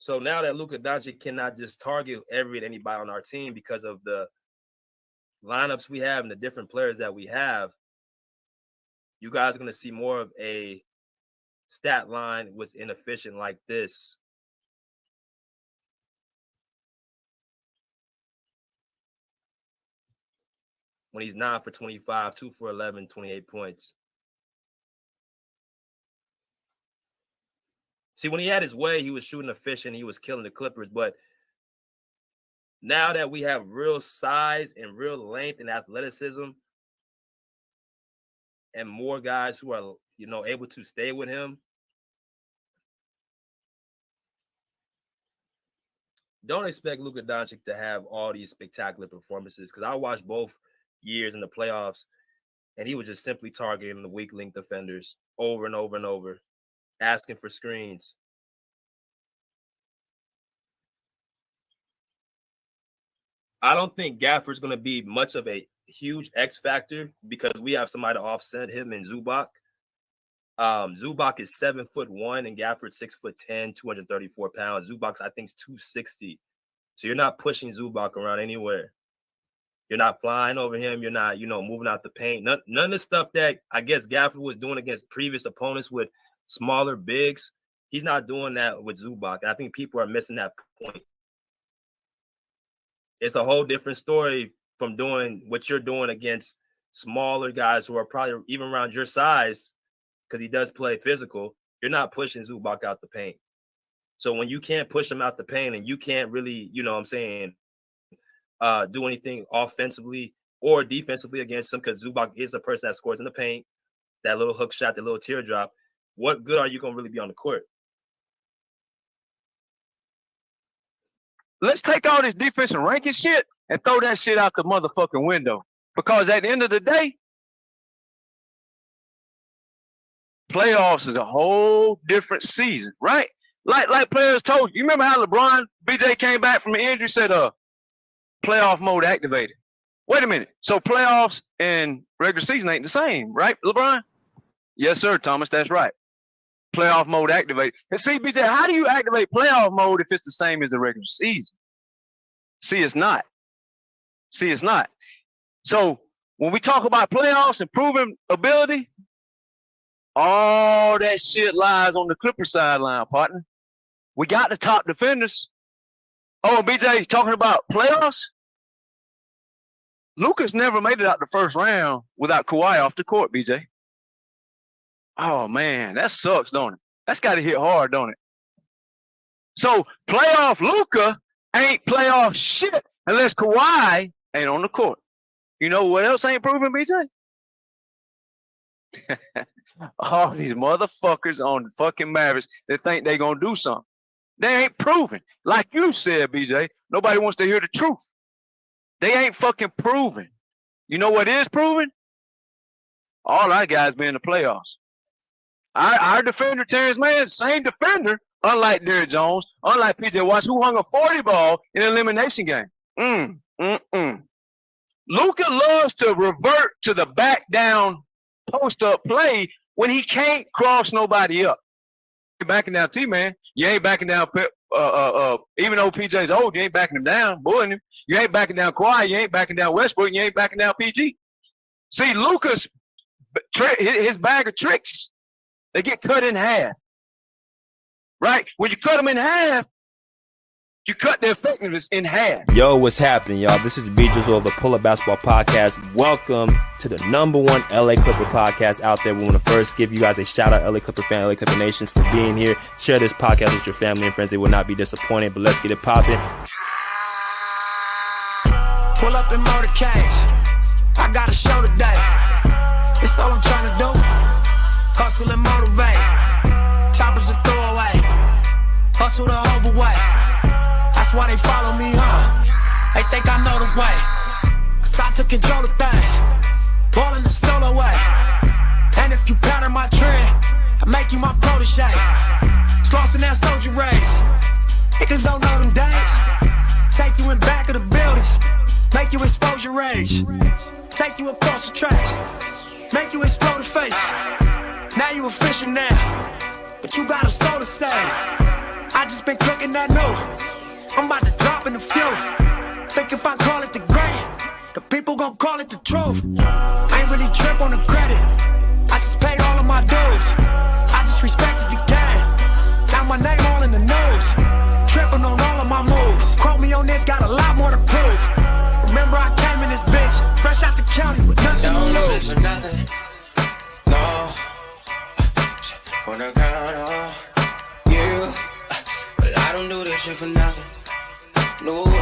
So now that Luka Doncic cannot just target anybody on our team because of the lineups we have and the different players that we have, you guys are going to see more of a stat line was inefficient like this. When he's 9 for 25, 2 for 11, 28 points. See, when he had his way, he was shooting efficient. He was killing the Clippers. But now that we have real size and real length and athleticism and more guys who are, able to stay with him, don't expect Luka Doncic to have all these spectacular performances, because I watched both years in the playoffs, and he was just simply targeting the weak link defenders over and over and over, asking for screens. I don't think Gafford's going to be much of a huge X factor because we have somebody to offset him in Zubac. Zubac is 7'1" and Gafford 6'10", 234 pounds. Zubac, I think, is 260. So you're not pushing Zubac around anywhere. You're not flying over him. You're not, moving out the paint. None of the stuff that I guess Gafford was doing against previous opponents with smaller bigs. He's not doing that with Zubac. I think people are missing that point. It's a whole different story from doing what you're doing against smaller guys who are probably even around your size, because he does play physical. You're not pushing Zubac out the paint. So when you can't push him out the paint and you can't really, do anything offensively or defensively against him, because Zubac is a person that scores in the paint, that little hook shot, that little teardrop, what good are you going to really be on the court? Let's take all this defensive ranking shit and throw that shit out the motherfucking window. Because at the end of the day, playoffs is a whole different season, right? Like players told you. You remember how LeBron, BJ came back from the injury, said, playoff mode activated. Wait a minute. So playoffs and regular season ain't the same, right, LeBron? Yes, sir, Thomas. That's right. Playoff mode activated. And see, BJ, how do you activate playoff mode if it's the same as the regular season? See, it's not. So when we talk about playoffs and proven ability, all that shit lies on the Clipper sideline, partner. We got the top defenders. Oh, BJ, talking about playoffs? Luka's never made it out the first round without Kawhi off the court, BJ. Oh, man, that sucks, don't it? That's got to hit hard, don't it? So playoff Luka ain't playoff shit unless Kawhi ain't on the court. You know what else ain't proven, BJ? All these motherfuckers on the fucking Mavericks that think they gonna do something. They ain't proven. Like you said, BJ, nobody wants to hear the truth. They ain't fucking proven. You know what is proven? All our guys been in the playoffs. Our defender, Terrence Mann, same defender, unlike Derrick Jones, unlike PJ Watts, who hung a 40 ball in an elimination game. Luka loves to revert to the back down post-up play when he can't cross nobody up. You're backing down T-Man. You ain't backing down even though PJ's old, you ain't backing him down, bullying him. You ain't backing down Kawhi. You ain't backing down Westbrook. You ain't backing down PG. See, Luka's his bag of tricks, they get cut in half. Right? When you cut them in half, you cut the effectiveness in half. Yo, what's happening, y'all? This is B Jizzle of the Pull Up Basketball Podcast. Welcome to the #1 LA Clipper podcast out there. We want to first give you guys a shout out, LA Clipper fan, LA Clipper Nations, for being here. Share this podcast with your family and friends. They will not be disappointed, but let's get it popping. Pull up in motorcades. I got a show today. It's all I'm trying to do. Hustle and motivate. Choppers to throw away. Hustle the overweight. That's why they follow me, huh? They think I know the way. Cause I took control of things. Ballin' the solo way. And if you pattern my trend, I make you my protege. Crossing that soldier race. Niggas don't know them days. Take you in back of the buildings. Make you expose your rage. Take you across the tracks. Make you explode the face. Now you official now. But you got a soul to say. I just been cooking that new. I'm about to drop in the few. Think if I call it the great, the people gon' call it the truth. I ain't really trip on the credit. I just paid all of my dues. I just respected the game. Now my name all in the news. Tripping on all of my moves. Quote me on this, got a lot more to prove. Remember I came in this bitch, fresh out the county with nothing to lose. Nothing. No. On the ground, you. But I don't do this shit for nothing. No, no.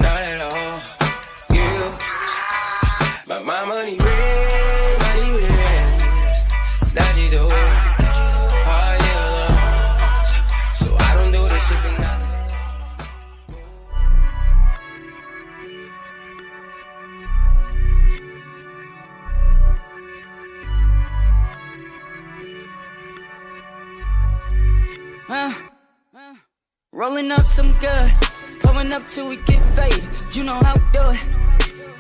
Not at all. You. But my money real, that you do. Oh, yeah. So I don't do this shit for nothing. Rolling up some good, pulling up till we get faded. You know how we do it.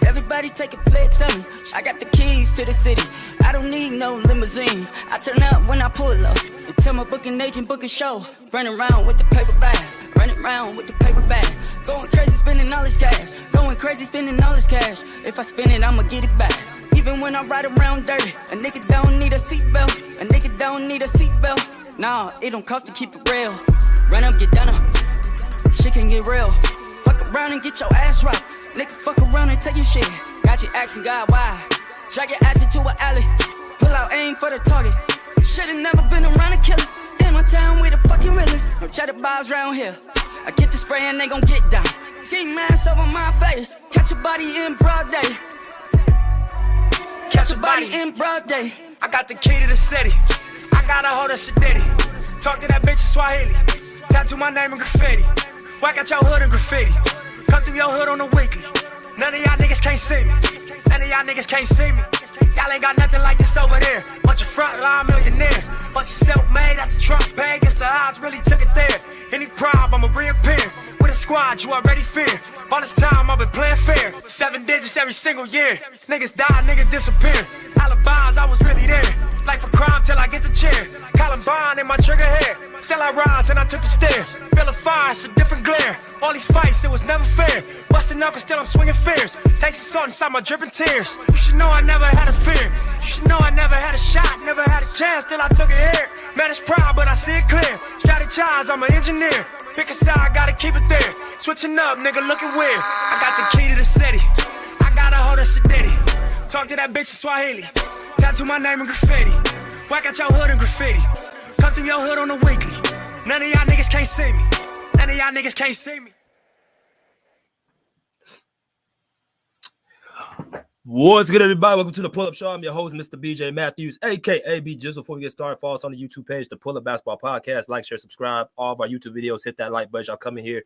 Everybody take a flex on me. I got the keys to the city. I don't need no limousine. I turn up when I pull up. And tell my booking agent book a show. Running around with the paper bag. Running around with the paper bag. Going crazy spending all this cash. Going crazy spending all this cash. If I spend it, I'ma get it back. Even when I ride around dirty, a nigga don't need a seatbelt. A nigga don't need a seatbelt. Nah, it don't cost to keep it real. Run up, get done up. Shit can get real. Fuck around and get your ass rocked. Nigga, fuck around and take your shit. Got you asking God why. Drag your ass into an alley. Pull out aim for the target. Should've never been around the killers. In my town, we the fucking realest. No cheddar bobs round here. I get the spray and they gon' get down. Ski mask over my face. Catch a body in broad day. Catch a body in broad day. I got the key to the city. I got a hold of Shadiddy. Talk to that bitch in Swahili. Tattoo my name in graffiti. Whack out your hood in graffiti. Come through your hood on the weekly. None of y'all niggas can't see me. None of y'all niggas can't see me. Y'all ain't got nothing like this over there. Bunch of frontline millionaires. Bunch of self-made after Trump paid. Guess the odds really took it there. Any problem, I'ma reappear. With a squad you already fear. All this time I've been playing fair. 7 digits every single year. Niggas die, niggas disappear. Alibis, I was really there. Life a crime till I get the chair. Columbine in my trigger hair. Still I rise and I took the stairs. Feel a fire, it's a different glare. All these fights, it was never fair. Busting knuckles, still I'm swinging fears. Taste the salt inside my dripping tears. You should know I never had a fear. You should know I never had a shot, never had a chance till I took it here. Man, it's proud, but I see it clear. Strategize, I'm an engineer. Pick a side, gotta keep it there. Switching up, nigga, looking weird. I got the key to the city. I got a hold of Shadiddy. Talk to that bitch in Swahili. Tattoo my name in graffiti. Whack out your hood in graffiti. Come through your hood on the weekly. None of y'all niggas can't see me. None of y'all niggas can't see me. What's good, everybody? Welcome to the Pull-Up Show. I'm your host, Mr. BJ Matthews, a.k.a. B Jizzle. Before we get started, follow us on the YouTube page, the Pull-Up Basketball Podcast. Like, share, subscribe. All of our YouTube videos, hit that like button. Y'all come in here.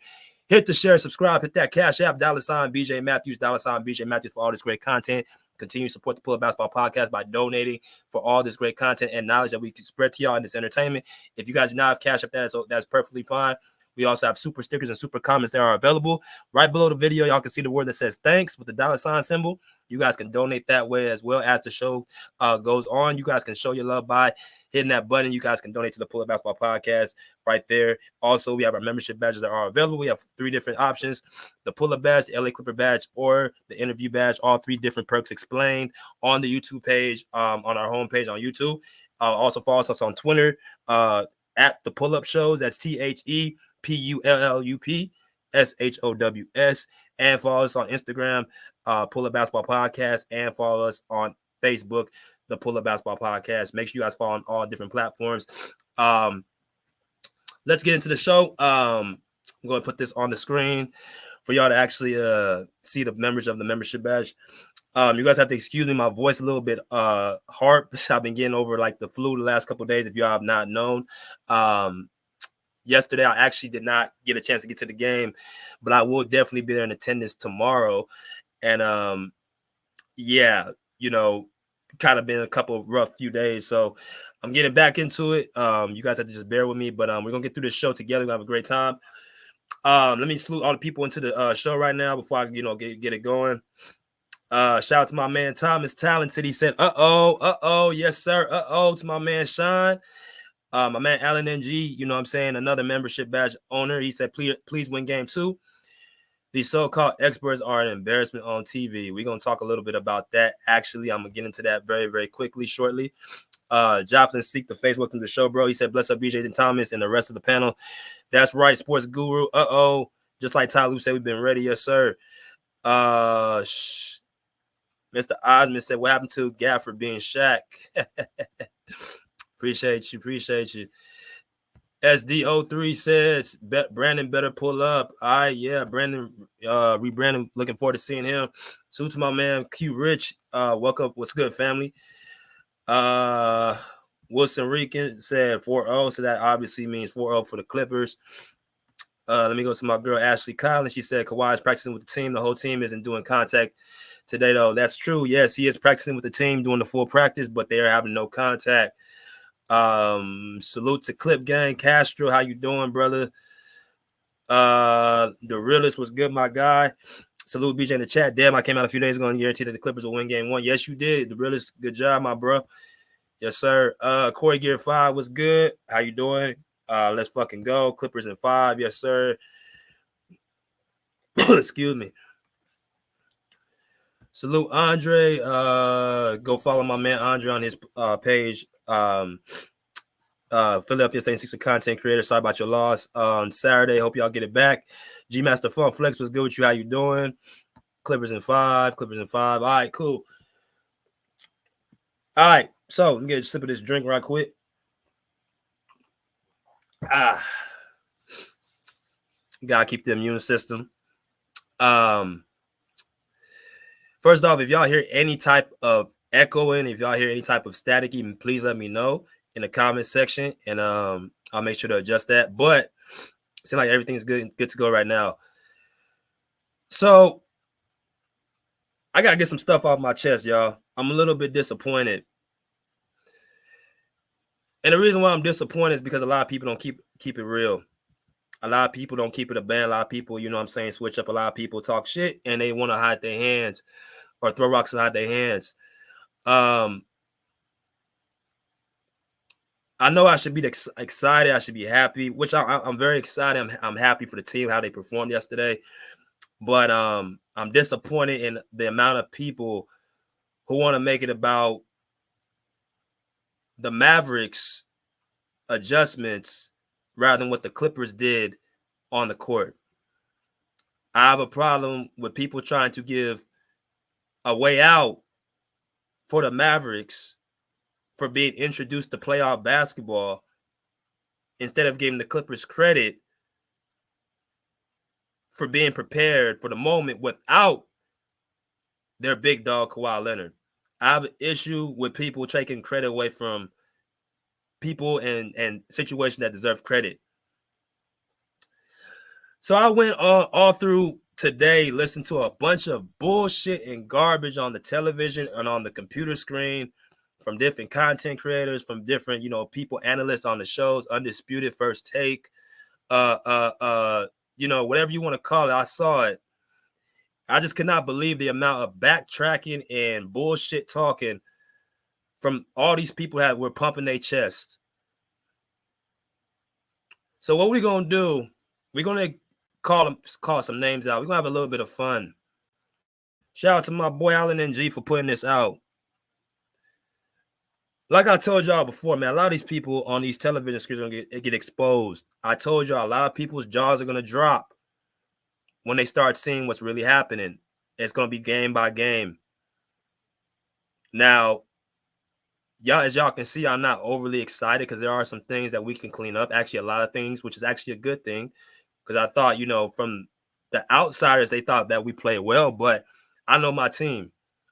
Hit the share, subscribe, hit that Cash App, $ BJ Matthews, $ BJ Matthews for all this great content. Continue to support the Pull-Up Basketball Podcast by donating for all this great content and knowledge that we can spread to y'all in this entertainment. If you guys do not have Cash App, that's perfectly fine. We also have super stickers and super comments that are available. Right below the video, y'all can see the word that says thanks with the $ symbol. You guys can donate that way as well as the show goes on. You guys can show your love by hitting that button. You guys can donate to the Pull-Up Basketball Podcast right there. Also, we have our membership badges that are available. We have 3 different options: the Pull-Up badge, the LA Clipper badge, or the interview badge. All 3 different perks explained on the YouTube page, on our homepage on YouTube. Also follow us on Twitter at the Pull-Up Shows. That's ThePullupShows. And follow us on Instagram, Pull-Up Basketball Podcast, and follow us on Facebook, the Pull-Up Basketball Podcast. Make sure you guys follow on all different platforms. Let's get into the show. I'm going to put this on the screen for y'all to actually see the members of the membership badge. You guys have to excuse me, my voice a little bit harp. I've been getting over like the flu the last couple of days, if y'all have not known. Yesterday, I actually did not get a chance to get to the game, but I will definitely be there in attendance tomorrow. And, yeah, you know, kind of been a couple of rough few days. So I'm getting back into it. You guys have to just bear with me, but we're going to get through this show together. We're going to have a great time. Let me salute all the people into the show right now before I, get it going. Shout out to my man Thomas Talented. He said, uh-oh, yes, sir. Uh-oh, to my man Sean. My man Alan NG, you know what I'm saying, another membership badge owner. He said, please win game 2. These so-called experts are an embarrassment on TV. We're going to talk a little bit about that. Actually, I'm going to get into that very, very quickly, shortly. Joplin Seek the face. Welcome to the show, bro. He said, bless up BJ and Thomas and the rest of the panel. That's right, sports guru. Just like Ty Lue said, we've been ready. Yes, sir. Mr. Osmond said, what happened to Gafford being Shaq? Appreciate you. SDO3 says, Brandon better pull up. All right, yeah, Brandon, rebranding. Looking forward to seeing him. So to my man Q Rich, welcome. What's good, family? Wilson Rican said 4-0, so that obviously means 4-0 for the Clippers. Let me go to my girl Ashley Collins. She said Kawhi is practicing with the team. The whole team isn't doing contact today, though. That's true. Yes, he is practicing with the team, doing the full practice, but they are having no contact. Salute to Clip Gang. Castro, how you doing, brother? The realist was good, my guy. Salute BJ in the chat. Damn, I came out a few days ago and guaranteed that the Clippers will win game 1. Yes, you did. The realist, good job, my bro. Yes, sir. Corey Gear 5 was good. How you doing? Let's fucking go. Clippers in 5. Yes, sir. Excuse me. Salute Andre. Go follow my man Andre on his page. Philadelphia 76 content creator. Sorry about your loss on Saturday. Hope y'all get it back. G Master Fun Flex was good with you. How you doing? Clippers in 5. All right, cool. All right, so let me get a sip of this drink right quick. Gotta keep the immune system. First off, if y'all hear any type of echoing, if y'all hear any type of static, even please let me know in the comment section, and I'll make sure to adjust that. But it seems like everything's good to go right now. So I gotta get some stuff off my chest, y'all. I'm a little bit disappointed. And the reason why I'm disappointed is because a lot of people don't keep it real. A lot of people don't keep it a band. A lot of people, you know what I'm saying, switch up. A lot of people talk shit and they want to hide their hands or throw rocks and hide their hands. I know I should be excited. I should be happy, which I'm very excited. I'm happy for the team, how they performed yesterday. But I'm disappointed in the amount of people who want to make it about the Mavericks adjustments rather than what the Clippers did on the court. I have a problem with people trying to give a way out for the Mavericks for being introduced to playoff basketball instead of giving the Clippers credit for being prepared for the moment without their big dog Kawhi Leonard. I have an issue with people taking credit away from people and situations that deserve credit. So I went all through today, listened to a bunch of bullshit and garbage on the television and on the computer screen from different content creators, from different, people, analysts on the shows, Undisputed, First Take, whatever you want to call it. I saw it. I just could not believe the amount of backtracking and bullshit talking from all these people that were pumping their chest. So what we're going to do, we're going to call some names out. We're going to have a little bit of fun. Shout out to my boy Alan and G for putting this out. Like I told y'all before, man, a lot of these people on these television screens are going to get exposed. I told y'all a lot of people's jaws are going to drop when they start seeing what's really happening. It's going to be game by game. Now, as y'all can see, I'm not overly excited because there are some things that we can clean up. Actually, a lot of things, which is actually a good thing. Because I thought, from the outsiders, they thought that we played well. But I know my team.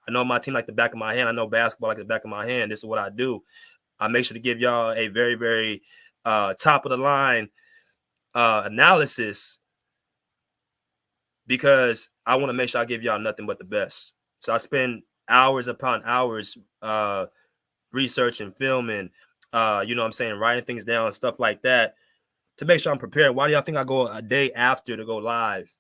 I know my team like the back of my hand. I know basketball like the back of my hand. This is what I do. I make sure to give y'all a very, very top of the line analysis because I want to make sure I give y'all nothing but the best. So I spend hours upon hours researching, filming, writing things down and stuff like that to make sure I'm prepared. Why do y'all think I go a day after to go live?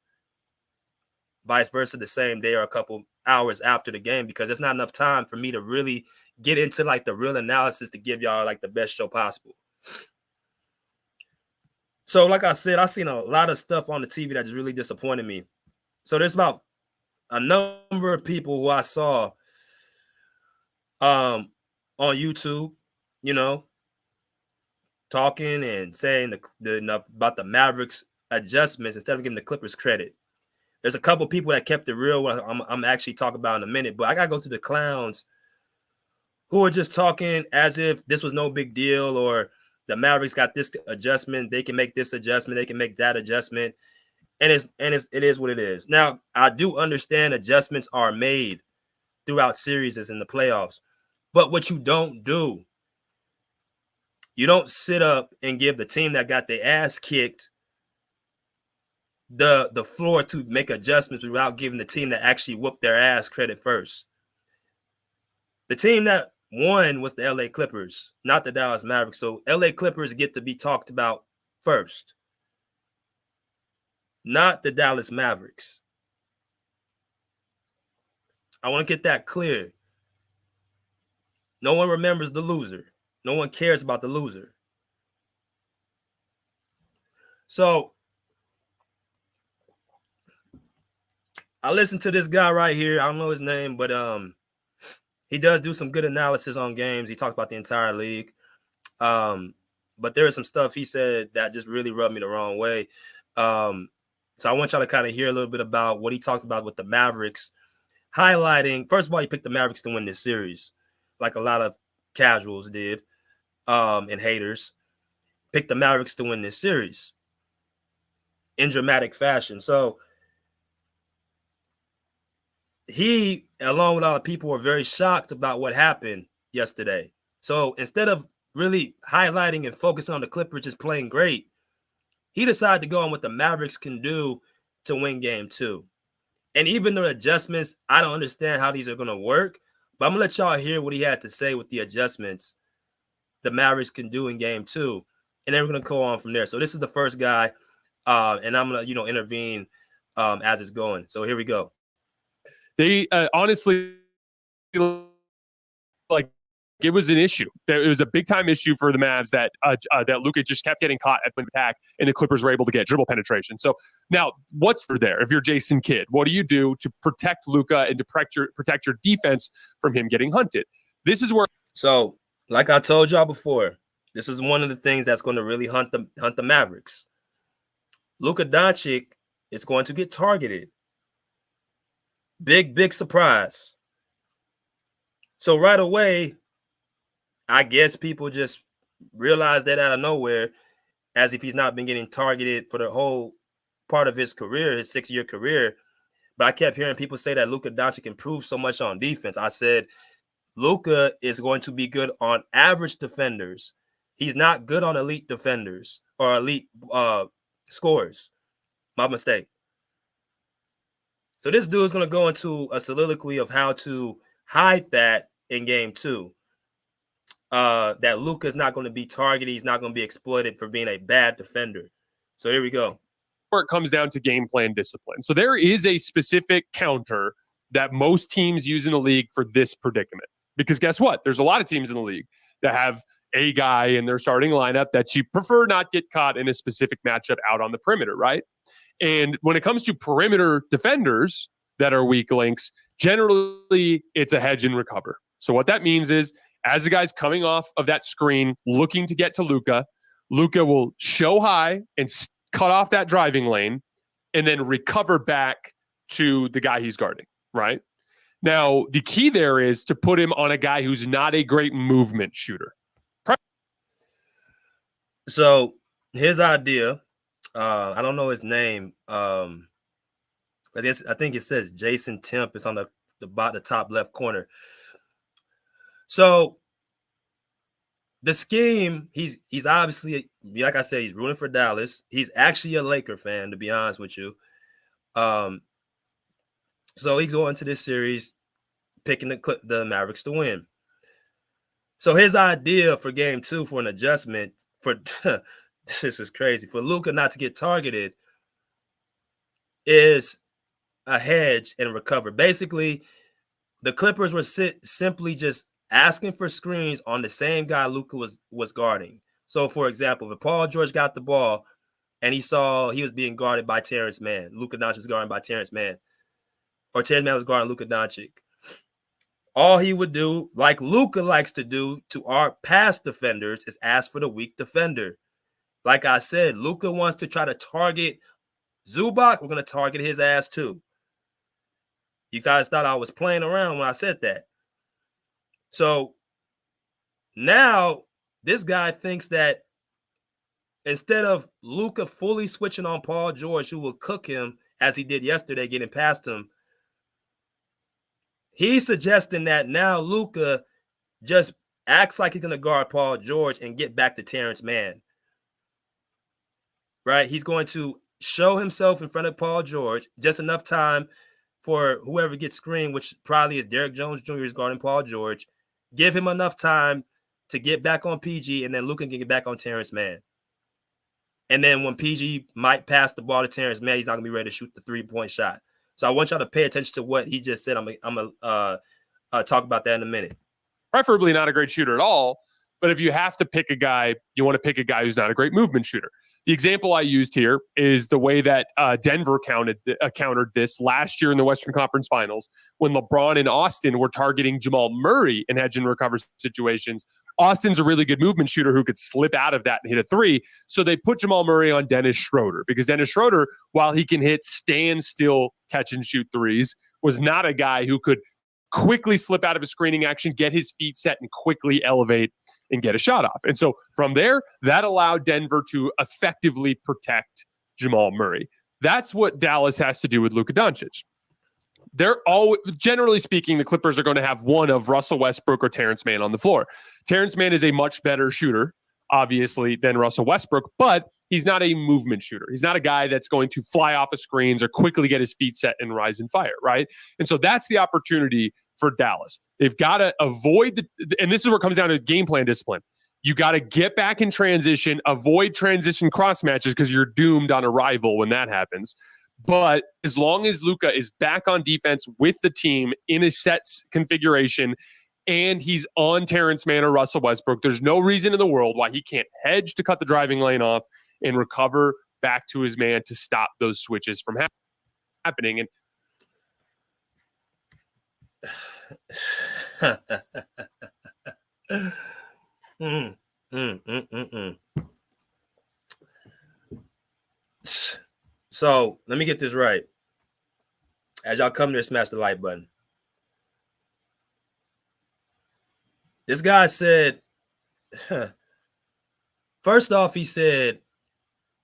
Vice versa, the same day or a couple hours after the game, because there's not enough time for me to really get into like the real analysis to give y'all like the best show possible. So, like I said, I've seen a lot of stuff on the TV that just really disappointed me. So there's about a number of people who I saw on YouTube, talking and saying about the Mavericks adjustments instead of giving the Clippers credit. There's a couple people that kept it real. I'm actually talking about in a minute, but I gotta go to the clowns who are just talking as if this was no big deal, or the Mavericks got this adjustment, they can make this adjustment, they can make that adjustment, and it is what it is. Now, I do understand adjustments are made throughout series in the playoffs, but what you don't do, you don't sit up and give the team that got their ass kicked the floor to make adjustments without giving the team that actually whooped their ass credit first. The team that won was the LA Clippers, not the Dallas Mavericks. So LA Clippers get to be talked about first, not the Dallas Mavericks. I want to get that clear. No one remembers the loser. No one cares about the loser. So I listened to this guy right here. I don't know his name, but he does do some good analysis on games. He talks about the entire league. But there is some stuff he said that just really rubbed me the wrong way. So I want y'all to kind of hear a little bit about what he talked about with the Mavericks, highlighting, first of all, he picked the Mavericks to win this series, like a lot of casuals did, and haters. Picked the Mavericks to win this series in dramatic fashion. So he, along with other people, were very shocked about what happened yesterday. So instead of really highlighting and focusing on the Clippers just playing great, he decided to go on what the Mavericks can do to win game 2. And even the adjustments, I don't understand how these are going to work, but I'm going to let y'all hear what he had to say with the adjustments the Mavericks can do in game 2. And then we're going to go on from there. So this is the first guy, and I'm going to, intervene as it's going. So here we go. They honestly, like, it was an issue. It was a big time issue for the Mavs that Luka just kept getting caught at point of attack, and the Clippers were able to get dribble penetration. So now, what's there? If you're Jason Kidd, what do you do to protect Luka and to protect your defense from him getting hunted? This is where. So, like I told y'all before, this is one of the things that's going to really hunt the Mavericks. Luka Doncic is going to get targeted. Big surprise. So right away, I guess people just realized that out of nowhere, as if he's not been getting targeted for the whole part of his career, his 6-year career. But I kept hearing people say that Luka Doncic improved so much on defense. I said, Luka is going to be good on average defenders. He's not good on elite defenders or elite scorers. My mistake. So this dude is going to go into a soliloquy of how to hide that in game 2. That Luka is not going to be targeted. He's not going to be exploited for being a bad defender. So here we go. Where it comes down to game plan discipline. So there is a specific counter that most teams use in the league for this predicament. Because guess what? There's a lot of teams in the league that have a guy in their starting lineup that you prefer not get caught in a specific matchup out on the perimeter, right? And when it comes to perimeter defenders that are weak links, generally it's a hedge and recover. So what that means is, as the guy's coming off of that screen, looking to get to Luka, Luka will show high and cut off that driving lane and then recover back to the guy he's guarding, right? Now, the key there is to put him on a guy who's not a great movement shooter. So his idea, I don't know his name. I think it says Jason Temp. It's on the top left corner. So the scheme, he's obviously, like I said, he's rooting for Dallas. He's actually a Laker fan, to be honest with you. So he's going to this series picking the Mavericks to win. So his idea for game 2 for an adjustment for this is crazy, for Luka not to get targeted is a hedge and recover. Basically, the Clippers were simply just asking for screens on the same guy Luka was guarding. So, for example, if Paul George got the ball, and he saw he was being guarded by Terrence Mann. Luka Doncic was guarded by Terrence Mann. Or Terrence Mann was guarding Luka Doncic. All he would do, like Luka likes to do to our past defenders, is ask for the weak defender. Like I said, Luka wants to try to target Zubac. We're going to target his ass too. You guys thought I was playing around when I said that. So now this guy thinks that instead of Luka fully switching on Paul George, who will cook him as he did yesterday, getting past him, he's suggesting that now Luka just acts like he's going to guard Paul George and get back to Terrence Mann. Right? He's going to show himself in front of Paul George, just enough time for whoever gets screened, which probably is Derrick Jones Jr. is guarding Paul George. Give him enough time to get back on PG, and then Luka can get back on Terrence Mann. And then when PG might pass the ball to Terrence Mann, he's not going to be ready to shoot the three-point shot. So I want y'all to pay attention to what he just said. I'm going to talk about that in a minute. Preferably not a great shooter at all, but if you have to pick a guy, you want to pick a guy who's not a great movement shooter. The example I used here is the way that Denver countered this last year in the Western Conference Finals when LeBron and Austin were targeting Jamal Murray in hedge and recover situations. Austin's a really good movement shooter who could slip out of that and hit a three. So they put Jamal Murray on Dennis Schroeder because Dennis Schroeder, while he can hit standstill catch and shoot threes, was not a guy who could quickly slip out of a screening action, get his feet set, and quickly elevate and get a shot off. And so from there, that allowed Denver to effectively protect Jamal Murray. That's what Dallas has to do with Luka Doncic. They're all, generally speaking, the Clippers are going to have one of Russell Westbrook or Terrence Mann on the floor. Terrence Mann is a much better shooter, obviously, than Russell Westbrook, but he's not a movement shooter. He's not a guy that's going to fly off of screens or quickly get his feet set and rise and fire, right? And so that's the opportunity for Dallas. They've got to avoid and this is where it comes down to game plan discipline. You got to get back in transition, avoid transition cross matches because you're doomed on arrival when that happens. But as long as Luka is back on defense with the team in a set configuration and he's on Terrence Mann or Russell Westbrook, there's no reason in the world why he can't hedge to cut the driving lane off and recover back to his man to stop those switches from happening. And So let me get this right. As y'all come there, smash the like button. This guy said, first off, he said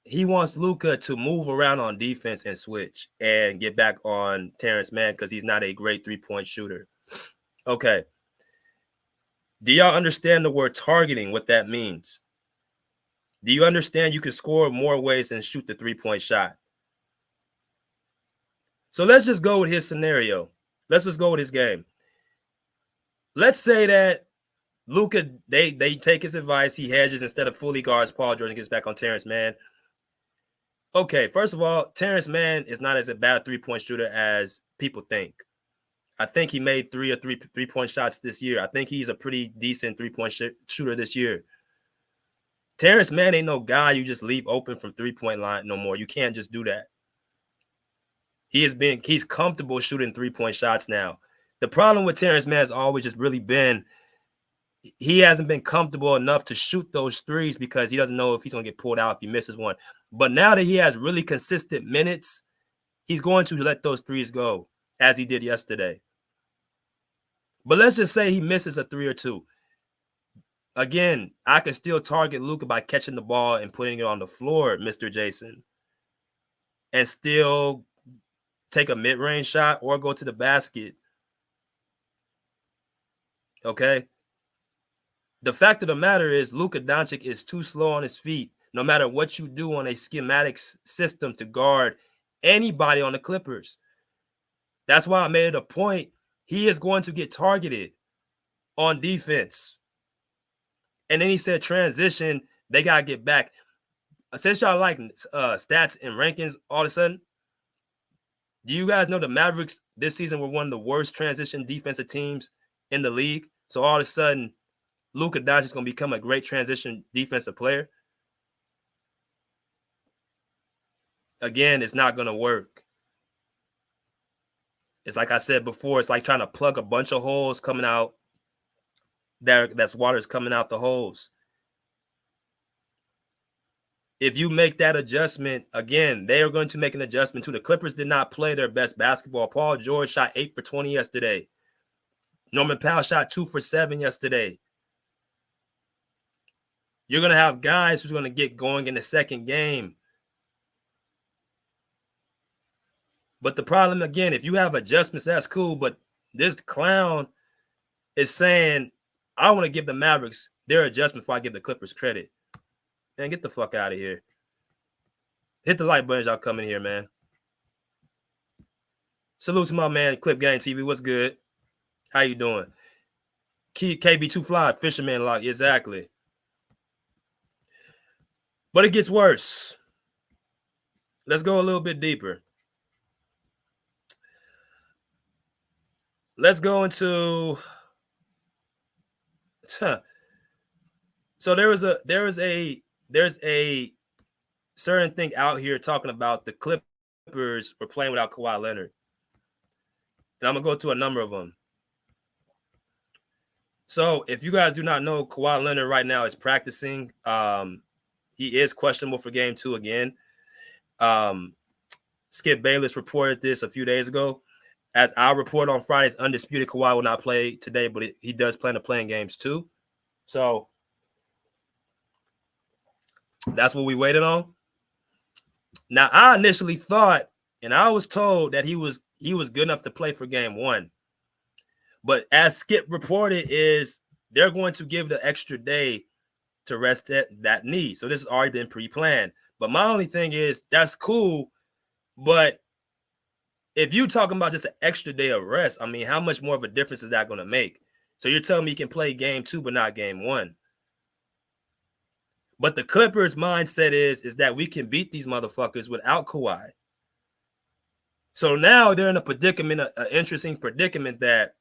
he wants Luka to move around on defense and switch and get back on Terrence Mann because he's not a great three-point shooter. Okay. Do y'all understand the word targeting, what that means? Do you understand you can score more ways than shoot the three-point shot? So let's just go with his scenario. Let's just go with his game. Let's say that Luka, they take his advice. He hedges instead of fully guards Paul George and gets back on Terrence Mann. Okay, first of all, Terrence Mann is not as a bad three-point shooter as people think. I think he made three-point shots this year. I think he's a pretty decent three-point shooter this year. Terrence Mann ain't no guy you just leave open from three-point line no more. You can't just do that. He's comfortable shooting three-point shots now. The problem with Terrence Mann has always just really been he hasn't been comfortable enough to shoot those threes because he doesn't know if he's going to get pulled out if he misses one. But now that he has really consistent minutes, he's going to let those threes go as he did yesterday. But let's just say he misses a three or two. Again, I can still target Luka by catching the ball and putting it on the floor, Mr. Jason, and still take a mid-range shot or go to the basket. Okay? The fact of the matter is Luka Doncic is too slow on his feet, no matter what you do on a schematics system to guard anybody on the Clippers. That's why I made it a point. He is going to get targeted on defense. And then he said transition, they got to get back. Since y'all like stats and rankings all of a sudden, do you guys know the Mavericks this season were one of the worst transition defensive teams in the league? So all of a sudden, Luka Doncic is going to become a great transition defensive player. again, it's not going to work. It's like I said before, it's like trying to plug a bunch of holes coming out. That's water's coming out the holes. If you make that adjustment, again, they are going to make an adjustment too. The Clippers did not play their best basketball. Paul George shot 8 for 20 yesterday. Norman Powell shot 2 for 7 yesterday. You're going to have guys who's going to get going in the second game. But the problem, again, if you have adjustments, that's cool. But this clown is saying, I want to give the Mavericks their adjustment before I give the Clippers credit. Man, get the fuck out of here. Hit the like button as y'all come in here, man. Salute to my man, Clip Gang TV. What's good? How you doing? KB2 Fly, Fisherman Lock. Exactly. But it gets worse. Let's go a little bit deeper. Let's go into... So there's a certain thing out here talking about the Clippers were playing without Kawhi Leonard. And I'm going to go to a number of them. So if you guys do not know, Kawhi Leonard right now is practicing. He is questionable for game 2 again. Skip Bayless reported this a few days ago. As our report on Friday is undisputed, Kawhi will not play today, but he does plan to play in games 2. So that's what we waited on. Now, I initially thought, and I was told that he was good enough to play for game 1. But as Skip reported, is they're going to give the extra day to rest that knee. So this has already been pre-planned. But my only thing is, that's cool. But if you're talking about just an extra day of rest, I mean, how much more of a difference is that going to make? So you're telling me he can play game 2, but not game 1. But the Clippers' mindset is that we can beat these motherfuckers without Kawhi. So now they're in a predicament, an interesting predicament that,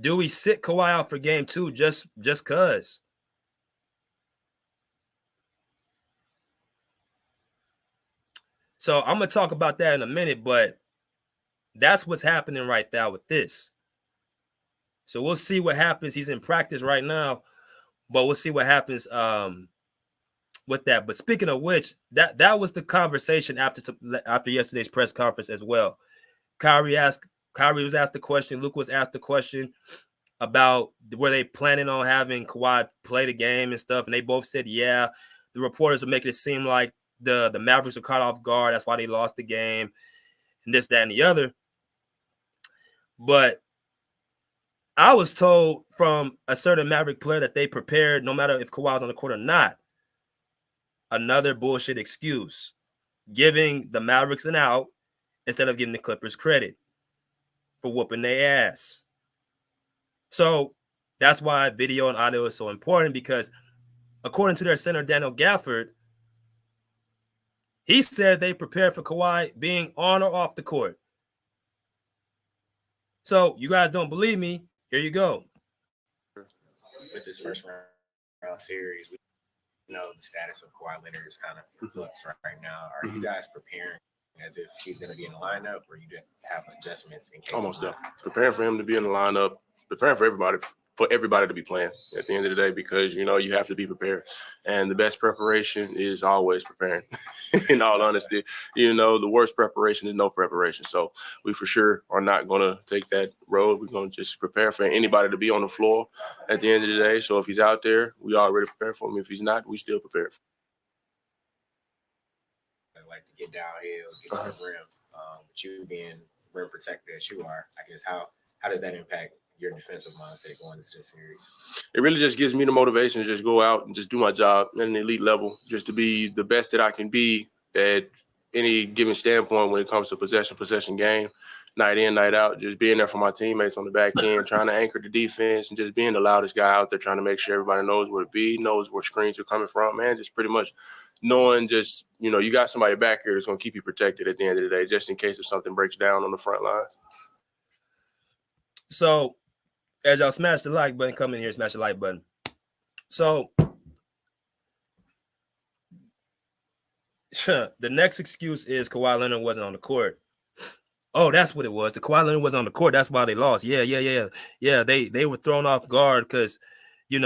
do we sit Kawhi out for game 2 just because? So I'm going to talk about that in a minute, but that's what's happening right now with this. So we'll see what happens. He's in practice right now, but we'll see what happens with that. But speaking of which, that was the conversation after yesterday's press conference as well. Kyrie was asked the question. Luke was asked the question about were they planning on having Kawhi play the game and stuff, and they both said yeah. The reporters were making it seem like the Mavericks were caught off guard. That's why they lost the game, and this, that, and the other. But I was told from a certain Maverick player that they prepared no matter if Kawhi was on the court or not. Another bullshit excuse, giving the Mavericks an out instead of giving the Clippers credit for whooping their ass. So that's why video and audio is so important, because according to their center, Leonard and Gafford, he said they prepared for Kawhi being on or off the court. So you guys don't believe me? Here you go. With this first round series, we know the status of Kawhi Leonard is kind of in flux right now. Are you guys preparing as if he's going to be in the lineup, or you didn't have adjustments in case? Almost done. Preparing for him to be in the lineup, preparing for everybody to be playing at the end of the day, because you have to be prepared, and the best preparation is always preparing. In all honesty, the worst preparation is no preparation. So we for sure are not going to take that road. We're going to just prepare for anybody to be on the floor at the end of the day. So if he's out there, we already prepared for him. If he's not, we still prepare. I like to get downhill, get to the rim. With you being rim protector that you are, I guess how does that impact your defensive mindset going into this series? It really just gives me the motivation to just go out and just do my job at an elite level, just to be the best that I can be at any given standpoint when it comes to possession game, night in, night out, just being there for my teammates on the back end, trying to anchor the defense, and just being the loudest guy out there, trying to make sure everybody knows where to be, knows where screens are coming from, man, just pretty much knowing just, you got somebody back here that's going to keep you protected at the end of the day, just in case if something breaks down on the front lines. So as y'all smash the like button, come in here, smash the like button. So The next excuse is Kawhi Leonard wasn't on the court. Oh, that's what it was. The Kawhi Leonard was on the court. That's why they lost. Yeah. They were thrown off guard because, we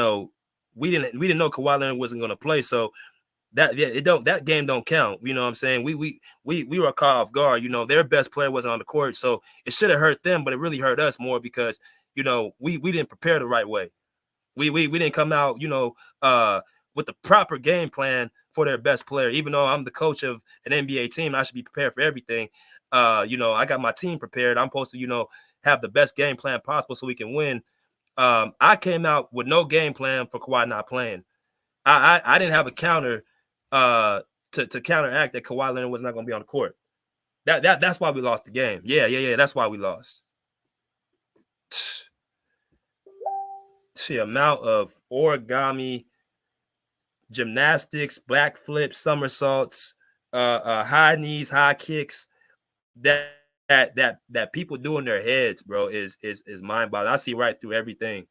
didn't know Kawhi Leonard wasn't going to play. So that game don't count. You know what I'm saying? We were caught off guard. Their best player wasn't on the court, so it should have hurt them, but it really hurt us more because we didn't prepare the right way. We didn't come out with the proper game plan for their best player. Even though I'm the coach of an NBA team, I should be prepared for everything. I got my team prepared. I'm supposed to have the best game plan possible so we can win. I came out with no game plan for Kawhi not playing. I didn't have a counter to counteract that Kawhi Leonard was not going to be on the court. That's why we lost the game. Yeah. That's why we lost. The amount of origami, gymnastics, back flips, somersaults, high knees, high kicks that people do in their heads, bro, is mind-boggling. I see right through everything.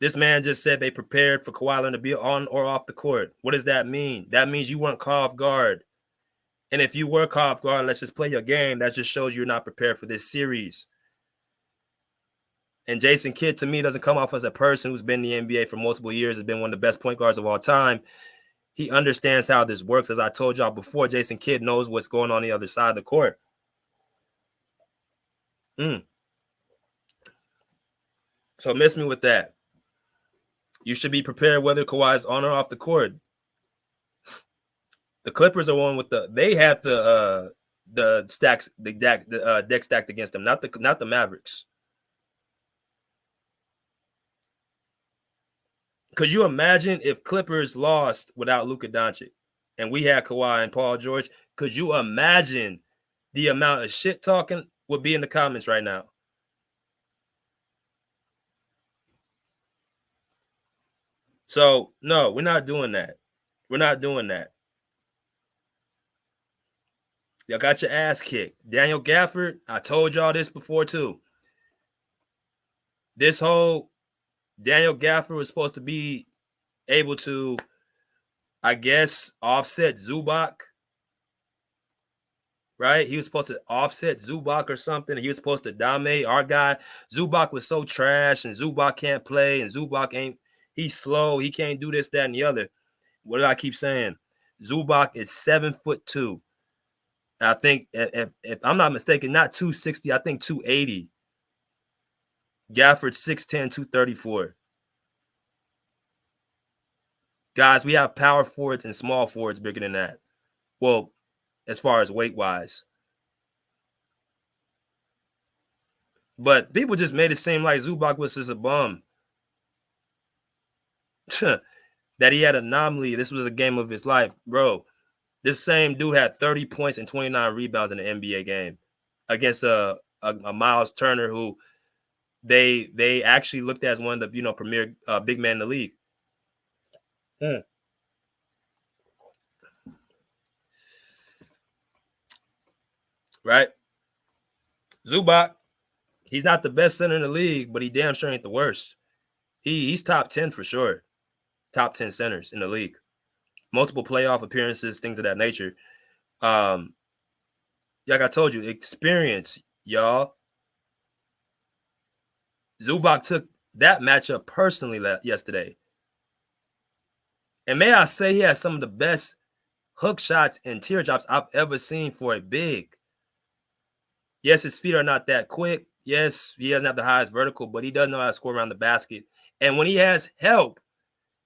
This man just said they prepared for Kawhi Leonard to be on or off the court. What does that mean? That means you weren't caught off guard. And if you were caught off guard, let's just play your game. That just shows you're not prepared for this series. And Jason Kidd, to me, doesn't come off as a person who's been in the NBA for multiple years, has been one of the best point guards of all time. He understands how this works. As I told y'all before, Jason Kidd knows what's going on the other side of the court. So miss me with that. You should be prepared whether Kawhi is on or off the court. The Clippers are one with they have the stacks, the deck stacked against them, not the Mavericks. Could you imagine if Clippers lost without Luka Doncic and we had Kawhi and Paul George? Could you imagine the amount of shit talking would be in the comments right now? So, no, we're not doing that. We're not doing that. Y'all got your ass kicked. Daniel Gafford, I told y'all this before too. This whole Daniel Gafford was supposed to be able to, I guess, offset Zubac. Right? He was supposed to offset Zubac or something. He was supposed to dominate our guy. Zubac was so trash, and Zubac can't play, and Zubac ain't. He's slow. He can't do this, that, and the other. What do I keep saying? Zubac is 7'2". I think, if I'm not mistaken, not 260, I think 280. Gafford 6'10", 234. Guys, we have power forwards and small forwards bigger than that. Well, as far as weight-wise. But people just made it seem like Zubac was just a bum. That he had an anomaly. This was a game of his life. Bro, this same dude had 30 points and 29 rebounds in the NBA game against a Miles Turner who they actually looked at as one of the premier big men in the league. Right? Zubac, he's not the best center in the league, but he damn sure ain't the worst. He's top 10 for sure. Top 10 centers in the league. Multiple playoff appearances, things of that nature. Like I told you, experience, y'all. Zubac took that matchup personally yesterday. And may I say, he has some of the best hook shots and teardrops I've ever seen for a big. Yes, his feet are not that quick. Yes, he doesn't have the highest vertical, but he does know how to score around the basket. And when he has help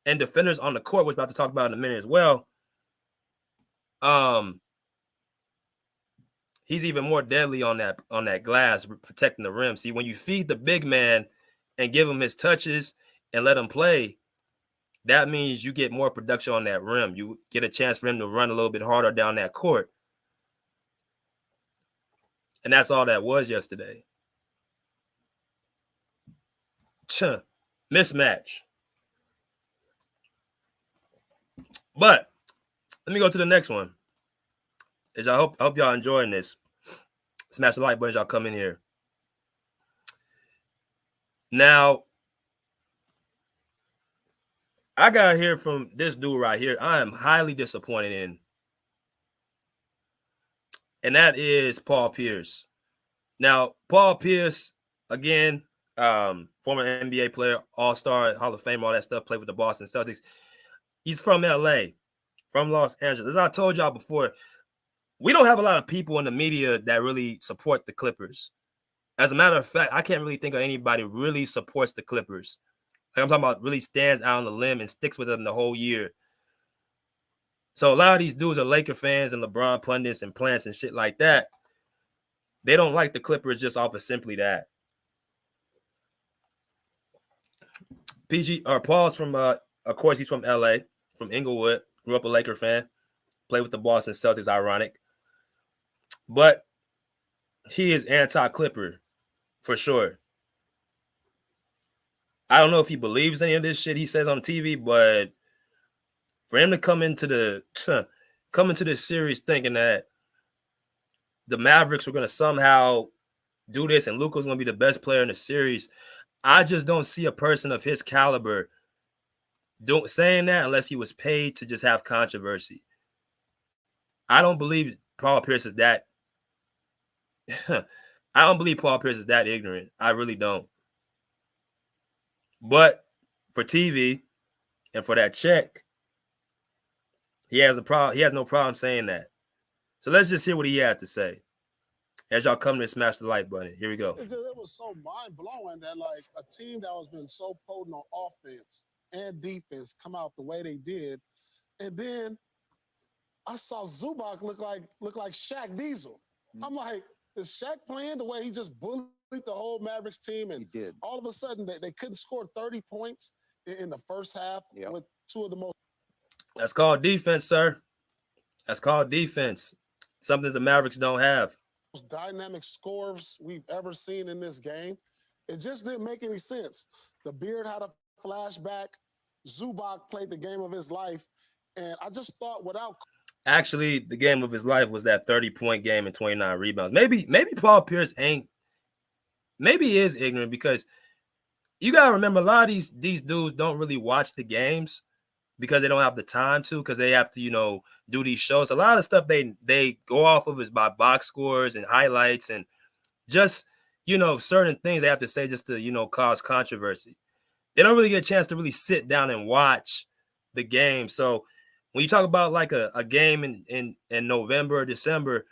and defenders on the court, which we're about to talk about in a minute as well, he's even more deadly on that glass, protecting the rim. See, when you feed the big man and give him his touches and let him play, that means you get more production on that rim. You get a chance for him to run a little bit harder down that court. And that's all that was yesterday. Mismatch. But let me go to the next one. I hope y'all enjoying this. Smash the like button as y'all come in here. Now, I gotta hear from this dude right here. I am highly disappointed in, and that is Paul Pierce. Now, Paul Pierce, again, former NBA player, All-Star, Hall of Fame, all that stuff, played with the Boston Celtics. He's from LA, from Los Angeles. As I told y'all before, we don't have a lot of people in the media that really support the Clippers. As a matter of fact, I can't really think of anybody really supports the Clippers. Like I'm talking about really stands out on the limb and sticks with them the whole year. So a lot of these dudes are Laker fans and LeBron pundits and plants and shit like that. They don't like the Clippers just off of simply that. Paul's from, of course, he's from LA, from Inglewood. Grew up a Laker fan. Played with the Boston Celtics, ironic. But he is anti-Clipper for sure. I don't know if he believes any of this shit he says on TV, but for him to come into this series thinking that the Mavericks were going to somehow do this and Luka's going to be the best player in the series, I just don't see a person of his caliber saying that unless he was paid to just have controversy. I don't believe Paul Pierce is that. I don't believe Paul Pierce is that ignorant. I really don't. But for TV and for that check, he has a problem. He has no problem saying that. So let's just hear what he had to say. As y'all come to smash the like button. Here we go. It was so mind-blowing that, like, a team that was been so potent on offense and defense come out the way they did. And then I saw Zubac look like Shaq Diesel. I'm like, is Shaq playing the way he just bullied the whole Mavericks team? And He did. all of a sudden, they couldn't score 30 points in the first half with two of the most. That's called defense, sir. That's called defense. Something the Mavericks don't have. Dynamic scores we've ever seen in this game. It just didn't make any sense. The Beard had a flashback. Zubac played the game of his life. And I just thought without... Actually, the game of his life was that 30-point game and 29 rebounds. Maybe Paul Pierce maybe he is ignorant because you got to remember a lot of these dudes don't really watch the games because they don't have the time to, because they have to, do these shows. A lot of stuff they go off of is by box scores and highlights and just, certain things they have to say just to, cause controversy. They don't really get a chance to really sit down and watch the game. So when you talk about like a game in November or December,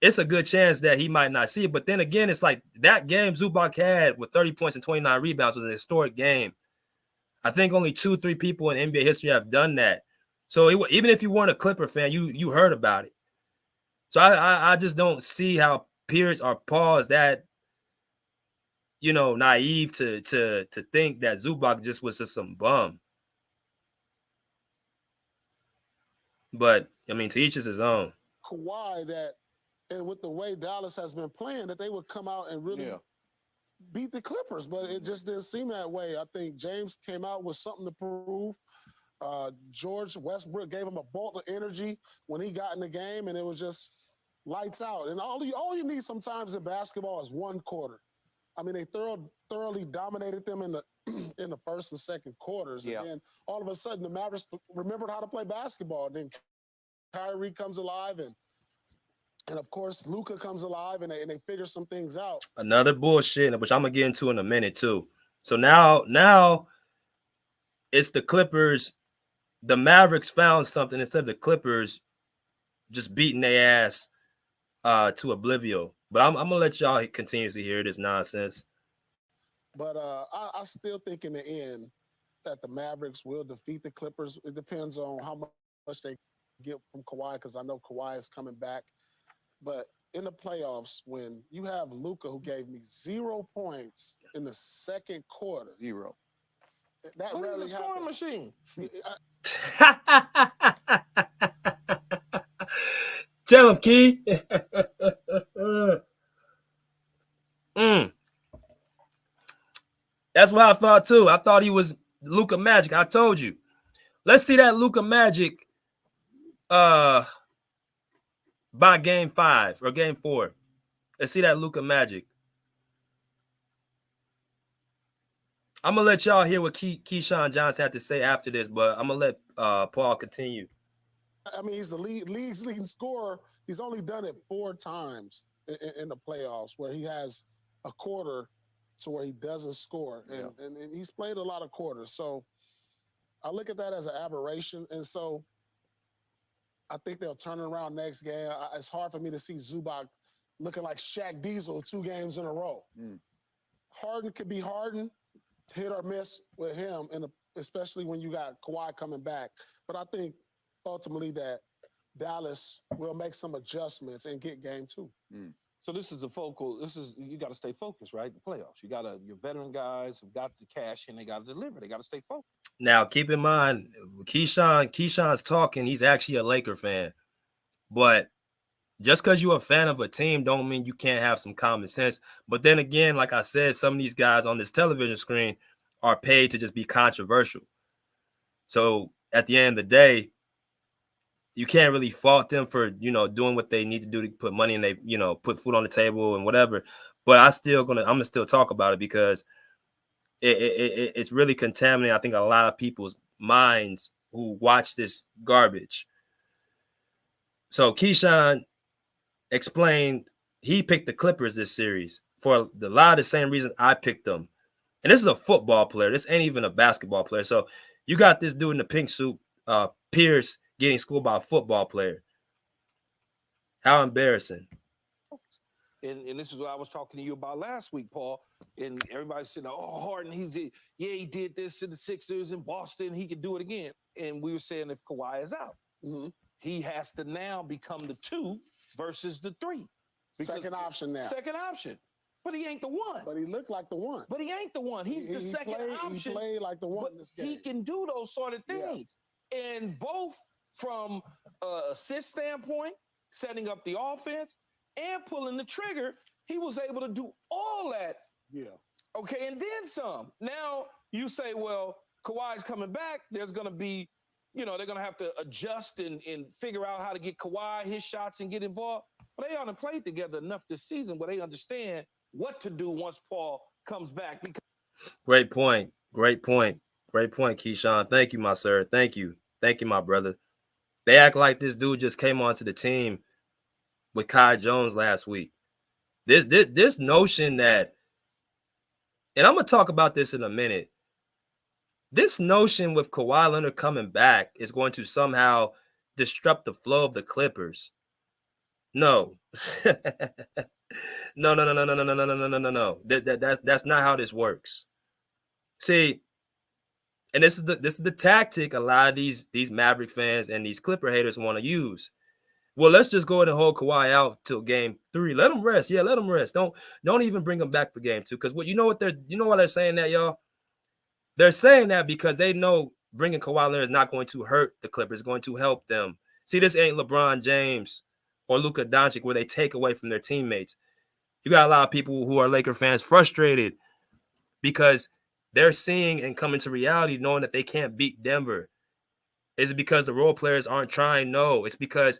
it's a good chance that he might not see it. But then again, it's like that game Zubac had with 30 points and 29 rebounds was an historic game. I think only 2-3 people in NBA history have done that. So even if you weren't a Clipper fan, you heard about it. So I just don't see how Pierce or Paul is that, naive to think that Zubac just was just some bum. But to each is his own. Kawhi and with the way Dallas has been playing, that they would come out and really beat the Clippers, but it just didn't seem that way. I think James came out with something to prove. George Westbrook gave him a bolt of energy when he got in the game, and it was just lights out. And all you need sometimes in basketball is one quarter. I mean, they thoroughly dominated them in the first and second quarters, and then all of a sudden the Mavericks remembered how to play basketball. And then Kyrie comes alive, and of course Luka comes alive, and they figure some things out. Another bullshit, which I'm gonna get into in a minute too. So now it's the Clippers. The Mavericks found something instead of the Clippers just beating their ass to oblivion. But I'm gonna let y'all continuously hear this nonsense. But I still think in the end that the Mavericks will defeat the Clippers. It depends on how much they get from Kawhi, because I know Kawhi is coming back. But in the playoffs, when you have Luka, who gave me 0 points in the second quarter, 0. That rarely happens. Machine. Tell him, Key. That's what I thought too. I thought he was Luka Magic. I told you. Let's see that Luka Magic by game 5 or game 4. Let's see that Luka Magic. I'm gonna let y'all hear what Keyshawn Johnson had to say after this, but I'm gonna let Paul continue. I mean, he's the league's leading scorer. He's only done it 4 times in the playoffs where he has a quarter to where he doesn't score. And he's played a lot of quarters. So I look at that as an aberration. And so I think they'll turn it around next game. It's hard for me to see Zubac looking like Shaq Diesel 2 games in a row. Harden could be Harden, hit or miss with him, and especially when you got Kawhi coming back. But I think ultimately that Dallas will make some adjustments and get game 2. So this is you got to stay focused, right? The playoffs. You got your veteran guys who got the cash and they got to deliver. They got to stay focused. Now, keep in mind, Keyshawn's talking. He's actually a Laker fan. But just because you're a fan of a team don't mean you can't have some common sense. But then again, like I said, some of these guys on this television screen are paid to just be controversial. So at the end of the day, you can't really fault them for, doing what they need to do to put money and put food on the table and whatever. But I'm gonna still talk about it because it's really contaminating, I think, a lot of people's minds who watch this garbage. So Keyshawn explained he picked the Clippers this series for a lot of the same reasons I picked them. And this is a football player. This ain't even a basketball player. So you got this dude in the pink suit, Pierce, getting schooled by a football player. How embarrassing. And this is what I was talking to you about last week, Paul. And everybody's saying, oh, Harden, he did this to the Sixers in Boston. He could do it again. And we were saying if Kawhi is out, he has to now become the 2 versus the 3. Second option now. Second option. But he ain't the 1. But he looked like the 1. But he ain't the 1. He's the second option. He played like the 1 in this game. He can do those sort of things. Yeah. And both from an assist standpoint, setting up the offense, and pulling the trigger, he was able to do all that. Yeah. Okay, and then some. Now you say, well, Kawhi's coming back. There's going to be, they're going to have to adjust and figure out how to get Kawhi his shots and get involved. But they haven't played together enough this season where they understand what to do once Paul comes back. Great point, Keyshawn. Thank you, my sir. Thank you, my brother. They act like this dude just came onto the team with Kai Jones last week. This notion that, and I'm going to talk about this in a minute, this notion with Kawhi Leonard coming back is going to somehow disrupt the flow of the Clippers. No. No. That's not how this works. See, and this is the tactic a lot of these Maverick fans and these Clipper haters want to use. Well, let's just go ahead and hold Kawhi out till game 3. Let him rest. Yeah, let him rest. Don't even bring him back for game 2. Because why they're saying that, y'all? They're saying that because they know bringing Kawhi Leonard is not going to hurt the Clippers, it's going to help them. See, this ain't LeBron James or Luka Doncic where they take away from their teammates. You got a lot of people who are Laker fans frustrated because they're seeing and coming to reality knowing that they can't beat Denver. Is it because the role players aren't trying? No, it's because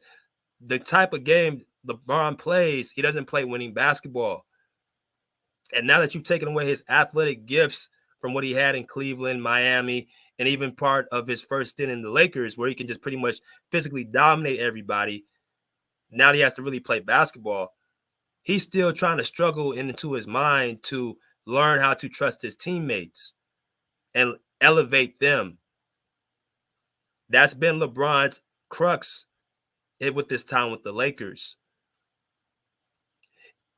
the type of game LeBron plays, he doesn't play winning basketball. And now that you've taken away his athletic gifts from what he had in Cleveland, Miami, and even part of his first stint in the Lakers, where he can just pretty much physically dominate everybody, now that he has to really play basketball, he's still trying to struggle into his mind to learn how to trust his teammates and elevate them. That's been LeBron's crux with this time with the Lakers.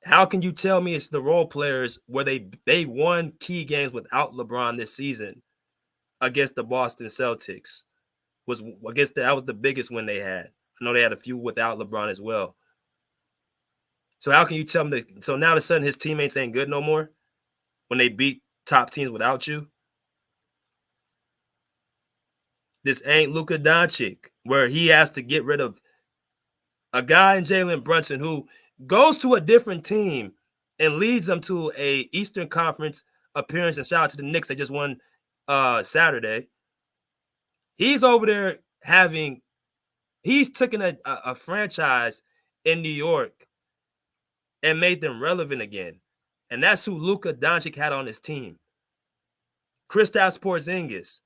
How can you tell me it's the role players where they won key games without LeBron this season against the Boston Celtics? That was the biggest win they had. I know they had a few without LeBron as well. So how can you tell me so now all of a sudden his teammates ain't good no more when they beat top teams without you? This ain't Luka Doncic, where he has to get rid of a guy in Jalen Brunson who goes to a different team and leads them to a Eastern Conference appearance. And shout out to the Knicks. They just won Saturday. He's over there he's taken a franchise in New York and made them relevant again. And that's who Luka Doncic had on his team. Kristaps Porzingis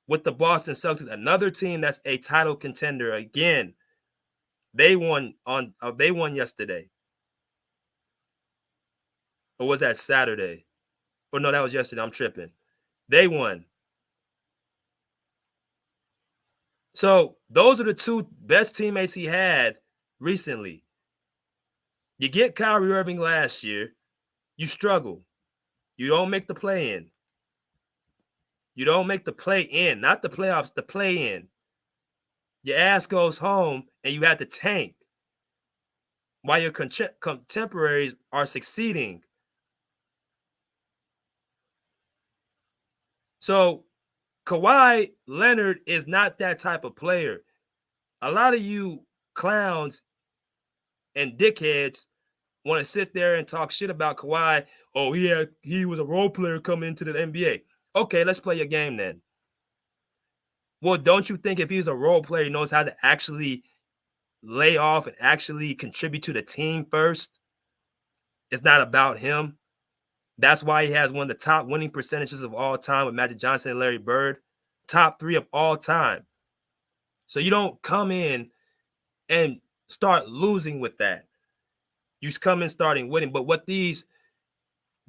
with the Boston Celtics, another team that's a title contender again. They won yesterday. Or was that Saturday? Oh no, that was yesterday. I'm tripping. They won. So those are the two best teammates he had recently. You get Kyrie Irving last year, you struggle. You don't make the play-in. You don't make the play-in, not the playoffs, the play-in. Your ass goes home and you have to tank while your contemporaries are succeeding. So Kawhi Leonard is not that type of player. A lot of you clowns and dickheads want to sit there and talk shit about Kawhi. Oh, he was a role player coming into the NBA. Okay, let's play your game then. Well, don't you think if he's a role player, he knows how to actually lay off and actually contribute to the team first? It's not about him. That's why he has one of the top winning percentages of all time with Magic Johnson and Larry Bird. Top 3 of all time. So you don't come in and start losing with that. You come in starting winning. But what these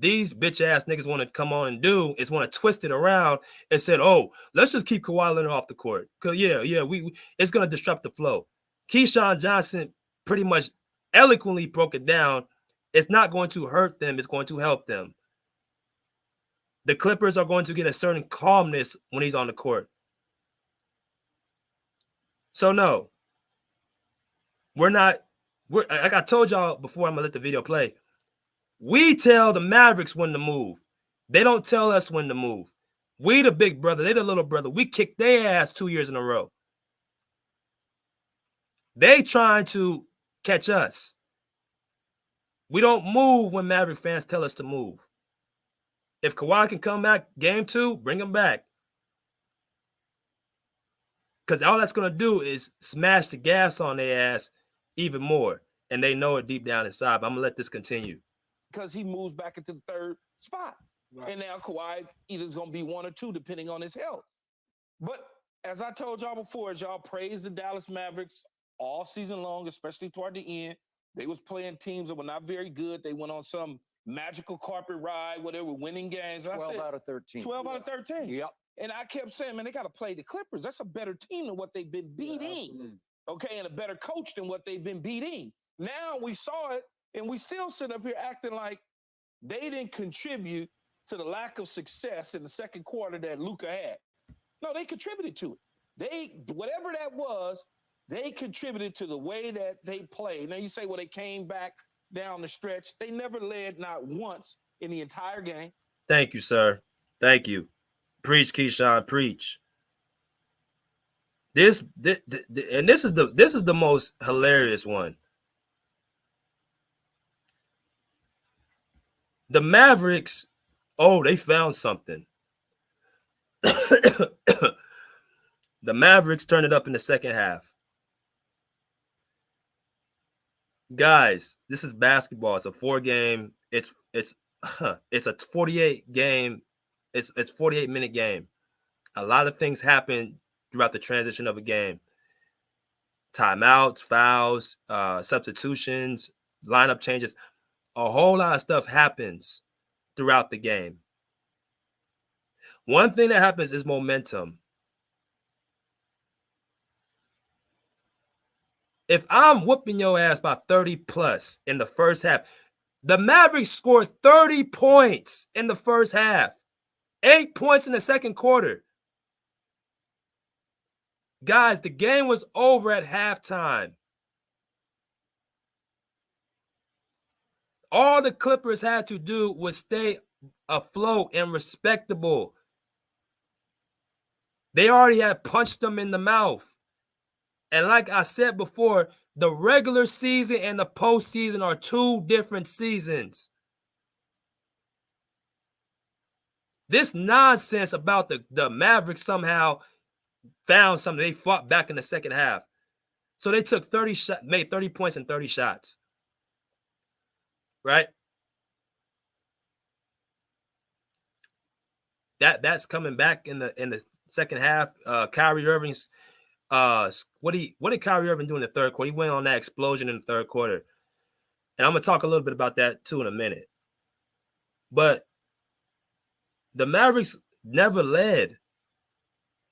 bitch ass niggas want to come on and do is want to twist it around and said, oh, let's just keep Kawhi Leonard off the court. Because we it's gonna disrupt the flow. Keyshawn Johnson pretty much eloquently broke it down. It's not going to hurt them, it's going to help them. The Clippers are going to get a certain calmness when he's on the court. So no, like I told y'all before, I'm gonna let the video play. We tell the Mavericks when to move. They don't tell us when to move. We the big brother, they the little brother. We kicked their ass 2 years in a row. They trying to catch us. We don't move when Maverick fans tell us to move. If Kawhi can come back game 2, bring him back. Because all that's going to do is smash the gas on their ass even more. And they know it deep down inside. But I'm going to let this continue. Because he moves back into the 3rd spot. Right. And now Kawhi either is going to be 1 or 2, depending on his health. But as I told y'all before, as y'all praised the Dallas Mavericks all season long, especially toward the end, they was playing teams that were not very good. They went on some magical carpet ride where they were winning games. 12 out of 13. 12 out of 13. Yep. And I kept saying, man, they got to play the Clippers. That's a better team than what they've been beating. Okay, and a better coach than what they've been beating. Now we saw it, and we still sit up here acting like they didn't contribute to the lack of success in the second quarter that Luka had. No, they contributed to it. Whatever that was, they contributed to the way that they played. Now you say, well, they came back down the stretch. They never led not once in the entire game. Thank you, sir. Thank you. Preach, Keyshawn, preach. This is the most hilarious one. The Mavericks, they found something. The Mavericks turned it up in the second half. Guys, this is basketball. It's a 4-game. It's a 48 game. It's 48-minute game. A lot of things happen throughout the transition of a game. Timeouts, fouls, substitutions, lineup changes. A whole lot of stuff happens throughout the game. One thing that happens is momentum. If I'm whooping your ass by 30 plus in the first half, the Mavericks scored 30 points in the first half, 8 points in the second quarter. Guys, the game was over at halftime. All the Clippers had to do was stay afloat and respectable. They already had punched them in the mouth. And like I said before, the regular season and the postseason are 2 different seasons. This nonsense about the Mavericks somehow found something. They fought back in the second half. So they took made 30 points and 30 shots. Right? That's coming back in the second half. Kyrie Irving's what did Kyrie Irving do in the third quarter? He went on that explosion in the third quarter. And I'm gonna talk a little bit about that too in a minute. But the Mavericks never led,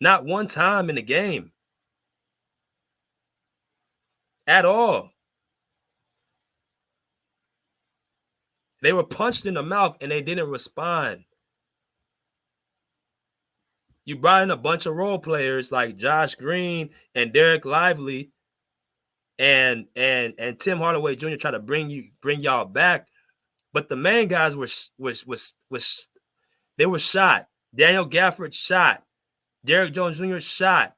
not one time in the game at all. They were punched in the mouth and they didn't respond. You brought in a bunch of role players like Josh Green and Derek Lively and Tim Hardaway Jr. try to bring y'all back, but the main guys were they were shot. Daniel Gafford shot. Derek Jones Jr. shot.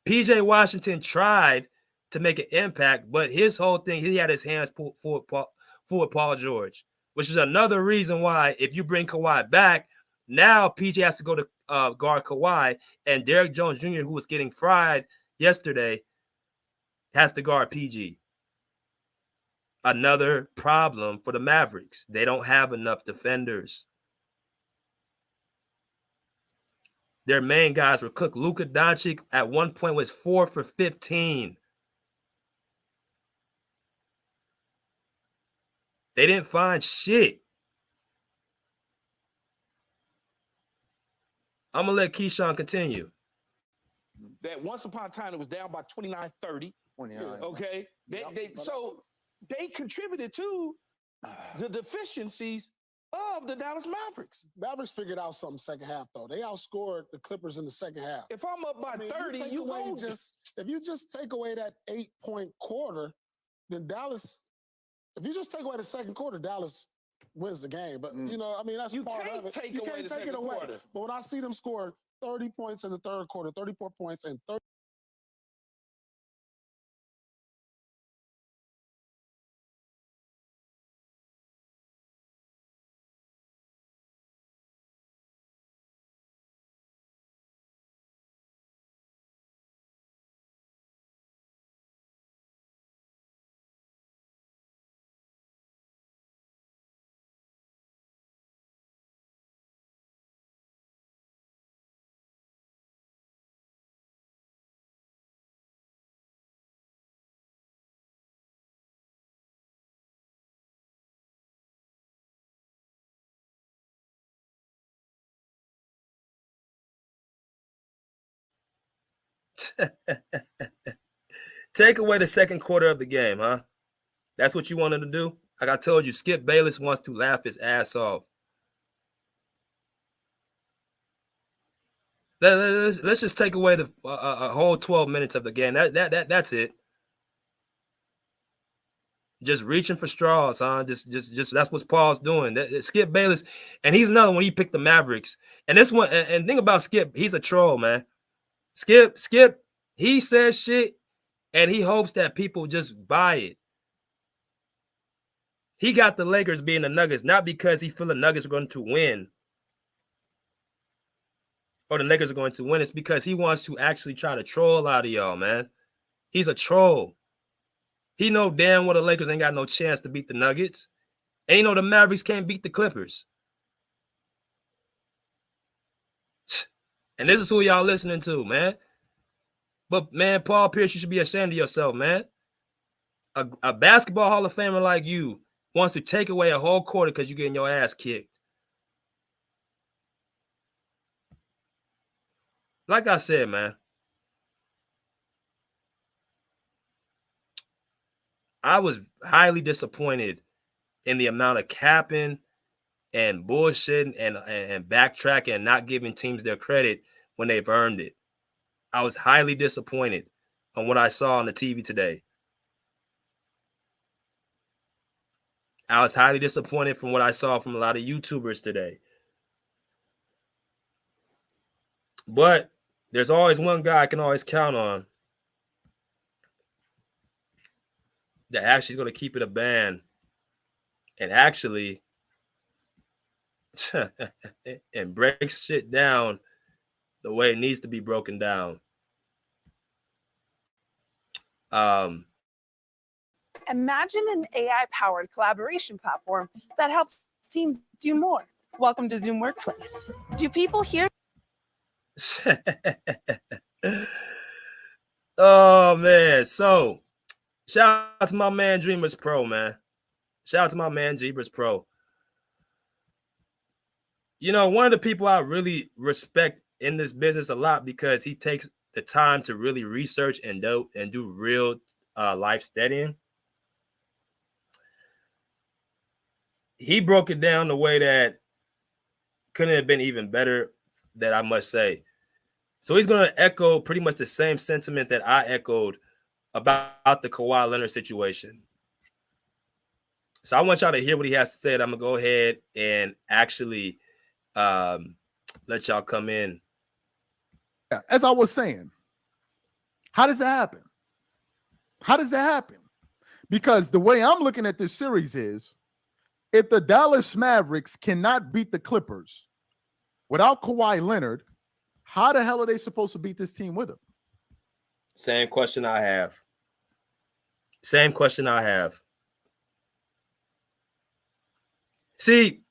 PJ Washington tried to make an impact, but his whole thing, he had his hands pulled forward Paul George, which is another reason why if you bring Kawhi back, now PJ has to go to guard Kawhi, and Derek Jones Jr., who was getting fried yesterday, has to guard PG. Another problem for the Mavericks. They don't have enough defenders. Their main guys were cooked. Luka Doncic at one point was 4 for 15. They didn't find shit. I'm going to let Keyshawn continue. That once upon a time it was down by 29-30. 29. Okay. They contributed to the deficiencies of the Dallas Mavericks. Mavericks figured out something second half, though. They outscored the Clippers in the second half. If I'm up by 30, if you just take away that 8-point quarter, then Dallas, if you just take away the second quarter, Dallas wins the game. But, that's part of it. You can't take it away. Quarter. But when I see them score 30 points in the third quarter, 34 points, and 30. Take away the second quarter of the game, huh? That's what you wanted to do? Like I told you, Skip Bayless wants to laugh his ass off. Let's just take away the a whole 12 minutes of the game. That's it. Just reaching for straws, huh? Just that's what Paul's doing. Skip Bayless, and he's another one. He picked the Mavericks, and this one. And think about Skip. He's a troll, man. Skip. He says shit, and he hopes that people just buy it. He got the Lakers being the Nuggets, not because he feel the Nuggets are going to win or the Lakers are going to win. It's because he wants to actually try to troll out of y'all, man. He's a troll. He know damn well the Lakers ain't got no chance to beat the Nuggets. And you know the Mavericks can't beat the Clippers. And this is who y'all listening to, man. But, man, Paul Pierce, you should be ashamed of yourself, man. A basketball Hall of Famer like you wants to take away a whole quarter because you're getting your ass kicked. Like I said, man, I was highly disappointed in the amount of capping and bullshitting and backtracking and not giving teams their credit when they've earned it. I was highly disappointed on what I saw on the TV today. I was highly disappointed from what I saw from a lot of YouTubers today. But there's always one guy I can always count on that actually is going to keep it a band and actually and breaks shit down the way it needs to be broken down. Imagine an AI-powered collaboration platform that helps teams do more. Welcome to Zoom Workplace. Do people here Oh man. So shout out to my man Dreamers Pro, man. Shout out to my man Jeebers Pro. You know, one of the people I really respect in this business a lot because he takes the time to really research and do real life studying. He broke it down the way that couldn't have been even better, that I must say. So he's going to echo pretty much the same sentiment that I echoed about the Kawhi Leonard situation. So I want y'all to hear what he has to say. And I'm going to go ahead and actually let y'all come in. Yeah, as I was saying, how does that happen? How does that happen? Because the way I'm looking at this series is, if the Dallas Mavericks cannot beat the Clippers without Kawhi Leonard, how the hell are they supposed to beat this team with him? Same question I have. Same question I have. See,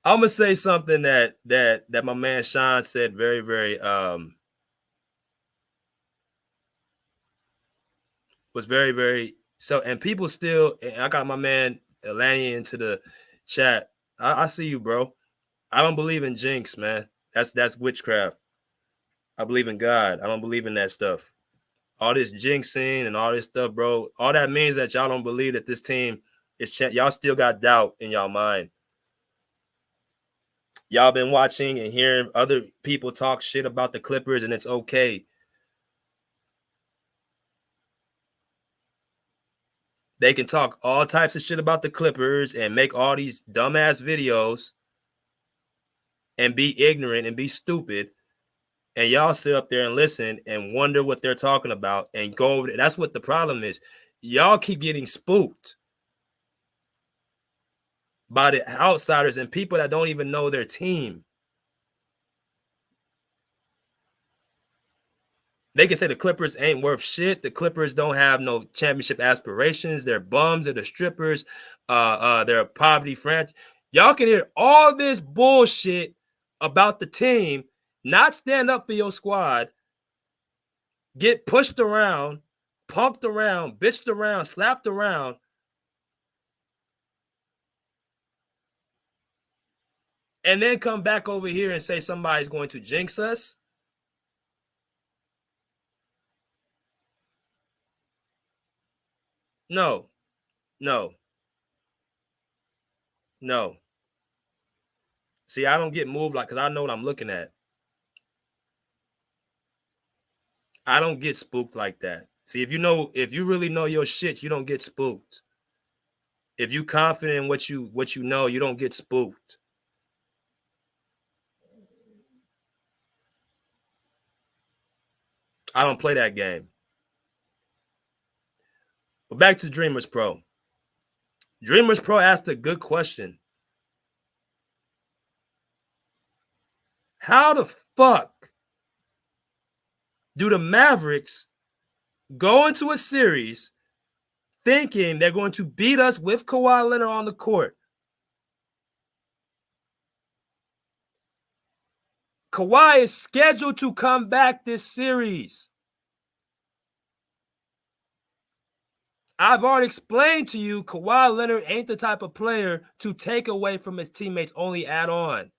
I'm gonna say something that my man Sean said very, very was very, very so, and people still, and I got my man Elani into the chat. I see you, bro. I don't believe in jinx, man. That's witchcraft. I believe in God. I don't believe in that stuff. All this jinxing and all this stuff, bro. All that means that y'all don't believe that this team is y'all still got doubt in y'all mind. Y'all been watching and hearing other people talk shit about the Clippers, and it's okay. They can talk all types of shit about the Clippers and make all these dumbass videos and be ignorant and be stupid. And y'all sit up there and listen and wonder what they're talking about and go over there. That's what the problem is. Y'all keep getting spooked by the outsiders and people that don't even know their team. They can say the Clippers ain't worth shit. The Clippers don't have no championship aspirations. They're bums. They're the strippers. They're a poverty franchise. Y'all can hear all this bullshit about the team, not stand up for your squad, get pushed around, punked around, bitched around, slapped around, and then come back over here and say somebody's going to jinx us. No. See, I don't get moved like, because I know what I'm looking at. I don't get spooked like that. See, if you really know your shit, you don't get spooked. If you confident in what you know, you don't get spooked. I don't play that game. But back to Dreamers Pro. Dreamers Pro asked a good question. How the fuck do the Mavericks go into a series thinking they're going to beat us with Kawhi Leonard on the court? Kawhi is scheduled to come back this series. I've already explained to you, Kawhi Leonard ain't the type of player to take away from his teammates, only add on.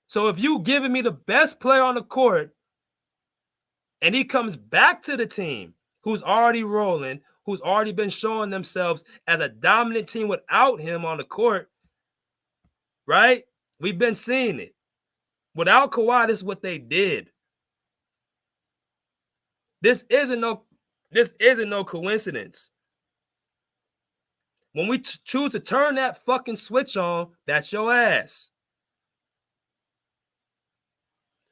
So if you giving me the best player on the court and he comes back to the team who's already rolling, who's already been showing themselves as a dominant team without him on the court, right? We've been seeing it. Without Kawhi, this is what they did. This isn't no coincidence. When we choose to turn that fucking switch on, that's your ass.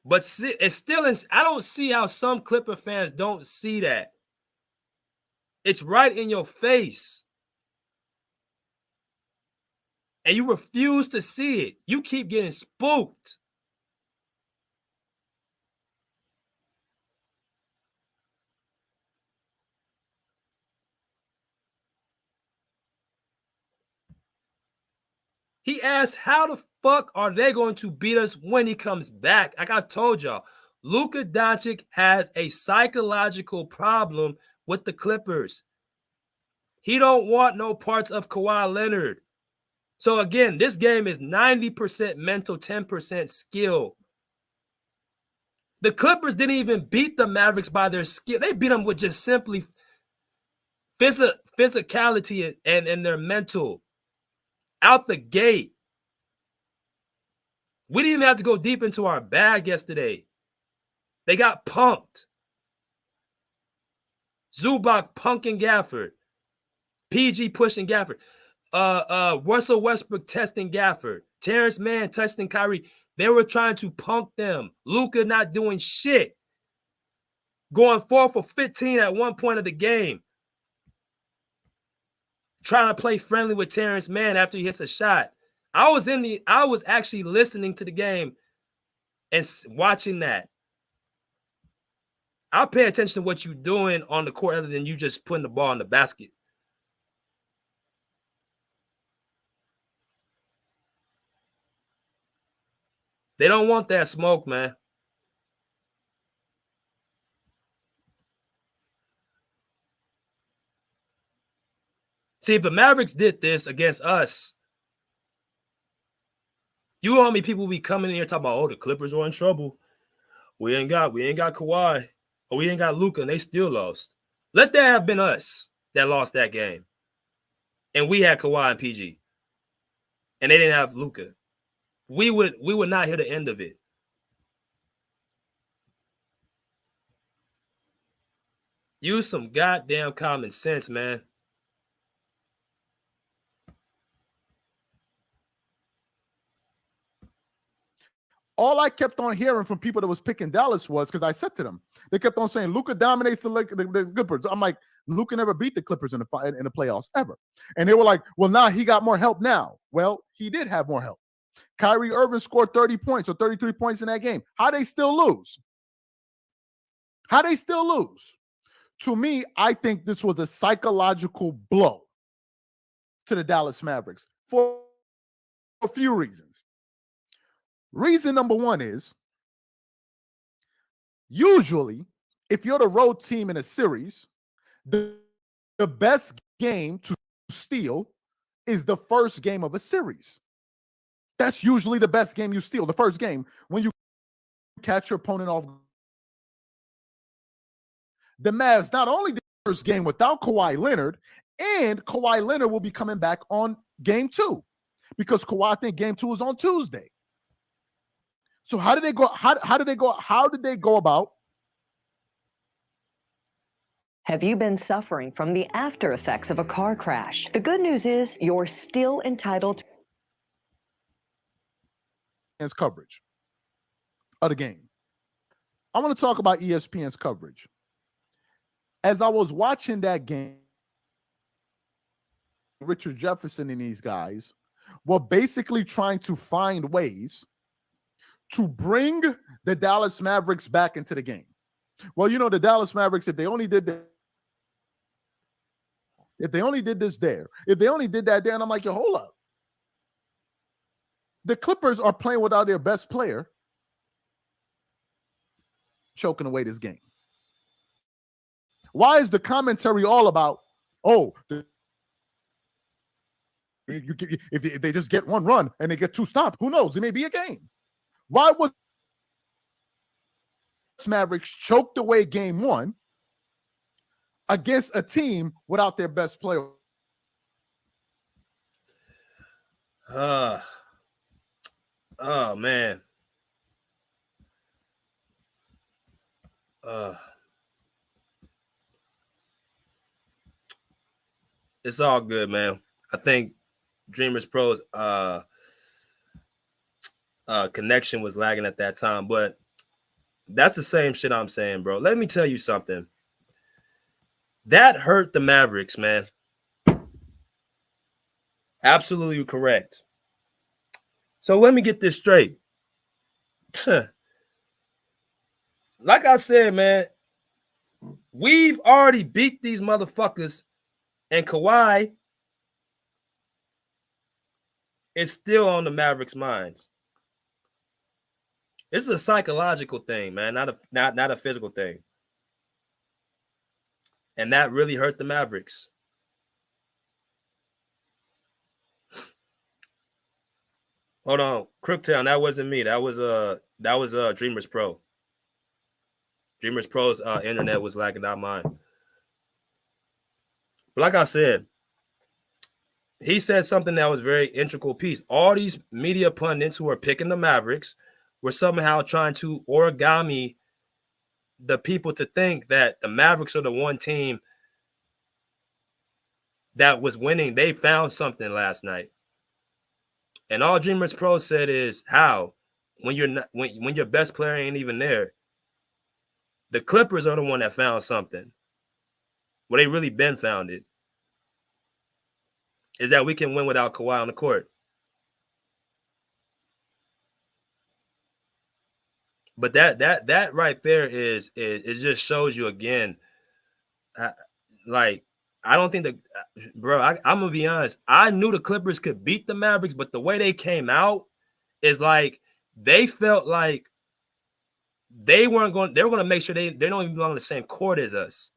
But see, it's still, I don't see how some Clipper fans don't see that. It's right in your face. And you refuse to see it. You keep getting spooked. He asked, how the fuck are they going to beat us when he comes back? Like I told y'all, Luka Doncic has a psychological problem with the Clippers. He don't want no parts of Kawhi Leonard. So again, this game is 90% mental, 10% skill. The Clippers didn't even beat the Mavericks by their skill. They beat them with just simply physicality and their mental. Out the gate. We didn't even have to go deep into our bag yesterday. They got punked. Zubac punking Gafford. PG pushing Gafford. Russell Westbrook testing Gafford. Terrence Mann testing Kyrie. They were trying to punk them. Luka not doing shit. Going 4 for 15 at one point of the game. Trying to play friendly with Terrence Mann after he hits a shot. I was actually listening to the game and watching that. I'll pay attention to what you're doing on the court other than you just putting the ball in the basket. They don't want that smoke, man. See, if the Mavericks did this against us, you want me people be coming in here talking about, oh, the Clippers are in trouble. We ain't got Kawhi, or we ain't got Luka, and they still lost. Let that have been us that lost that game. And we had Kawhi and PG. And they didn't have Luka. We would not hear the end of it. Use some goddamn common sense, man. All I kept on hearing from people that was picking Dallas was, because I said to them, they kept on saying Luka dominates the Clippers. I'm like, Luka never beat the Clippers in the playoffs ever. And they were like, well, now he got more help now. Well, he did have more help. Kyrie Irving scored 30 points or 33 points in that game. How they still lose? How they still lose? To me, I think this was a psychological blow to the Dallas Mavericks for a few reasons. Reason number one is, usually, if you're the road team in a series, the best game to steal is the first game of a series. That's usually the best game you steal, the first game, when you catch your opponent off. The Mavs not only did the first game without Kawhi Leonard, and Kawhi Leonard will be coming back on game 2, because Kawhi, I think game 2 is on Tuesday. So how did they go? How did they go about? Have you been suffering from the after effects of a car crash? The good news is you're still entitled to coverage of the game. I want to talk about ESPN's coverage. As I was watching that game, Richard Jefferson and these guys were basically trying to find ways to bring the Dallas Mavericks back into the game. Well, you know, the Dallas Mavericks, if they only did this there, if they only did that there, and I'm like, yo, hold up. The Clippers are playing without their best player, choking away this game. Why is the commentary all about, if they just get one run and they get 2 stops, who knows? It may be a game. Why was Mavericks choked away game 1 against a team without their best player? Oh, man. It's all good, man. I think Dreamers Pro's connection was lagging at that time, but that's the same shit I'm saying, bro. Let me tell you something. That hurt the Mavericks, man. Absolutely correct. So let me get this straight. Like I said, man, we've already beat these motherfuckers, and Kawhi it's still on the Mavericks' minds. This is a psychological thing, man, not a physical thing. And that really hurt the Mavericks. Hold on, Crooktown, that wasn't me. That was Dreamers Pro. Dreamers Pro's internet was lagging, not mine. But like I said, he said something that was very integral piece. All these media pundits who are picking the Mavericks were somehow trying to origami the people to think that the Mavericks are the one team that was winning. They found something last night. And all Dreamers Pro said is how when you're not when your best player ain't even there. The Clippers are the one that found something. Well, they really been found it. Is that we can win without Kawhi on the court. But that right there is it just shows you again, like I don't think that, bro. I'm gonna be honest. I knew the Clippers could beat the Mavericks, but the way they came out is like they felt like they were going to make sure they don't even belong on the same court as us.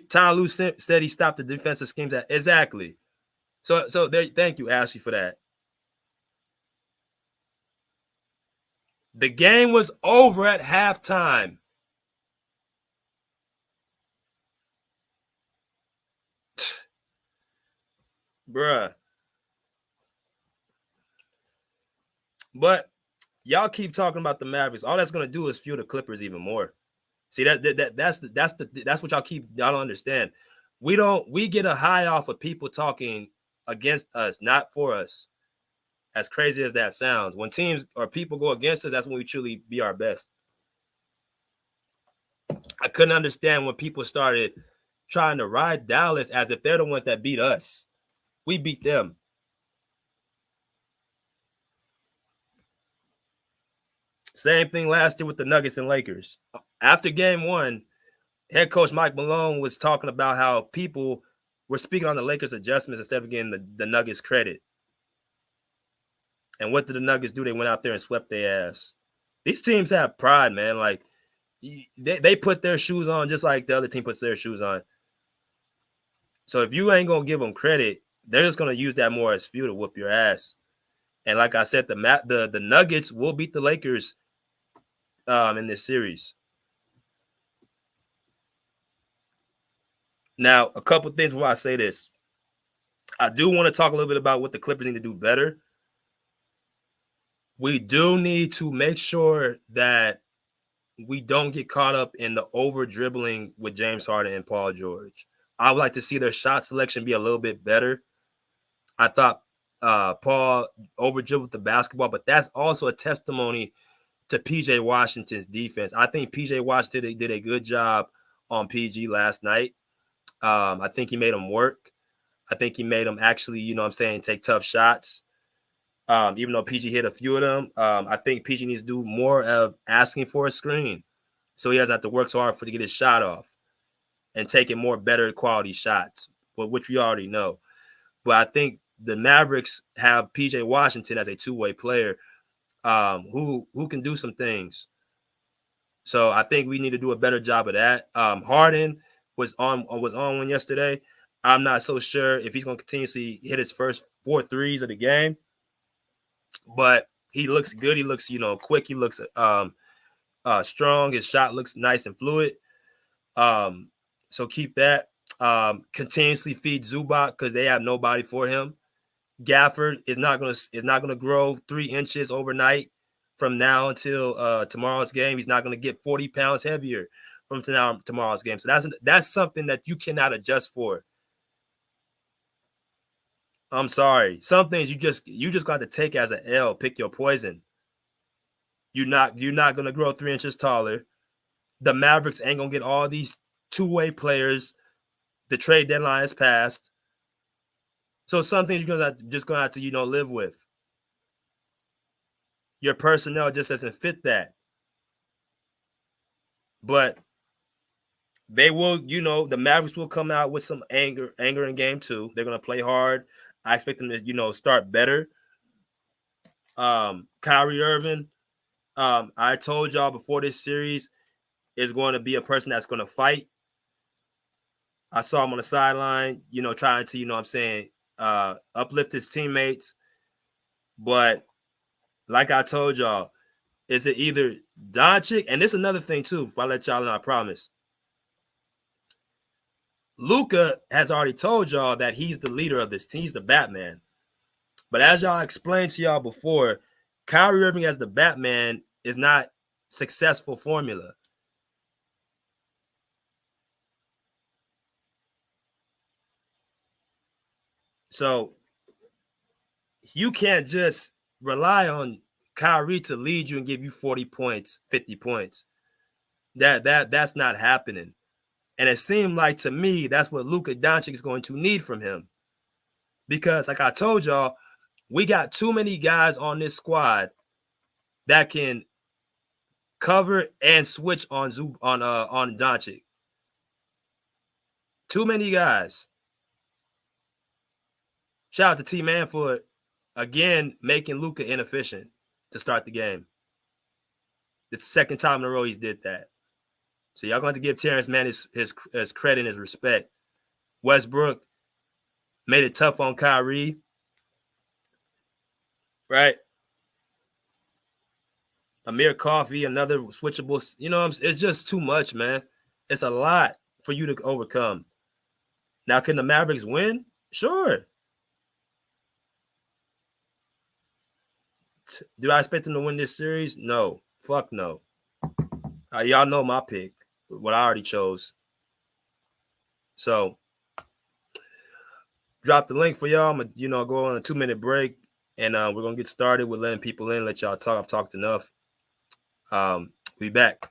Ty Lue said he stopped the defensive schemes. Exactly. So there. Thank you, Ashley, for that. The game was over at halftime. Bruh. But y'all keep talking about the Mavericks. All that's gonna do is fuel the Clippers even more. See that's what y'all don't understand. We get a high off of people talking against us, not for us. As crazy as that sounds, when teams or people go against us, that's when we truly be our best. I couldn't understand when people started trying to ride Dallas as if they're the ones that beat us. We beat them. Same thing last year with the Nuggets and Lakers. After game one, head coach Mike Malone was talking about how people were speaking on the Lakers' adjustments instead of getting the Nuggets credit. And what did the Nuggets do? They went out there and swept their ass. These teams have pride, man. Like, they put their shoes on just like the other team puts their shoes on. So if you ain't going to give them credit, they're just going to use that more as fuel to whoop your ass. And like I said, the Nuggets will beat the Lakers in this series. Now, a couple things before I say this. I do want to talk a little bit about what the Clippers need to do better. We do need to make sure that we don't get caught up in the over dribbling with James Harden and Paul George. I would like to see their shot selection be a little bit better. I thought Paul over dribbled the basketball, but that's also a testimony to PJ Washington's defense. I think PJ Washington did a good job on PG last night. I think he made him work. I think he made him actually, take tough shots. Even though PG hit a few of them, I think PG needs to do more of asking for a screen. So he doesn't have to work so hard to get his shot off and taking more better quality shots, which we already know. But I think the Mavericks have PJ Washington as a two-way player who can do some things. So I think we need to do a better job of that. Harden was on one yesterday. I'm not so sure if he's going to continuously hit his first 4 threes of the game. But he looks good. He looks, quick. He looks strong. His shot looks nice and fluid. So keep that. Continuously feed Zubac because they have nobody for him. Gafford is not gonna grow 3 inches overnight from now until tomorrow's game. He's not gonna get 40 pounds heavier from tomorrow's game. So that's something that you cannot adjust for. I'm sorry. Some things you just got to take as an L. Pick your poison. You're not gonna grow 3 inches taller. The Mavericks ain't gonna get all these two-way players. The trade deadline is passed. So some things you're gonna have to live with. Your personnel just doesn't fit that. But they will, the Mavericks will come out with some anger in game 2. They're going to play hard. I expect them to, start better. Kyrie Irving, I told y'all before this series is going to be a person that's going to fight. I saw him on the sideline, trying to, uplift his teammates. But like I told y'all, is it either Doncic? And this is another thing, too, if I let y'all know, I promise. Luka has already told y'all that he's the leader of this team. He's the Batman. But as y'all explained to y'all before, Kyrie Irving as the Batman is not successful formula. So you can't just rely on Kyrie to lead you and give you 40 points, 50 points. That's not happening. And it seemed like to me that's what Luka Doncic is going to need from him. Because like I told y'all, we got too many guys on this squad that can cover and switch on Doncic. Too many guys. Shout out to T-Man for, again, making Luka inefficient to start the game. It's the second time in a row he's did that. So y'all going to give Terrence Mann his credit and his respect. Westbrook made it tough on Kyrie. Right? Amir Coffey, another switchable. It's just too much, man. It's a lot for you to overcome. Now, can the Mavericks win? Sure. Do I expect them to win this series? No. Fuck no. Y'all know my pick, what I already chose. So, drop the link for y'all. I'm gonna, go on a 2-minute break, and we're gonna get started with letting people in. Let y'all talk. I've talked enough. Be back.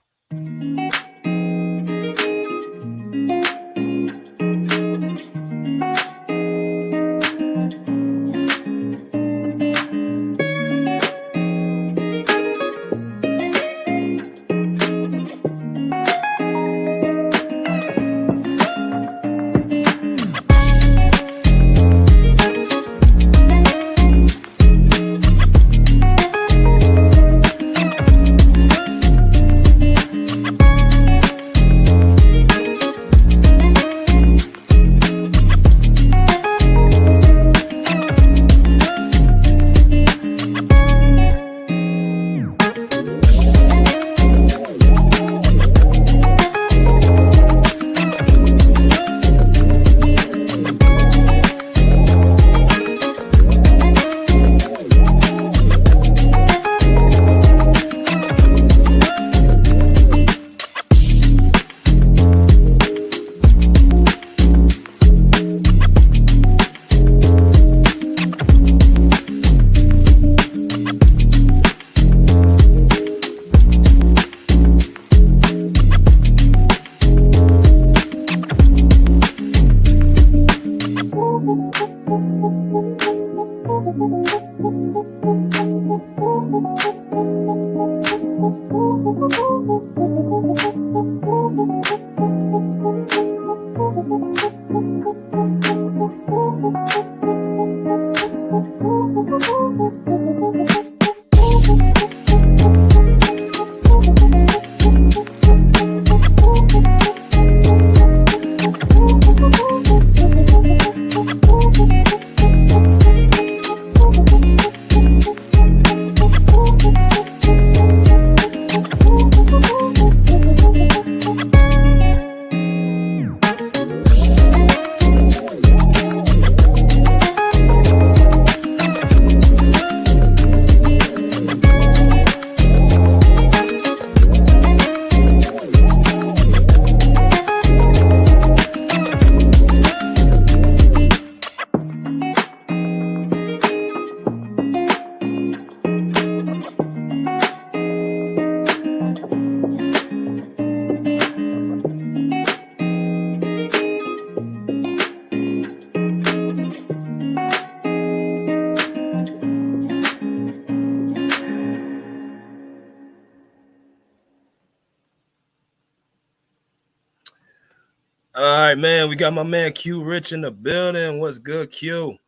All right, man. We got my man Q Rich in the building. What's good, Q?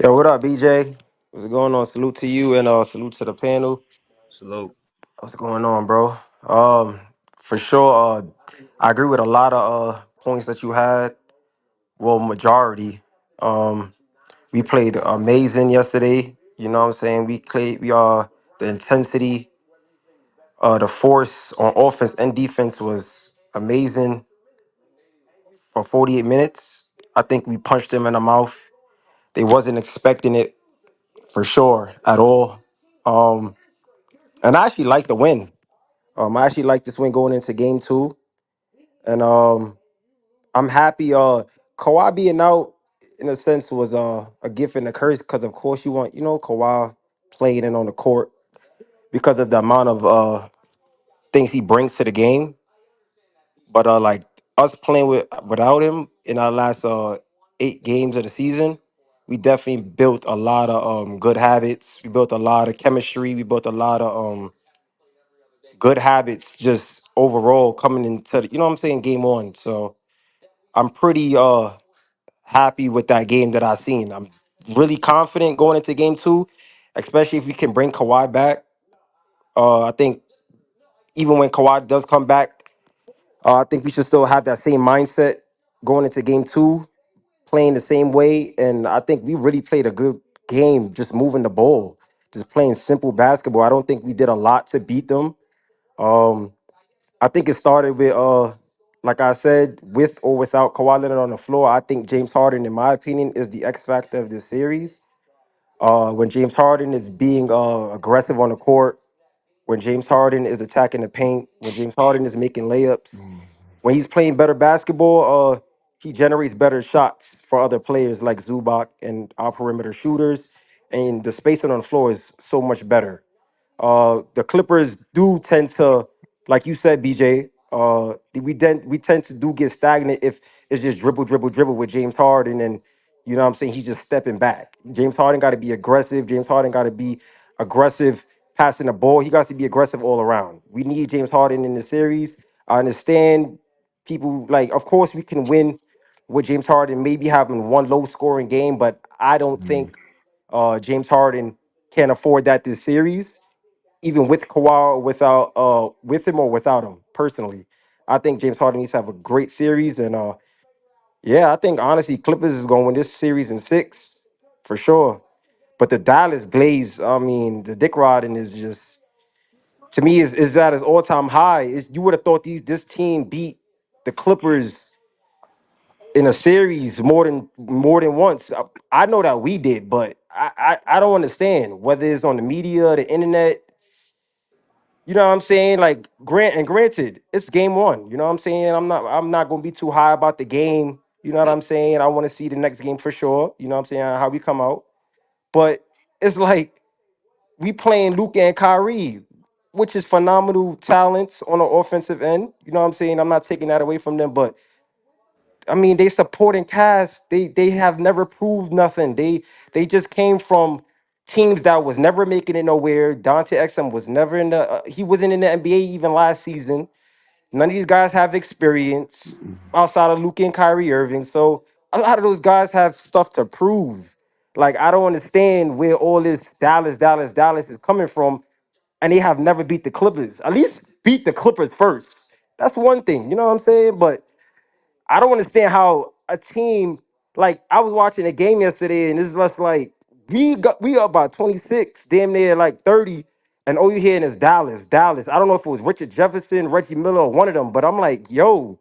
Yo, what up, BJ? What's going on? Salute to you and salute to the panel. Salute. What's going on, bro? Um, for sure, I agree with a lot of points that you had. Well, majority. Um, we played amazing yesterday. You know what I'm saying? We the intensity, the force on offense and defense was amazing for 48 minutes. I think we punched them in the mouth. They wasn't expecting it for sure at all. And I actually like the win. I actually like this win going into game 2. And I'm happy Kawhi being out in a sense was a gift and a curse because of course you want, Kawhi playing in on the court because of the amount of things he brings to the game. But like us playing without him in our last 8 games of the season, we definitely built a lot of good habits. We built a lot of chemistry. We built a lot of good habits just overall coming into what I'm saying, game 1. So I'm pretty happy with that game that I seen. I'm really confident going into game 2, especially if we can bring Kawhi back. I think even when Kawhi does come back, I think we should still have that same mindset going into game 2, playing the same way. And I think we really played a good game, just moving the ball, just playing simple basketball. I don't think we did a lot to beat them. Um, I think it started with like I said, with or without Kawhi Leonard on the floor. I think James Harden, in my opinion, is the X factor of this series. When James Harden is being aggressive on the court, when James Harden is attacking the paint, when James Harden is making layups, when he's playing better basketball, he generates better shots for other players like Zubac and our perimeter shooters, and the spacing on the floor is so much better. The Clippers do tend to, like you said, BJ. We tend to do get stagnant if it's just dribble, dribble, dribble with James Harden, and you know what I'm saying, he's just stepping back. James Harden got to be aggressive. James Harden got to be aggressive passing the ball. He got to be aggressive all around. We need James Harden in the series. I understand people like, of course, we can win with James Harden maybe having one low scoring game, but I don't think James Harden can afford that this series even with Kawhi or without with him or without him, personally. I think James Harden needs to have a great series. And yeah, I think honestly Clippers is gonna win this series in 6 for sure. But the Dallas Glaze, I mean, the dick riding is just, to me, is at its all-time high. You would have thought this team beat the Clippers in a series more than once. I know that we did, but I don't understand whether it's on the media, the internet. You know what I'm saying? Like granted, it's game 1. You know what I'm saying? I'm not gonna be too high about the game. You know what I'm saying? I want to see the next game for sure. You know what I'm saying? How we come out. But it's like we playing Luka and Kyrie, which is phenomenal talents on the offensive end. You know what I'm saying? I'm not taking that away from them, but I mean, they supporting cast. They have never proved nothing. They just came from teams that was never making it nowhere. Dante Exum was never in the. He wasn't in the NBA even last season. None of these guys have experience outside of Luka and Kyrie Irving. So a lot of those guys have stuff to prove. Like I don't understand where all this Dallas is coming from, and they have never beat the Clippers. At least beat the Clippers first. That's one thing. You know what I'm saying? But I don't understand how a team, like I was watching a game yesterday, and this is just like we up by 26, damn near like 30, and all you hearing is Dallas, Dallas. I don't know if it was Richard Jefferson, Reggie Miller, or one of them, but I'm like, yo,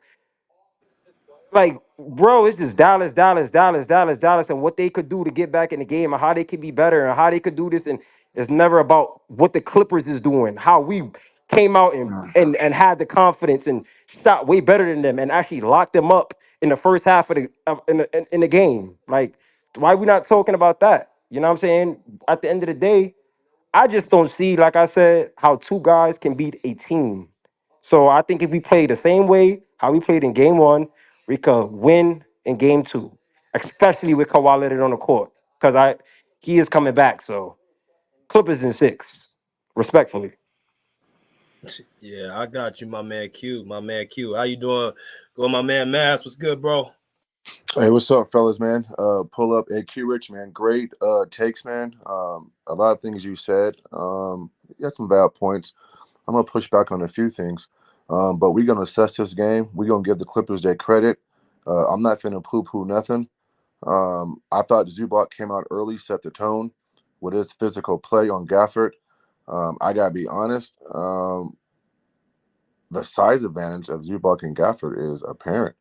like, bro, it's just Dallas, Dallas, Dallas, Dallas, Dallas, and what they could do to get back in the game and how they could be better and how they could do this. And it's never about what the Clippers is doing, how we came out and had the confidence and shot way better than them and actually locked them up in the first half in the game. Like, why we not talking about that? You know what I'm saying? At the end of the day, I just don't see, like I said, how 2 guys can beat a team. So I think if we play the same way how we played in game 1, we could win in game 2, especially with Kawhi Leonard on the court, because he is coming back. So Clippers in 6, respectfully. Yeah, I got you, my man Q. My man Q. How you doing? Go, my man Mass. What's good, bro? Hey, what's up, fellas, man? Pull up AQ Rich, man. Great takes, man. A lot of things you said. You had some valid points. I'm gonna push back on a few things. But we're gonna assess this game. We're gonna give the Clippers their credit. I'm not finna poo-poo nothing. I thought Zubac came out early, set the tone with his physical play on Gafford. I gotta be honest. The size advantage of Zubac and Gafford is apparent.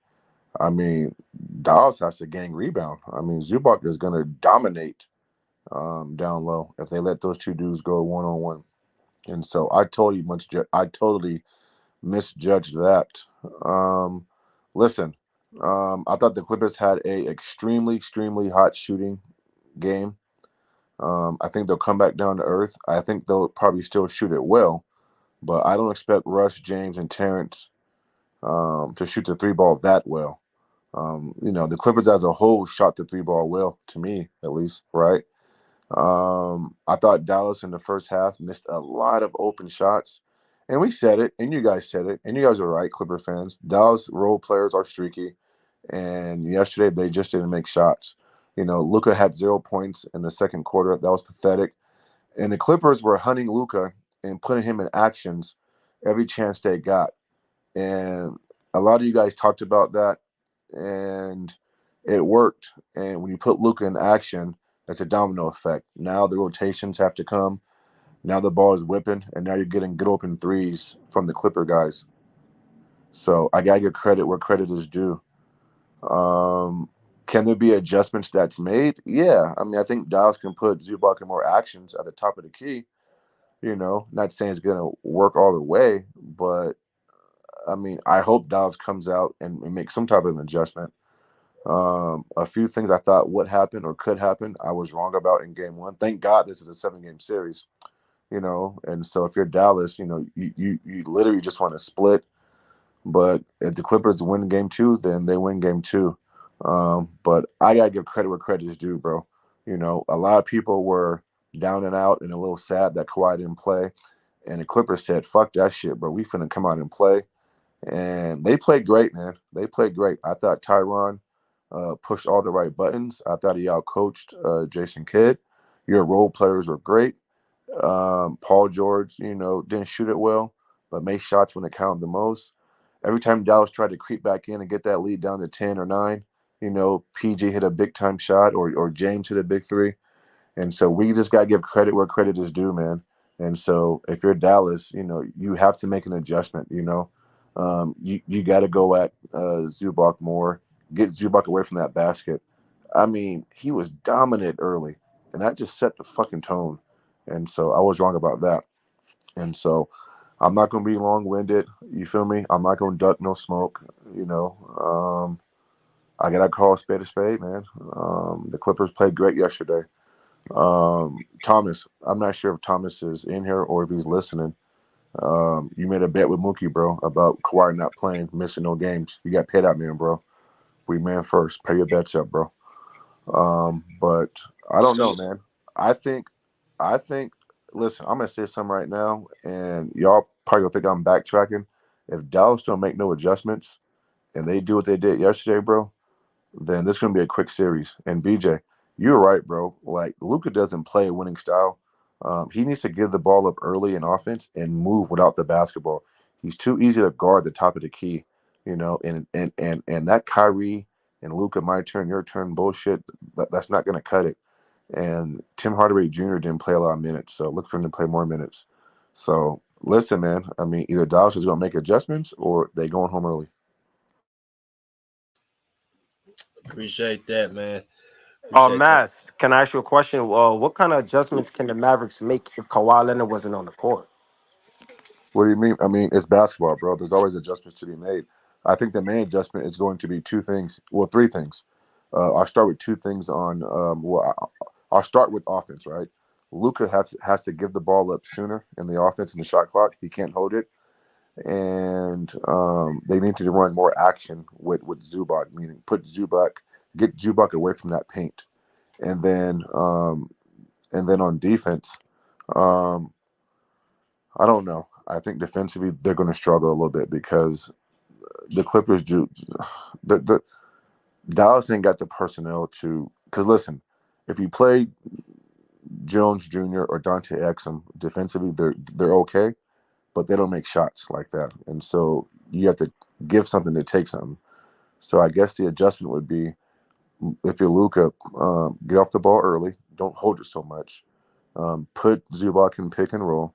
I mean, Dallas has to gang rebound. I mean, Zubac is going to dominate down low if they let those two dudes go one-on-one. And so I totally misjudged that. Listen, I thought the Clippers had a extremely hot shooting game. I think they'll come back down to earth. I think they'll probably still shoot it well, but I don't expect Rush, James, and Terrence to shoot the three ball that well. The Clippers as a whole shot the three ball well, to me at least, right? I thought Dallas in the first half missed a lot of open shots. And we said it, and you guys said it, and you guys are right, Clipper fans. Dallas role players are streaky, and yesterday they just didn't make shots. Luka had 0 points in the second quarter. That was pathetic. And the Clippers were hunting Luka and putting him in actions every chance they got. And a lot of you guys talked about that, and it worked. And when you put Luka in action, that's a domino effect. Now the rotations have to come. Now the ball is whipping, and now you're getting good open threes from the Clipper guys. So I got to give credit where credit is due. Can there be adjustments that's made? Yeah. I mean, I think Dallas can put Zubac in more actions at the top of the key. Not saying it's going to work all the way, but I mean, I hope Dallas comes out and makes some type of an adjustment. A few things I thought would happen or could happen, I was wrong about in game one. Thank God this is a 7-game series, and so if you're Dallas, you literally just want to split. But if the Clippers win game two, then they win game two. But I got to give credit where credit is due, bro. A lot of people were down and out and a little sad that Kawhi didn't play. And the Clippers said, fuck that shit, bro. We finna come out and play. And they played great, man. They played great. I thought Tyron pushed all the right buttons. I thought he outcoached Jason Kidd. Your role players were great. Paul George, didn't shoot it well, but made shots when it counted the most. Every time Dallas tried to creep back in and get that lead down to 10 or 9, PG hit a big-time shot or James hit a big three. And so we just got to give credit where credit is due, man. And so if you're Dallas, you have to make an adjustment, you got to go at Zubac more, get Zubac away from that basket. I mean, he was dominant early, and that just set the fucking tone. And so I was wrong about that. And so I'm not going to be long-winded. You feel me? I'm not going to duck no smoke, I got to call a spade, man. The Clippers played great yesterday. Thomas, I'm not sure if Thomas is in here or if he's listening. You made a bet with Mookie, bro, about Kawhi not playing, missing no games. You got paid out, man, bro. We man first. Pay your bets up, bro. But I don't know, man. I think. Listen, I'm gonna say something right now, and y'all probably gonna think I'm backtracking. If Dallas don't make no adjustments, and they do what they did yesterday, bro, then this is gonna be a quick series. And BJ, you're right, bro. Like Luka doesn't play a winning style. He needs to give the ball up early in offense and move without the basketball. He's too easy to guard the top of the key, and that Kyrie and Luka, my turn, your turn bullshit, that's not gonna cut it. And Tim Hardaway Jr. didn't play a lot of minutes, so look for him to play more minutes. So listen, man. I mean, either Dallas is gonna make adjustments or they going home early. Appreciate that, man. Mass, can I ask you a question? What kind of adjustments can the Mavericks make if Kawhi Leonard wasn't on the court? What do you mean? I mean, it's basketball, bro. There's always adjustments to be made. I think the main adjustment is going to be two things. Well, three things. I'll start with two things on. I'll start with offense, right? Luka has to give the ball up sooner in the offense in the shot clock. He can't hold it, and they need to run more action with Zubac, meaning get Zubac away from that paint, and then on defense, I don't know. I think defensively they're going to struggle a little bit because the Clippers do. The Dallas ain't got the personnel to. Because listen, if you play Jones Jr. or Dante Exum defensively, they're okay, but they don't make shots like that, and so you have to give something to take something. So I guess the adjustment would be if you're Luka, get off the ball early, don't hold it so much, put Zubac in pick and roll,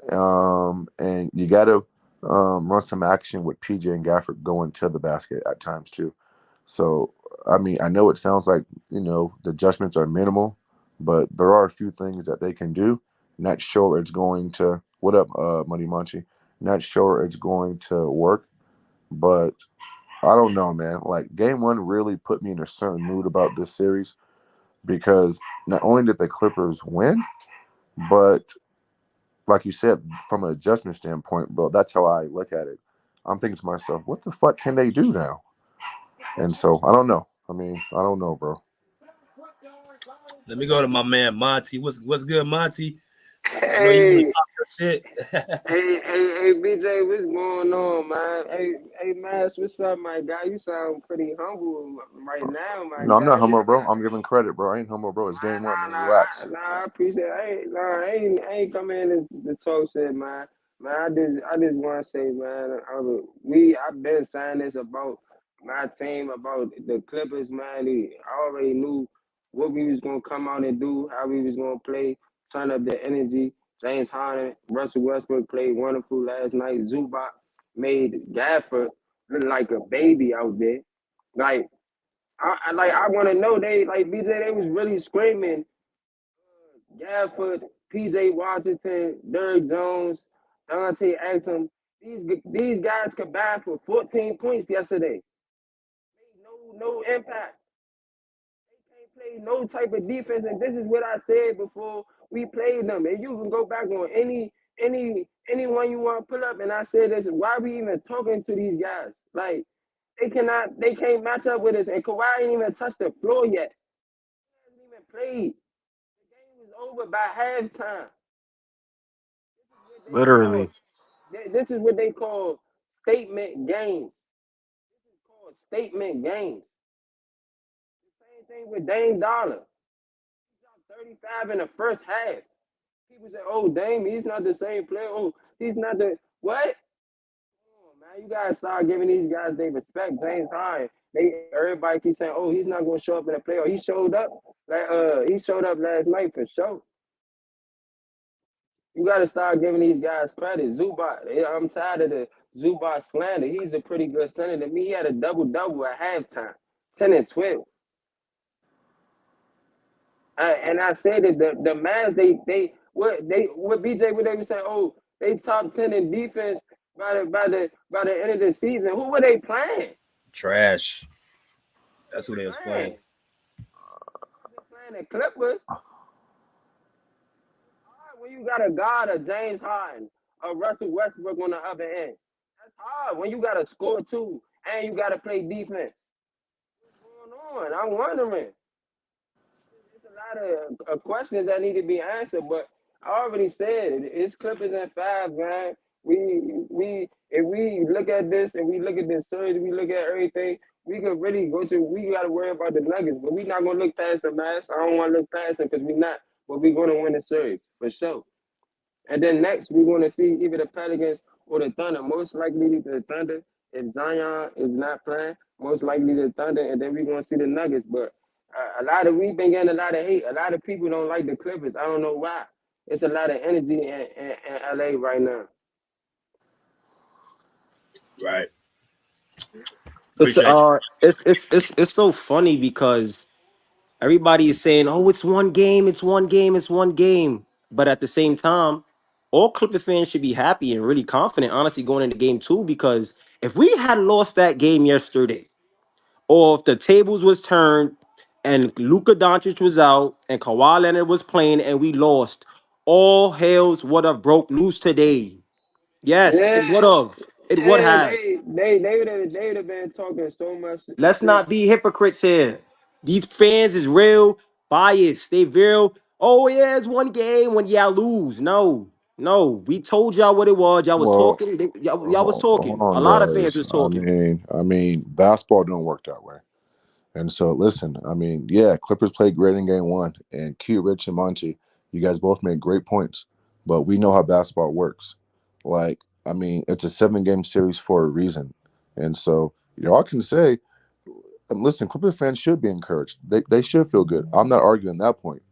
and you got to run some action with PJ and Gafford going to the basket at times too. So I mean, I know it sounds like the adjustments are minimal, but there are a few things that they can do. Not sure it's going to. What up, Money Munchie? Not sure it's going to work, but I don't know, man. Like game one really put me in a certain mood about this series because not only did the Clippers win, but like you said, from an adjustment standpoint, bro, that's how I look at it. I'm thinking to myself, what the fuck can they do now? And so I don't know. I mean, I don't know, bro. Let me go to my man Monty. What's good, Monty? I know you want Hey, to talk your shit. hey, BJ, what's going on, man? Hey, Mass, what's up, my guy? You sound pretty humble right now, my No, I'm not guy. humble, What's bro. up? I'm giving credit, bro. I ain't humble, bro. It's game one, man. Relax. I appreciate it. I ain't coming in to talk shit, man. Man, I just want to say, man, I've been saying this about my team, about the Clippers, man. I already knew what we was gonna come out and do, how we was gonna play, turn up the energy. James Harden, Russell Westbrook played wonderful last night. Zubac made Gafford look like a baby out there. Like I want to know they like BJ. They was really screaming Gafford, PJ Washington, Derrick Jones, Dante Exum. These guys combined for 14 points yesterday. No impact. Play no type of defense, and this is what I said before we played them. And you can go back on anyone you want to pull up, and I said this. Why we even talking to these guys? Like they can't match up with us. And Kawhi ain't even touched the floor yet. He hasn't even played. The game was over by halftime. Literally. This is what they call statement games. This is called statement games. Same thing with Dame Dollar. 35 in the first half. People say, "Oh, Dame, he's not the same player. Oh, he's not the what?" Come on, man, you gotta start giving these guys their respect. James Harden, everybody keeps saying, "Oh, he's not gonna show up in the playoff." He showed up. He showed up last night for sure. You gotta start giving these guys credit. Zubac, I'm tired of the Zubac slander. He's a pretty good center to me. He had a double at halftime, 10 and 12. And I said that the Mavs what BJ what they were saying, oh, they top 10 in defense by the end of the season. Who were they playing? Trash. That's who they was playing. Playing the Clippers. When you got a guard of James Harden, a Russell Westbrook on the other end. That's hard when you gotta score too and you gotta play defense. What's going on? I'm wondering. There's a lot of questions that need to be answered, but I already said it's Clippers in 5, man. We if we look at this and we look at this series, we look at everything, we could really we gotta worry about the Nuggets, but we're not gonna look past the Mavs. I don't wanna look past them because we're not, but we're gonna win the series for sure. And then next we're gonna see either the Pelicans or the Thunder. Most likely the Thunder if Zion is not playing, most likely the Thunder, and then we're gonna see the Nuggets. But we've been getting a lot of hate. A lot of people don't like the Clippers. I don't know why. It's a lot of energy in LA right now. Right. It's so funny because everybody is saying, "Oh, it's one game, it's one game, it's one game," but at the same time, all Clipper fans should be happy and really confident, honestly, going into game 2 because if we had lost that game yesterday, or if the tables was turned and Luka Doncic was out and Kawhi Leonard was playing and we lost, all hells would have broke loose today. Yes, Yeah, it would have. It would yeah, have. they would have been talking so much Let's shit. not be hypocrites here. These fans is real biased. They real. Oh yeah, it's one game when y'all lose. No. No, we told y'all what it was. Y'all was Well, talking. Y'all was hold talking. A on, lot of fans guys. was talking. I mean, basketball don't work that way. And so, listen, I mean, yeah, Clippers played great in game one, and Q, Rich, and Monty, you guys both made great points. But we know how basketball works. Like, I mean, it's a 7-game series for a reason. And so, y'all can say, listen, Clippers fans should be encouraged. They should feel good. I'm not arguing that point.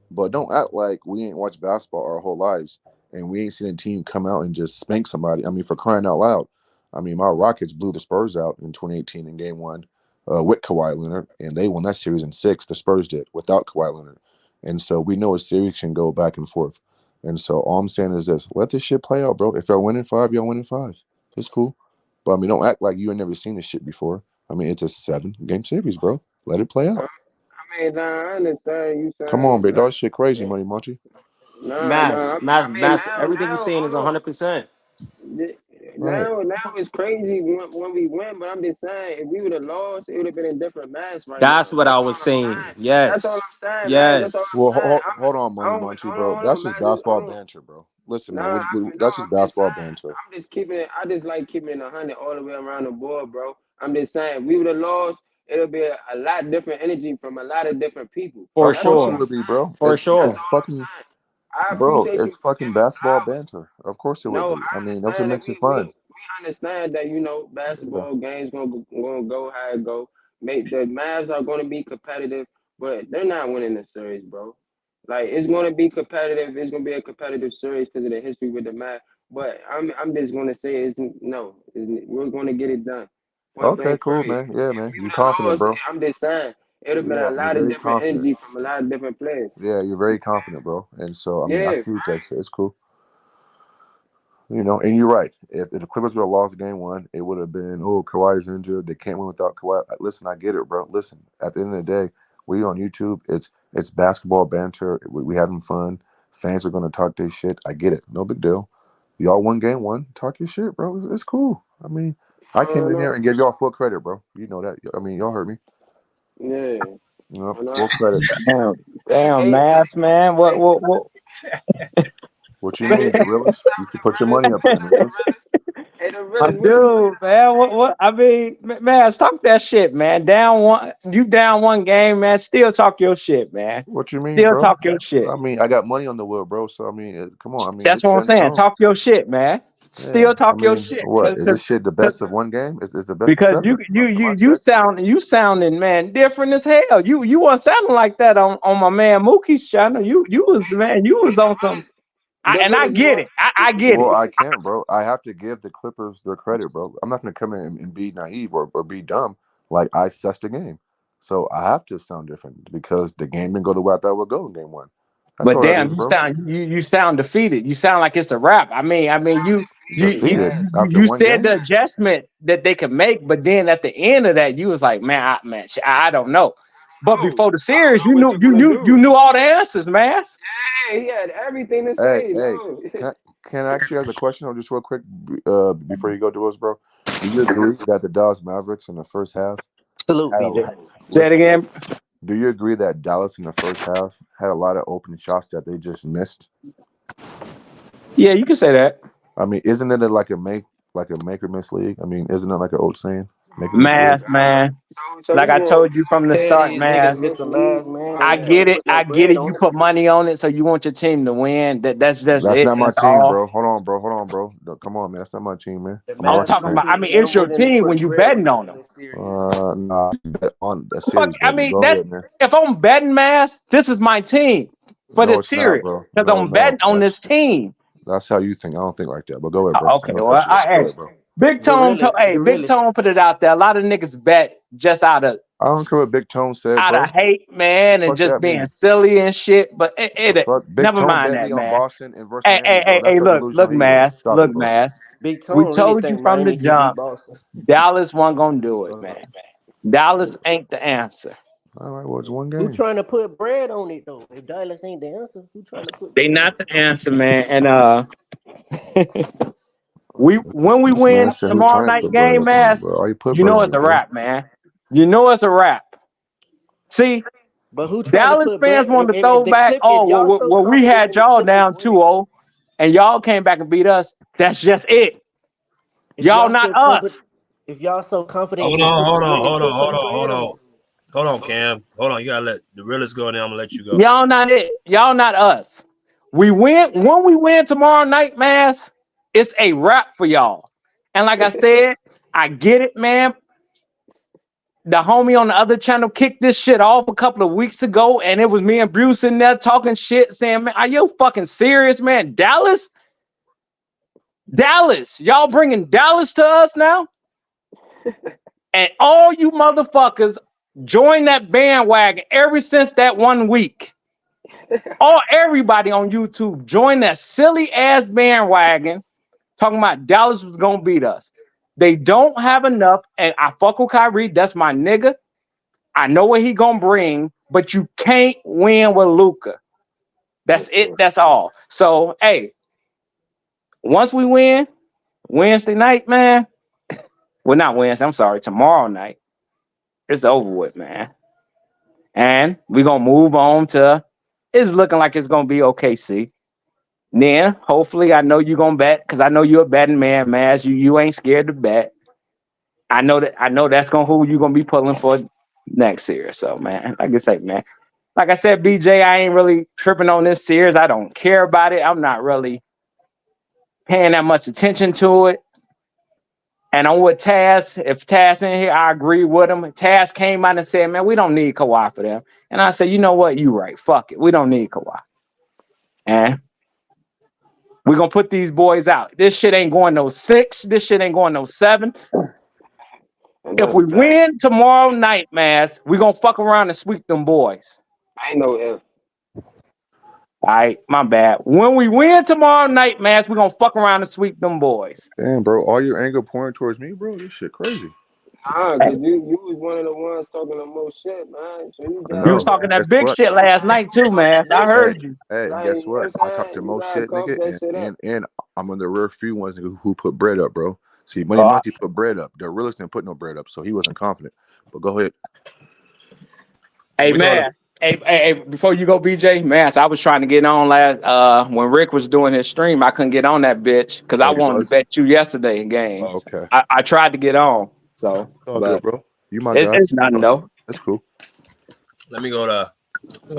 But don't act like we ain't watched basketball our whole lives and we ain't seen a team come out and just spank somebody. I mean, for crying out loud. I mean, my Rockets blew the Spurs out in 2018 in game one with Kawhi Leonard, and they won that series in 6. The Spurs did without Kawhi Leonard. And so we know a series can go back and forth. And so all I'm saying is this: let this shit play out, bro. If y'all winning 5, y'all winning 5. It's cool. But I mean, don't act like you ain't never seen this shit before. I mean, it's a 7-game series, bro. Let it play out. I mean, I understand you saying. Come on, big dog. Shit crazy, Money Monty. I mean, Mass. Everything you're saying is 100%. now it's crazy when we win, but I'm just saying, if we would have lost, it would have been a different match right That's now. what I was saying. That's all I'm Yes. saying, man. That's all Yes. I'm saying. Well, hold on, Money Monty, bro. Hold That's on, just man. basketball banter, bro. Listen, man, that's just I'm just basketball saying. banter. I'm just keeping. I just like keeping 100 all the way around the board, bro. I'm just saying, if we would have lost, it'll be a lot different energy from a lot of different people. For Of That's all course it sure. would be, bro. For It's sure. fucking, I bro. appreciate you It's fucking basketball banter. Of course it would No, be. I I mean, that's what understand that makes it fun. we understand that Yeah. basketball games gonna go how it go. The Mavs are gonna be competitive, but they're not winning the series, bro. Like it's gonna be competitive. It's gonna be a competitive series because of the history with the Mavs. But I'm just gonna say we're gonna get it done. Point Okay, blank cool, period. man. Yeah, man. We You would have confident, lost. bro? I'm just saying it would have been Yeah, a you're lot of very different confident. energy from a lot of different players. Yeah, you're very confident, bro. And so, I mean, I Yeah, see that shit. It's cool. You know, and you're right. If the Clippers would have lost game one, it would have been, oh, Kawhi's injured. They can't win without Kawhi. Listen, I get it, bro. Listen, at the end of the day, we on YouTube. It's basketball banter. We having fun. Fans are gonna talk their shit. I get it. No big deal. Y'all won game one. Talk your shit, bro. It's cool. I mean, I came in here and gave y'all full credit, bro. You know that. I mean, y'all heard me. yeah. You know, full credit. Damn, Mass, man. What? What you mean, the realest? You should put your money up there, man. My dude, man. What? I mean, man, talk that shit, man. You down one game, man. Still talk your shit, man. What you mean, Still bro? talk your shit. I mean, I got money on the wheel, bro. So I mean, come on. I mean, That's it's what I'm set in saying. stone. Talk your shit, man. Yeah. Still talk I your mean, shit. what is this shit? The best of one game? Is the best of Because 7? you sounding, man, different as hell. You weren't sounding like that on my man Mookie's channel. You was on some. I get it. I get Well, it. I can't, bro. I have to give the Clippers their credit, bro. I'm not gonna come in and be naive or be dumb. Like I sussed the game, so I have to sound different because the game didn't go the way I thought it would go in game one. That's But all that damn, is, bro. you sound defeated. You sound like it's a wrap. I mean, Defeated after you one said game. the adjustment that they could make, but then at the end of that, you was like, man, I don't know. But before the series, you knew all the answers, man. Hey, he had everything to Hey, say. No. can I actually ask a question or just real quick before you go to us, bro? Do you agree that the Dallas Mavericks in the first half Salute, had BJ. Say it again. Do you agree that Dallas in the first half had a lot of open shots that they just missed? Yeah, you can say that. I mean, isn't it like a make or miss league? I mean, isn't it like an old saying? Make or miss Mass, league? man. Like I told you from the start, man. I get it. You put money on it, so you want your team to win. That's just That's it. not my That's team, all. bro. Hold on, bro. No, come on, man. That's not my team, man. I'm a I'm Rockets talking fan. about. I mean, it's your team when you betting on them. Nah, bet on the Fuck, series, I bro. mean, Go that's ahead, man. if I'm betting, Mass. This is my team for No, the it's not, series bro. because I'm betting on this team. That's how you think. I don't think like that. But go ahead, bro. Okay, well, Go ahead, bro. Big Tone put it out there. A lot of niggas bet just out of I don't care what Big Tone said, bro. hate, man, and Fuck just that being mean? silly and shit. But The fuck? Big never Tone mind bet that, me on man. Boston and versus Miami, bro. That's how Look, delusional he is. Mass, Stop it, bro. Mass. Big We Tone really told you think from the Miami can beat jump, Boston. Dallas wasn't gonna do it, man. Dallas ain't the answer. All right, well, it's one Who game. trying to put bread on it though? If Dallas ain't the answer, who trying to put They bread not on the answer, man. And when we This man win said who tomorrow trying to night put bread game, up on it, Mass, bro. All you put you bread know on it's it, a bro. wrap, man. You know it's a wrap. See, But who trying to Dallas put bread? fans want to If throw the back. Clip, if Oh, y'all so well, we confident had in the y'all Clippers down winning, 2-0. and y'all came back and beat us, that's just it. If Y'all not us. If y'all so confident Hold in the on, Clippers hold on, winning, hold put on, hold some on, bread hold on on. them. Hold on, Cam. Hold on. You gotta let the realest go, and then I'm gonna let you go. Y'all not it. Y'all not us. We win. When we win tomorrow night, man, it's a wrap for y'all. And like I said, I get it, man. The homie on the other channel kicked this shit off a couple of weeks ago, and it was me and Bruce in there talking shit, saying, man, are you fucking serious, man? Dallas? Y'all bringing Dallas to us now? And all you motherfuckers joined that bandwagon ever since that 1 week. Everybody on YouTube joined that silly ass bandwagon talking about Dallas was gonna beat us. They don't have enough, and I fuck with Kyrie. That's my nigga. I know what he gonna bring, but you can't win with Luka. That's it. That's all. So hey, once we win Wednesday night, man. Well, not Wednesday. I'm sorry. Tomorrow night, it's over with, man. And we're gonna move on to. It's looking like it's gonna be OKC. Then hopefully, I know you're gonna bet because I know you're a betting man, Maz. You ain't scared to bet. I know that's gonna who you're gonna be pulling for next year. So man, like I say, man. Like I said, BJ, I ain't really tripping on this series. I don't care about it. I'm not really paying that much attention to it. And I'm with Taz. If Taz in here, I agree with him. Taz came out and said, man, we don't need Kawhi for them. And I said, you know what? You right. Fuck it. We don't need Kawhi. And we're going to put these boys out. This shit ain't going no 6. This shit ain't going no 7. If we win tomorrow night, Maz, we're going to fuck around and sweep them boys. I know if. All right, my bad. When we win tomorrow night, Maz, we're going to fuck around and sweep them boys. Damn, bro, all your anger pointing towards me, bro. This shit crazy. Because you was one of the ones talking the most shit, man. So you got You was talking that big shit last night too, man. I heard you. Hey, like, guess you know what? what I'm I talked to saying? You most gotta shit, cough that shit nigga, up. and I'm on the rare few ones nigga, who put bread up, bro. See, Money Monkey put bread up. The realist didn't put no bread up, so he wasn't confident. But go ahead. Hey, man. Hey, before you go, BJ, man, I was trying to get on last when Rick was doing his stream. I couldn't get on that bitch because I wanted to bet you yesterday in games. Oh, okay. I tried to get on, so It's all good, bro. You my guy. it's nothing though. That's cool. Let me go to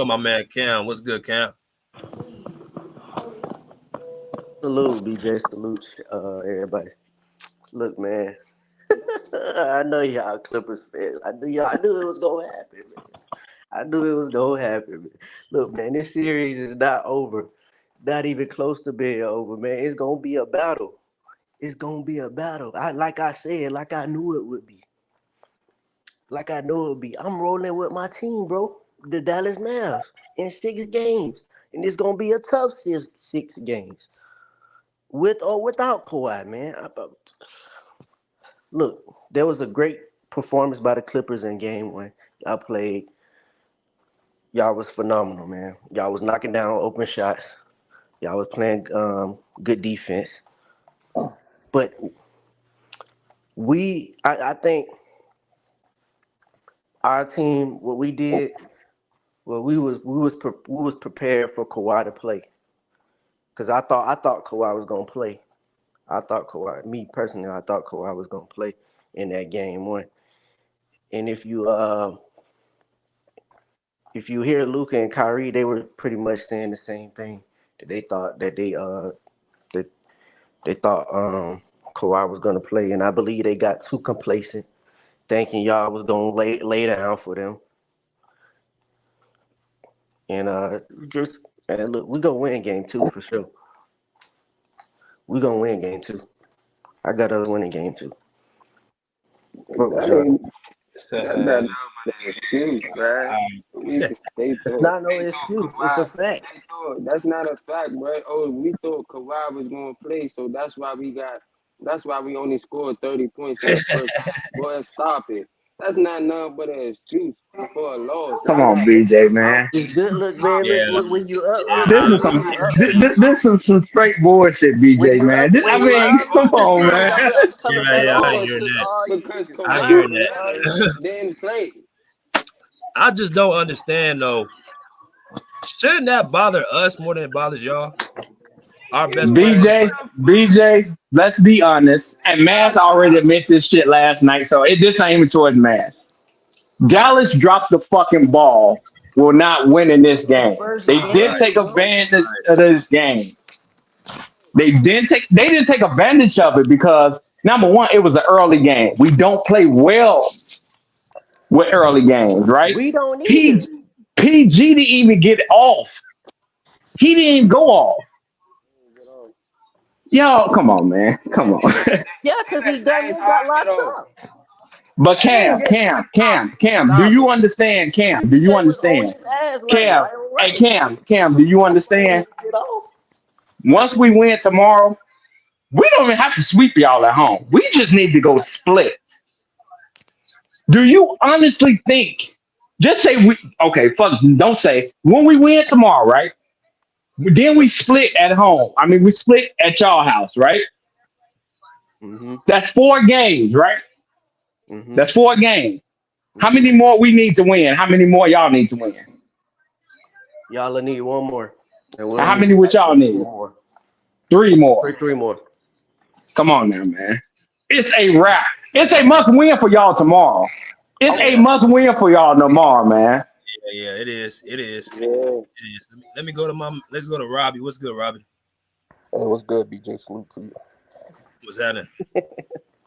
my man Cam. What's good, Cam? Salute, BJ. Salute, everybody. Look, man. I know y'all Clippers fans. I knew it was gonna happen, man. I knew it was gonna happen, man. Look, man, this series is not over. Not even close to being over, man. It's gonna be a battle. It's gonna be a battle. Like I said, like I knew it would be. Like I knew it would be. I'm rolling with my team, bro. The Dallas Mavs in 6 games. And it's gonna be a tough 6 games. With or without Kawhi, man. Look, there was a great performance by the Clippers in game 1. Y'all played. Y'all was phenomenal, man. Y'all was knocking down open shots. Y'all was playing good defense. But I think our team, what we did, well, we was prepared for Kawhi to play. Because I thought Kawhi was gonna play. I thought Kawhi was gonna play in that game 1. And if you hear Luka and Kyrie, they were pretty much saying the same thing. That they thought Kawhi was gonna play, and I believe they got too complacent, thinking y'all was gonna lay down for them. And look, we gonna win game 2 for sure. We gonna win game 2. I got us winning game 2. Fuck with y'all. That's not an excuse, man. We need to stay to It's not no excuse. It's a fact. That's not a fact, bro. Oh, we thought Kawhi was gonna play, so that's why we only scored 30 points in the first half. Boy, stop it. That's not nothing but an excuse for a loss. Come on, BJ, man. It's good. Look, man. Yeah. Look, when you up. Look, This is some straight bullshit, BJ, man. Come on, man. I'm coming back I on ain't hearing to that. all you Because niggas. I ain't hearing Kawhi that. didn't play. I just don't understand though. Shouldn't that bother us more than it bothers y'all? Our best player. BJ, let's be honest. And Mass already admit this shit last night, so this ain't even towards Mass. Dallas dropped the fucking ball. Will not win in this The game. first They did game, take bro. advantage of this game. They didn't take advantage of it because number one, it was an early game. We don't play well with early games, right? We don't P, either. PG didn't even get off. He didn't even go off. Y'all, come on, man. Come on. Yeah, because he damn near got locked up. But Cam, do you understand? Cam, do you PJ was on understand? his ass like Cam, right on hey, right. Cam, do you understand? Get off. Once we win tomorrow, we don't even have to sweep y'all at home. We just need to go split. Do you honestly think? Just say we okay. Fuck. Don't say when we win tomorrow, right? Then we split at home. I mean, we split at y'all house, right? Mm-hmm. That's 4 games, right? Mm-hmm. That's 4 games. How many more we need to win? How many more y'all need to win? Y'all will need 1 more. And How many would y'all need? 4 more. 3 more. 3 more. Come on now, man. It's a wrap. It's a must win for y'all tomorrow. It's a must win for y'all tomorrow, man. Yeah, it is. It is. Yeah. It is. Let me go to let's go to Robbie. What's good, Robbie? Hey, what's good, BJ? Salute to you. What's happening?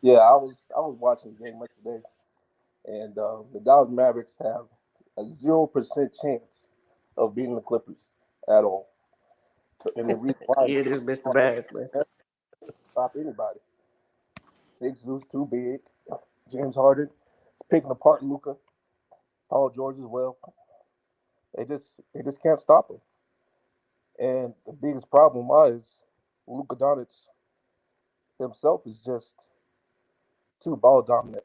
Yeah, I was watching the game yesterday, and the Dallas Mavericks have a 0% chance of beating the Clippers at all. And the reason why Yeah, this Mr. Bass, man. Stop anybody. Big Zeus too big. James Harden is picking apart Luka. Paul George as well. They just can't stop him. And the biggest problem is Luka Doncic himself is just too ball dominant.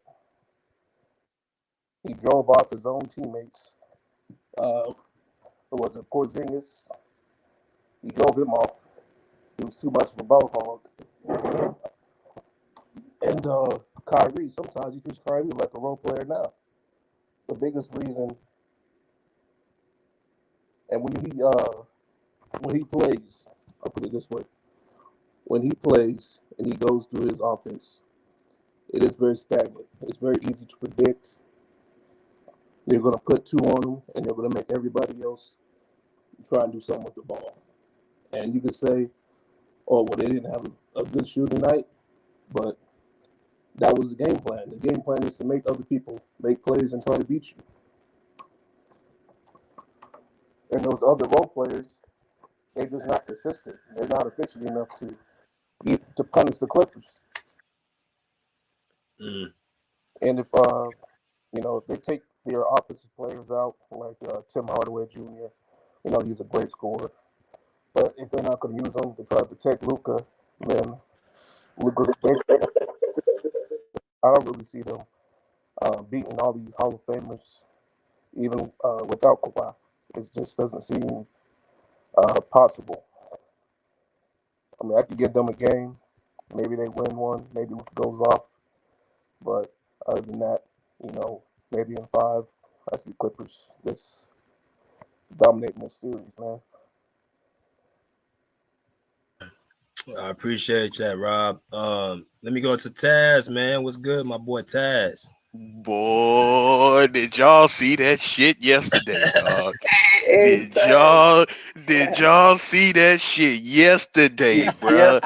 He drove off his own teammates. It was a Porzingis. He drove him off. He was too much of a ball hog. And Kyrie, sometimes he treats Kyrie like a role player now. The biggest reason, and when he plays, I'll put it this way: when he plays and he goes through his offense, it is very stagnant. It's very easy to predict. They're going to put 2 on him, and they're going to make everybody else try and do something with the ball. And you could say, oh, well, they didn't have a good shooting night, but that was the game plan. The game plan is to make other people make plays and try to beat you. And those other role players, they're just not consistent. They're not efficient enough to punish the Clippers. Mm. And if if they take their offensive players out, like Tim Hardaway Jr., he's a great scorer. But if they're not going to use him to try to protect Luka, then Luka's I don't really see them beating all these Hall of Famers, even without Kawhi. It just doesn't seem possible. I mean, I could give them a game. Maybe they win one. Maybe Luka goes off. But other than that, maybe in 5, I see Clippers just dominating this series, man. I appreciate that, Rob. Let me go to Taz, man. What's good, my boy Taz? Boy, did y'all see that shit yesterday, dog? Did y'all see that shit yesterday, bro?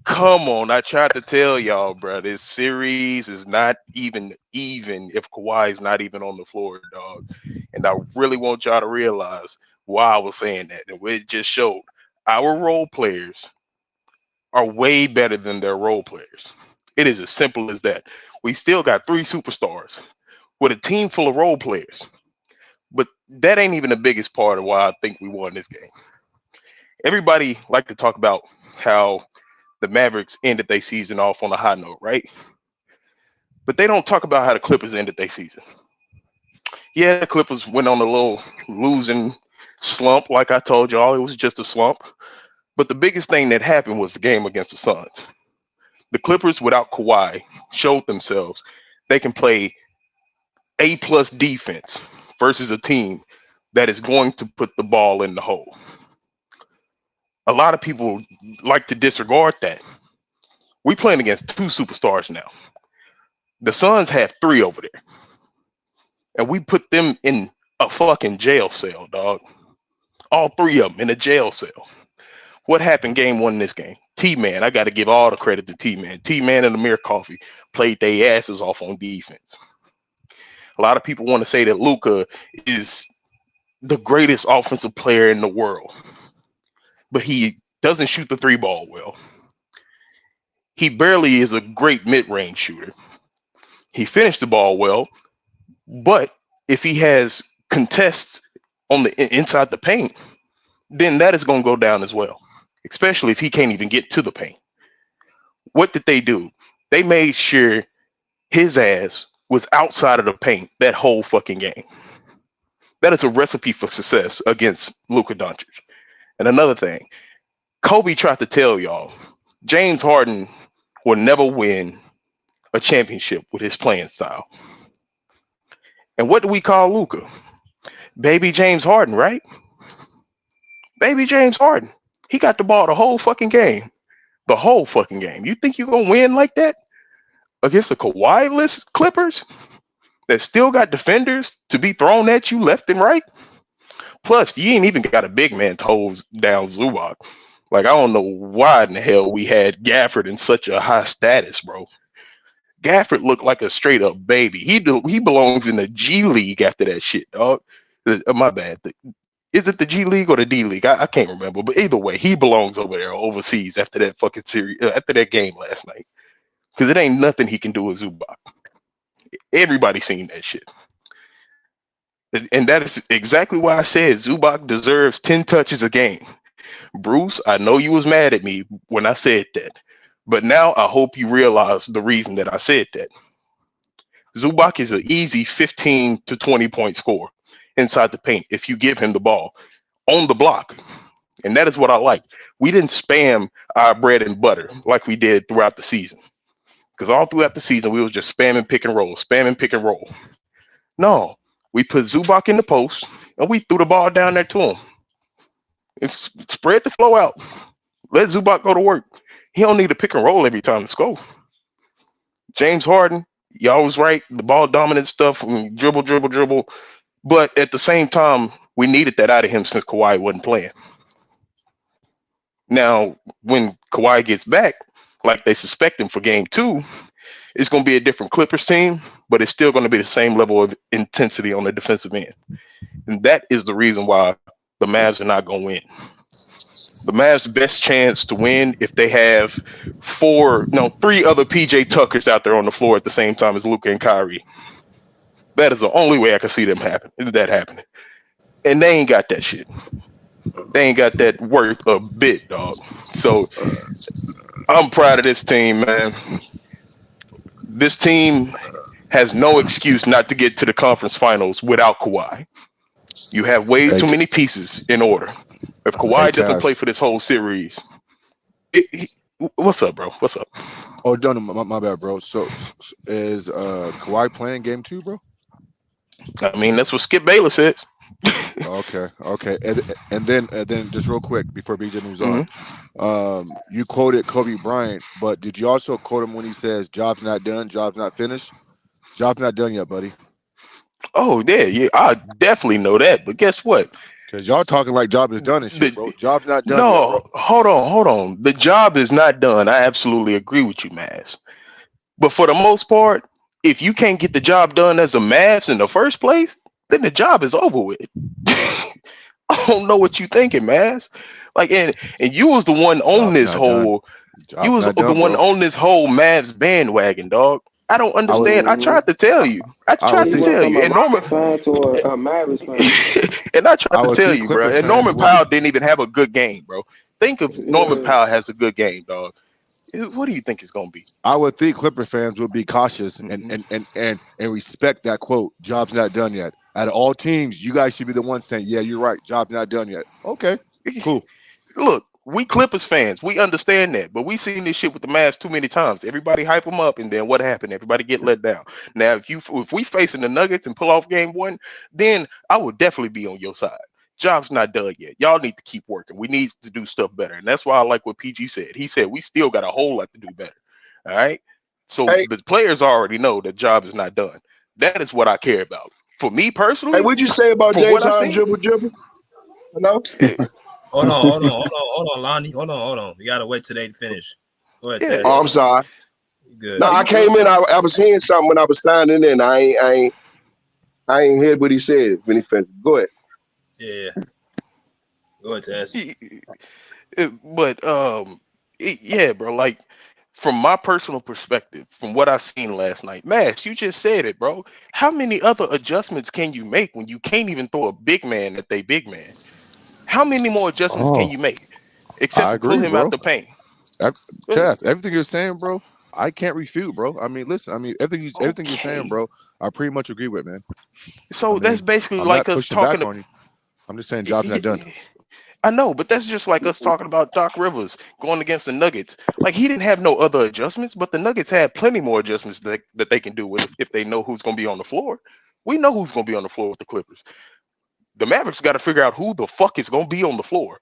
Come on, I tried to tell y'all, bro. This series is not even if Kawhi is not even on the floor, dog. And I really want y'all to realize why I was saying that. And it just showed our role players are way better than their role players. It is as simple as that. We still got 3 superstars with a team full of role players. But that ain't even the biggest part of why I think we won this game. Everybody like to talk about how the Mavericks ended their season off on a high note, right? But they don't talk about how the Clippers ended their season. Yeah, the Clippers went on a little losing slump. Like I told y'all, it was just a slump. But the biggest thing that happened was the game against the Suns. The Clippers, without Kawhi, showed themselves they can play A+ defense versus a team that is going to put the ball in the hole. a lot of people like to disregard that. We playing against 2 superstars now. The Suns have 3 over there, and we put them in a fucking jail cell, dog. All 3 of them in a jail cell. What happened game 1 in this game? T-Man, I got to give all the credit to T-Man. T-Man and Amir Coffey played their asses off on defense. A lot of people want to say that Luka is the greatest offensive player in the world, but he doesn't shoot the 3 ball well. He barely is a great mid-range shooter. He finished the ball well, but if he has contests on the inside the paint, then that is going to go down as well, especially if he can't even get to the paint. What did they do? They made sure his ass was outside of the paint that whole fucking game. That is a recipe for success against Luka Doncic. And another thing, Kobe tried to tell y'all, James Harden will never win a championship with his playing style. And what do we call Luka? Baby James Harden, right? Baby James Harden. He got the ball the whole fucking game. The whole fucking game. You think you're going to win like that against the Kawhi-less Clippers that still got defenders to be thrown at you left and right? Plus, you ain't even got a big man toes down Zubac. Like, I don't know why in the hell we had Gafford in such a high status, bro. Gafford looked like a straight up baby. He belongs in the G League after that shit, dog. My bad. Is it the G League or the D League? I can't remember. But either way, he belongs over there overseas after that fucking series, after that game last night. Because it ain't nothing he can do with Zubac. Everybody seen that shit. And that is exactly why I said Zubac deserves 10 touches a game. Bruce, I know you was mad at me when I said that, but now I hope you realize the reason that I said that. Zubac is an easy 15 to 20 point score inside the paint if you give him the ball on the block. And that is what I like. We didn't spam our bread and butter like we did throughout the season. Because all throughout the season, we was just spamming pick and roll. No, we put Zubac in the post, and we threw the ball down there to him. It's spread the flow out. Let Zubac go to work. He don't need to pick and roll every time to score. James Harden, y'all was right. The ball dominant stuff, dribble. But at the same time, we needed that out of him since Kawhi wasn't playing. Now, when Kawhi gets back, like they suspect him for game 2, it's going to be a different Clippers team, but it's still going to be the same level of intensity on the defensive end. And that is the reason why the Mavs are not going to win. The Mavs' best chance to win if they have 3 other PJ Tuckers out there on the floor at the same time as Luka and Kyrie. That is the only way I can see that happening. And they ain't got that shit. They ain't got that worth a bit, dog. So I'm proud of this team, man. This team has no excuse not to get to the conference finals without Kawhi. You have way too many pieces in order. If Kawhi doesn't play for this whole series, what's up, bro? What's up? Oh, no, my bad, bro. So is Kawhi playing game 2, bro? I mean, that's what Skip Bayless says. Okay. And then just real quick before BJ moves on, you quoted Kobe Bryant, but did you also quote him when he says, "Job's not done, job's not finished"? Job's not done yet, buddy. Oh, yeah, I definitely know that. But guess what? Because y'all talking like job is done and shit, bro. Job's not done. No, yet, bro. hold on. The job is not done. I absolutely agree with you, Mavs. But for the most part, if you can't get the job done as a Mavs in the first place, then the job is over with. I don't know what you thinking, Mavs. Like, and you was the one on this whole. You was the one on this whole Mavs bandwagon, dog. I don't understand. I tried to tell you. And Norman and I tried to tell you, bro. And Norman Powell didn't even have a good game, bro. Think of Norman Powell has a good game, dog. What do you think it's gonna be? I would think Clipper fans would be cautious and respect that quote. Job's not done yet. Out of all teams, you guys should be the ones saying, "Yeah, you're right. Job's not done yet." Okay, cool. Look, we Clippers fans, we understand that, but we seen this shit with the Mavs too many times. Everybody hype them up, and then what happened? Everybody get let down. Now, if we facing the Nuggets and pull off game 1, then I would definitely be on your side. job's not done yet. Y'all need to keep working. We need to do stuff better. And that's why I like what PG said. He said we still got a whole lot to do better. All right. So the players already know the job is not done. That is what I care about. For me personally, Hey, what'd you say about from James what I Harden seen, dribble? Hello? Hold on, Lonnie. Hold on. You gotta wait till they finish. Go ahead, Taz. Oh, I'm sorry. Good. No, I came in. I was hearing something when I was signing in. I ain't heard what he said when he finished. Go ahead. Yeah. Go ahead, Taz. But yeah, bro. Like from my personal perspective, from what I seen last night, Max, you just said it, bro. How many other adjustments can you make when you can't even throw a big man at they big man? How many more adjustments can you make except I to pull agree, him out bro. the paint? Go ahead. Chaz, everything you're saying, bro, I can't refute, bro. I mean, listen, I mean, everything you're saying, Okay. bro, I pretty much agree with, man. So I that's mean, basically I'm like not us pushing back talking. on you. I'm just saying, job's not done. I know, but that's just like us talking about Doc Rivers going against the Nuggets. Like he didn't have no other adjustments, but the Nuggets had plenty more adjustments that they can do with if they know who's going to be on the floor. We know who's going to be on the floor with the Clippers. The Mavericks got to figure out who the fuck is going to be on the floor.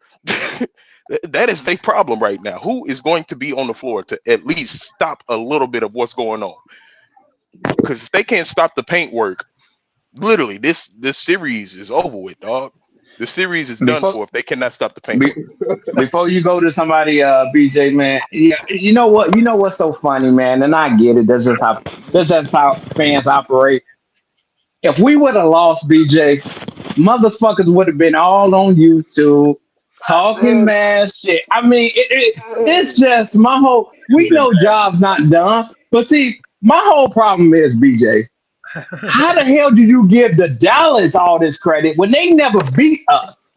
That is their problem right now. Who is going to be on the floor to at least stop a little bit of what's going on? Because if they can't stop the paint work, literally this series is over with, dog. The series is done for if they cannot stop the paint work. Before you go to somebody, BJ, man, yeah, you know what? You know what's so funny, man, and I get it. That's just how fans operate. If we would have lost, BJ, motherfuckers would have been all on YouTube talking mad shit. I mean, it's just my whole. We know job's not done, but see, my whole problem is, BJ. How the hell do you give the Dallas all this credit when they never beat us,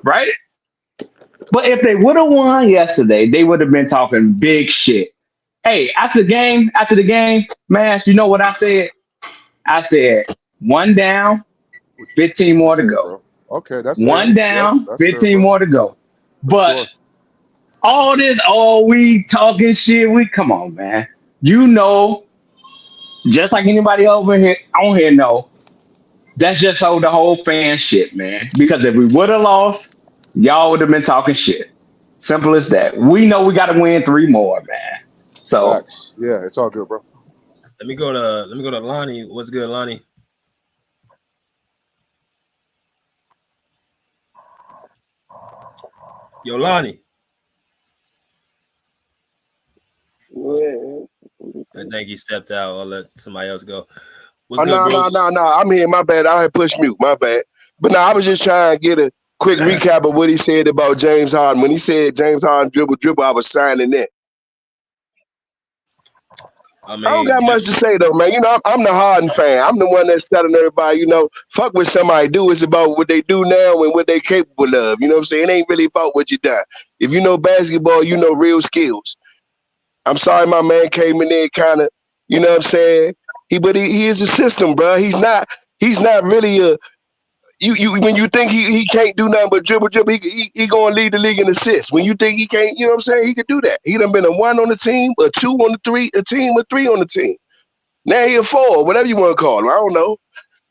right? But if they would have won yesterday, they would have been talking big shit. Hey, after the game, Mash, you know what I said? I said, one down, 15 more to Said, go. bro. Okay, that's fair. One Yep, down, that's fair, 15 bro. more to go. For But sure. all this, we talking shit, come on, man. You know, just like anybody over here on here know, that's just how the whole fan shit, man. Because if we would have lost, y'all would have been talking shit. Simple as that. We know we got to win 3 more, man. So Facts. Yeah, it's all good, bro. Let me go to Lonnie. What's good, Lonnie? Yo, Lonnie. I think he stepped out. I'll let somebody else go. What's good, Bruce? No. I'm here. My bad. I had push mute. My bad. But no, I was just trying to get a quick recap of what he said about James Harden. When he said James Harden dribble, I was signing in. I don't got much to say though, man. You know, I'm the Harden fan. I'm the one that's telling everybody, you know, fuck what somebody do. It's about what they do now and what they capable of. You know what I'm saying? It ain't really about what you done. If you know basketball, you know real skills. I'm sorry my man came in there kind of, you know what I'm saying? But he is a system, bro. He's not really a you when you think he can't do nothing but dribble, he gonna lead the league in assists. When you think he can't, you know what I'm saying? He could do that. He done been a 1 on the team, a 2 on the 3, a team, a 3 on the team. Now he a 4, whatever you want to call him. I don't know.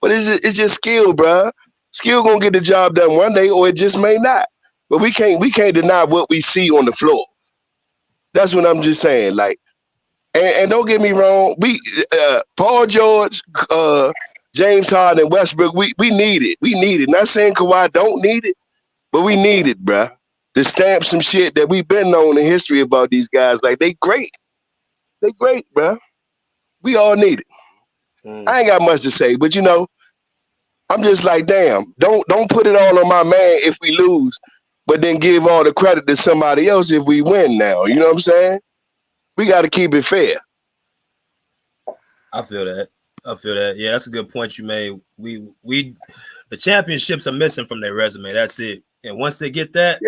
But it's just skill, bro. Skill gonna get the job done one day, or it just may not. But we can't deny what we see on the floor. That's what I'm just saying. Like, and don't get me wrong, we Paul George, James Harden, and Westbrook, we need it. We need it. Not saying Kawhi don't need it, but we need it, bruh. To stamp some shit that we've been known in history about these guys. Like, they great. They great, bruh. We all need it. I ain't got much to say, but you know, I'm just like, damn, don't put it all on my man if we lose, but then give all the credit to somebody else if we win now. You know what I'm saying? We got to keep it fair. I feel that. Yeah, that's a good point you made. We the championships are missing from their resume. That's it. And once they get that,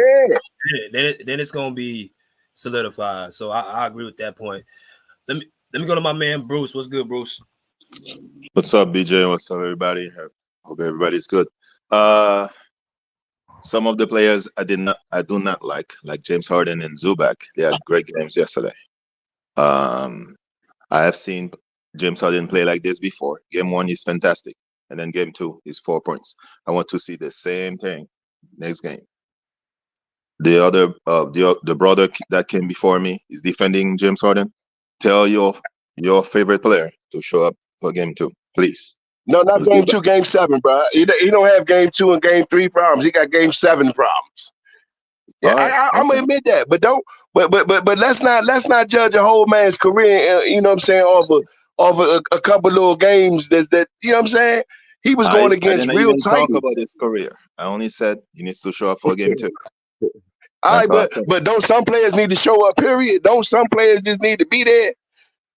then it's gonna be solidified. So I agree with that point. Let me go to my man Bruce. What's good, Bruce? What's up, BJ? What's up, everybody? Hope everybody's good. Some of the players I do not like James Harden and Zubac. They had great games yesterday. I have seen James Harden play like this before. Game 1 is fantastic, and then game 2 is 4 points. I want to see the same thing next game. The other, the brother that came before me is defending James Harden. Tell your favorite player to show up for game 2, please. No, not game 2, game 7, bro. He don't have game 2 and game 3 problems. He got game 7 problems. Yeah, Right, I'm gonna admit that, but let's not judge a whole man's career. You know what I'm saying? Off a couple little games. That you know what I'm saying? He was going I against didn't real even talk about Titans. his career. I only said he needs to show up for game 2. All That's right, all I said. but don't some players need to show up? Period. Don't some players just need to be there?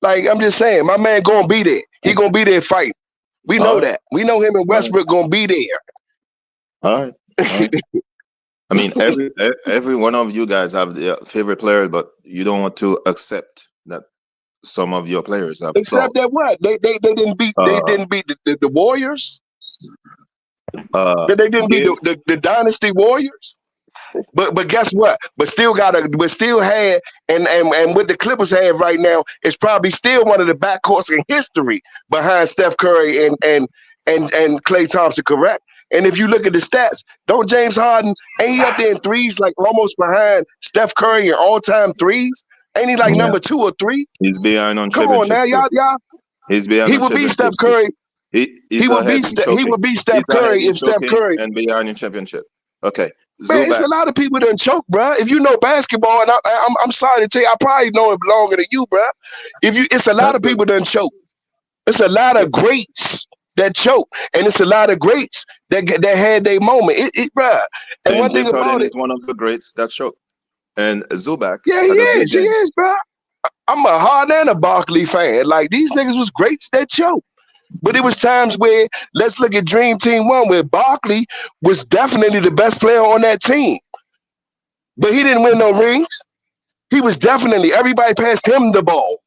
Like I'm just saying, my man gonna be there. He gonna be there fighting. We know All right. that. We know him and Westbrook gonna be there. All right. I mean, every one of you guys have their favorite player, but you don't want to accept that some of your players have Except flaws. that what? They didn't beat the Warriors. They didn't beat the Dynasty Warriors. But guess what? But still had and what the Clippers have right now is probably still one of the backcourts in history behind Steph Curry and Klay Thompson, correct? And if you look at the stats, don't James Harden, ain't he up there in threes, like almost behind Steph Curry in all-time threes? Ain't he like number 2 or 3? He's behind on Come on now, championships. y'all. He's behind He on would be Steph championships. Curry. He would be Steph Curry if Steph Curry and behind in championship. Okay, Man, it's Zubac. a lot of people that choke, bro. If you know basketball, and I'm sorry to tell you, I probably know it longer than you, bro. It's a lot of people that choke. It's a lot of greats that choke, and it's a lot of greats that had their moment, bro. And one thing James Harden about it, is one of the greats that show. And Zubac. yeah, he is, bro. I'm a Harden and a Barkley fan. Like these niggas was greats that choke. But it was times where, let's look at Dream Team 1, where Barkley was definitely the best player on that team. But he didn't win no rings. He was definitely, everybody passed him the ball.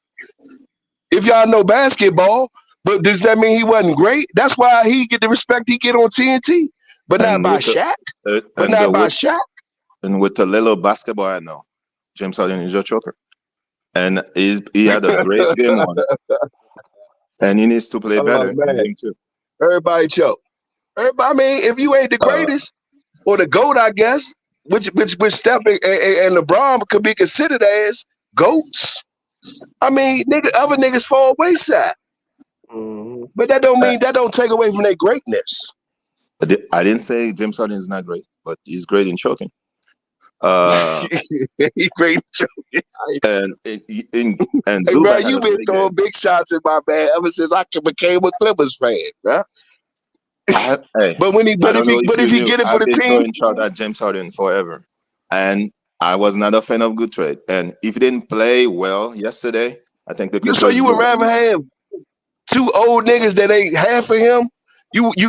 If y'all know basketball, but does that mean he wasn't great? That's why he get the respect he get on TNT. But not by Shaq. But not by Shaq. And with a little basketball I know, James Harden is your choker. And he had a great game 1. And he needs to play better in game 2. Everybody choke. Everybody, I mean, if you ain't the greatest or the GOAT, I guess, which Steph and LeBron could be considered as GOATs. I mean, other niggas fall wayside. But that don't mean that don't take away from their greatness. I didn't say James Harden is not great, but he's great in choking. He's great in choking. And Hey, bro, you been throwing big shots at my man ever since I became a Clippers fan, bro. But if he get it for the team, I've been throwing shots at James Harden forever, and I was not a fan of good trade. And if he didn't play well yesterday, I think the Clippers. So you would rather have 2 old niggas that ain't half of him?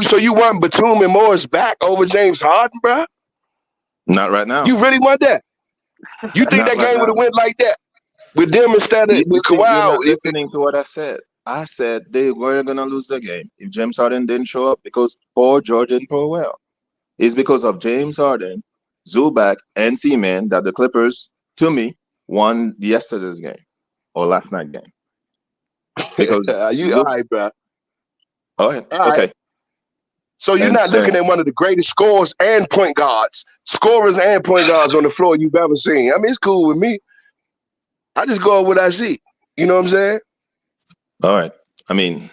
So you want Batum and Morris back over James Harden, bro? Not right now. You really want that? You think that game would have went like that with them instead of with Kawhi? You're not listening to what I said. I said they were gonna lose the game if James Harden didn't show up because Paul George didn't play well. It's because of James Harden, Zubac, and T-Man that the Clippers, to me, won yesterday's game or last night's game. Because all right, bro. All right. All right. Okay. So you're not looking at one of the greatest scorers and point guards on the floor you've ever seen. I mean, it's cool with me. I just go with what I see. You know what I'm saying? All right. I mean,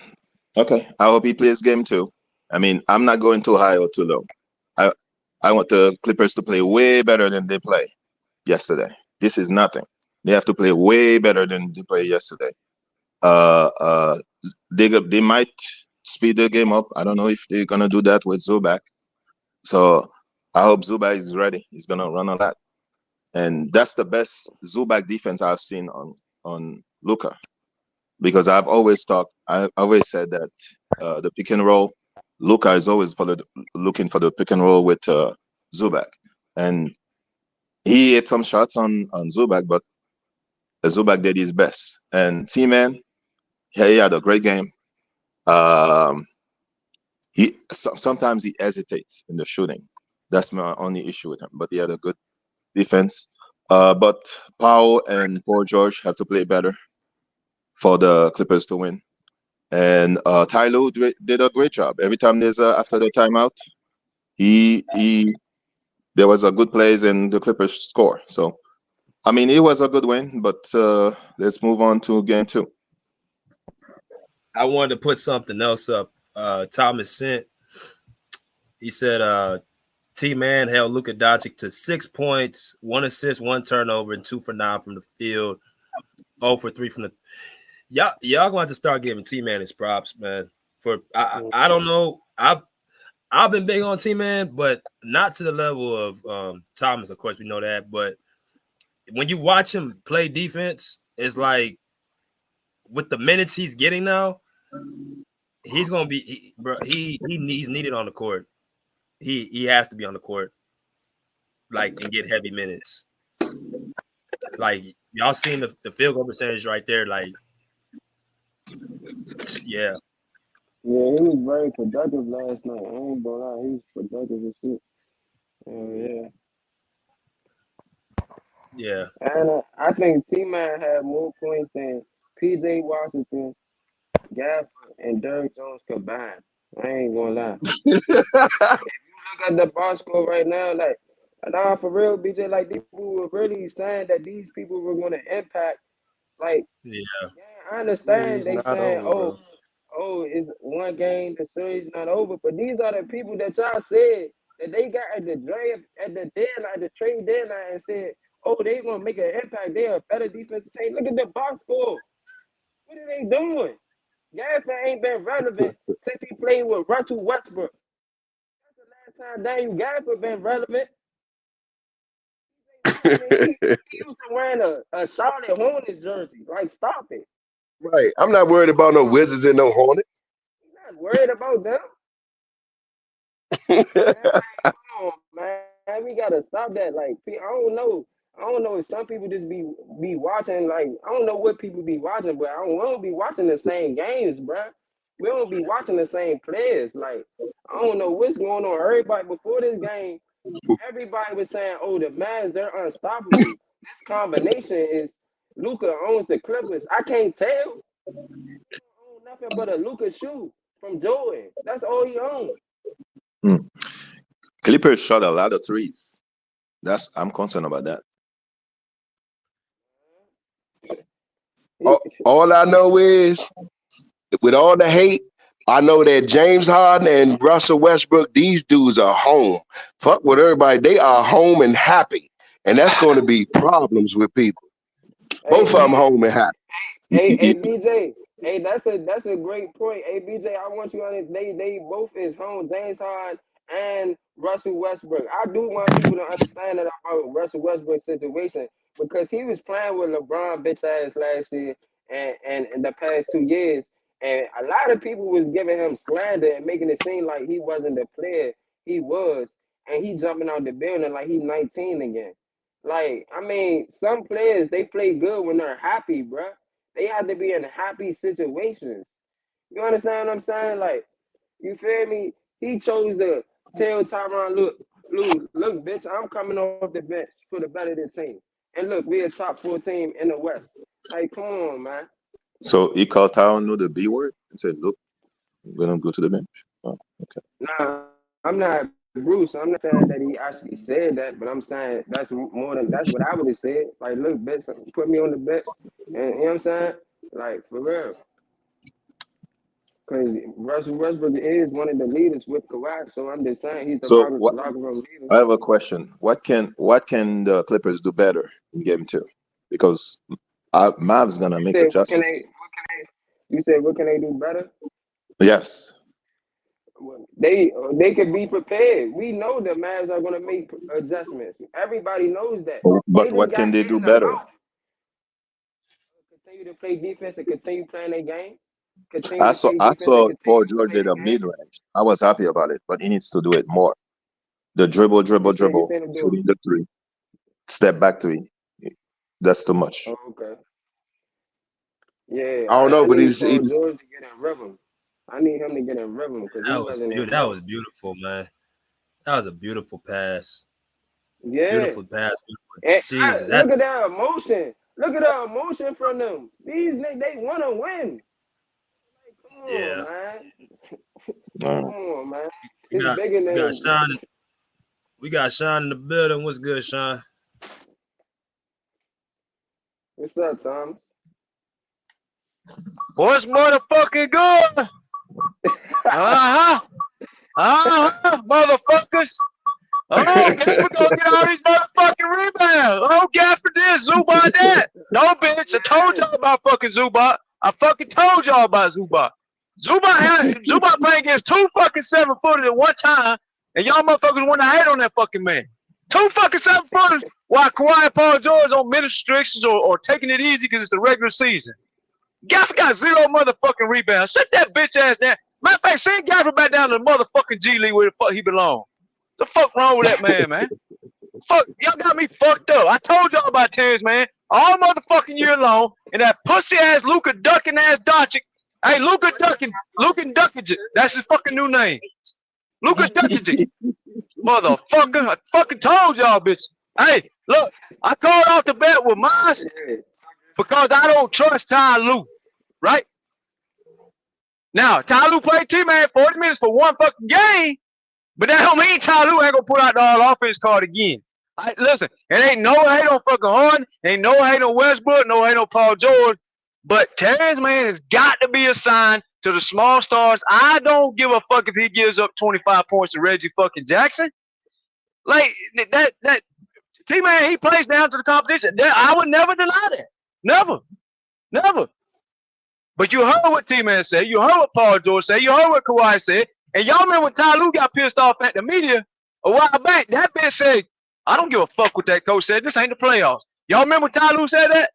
okay. I hope he plays game 2. I mean, I'm not going too high or too low. I want the Clippers to play way better than they play yesterday. This is nothing. They have to play way better than they played yesterday. They might speed the game up. I don't know if they're gonna do that with Zubac. So I hope Zubac is ready. He's gonna run a lot, and that's the best Zubac defense I've seen on Luka. Because I've always said that the pick and roll, Luka is always looking for the pick and roll with Zubac, and he hit some shots on Zubac, but Zubac did his best. And T-Man, he had a great game. Sometimes he hesitates in the shooting. That's my only issue with him. But he had a good defense. But Powell and Paul George have to play better for the Clippers to win. And Ty Lue did a great job. Every time there's after the timeout, he there was a good plays and the Clippers score. So, I mean, it was a good win, but let's move on to game 2. I wanted to put something else up. Thomas sent. He said, T-Man held Luka Doncic to 6 points, 1 assist, 1 turnover, and 2 for 9 from the field. 0 for 3 from the. Y'all going to have to start giving T-Man his props, man. I don't know. I've been big on T-Man, but not to the level of Thomas. Of course, we know that. But when you watch him play defense, it's like with the minutes he's getting now, he's gonna be he's needed on the court. He has to be on the court, like, and get heavy minutes. Like, y'all seen the field goal percentage right there, like, yeah. Yeah, he was very productive last night. I ain't gonna lie, he was productive as shit. Yeah. Yeah. And I think T-Man had more points than P.J. Washington, Gafford, and Derrick Jones combined. I ain't gonna lie. If you look at the box score right now, like, nah, for real, BJ, like, people were really saying that these people were gonna impact. Like, yeah, I understand Series they not saying, over, bro. it's one game, the series not over. But these are the people that y'all said that they got at the draft, at the deadline, the trade deadline, and said, they gonna make an impact. They're a better defensive team. Look at the box score. What are they doing? Gafford ain't been relevant since he played with Russell Westbrook. That's the last time Daniel Gafford been relevant. He used to wearing a Charlotte Hornets jersey. Like, stop it. Right. I'm not worried about no Wizards and no Hornets. You're not worried about them. Man, come on, man. We gotta stop that. Like, I don't know if some people just be watching. Like, I don't know what people be watching, but we don't be watching the same games, bro. We don't be watching the same players. Like, I don't know what's going on. Everybody before this game, everybody was saying, the Mavs, they're unstoppable. This combination is Luka owns the Clippers. I can't tell. He don't own nothing but a Luka shoe from Jordan. That's all he owns. Clippers shot a lot of threes. I'm concerned about that. All I know is, with all the hate, I know that James Harden and Russell Westbrook, these dudes are home. Fuck with everybody. They are home and happy. And that's going to be problems with people. Both of them home and happy. Hey, BJ. Hey, that's a great point. Hey, BJ, I want you on it. They both is home, James Harden and Russell Westbrook. I do want people to understand that about Russell Westbrook's situation, because he was playing with LeBron bitch ass last year and in the past 2 years, and a lot of people was giving him slander and making it seem like he wasn't the player he was, and he jumping out the building like he's 19 again. Like, I mean, some players, they play good when they're happy, bruh. They have to be in happy situations. You understand what I'm saying? Like, you feel me? He chose to tell Tyronn, look, bitch, I'm coming off the bench for the better than team. And look, we're a top 4 team in the West. Like, come on, man. So he called Tyronn the B word and said, look, we're going to go to the bench. Oh, okay. Nah, I'm not Bruce. I'm not saying that he actually said that, but I'm saying that's what I would have said. Like, look, bitch, put me on the bench. And you know what I'm saying? Like, for real. Because Russell Westbrook is one of the leaders with Kawhi, so I'm just saying he's the So locker room leader. I have a question. What can the Clippers do better in game 2? Because Mav's going to make adjustments. You said what can they do better? Yes. They could be prepared. We know the Mavs are going to make adjustments. Everybody knows that. But what can they do better? Continue to play defense and continue playing their game. I saw Paul George did a mid-range. I was happy about it, but he needs to do it more. The dribble, shooting the 3, step back 3. That's too much. Oh, okay. Yeah, I don't know, but he's Paul George to get in rhythm. I need him to get in rhythm because he wasn't in rhythm. That was beautiful, man. That was a beautiful pass. Yeah. Beautiful pass. Jesus, look at that emotion. Look at the emotion from them. These niggas, they want to win. Like, come on, man. Come on, man. It's bigger than. We got Sean in the building. What's good, Sean? What's up, Thomas? What's motherfucking good? Motherfuckers. Oh, Gafford gonna get all these motherfucking rebounds. Oh, Gafford this, Zubac that. No, bitch. I told y'all about fucking Zubac. I fucking told y'all about Zubac. Zubac playing against 2 fucking 7-footers at one time, and y'all motherfuckers want to hate on that fucking man. 2 fucking 7-footers while Kawhi and Paul George on minute restrictions or taking it easy because it's the regular season. Gafford got 0 motherfucking rebounds. Sit that bitch ass down. Matter of fact, send Gafford back down to the motherfucking G League where the fuck he belong. The fuck wrong with that man? Fuck, y'all got me fucked up. I told y'all about Terrence, man, all motherfucking year long, and that pussy ass Luka ducking ass Doncic. Hey, Luka Duckic, that's his fucking new name. Luka Duckic, motherfucker. I fucking told y'all, bitch. Hey, look, I called off the bet with mine because I don't trust Ty Lue, right? Now, Ty Lue played T-Man 40 minutes for one fucking game, but that don't mean Ty Lue ain't gonna put out the all-offense card again. Listen, it ain't no hate on fucking Harden, ain't no hate on Westbrook, no hate on Paul George, but Terrence, man, has got to be assigned to the small stars. I don't give a fuck if he gives up 25 points to Reggie fucking Jackson. Like, that T-Man, he plays down to the competition. I would never deny that. Never. But you heard what T-Man said. You heard what Paul George said. You heard what Kawhi said. And y'all remember when Ty Lue got pissed off at the media a while back? That bitch said, I don't give a fuck what that coach said. This ain't the playoffs. Y'all remember when Ty Lue said that?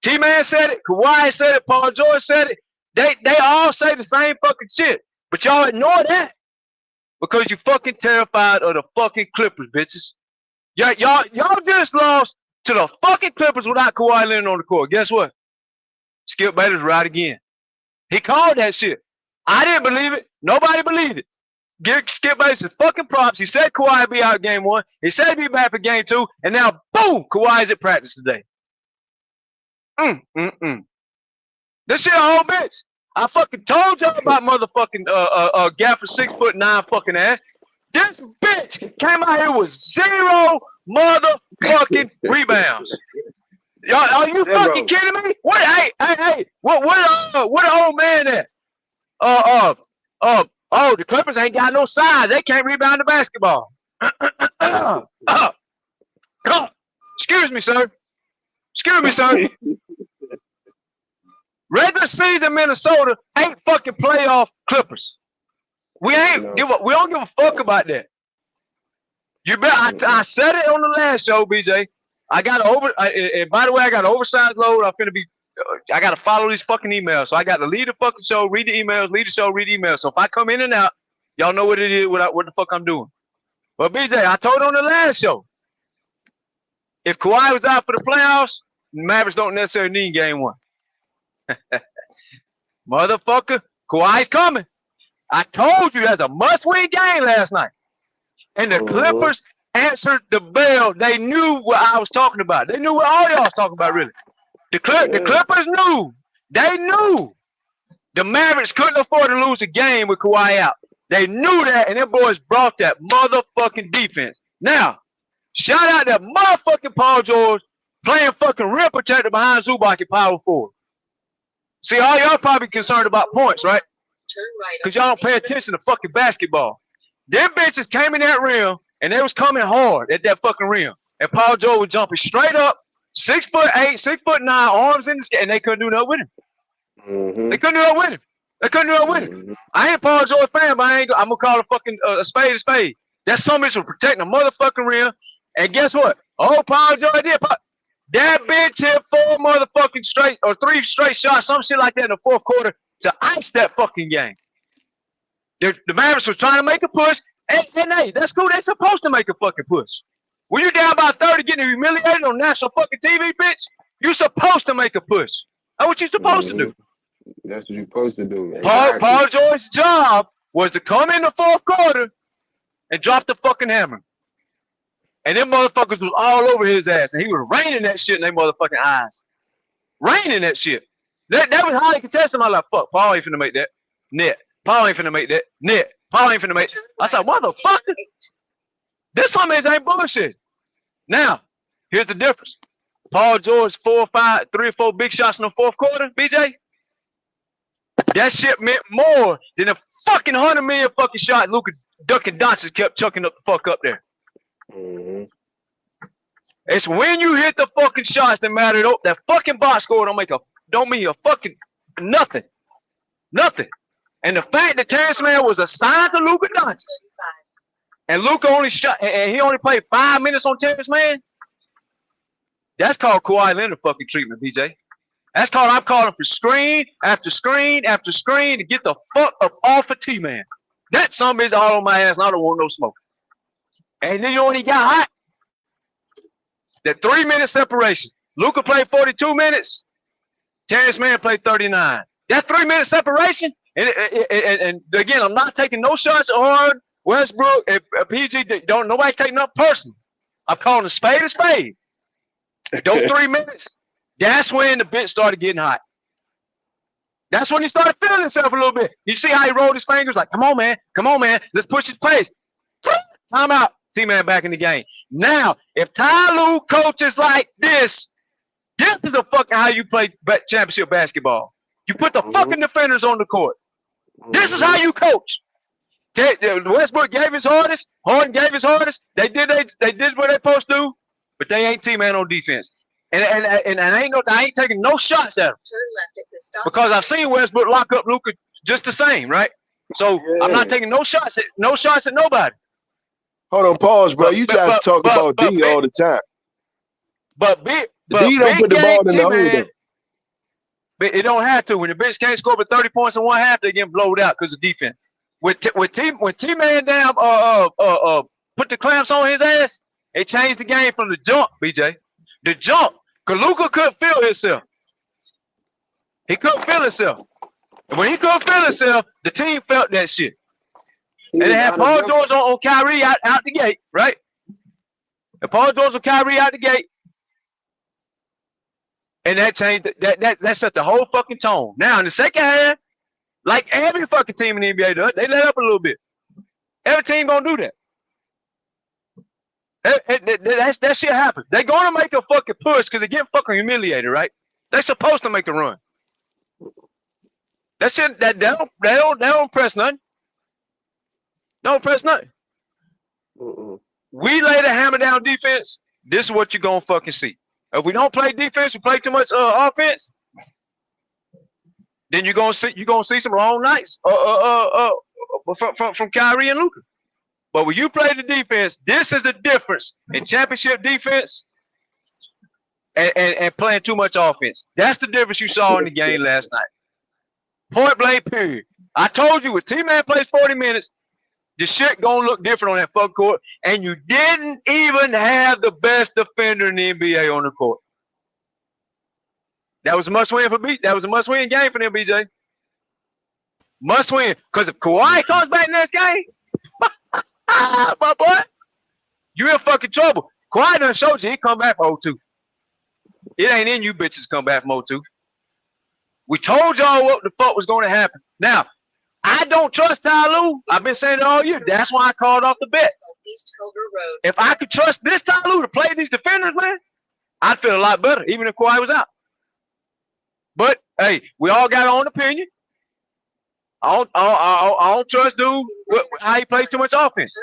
T-Man said it. Kawhi said it. Paul George said it. They all say the same fucking shit. But y'all ignore that because you fucking terrified of the fucking Clippers, bitches. Y'all just lost to the fucking Clippers without Kawhi Leonard on the court. Guess what? Skip Bayless right again. He called that shit. I didn't believe it. Nobody believed it. Give Skip Bayless his fucking props. He said Kawhi would be out game 1. He said he'd be back for game 2. And now, boom, Kawhi's at practice today. This shit a whole bitch. I fucking told y'all about motherfucking Gafford 6'9" fucking ass. This bitch came out here with 0 motherfucking rebounds. Y'all, are you fucking kidding me? What? Hey! What the old man at? The Clippers ain't got no size. They can't rebound the basketball. Excuse me, sir. Regular season Minnesota ain't fucking playoff Clippers. We don't give a fuck about that. You bet. I said it on the last show, BJ. I got and by the way, I got an oversized load. I got to follow these fucking emails. So I got to lead the fucking show, read the emails, lead the show, read the emails. So if I come in and out, y'all know what it is, what the fuck I'm doing. But BJ, I told on the last show, if Kawhi was out for the playoffs, Mavericks don't necessarily need game 1. Motherfucker, Kawhi's coming. I told you that's a must-win game last night. And the Clippers answered the bell. They knew what I was talking about. They knew what all y'all was talking about, really. The Clippers knew. They knew. The Mavericks couldn't afford to lose a game with Kawhi out. They knew that, and them boys brought that motherfucking defense. Now, shout out that motherfucking Paul George playing fucking rim protector behind Zubac at power forward. See, all y'all probably concerned about points, right? Because y'all don't pay attention to fucking basketball. Them bitches came in that rim, and they was coming hard at that fucking rim. And Paul George was jumping straight up, 6'8", 6'9", arms in the sky, and they couldn't do nothing with him. They couldn't do nothing with him. I ain't a Paul George fan, but I'm going to call a spade a spade. That son bitch was protecting the motherfucking rim. And guess what? Oh, Paul George did. That bitch hit 4 motherfucking straight or 3 straight shots, some shit like that in the fourth quarter to ice that fucking game. The Mavericks was trying to make a push, and hey, that's cool. They're supposed to make a fucking push. When you're down by 30 getting humiliated on national fucking TV, bitch, you're supposed to make a push. That's what you're supposed to do. That's what you're supposed to do. Paul George's job was to come in the fourth quarter and drop the fucking hammer. And them motherfuckers was all over his ass, and he was raining that shit in their motherfucking eyes. Raining that shit. That was highly contested. I'm like, fuck, Paul ain't finna make that. Net. Paul ain't finna make that. Net. Paul ain't finna make that. I said, motherfucker. This something ain't bullshit. Now, here's the difference. Paul George 3 or 4 big shots in the fourth quarter, BJ. That shit meant more than a fucking 100 million fucking shot Luka Duncan Doncic kept chucking up the fuck up there. It's when you hit the fucking shots that matter. That fucking box score don't mean a fucking nothing. Nothing. And the fact that Terrence Mann was assigned to Luka Doncic and Luka only shot and he only played 5 minutes on Terrence Mann, that's called Kawhi Leonard fucking treatment, BJ. That's called I'm calling for screen after screen after screen to get the fuck up off of T-Man. That son is all on my ass and I don't want no smoke. And then you know when he got hot? That 3-minute separation. Luka played 42 minutes. Terrence Mann played 39. That 3-minute separation, and again, I'm not taking no shots at Harden, Westbrook, and PG. Nobody taking up personal. I'm calling a spade a spade. Those 3 minutes, that's when the bench started getting hot. That's when he started feeling himself a little bit. You see how he rolled his fingers like, come on, man, let's push his pace. Time out. T-Man back in the game. Now, if Ty Lue coaches like this is the fucking how you play championship basketball. You put the fucking defenders on the court. This is how you coach. Westbrook gave his hardest. Harden gave his hardest. They did what they supposed to do, but they ain't T-Man on defense. And I ain't taking no shots at him because I've seen Westbrook lock up Luka just the same, right? So I'm not taking no shots at nobody. Hold on, pause, bro. You guys talk about D all the time. But D don't put the ball in the holder. But it don't have to. When the bench can't score but 30 points in one half, they get blowed out because of defense. When T-Man down put the clamps on his ass, it changed the game from the jump, BJ. The jump. Because Luka couldn't feel himself. He couldn't feel himself. And when he couldn't feel himself, the team felt that shit. And they had Paul George on Kyrie out the gate, right? And Paul George on Kyrie out the gate. And that changed that set the whole fucking tone. Now in the second half, like every fucking team in the NBA does, they let up a little bit. Every team gonna do that. That shit happens. They're gonna make a fucking push because they get fucking humiliated, right? They're supposed to make a run. That shit they don't press nothing. Don't press nothing. We lay the hammer down defense. This is what you're gonna fucking see. If we don't play defense, we play too much offense. Then you're gonna see some long nights from Kyrie and Luka. But when you play the defense, this is the difference in championship defense and playing too much offense. That's the difference you saw in the game last night. Point blank, period. I told you, if T-Man plays 40 minutes, the shit gonna look different on that fuck court, and you didn't even have the best defender in the NBA on the court. That was a must-win for B. That was a must-win game for them, BJ. Must-win, because if Kawhi comes back next game, my boy, you in fucking trouble. Kawhi done showed you he come back for 0-2. It ain't in you bitches come back from 0-2. We told y'all what the fuck was going to happen. Now, I don't trust Ty Lue. I've been saying it all year. That's why I called off the bet. If I could trust this Ty Lue to play these defenders, man, I'd feel a lot better, even if Kawhi was out. But hey, we all got our own opinion. I don't trust dude how he plays too much offense.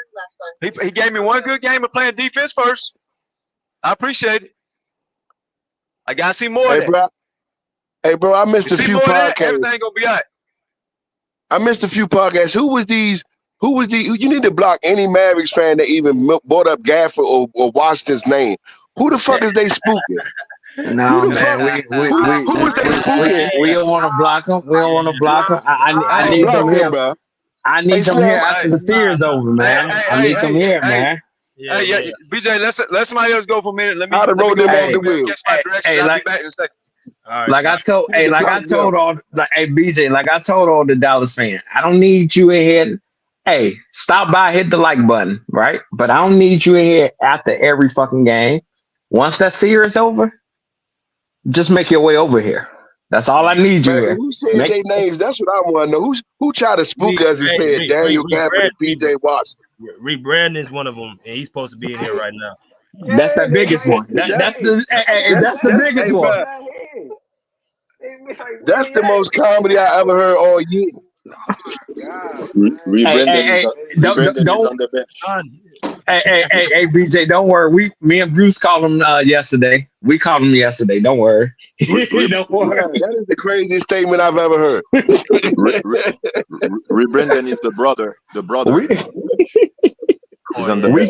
He gave me one good game of playing defense first. I appreciate it. I gotta see more of that. Hey, bro, I missed a few podcasts. Everything gonna be all right. I missed a few podcasts. Who was these? You need to block any Mavericks fan that even brought up Gafford or Washington's name. Who the fuck is they spooking? No, man. Who was they spooking? We don't want to block them. We don't want to block them. I need them here, bro. I need them here after the series over, man. I need them here, man. Yeah. BJ, let somebody else go for a minute. Let me roll them off the wheel. Catch my direction. I'll be back in a second. Like I told all the Dallas fans, I don't need you in here. Hey, stop by, hit the like button, right? But I don't need you in here after every fucking game. Once that series over, just make your way over here. That's all I need you Man, with. who said their names? That's what I want to know. Who tried to spook us and said Daniel Gafford and PJ Washington? Rebranding is one of them, and he's supposed to be in here right now. That's the biggest one. That's the biggest hey, one. That's the most comedy I ever heard all year. Brendan is on the bench. Hey, BJ, don't worry. Me and Bruce called him yesterday. We called him yesterday. Don't worry. Don't worry. Man, that is the craziest statement I've ever heard. Brendan is the brother. He's on the bench.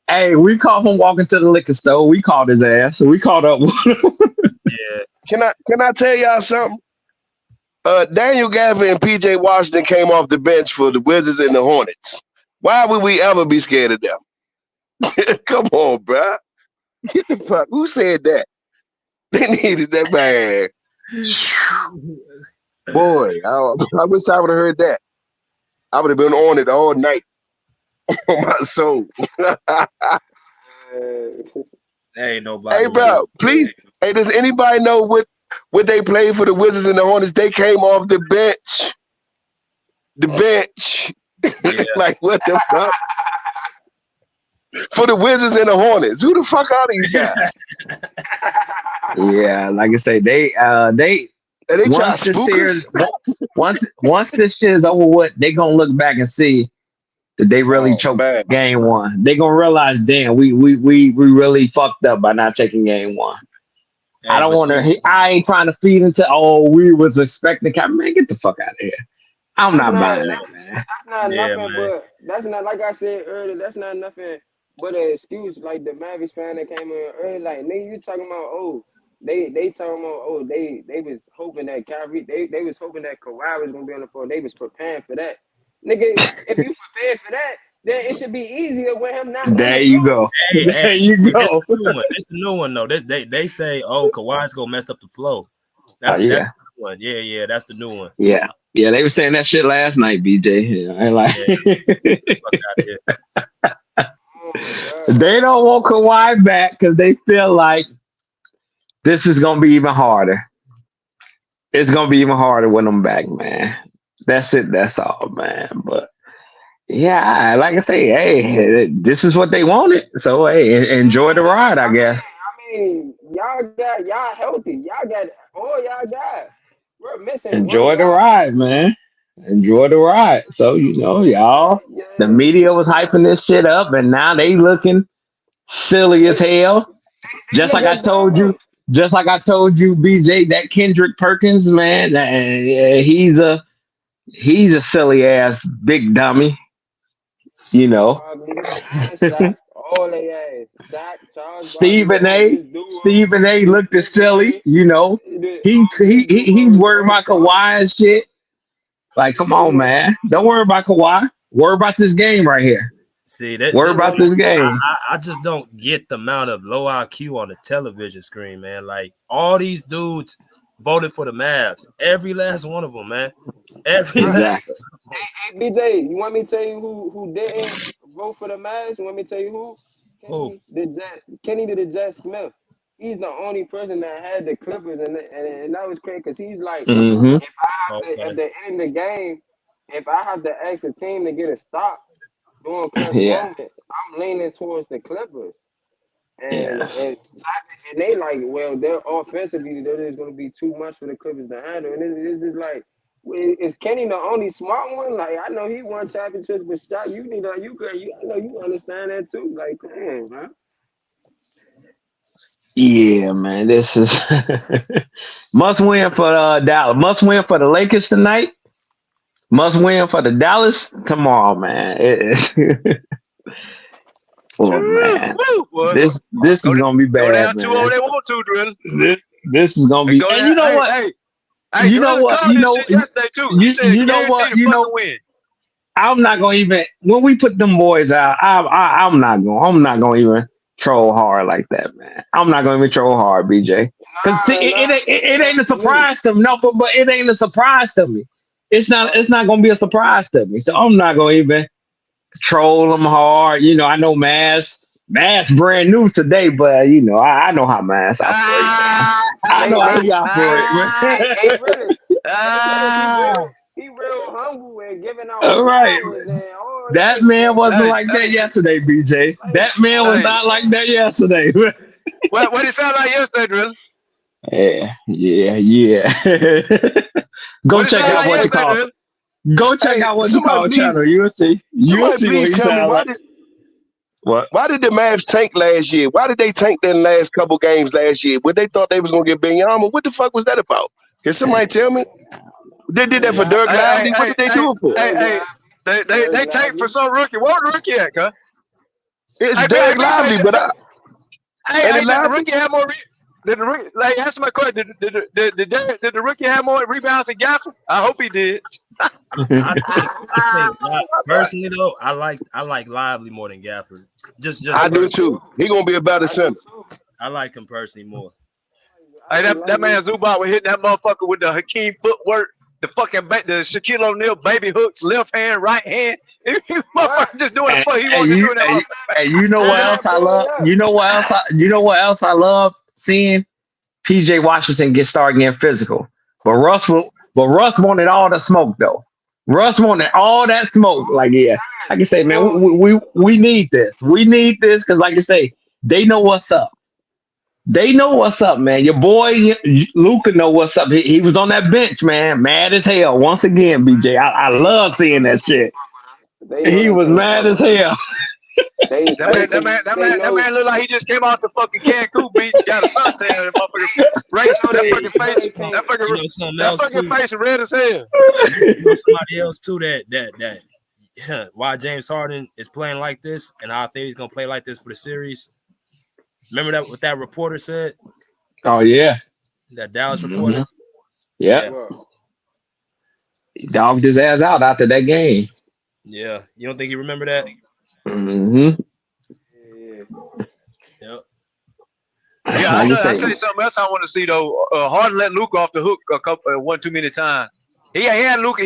Hey, we called him walking to the liquor store. We called his ass. We called up. Yeah. Can I tell y'all something? Daniel Gafford and PJ Washington came off the bench for the Wizards and the Hornets. Why would we ever be scared of them? Come on, bro. Get the fuck. Who said that? They needed that man. Boy, I wish I would have heard that. I would have been on it all night. On my soul. Hey, nobody. Hey, bro, please. Hey, does anybody know what they played for the Wizards and the Hornets? They came off the bench. The bench. Yeah. Like, what the fuck? For the Wizards and the Hornets. Who the fuck are these guys? Yeah, like I say, they once this shit is over with, they gonna look back and see that they really choked game one. They gonna realize, damn, we really fucked up by not taking game one. I don't want to. I ain't trying to feed into. Oh, we was expecting. Man, get the fuck out of here. I'm not buying that, man. That's not nothing, but that's not, like I said earlier. That's not nothing but an excuse. Like the Mavericks fan that came in early, like nigga, you talking about they talking about they was hoping that Kyrie, they was hoping that Kawhi was gonna be on the floor. They was preparing for that. Nigga, if you prepared for that, then it should be easier with him not. There you go. There you go. It's a new one though. They say, Kawhi's gonna mess up the flow. That's the new one. Yeah, that's the new one. Yeah, they were saying that shit last night, BJ. I like. They don't want Kawhi back because they feel like this is gonna be even harder. It's gonna be even harder with them back, man. That's it. That's all, man. But yeah, like I say, hey, this is what they wanted. So hey, enjoy the ride, I guess. I mean, y'all healthy. Y'all got all y'all got. We're missing. Enjoy the ride, man. Enjoy the ride. So y'all, the media was hyping this shit up, and now they looking silly as hell. Just like I told you, BJ, that Kendrick Perkins, man, he's a silly ass big dummy. All they ass. Stephen A looked as silly. He's worried about Kawhi and shit. Like, come on, man. Don't worry about Kawhi. Worry about this game right here. See, worry about this game. I just don't get the amount of low IQ on the television screen, man. Like, all these dudes voted for the Mavs. Every last one of them, man. Exactly. Hey, BJ, you want me to tell you who didn't vote for the Mavs? You want me to tell you who? Kenny the Jet Smith. He's the only person that had the Clippers, and that was crazy because he's like, if I have to, at the end of the game, if I have to ask the team to get a stop during clutch moments, I'm leaning towards the Clippers. And they like, well, they're offensively, they're just going to be too much for the Clippers to handle. And it's just like, is Kenny the only smart one? Like, I know he won championships, but shot, I know you understand that too. Like, come on, man. Yeah, man, this is must win for Dallas. Must win for the Lakers tonight. Must win for the Dallas tomorrow, man. Man, this is gonna be bad. Go down 2-0 they want to, Drill. This is gonna be. And you know what? You know what? You know what? I'm not gonna even when we put them boys out. I'm not gonna even troll hard like that, man. I'm not gonna even troll hard, BJ. Because it ain't a surprise to me. No, but it ain't a surprise to me. It's not gonna be a surprise to me. So I'm not gonna even troll them hard. I know Maz Mass brand new today, but you know, I know how Mass operate. I know how he operate, man. Hey, Willis, he real humble and giving out All right. flowers and all That that. man wasn't like that yesterday, BJ. That man was not like that yesterday. What it sound like yesterday, Drill? Yeah. Go check out what you call. Go check out what you call channel. You'll see. You'll see what he sound like. What? Why did the Mavs tank last year? Why did they tank their last couple games last year? What they thought they was gonna get Benyama? What the fuck was that about? Can somebody tell me? They did that for Dirk Lively. What did they do it for? They tanked for some rookie. What was the rookie at, cuz? It's Dirk Lively, but did the rookie have more? Did the rookie, like, answer my question? Did the rookie have more rebounds than Gafford? I hope he did. I think personally though, I like Lively more than Gafford. Just I do too. He gonna be a better center. I like him personally more. Hey, that man Zubac was hitting that motherfucker with the Hakeem footwork, the fucking the Shaquille O'Neal baby hooks, left hand, right hand. He motherfucker just doing the fuck he wanted to do in that. And you know what else I love? You know what else I love seeing? PJ Washington start getting physical. But Russ wanted all the smoke though. Russ wanted all that smoke. Like, yeah, like you say, man, we need this. We need this because, like you say, they know what's up. They know what's up, man. Your boy Luka know what's up. He was on that bench, man, mad as hell. Once again, BJ, I love seeing that shit. He was mad as hell. That man look like he just came off the fucking Cancun beach, got a suntan, and motherfucker race on that fucking face. That fucking face is red as hell. Somebody else too that why James Harden is playing like this, and I think he's gonna play like this for the series. Remember that what that reporter said? Oh yeah, that Dallas reporter. Yeah. He dogged his ass out after that game. Yeah, you don't think he remember that? Mm-hmm. Yep. Yeah, I'll tell you something else I want to see though. Harden let Luka off the hook one too many times. He had Luka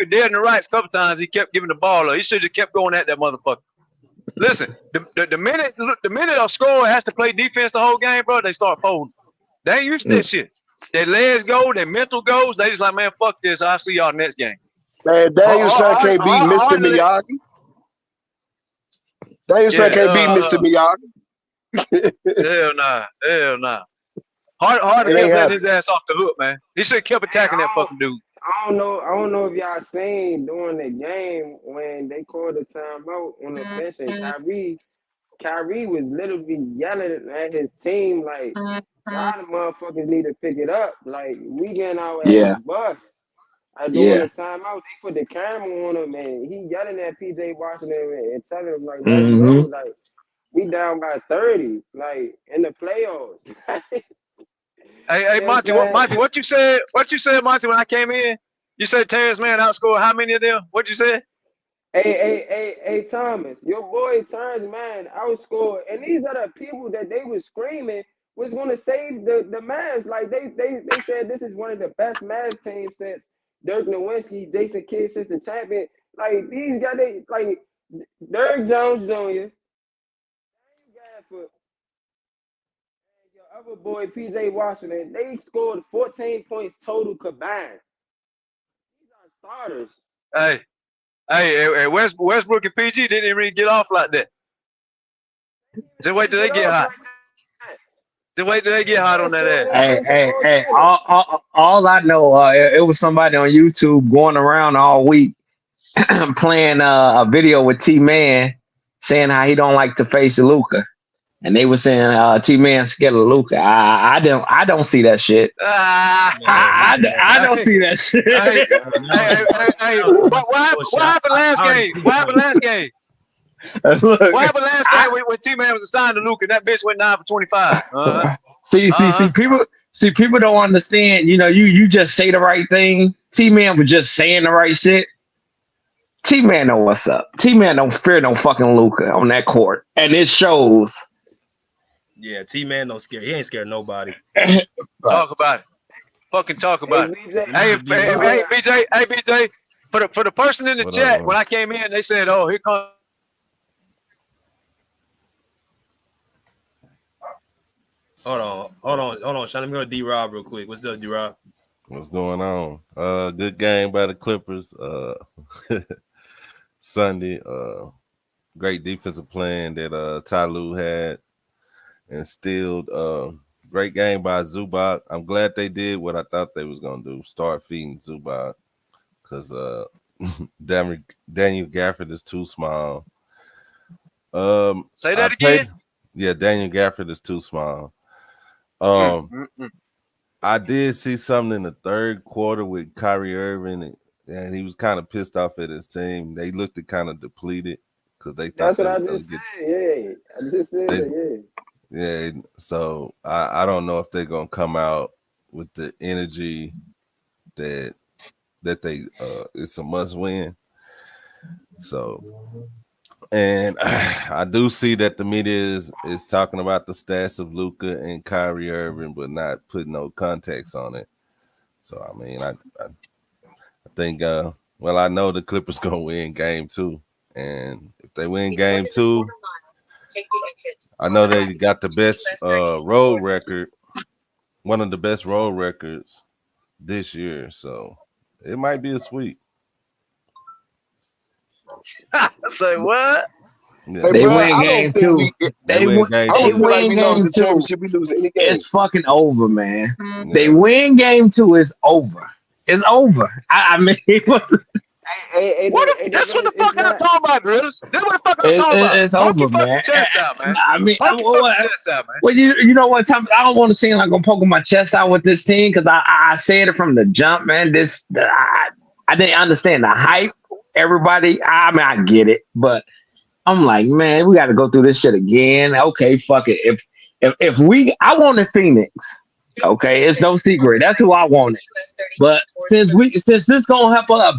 dead in the rights a couple times. He kept giving the ball up. He should have just kept going at that motherfucker. Listen, the minute a scorer has to play defense the whole game, bro, they start folding. They ain't used to that shit. Their legs go, their mental goes. They just like, man, fuck this. I'll see y'all next game. Man, Danielson can't beat Mr. Miyagi. Danielson can't beat Mr. Miyagi. Hell nah. Harden kept letting his ass off the hook, man. He should have kept attacking that fucking dude. I don't know if y'all seen during the game when they called the timeout on the bench and Kyrie was literally yelling at his team like, y'all the motherfuckers need to pick it up. Like, we getting out at the bus. During the timeout, they put the camera on him and he yelling at PJ Washington and telling him like, let's go. Like, we down by 30, like in the playoffs. Hey, Monty, what you said, Monty, when I came in? You said Terrence Mann outscored how many of them? What you said? Hey, Thomas, your boy Terrence Mann outscored, and these are the people that they was screaming was going to save the Mavs. Like they said this is one of the best Mavs teams since Dirk Nowitzki, Jason Kidd since the champion. Like these guys, they like Derrick Jones Jr., Gafford, your other boy PJ Washington. They scored 14 points total combined. These are starters. Hey, Westbrook and PG didn't really get off like that. Just wait till they get hot. Just wait till they get hot on that ass. Hey, all I know, it was somebody on YouTube going around all week playing a video with T-Man saying how he don't like to face Luka. And they were saying T-Man scared of Luka. I don't see that shit. I don't see that shit. What happened last game? What happened last game? What happened last game when T-Man was assigned to Luka? That bitch went 9 for 25. See, people don't understand. You know, you just say the right thing. T-Man was just saying the right shit. T-Man know what's up. T-Man don't fear no fucking Luka on that court, and it shows. Yeah, T-Man don't scare. He ain't scared of nobody. Talk about it. Fucking talk about it. Hey, BJ. For the person in the chat, when I came in, they said, "Oh, here comes." Hold on, Sean. Let me go to D-Rob real quick. What's up, D-Rob? What's going on? Good game by the Clippers. Sunday. Great defensive plan that Ty Lue had instilled. Great game by Zubac. I'm glad they did what I thought they was gonna do. Start feeding Zubac because Daniel Gafford is too small. Say that again. Yeah, Daniel Gafford is too small. I did see something in the third quarter with Kyrie Irving, and he was kind of pissed off at his team. They looked kind of depleted because they thought That's what I just said. Yeah, I just said that. Yeah, so I don't know if they're gonna come out with the energy that they it's a must win. So, and I do see that the media is talking about the stats of Luka and Kyrie Irving, but not putting no context on it. So I mean, I think well, I know the Clippers gonna win game 2, and if they win game 2, I know they got the best road record, one of the best road records this year. So it might be a sweep. Say what? Yeah. They win game 2. They win game 2. It's fucking over, man. Yeah. They win game 2. It's over. It's over. I mean, That's what the fuck I'm talking about, Grills. That's what the fuck I'm talking about. It's Poke over, your fucking man. chest out, man. I mean, Poke your fucking chest out, man. well, you know what? Tom, I don't want to seem like I'm poking my chest out with this team because I said it from the jump, man. I didn't understand the hype. Everybody, I mean, I get it, but I'm like, man, we got to go through this shit again. Okay, fuck it. If I wanted Phoenix. Okay, it's no secret. That's who I wanted. But since this gonna help us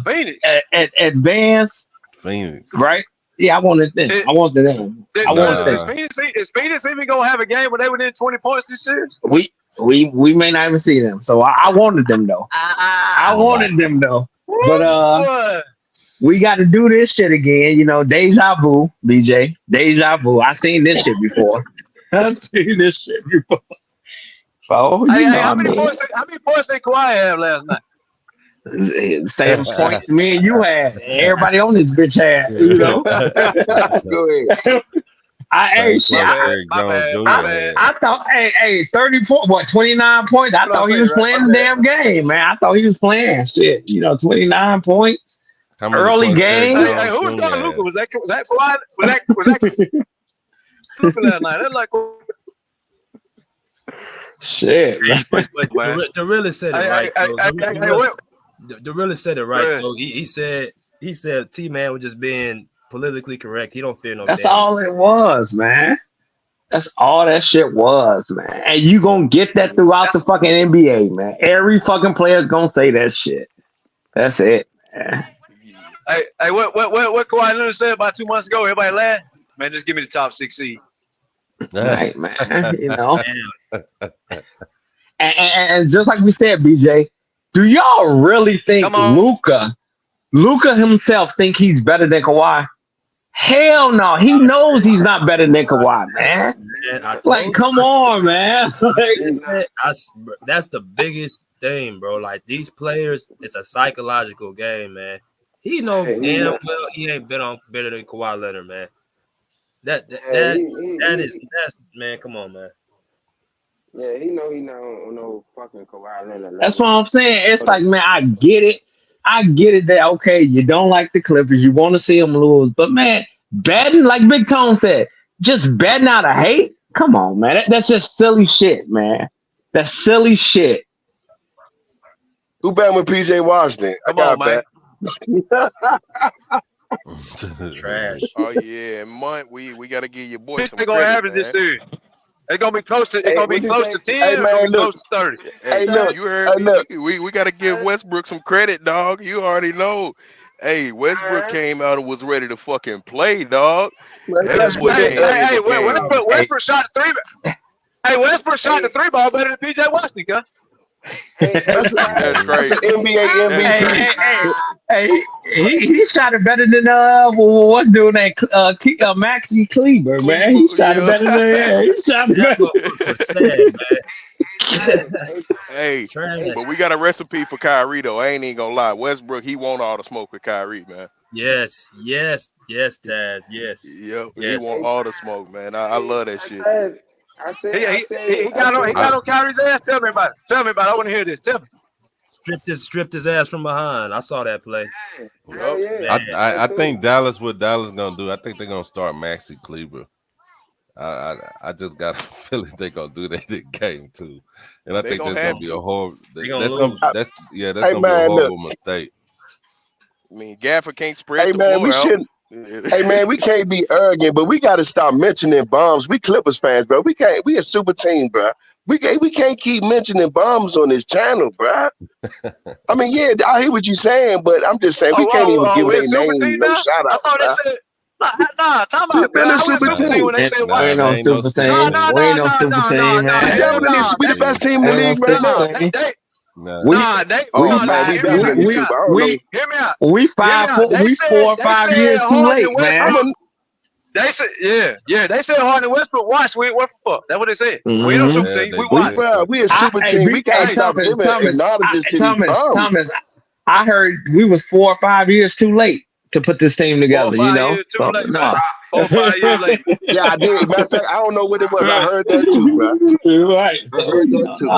advance, Phoenix, right? Yeah, I wanted them. I wanted them. I wanted them. Is Phoenix even gonna have a game where they within 20 points this year? We may not even see them. So I wanted them though. I wanted them though. But we got to do this shit again. You know, deja vu, BJ. Deja vu. I seen this shit before. I've seen this shit before. Oh, How many points did Kawhi have last night? Same points me and you had. Everybody on this bitch had. You know. Go ahead. I thought, 30 points, what, 29 points? I thought he was playing the damn game, man. I thought he was playing shit. You know, 29 points. Early game. Hey, who was calling Luka? Was that Kawhi? Was that Luka last night? That's like. Shit. But the realist said it right. The realist said it right. Though. He said T-Man was just being politically correct. He don't fear no. That's all it was, man. That's all that shit was, man. And you gonna get that throughout the fucking NBA, man. Every fucking player's gonna say that shit. That's it, man. Hey, what Kawhi Leonard said about 2 months ago? Everybody laughed. Man, just give me the top 6 seed. Right, man. You know. And just like we said, BJ, do y'all really think Luka himself think he's better than Kawhi? Hell no. He knows he's not better than Kawhi, man. Like, come on, man. That's the biggest thing, bro. Like, these players, it's a psychological game, man. He knows damn well he ain't better than Kawhi Leonard, man. That's man. Come on, man. Yeah, he know he not on no fucking Kawhi Leonard. That's what I'm saying. It's like, man, I get it. That okay, you don't like the Clippers, you want to see them lose, but man, betting like Big Tone said, just betting out of hate. Come on, man. That's just silly shit, man. That's silly shit. Who betting with PJ Washington? Come on, man. Trash. Oh yeah, Month. We gotta give your boy some They're gonna credit, average man. this series. It's gonna be close to. It's gonna be close to 10. Hey, man, close to 30. Hey, look. You heard me. We gotta give Westbrook some credit, dog. You already know. Hey, Westbrook came out and was ready to fucking play, dog. Westbrook shot the 3. Hey, Westbrook shot the 3 ball better than PJ Washington, huh? That's crazy. That's an NBA MVP. Hey, he shot it better than what's doing that Maxi Kleber, man. He shot it better than he shot it That better. motherfucker was sad, man. Hey, Trash. but we got a recipe for Kyrie though. I ain't even gonna lie. Westbrook, he want all the smoke with Kyrie, man. Yes, Taz. Yes. Yep, he Yes. want all the smoke, man. I love that shit. He got on Kyrie's ass. Tell me about it. I want to hear this. Tell me. Stripped his ass from behind. I saw that play. I think Dallas, what Dallas gonna do, I think they're gonna start Maxi Kleber. I just got a feeling they're gonna do that in game 2. And I think that's gonna be a horrible that's gonna be a horrible mistake. I mean, Gafford can't spread Hey the man, floor we out. shouldn't. Hey man, we can't be arrogant, but we got to stop mentioning bombs. We Clippers fans, bro. We can't. We a super team, bro. We can't keep mentioning bombs on this channel, bro. I mean, yeah, I hear what you're saying, but I'm just saying we can't even give their name no shout out. I thought they said. Nah, time out. We've been a super team. When they said We ain't no super team. We ain't no super team, man. We the best team in the league right now. We We 4 or 5 years too late, man. They said, they said Harden Westbrook watch. We ain't what for fuck. That's what they said. We ain't no super team. We watch. We a super team. We can't stop them acknowledging Thomas, I heard we was 4 or 5 years too late to put this team together. 4 or 5 You know, years too late, no. 4 or 5 years late. Yeah, I did. Matter of fact, I don't know what it was. I heard that too, bro. Right. I heard that too.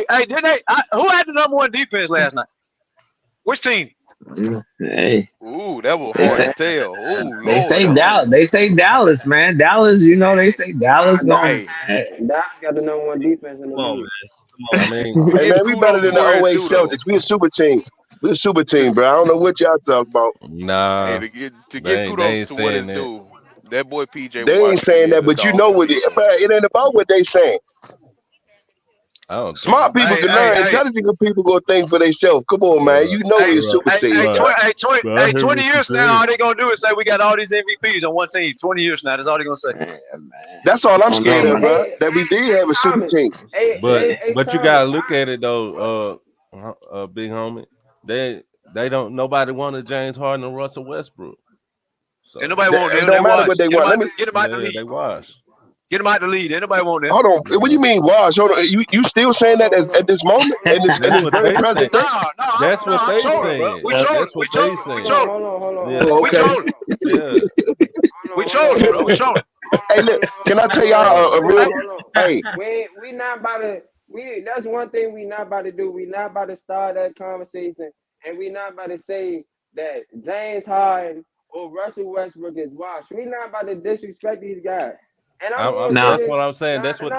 Hey, did they? Who had the #1 defense last night? Which team? Hey. Ooh, that was hard to tell. Ooh, They say Dallas. They say Dallas, man. Dallas, you know, they say Dallas going. Dallas got the #1 defense in the league. I mean, hey man, we better than the 08 Celtics. We a super team. We a super team, bro. I don't know what y'all talking about. Nah. Hey, to give kudos to what it's due. That boy PJ. They ain't saying that, but you know what it ain't about what they saying. Smart people can learn. Intelligent people gonna think for themselves. Come on, man. You know we a super team. 20 years now, all they gonna do is say we got all these MVPs on one team. 20 years now, that's all they gonna say. That's all I'm scared of, bro. That we did have a super team. But you gotta look at it though, big homie. They don't. Nobody wanted James Harden and Russell Westbrook. So Ain't nobody want them. It don't matter what they want. Get them out the league. They wash. Get them out the lead. Ain't nobody want them. Hold on. What do you mean wash? Hold on. You still saying that at this moment? In this very present? That's what they saying. That's what they saying. Hold on. Yeah. Okay. We trolling, bro. We trolling. Hey, look. Can I tell y'all a real? Hey. We not about to. That's one thing we not about to do. We not about to start that conversation, and we not about to say that James Harden or Russell Westbrook is washed. We not about to disrespect these guys. And that's what I'm saying. That's what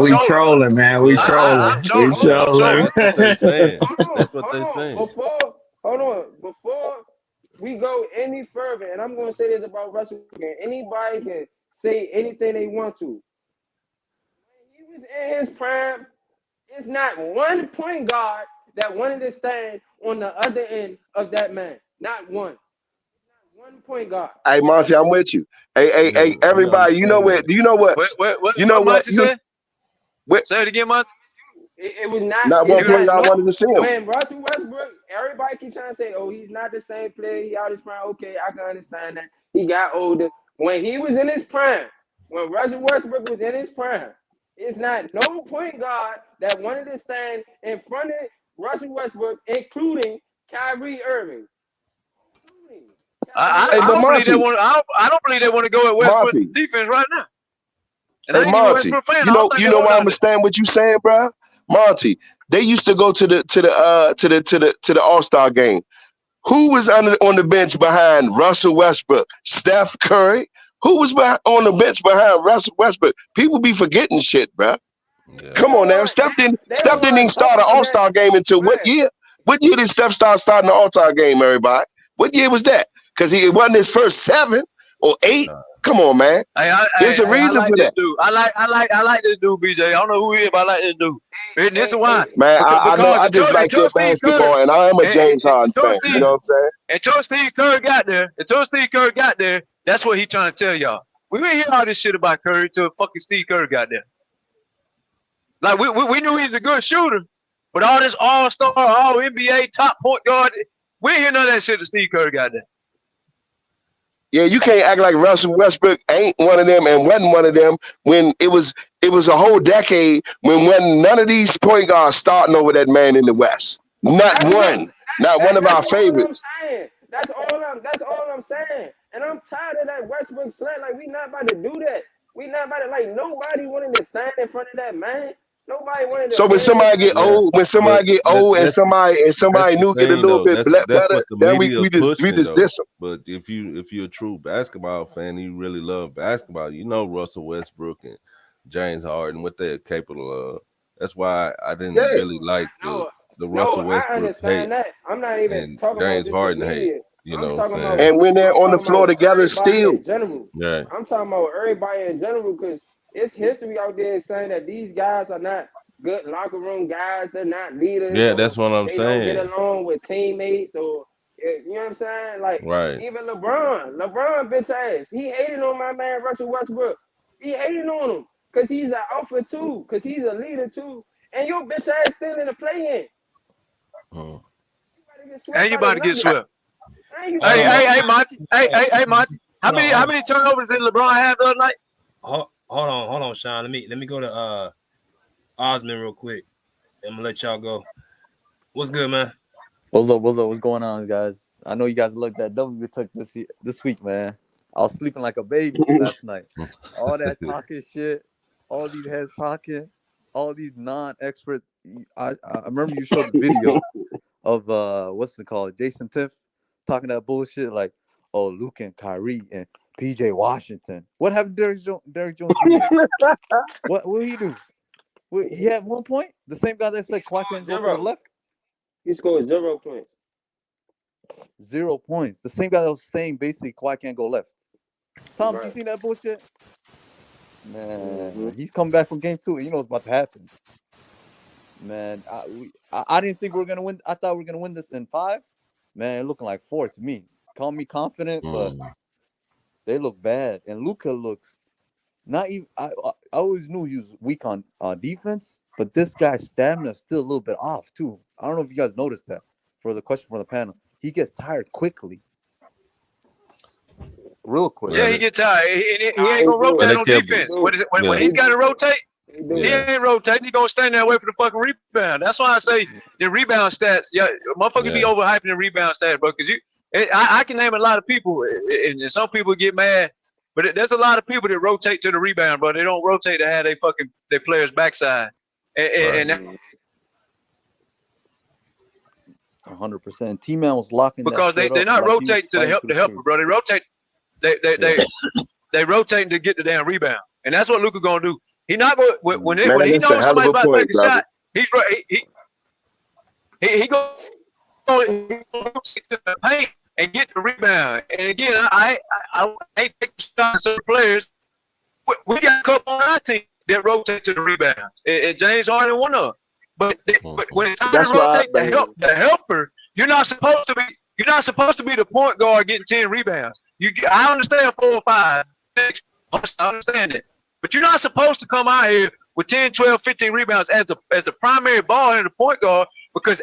we trolling, man. We trolling. We trolling. That's what they saying. Before we go any further, and I'm going to say this about Russell, anybody can say anything they want to. When he was in his prime, it's not one point guard that wanted to stand on the other end of that man. Not one. One point guard. Hey, Monty, I'm with you. Hey, everybody, you know what? Do you know what? You know what? Say it again, Monty. It was not one point I wanted to see him. When Russell Westbrook, everybody keep trying to say, oh, he's not the same player. He out his prime. Okay, I can understand that. He got older. When he was in his prime, when Russell Westbrook was in his prime, it's not no point guard that wanted to stand in front of Russell Westbrook, including Kyrie Irving. I don't believe they want to go at Westbrook's defense right now. And hey, Monty, you know why I'm understand what you saying, bro? Monty, they used to go to the All-Star game. Who was on the bench behind Russell Westbrook? Steph Curry. Who was on the bench behind Russell Westbrook? People be forgetting shit, bro. Yeah. Come on now, Steph didn't even start an All-Star game until what year? What year did Steph start starting the All-Star game? Everybody, what year was that? Because it wasn't his first 7 or 8. Come on, man. There's a reason for that. Dude. I like this dude, BJ. I don't know who he is, but I like this dude. And this is why. Man, I know I just like your basketball, and I am a James Harden fan. You know what I'm saying? Until Steve Kerr got there, that's what he trying to tell y'all. We didn't hear all this shit about Curry until fucking Steve Kerr got there. Like we knew he was a good shooter, But all this all-star, all NBA top point guard, we ain't hear none of that shit that Steve Kerr got there. Yeah, you can't act like Russell Westbrook ain't one of them and wasn't one of them when it was a whole decade when none of these point guards starting over that man in the West. Not one of our favorites. That's all I'm saying. And I'm tired of that Westbrook slant. Like, we not about to do that. We not about to, like, nobody wanted to stand in front of that man. Nobody wanted to. So when somebody get old, and somebody new get a little bit better, then we just diss them. But if you're a true basketball fan, you really love basketball. You know Russell Westbrook and James Harden, what they're capable of. That's why I didn't really like the Russell Westbrook I understand hate. that. I'm not even And talking James about Harden just hate. You know what I'm saying? And when they're on the floor together, still. Yeah. I'm talking about everybody in general because it's history out there saying that these guys are not good locker room guys. They're not leaders. Yeah, that's what I'm they saying. They don't get along with teammates or, you know what I'm saying? Like, right. Even LeBron bitch ass, he hated on my man Russell Westbrook. He hated on him because he's an alpha too, because he's a leader too. And your bitch ass still in the play-in. And you about to get swept. Hey, Monty. Hey, Monty. How many turnovers did LeBron have the other night? Hold on, Sean. Let me go to Osmond real quick. I'm gonna let y'all go. What's good, man? What's up? What's going on, guys? I know you guys looked at W we took this week, man. I was sleeping like a baby last night. All that talking shit, all these heads talking, all these non-expert. I remember you showed the video of what's it called, Jason Tiff talking that bullshit like, oh, Luke and Kyrie and PJ Washington. What happened to Derrick Jones Jr.? What did he do? He had 1 point. The same guy that said Kawhi can go to the left. He scored 0 points. 0 points. The same guy that was saying basically Kawhi can't go left. Tom, you seen that bullshit? Man, he's coming back from game 2. You know what's about to happen. Man, I didn't think we were gonna win. I thought we were gonna win this in 5. Man, looking like 4 to me. Call me confident, but they look bad. And Luka looks not even. I always knew he was weak on defense, but this guy's stamina is still a little bit off too. I don't know if you guys noticed that. For the question from the panel, he gets tired quickly, real quick. Yeah, he gets tired. He ain't gonna rotate on defense. When he's got to rotate, he ain't rotating. He gonna stand there wait for the fucking rebound. That's why I say the rebound stats. Yeah, motherfuckers be overhyping the rebound stats, bro. Because I can name a lot of people, and some people get mad, but there's a lot of people that rotate to the rebound, bro. They don't rotate to have their players backside, and 100%. T-Man was locking because they're not rotating to the helper, bro. They rotate. They rotating to get the damn rebound, and that's what Luka gonna do. He not going when he knows somebody's about to take a shot. He's right. He go to the paint and get the rebound. And again, I ain't taking shots at players. We got a couple on our team that rotate to the rebound. And James Harden one of them. But when it's time to rotate the helper, you're not supposed to be the point guard getting 10 rebounds. I understand 4 or 5, 6. I understand it. But you're not supposed to come out here with 10, 12, 15 rebounds as the primary ball and the point guard because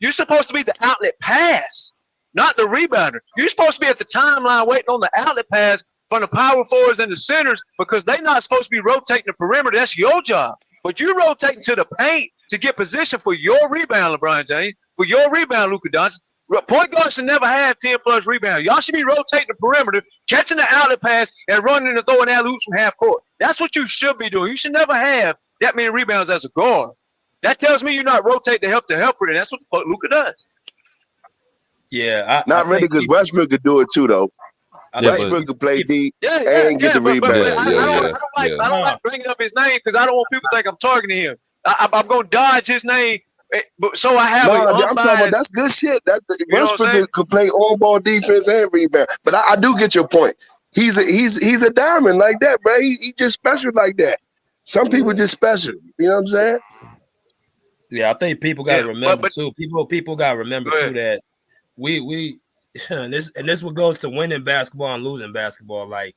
you're supposed to be the outlet pass, not the rebounder. You're supposed to be at the timeline waiting on the outlet pass from the power forwards and the centers because they're not supposed to be rotating the perimeter. That's your job. But you're rotating to the paint to get position for your rebound, LeBron James, for your rebound, Luka Doncic. Point guards should never have 10-plus rebounds. Y'all should be rotating the perimeter, catching the outlet pass, and running and throwing alley-oops from half court. That's what you should be doing. You should never have that many rebounds as a guard. That tells me you're not rotating to help the helper, and that's what the fuck Luka does. Yeah, not really, because Westbrook could do it too, though. Westbrook could play deep and get the rebound. I don't like bringing up his name because I don't want people to think I'm targeting him. I'm going to dodge his name. So I have. I'm talking about that's good shit. Westbrook could play on-ball defense and rebound. But I do get your point. He's a diamond like that, bro. He just special like that. Some people just special. You know what I'm saying? Yeah, I think people got to remember too. People got to remember too that we and this what goes to winning basketball and losing basketball. Like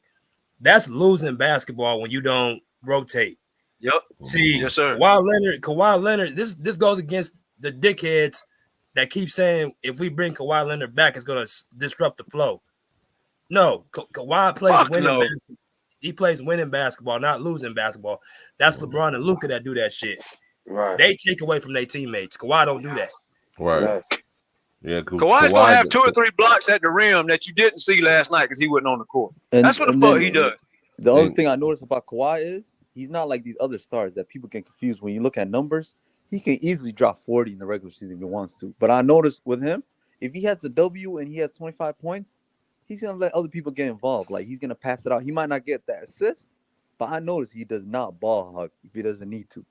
that's losing basketball when you don't rotate. Yep. See, yes, sir. Kawhi Leonard. This goes against the dickheads that keep saying if we bring Kawhi Leonard back, it's gonna disrupt the flow. No, Kawhi plays winning. He plays winning basketball, not losing basketball. That's LeBron and Luka that do that shit. Right. They take away from their teammates. Kawhi don't do that. Right. Yeah. Kawhi's gonna have 2 or 3 blocks at the rim that you didn't see last night because he wasn't on the court. That's what the fuck he does. The other thing I noticed about Kawhi is he's not like these other stars that people get confused. When you look at numbers, he can easily drop 40 in the regular season if he wants to. But I noticed with him, if he has a W and he has 25 points, he's going to let other people get involved. Like, he's going to pass it out. He might not get that assist, but I noticed he does not ball hug if he doesn't need to.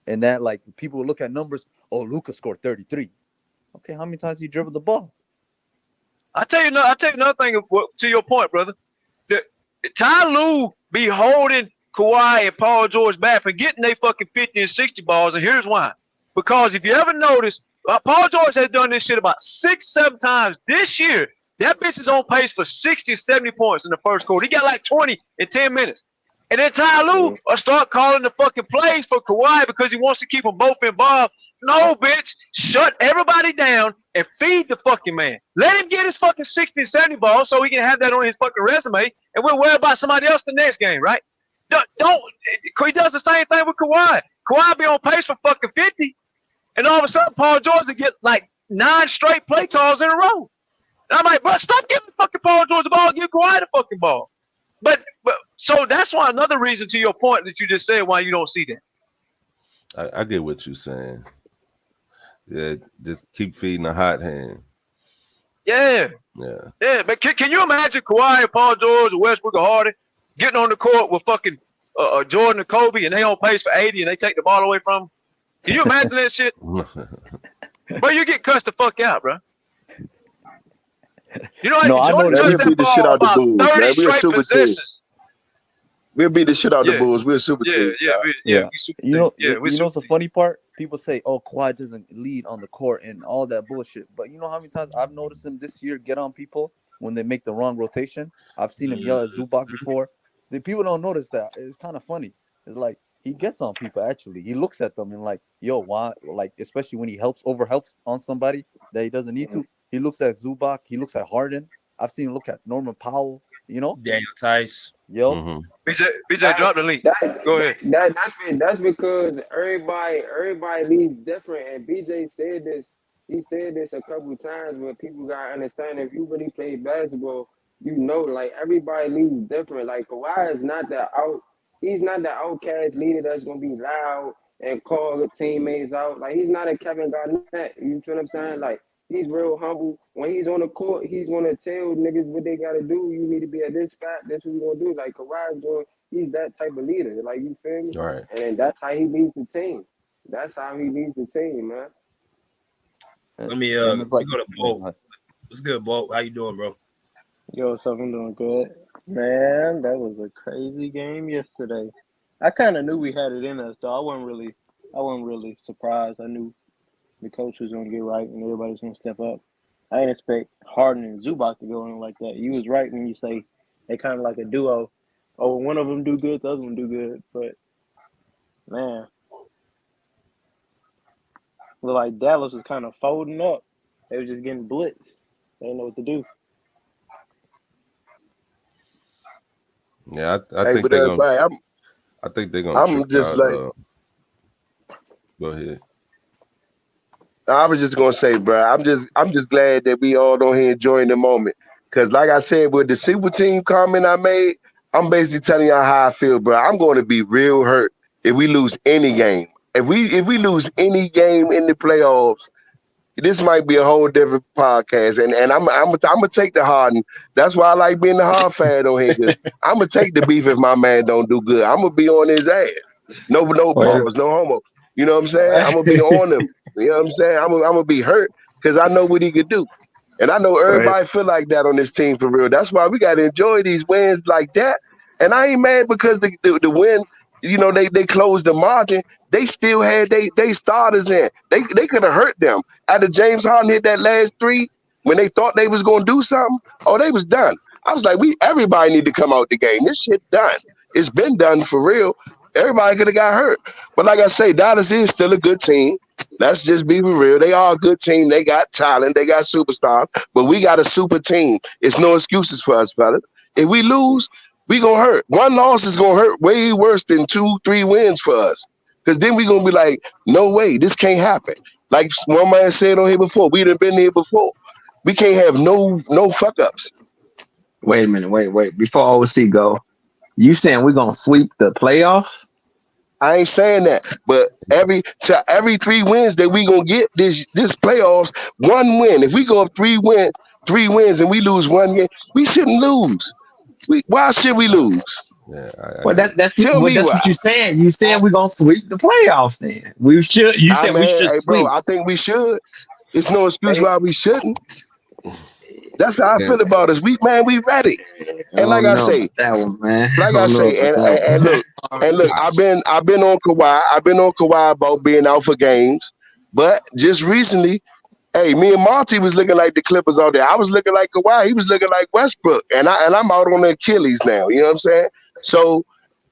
And that, like, people will look at numbers. Oh, Luka scored 33. Okay, how many times he dribbled the ball? I'll tell you another thing to your point, brother. Ty Lue be holding Kawhi and Paul George back for getting they fucking 50 and 60 balls, and here's why. Because if you ever notice, Paul George has done this shit about 6-7 times this year. That bitch is on pace for 60, 70 points in the first quarter. He got like 20 in 10 minutes. And then Ty Lue will start calling the fucking plays for Kawhi because he wants to keep them both involved. No, bitch. Shut everybody down and feed the fucking man. Let him get his fucking 60 and 70 balls so he can have that on his fucking resume, and we'll worry about somebody else the next game, right? He does the same thing with Kawhi. Kawhi be on pace for fucking 50, and all of a sudden Paul George will get like 9 straight play calls in a row. And I'm like, bro, stop giving fucking Paul George the ball, give Kawhi the fucking ball. But so that's why another reason to your point that you just said why you don't see that. I get what you're saying. Yeah, just keep feeding the hot hand. Yeah. But can you imagine Kawhi and Paul George or Westbrook or Harden getting on the court with fucking Jordan and Kobe and they on pace for 80 and they take the ball away from them? Can you imagine that shit? Bro, you get cussed the fuck out, bro. You know, Jordan touched that ball about 30 straight possessions. We'll beat the shit out of the Bulls. We're a super team. You know what's the funny part? People say, "Oh, Kawhi doesn't lead on the court and all that bullshit." But you know how many times I've noticed him this year get on people when they make the wrong rotation? I've seen him yell at Zubac before. The people don't notice that. It's kind of funny. It's like he gets on people. Actually, he looks at them and like, "Yo, why?" Like, especially when he overhelps on somebody that he doesn't need to. He looks at Zubac. He looks at Harden. I've seen him look at Norman Powell. You know, Daniel Tice. Yo, BJ, drop the link. Go ahead. That's because everybody leaves different. And BJ said this. He said this a couple times, but people gotta understand if you really play basketball, you know, like everybody leaves different. Like Kawhi is not he's not the outcast leader that's gonna be loud and call the teammates out. Like he's not a Kevin Garnett. You feel what I'm saying? Like he's real humble. When he's on the court, he's gonna tell niggas what they gotta do. You need to be at this spot. That's what we're gonna do. Like Kawhi's he's that type of leader. Like you feel me? Right. And that's how he leads the team. That's how he leads the team, man. Let me go to Bo. What's good, Bo? How you doing, bro? Yo, what's up? I'm doing good. Man, that was a crazy game yesterday. I kind of knew we had it in us, though. I wasn't really surprised. I knew the coach was gonna get right and everybody was gonna step up. I didn't expect Harden and Zubac to go in like that. You was right when you say they kind of like a duo. Oh, one of them do good, the other one do good. But man, looked like Dallas was kind of folding up. They were just getting blitzed. They didn't know what to do. Yeah, I think they're gonna. I think they're gonna. I'm just like. Go ahead. I was just gonna say, bro. I'm just glad that we all on here enjoying the moment. Cause like I said, with the super team comment I made, I'm basically telling y'all how I feel, bro. I'm going to be real hurt if we lose any game. If we lose any game in the playoffs, this might be a whole different podcast. And I'm gonna take the Harden. That's why I like being the hard fan on here. I'm gonna take the beef if my man don't do good. I'm gonna be on his ass. No balls, no homo. You know what I'm saying? I'm gonna be on him. You know what I'm saying? I'm gonna be hurt because I know what he could do. And I know everybody feel like that on this team for real. That's why we gotta enjoy these wins like that. And I ain't mad because the win, you know, they closed the margin. They still had they starters in. They could have hurt them. After James Harden hit that last three, when they thought they was gonna do something, they was done. I was like, everybody need to come out the game. This shit done. It's been done for real. Everybody could have got hurt. But like I say, Dallas is still a good team. Let's just be real. They are a good team. They got talent. They got superstars. But we got a super team. It's no excuses for us, fellas. If we lose, we gonna hurt. One loss is gonna hurt way worse than 2-3 wins for us. Because then we gonna be like, no way, this can't happen. Like one man said on here before, we done been here before. We can't have no fuck ups. Wait a minute. Wait. Before OC go, you saying we're going to sweep the playoffs? I ain't saying that, but every 3 wins that we gonna get this playoffs, 1 win. If we go up 3 wins and we lose 1 game, we shouldn't lose. Why should we lose? Yeah, Well, that's Tell me that's why. what you're saying. You saying we're going to sweep the playoffs then. We should. You said we should Hey, sweep. bro, I think we should. It's no excuse why we shouldn't. That's how I feel about us. We ready. And like I say, that one, man. like I say, and look, I've been on Kawhi. I've been on Kawhi about being out for games, but just recently, hey, me and Monty was looking like the Clippers out there. I was looking like Kawhi. He was looking like Westbrook, and I'm out on the Achilles now. You know what I'm saying? So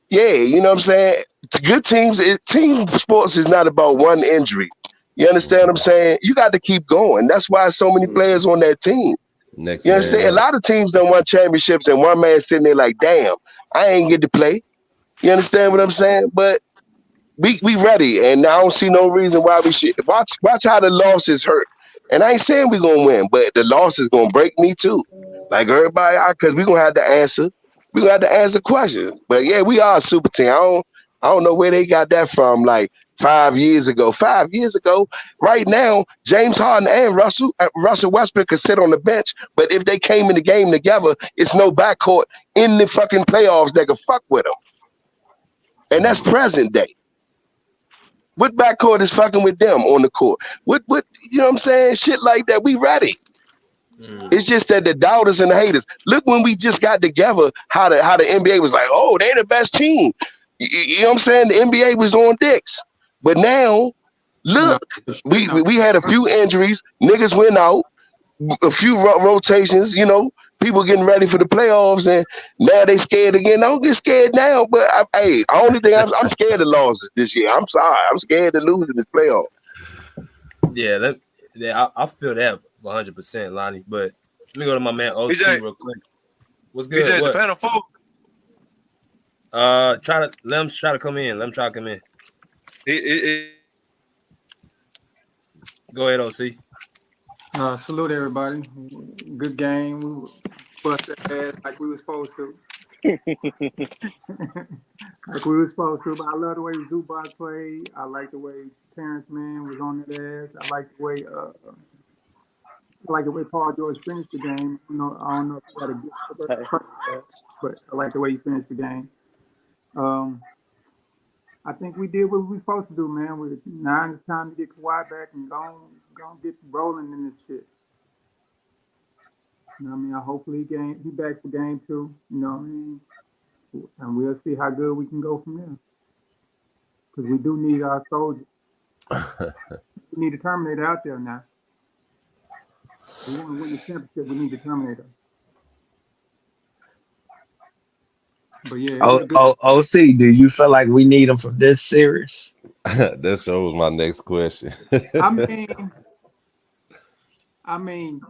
yeah, you know what I'm saying. Good teams, team sports is not about one injury. You understand what I'm saying? You got to keep going. That's why so many players on that team. Next You understand? A lot of teams don't won championships, and one man sitting there like, damn, I ain't get to play. You understand what I'm saying? But we ready, and I don't see no reason why we should. Watch how the losses hurt. And I ain't saying we're going to win, but the loss is going to break me too. Like everybody, because we're going to have to answer. We're going to have to answer questions. But yeah, we are a super team. I don't know where they got that from, like 5 years ago. 5 years ago, right now, James Harden and Russell Westbrook could sit on the bench, but if they came in the game together, it's no backcourt in the fucking playoffs that could fuck with them. And that's present day. What backcourt is fucking with them on the court? What you know what I'm saying? Shit like that. We ready. It's just that the doubters and the haters. Look when we just got together, how the NBA was like, oh, they the best team. You know what I'm saying? The NBA was on dicks. But now, look, we had a few injuries. Niggas went out. A few rotations, you know, people getting ready for the playoffs, and now they scared again. Don't get scared now, but hey, only thing I'm scared of losses this year. I'm sorry, I'm scared of losing this playoff. Yeah, I feel that 100%, Lonnie. But let me go to my man OC real quick. What's good? BJ, what? the panel full. Let him try to come in. Let him try to come in. Go ahead, OC. Salute everybody. Good game. We busted ass like we were supposed to. Like we were supposed to. But I love the way Zubac played. I like the way Terrence Mann was on that ass. I like the way Paul George finished the game. I don't know if he got a good but I like the way he finished the game. I think we did what we were supposed to do, man. Now it's time to get Kawhi back and go get rolling in this shit. You know what I mean? Hopefully he back for game 2. You know what I mean? And we'll see how good we can go from there. Because we do need our soldiers. We need a Terminator out there now. If we want to win the championship, we need a Terminator. But yeah, OC, do you feel like we need him for this series? That shows my next question. I mean,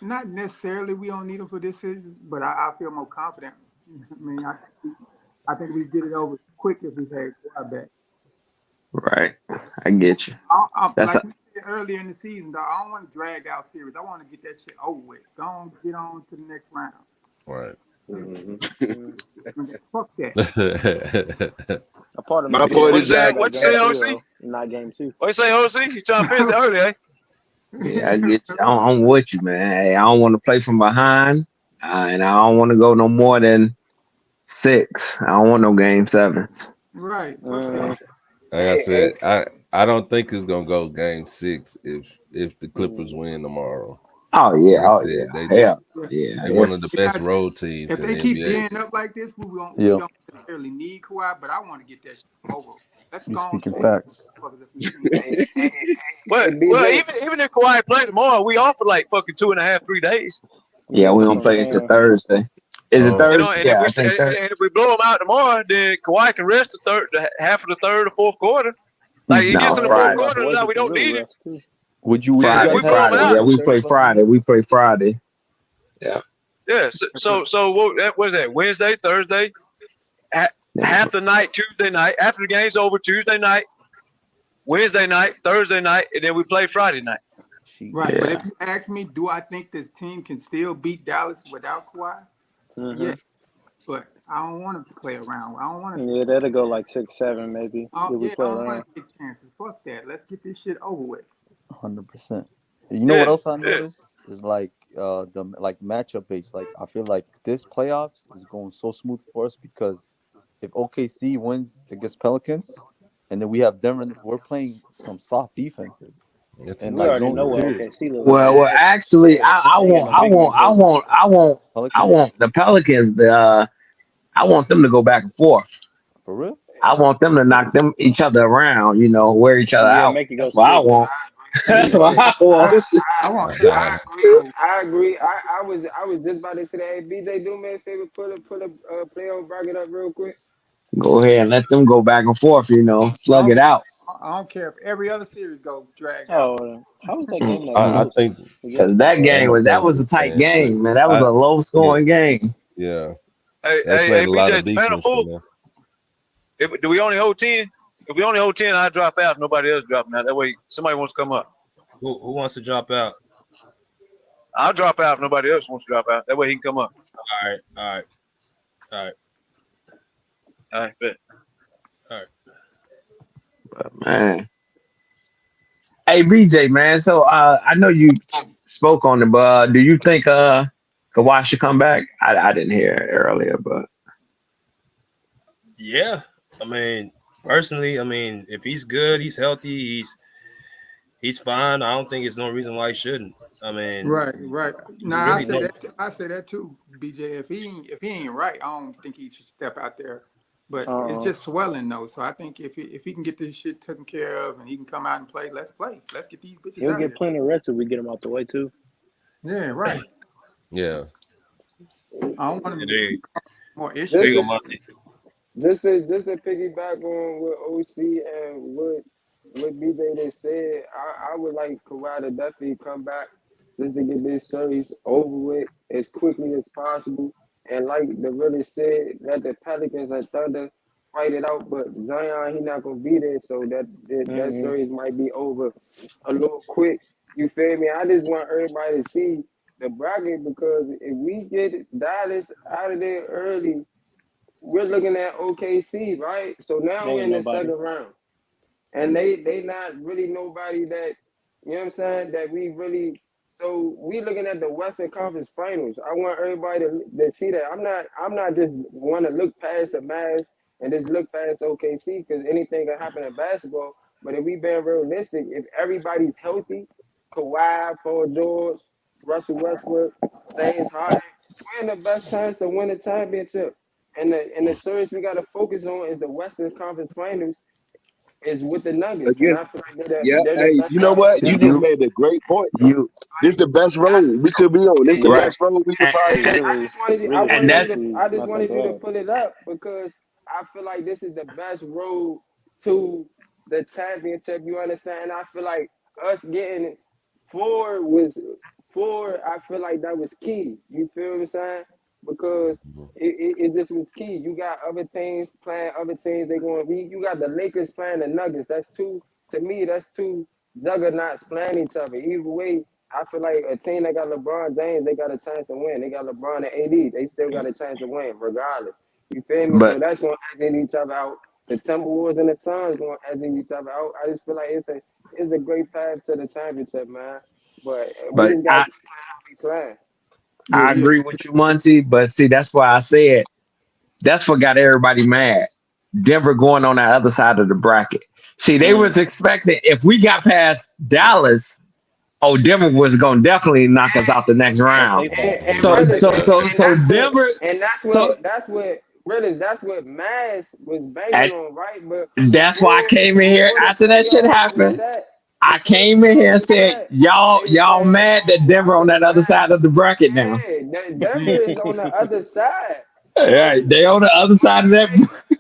not necessarily we don't need him for this series, but I feel more confident. I mean, I think we get it over quick if we had Kawhi back. Right, I get you. Like we said earlier in the season, dog, I don't want to drag out series. I want to get that shit over with. Go on, get on to the next round. Right. Fuck that. A part of my point is that. What you say, OC? Not game 2. What you say, OC? You trying to finish it early, eh? Yeah, I get you. I'm with you, man. Hey, I don't want to play from behind, and I don't want to go no more than 6. I don't want no game 7s. Right. Like I said, I don't think it's gonna go game 6 if the Clippers win tomorrow. Oh yeah, They're one of the best road teams. If they keep getting up like this, we don't necessarily need Kawhi, but I want to get that shit over. Let's go. Speaking facts. Well, even if Kawhi play tomorrow, we off for like fucking 2.5, 3 days. Yeah, we don't play until Thursday. Is it Thursday? You know, and if we blow them out tomorrow, then Kawhi can rest the half of the third or fourth quarter. Like it No, gets in the fourth Friday. quarter, now we don't really need it. rest too. Would you Yeah, Friday, we blow them Friday. out. Yeah, we play Friday. We play Friday. Yeah. Yeah. So what is that? Wednesday, Thursday, half the night, Tuesday night. After the game's over, Tuesday night, Wednesday night, Thursday night, and then we play Friday night. Right, Yeah. but if you ask me, do I think this team can still beat Dallas without Kawhi? Yeah, but I don't want to play around. I don't want to. Yeah, that'll go like 6-7 maybe if we Yeah, I play don't around. want to take chances. Fuck that. Let's get this shit over with. 100%. You know what else I noticed is like the matchup base. Like I feel like this playoffs is going so smooth for us because if OKC wins against Pelicans, and then we have Denver, we're playing some soft defenses. It's and We like already zone know what period. OKC look like. Well, actually, I want the Pelicans. I want them to go back and forth. For real? I want them to knock each other around. Wear each other out. Make it go That's what I 6. want. That's what I want. I agree. I was just about to say that. Hey, BJ, do me a favor, put a playoff bracket up real quick. Go ahead and let them go back and forth. Slug it out. I don't care if every other series go drag out. Oh, how was that game that I close? think Because that game was a tight game, man. That was a low scoring game. Yeah. Hey, They played a lot of BJ, defense in there. do we only hold 10? If we only hold 10, I drop out. Nobody else dropping out. That way, somebody wants to come up. Who wants to drop out? I'll drop out if nobody else wants to drop out. That way he can come up. All right. Bet. All right. But man, hey BJ, man. So I know you spoke on it, but do you think Kawhi should come back? I didn't hear it earlier, but yeah. I mean, personally, if he's good, he's healthy, he's fine. I don't think there's no reason why he shouldn't. Right. Nah, really I say that too, BJ. If he ain't right, I don't think he should step out there. But it's just swelling though. So I think if he can get this shit taken care of and he can come out and play, let's play. Let's get these bitches He'll out get here. plenty of rest if we get him out the way too. Yeah, right. Yeah. I don't want him to more issues. There you go, Monty. Just to piggyback on what OC and what BJ they said, I would like Kawhi to definitely come back just to get this series over with as quickly as possible. And like the really said, that the Pelicans and Thunder fight it out, but Zion, he not gonna be there, so that series might be over a little quick. You feel me? I just want everybody to see the bracket because if we get Dallas out of there early, we're looking at OKC, right? So now we're in the second round. And they not really nobody that, you know what I'm saying, that we really, so we looking at the Western Conference Finals. I want everybody to see that. I'm not just want to look past the Mavs and just look past OKC because anything can happen in basketball. But if we being realistic, if everybody's healthy, Kawhi, Paul George, Russell Westbrook, James Harden, we're in the best chance to win the championship. And the series we got to focus on is the Western Conference Finals is with the Nuggets. Again, and I feel like they're yeah. the Hey, best you know what? You just made a great point. This is the best road we could be on. This is the best road we could probably take. I just wanted you to pull it up because I feel like this is the best road to the championship. You understand? And I feel like us getting four, I feel like that was key. You feel what I'm saying? Because it just was key. You got other teams playing other teams. You got the Lakers playing the Nuggets. That's two juggernauts playing each other. Either way, I feel like a team that got LeBron James, they got a chance to win. They got LeBron and AD. They still got a chance to win, regardless. You feel me? So that's going to edge each other out. The Timberwolves and the Suns going to edge each other out. I just feel like it's a great path to the championship, man. But we just got to be playing. I agree with you, Monty. But see, that's why I said that's what got everybody mad. Denver going on the other side of the bracket. See, they was expecting if we got past Dallas, Denver was going to definitely knock us out the next round. So Denver, and that's what Maz was banging on, right? But that's why I came in here after that shit happened. I came in here and said, y'all mad that Denver on that other side of the bracket now. Denver is on the other side. All right, they on the other side of that.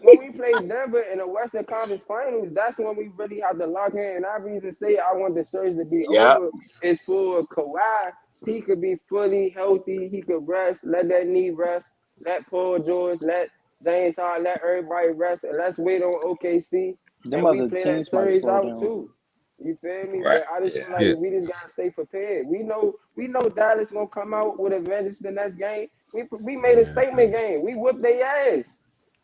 When we play play Denver in the Western Conference Finals, that's when we really have to lock in. And I reason say I want the series to be Yeah. over is for Kawhi. He could be fully healthy. He could rest. Let that knee rest. Let Paul George. Let James Harden. Let everybody rest. And let's wait on OKC. Them And we other play that teams might series slow out down. too. You feel me? Right. But I just feel like Yeah. we just gotta stay prepared. We know Dallas gonna come out with a vengeance the next game. We made a statement game. We whooped their ass.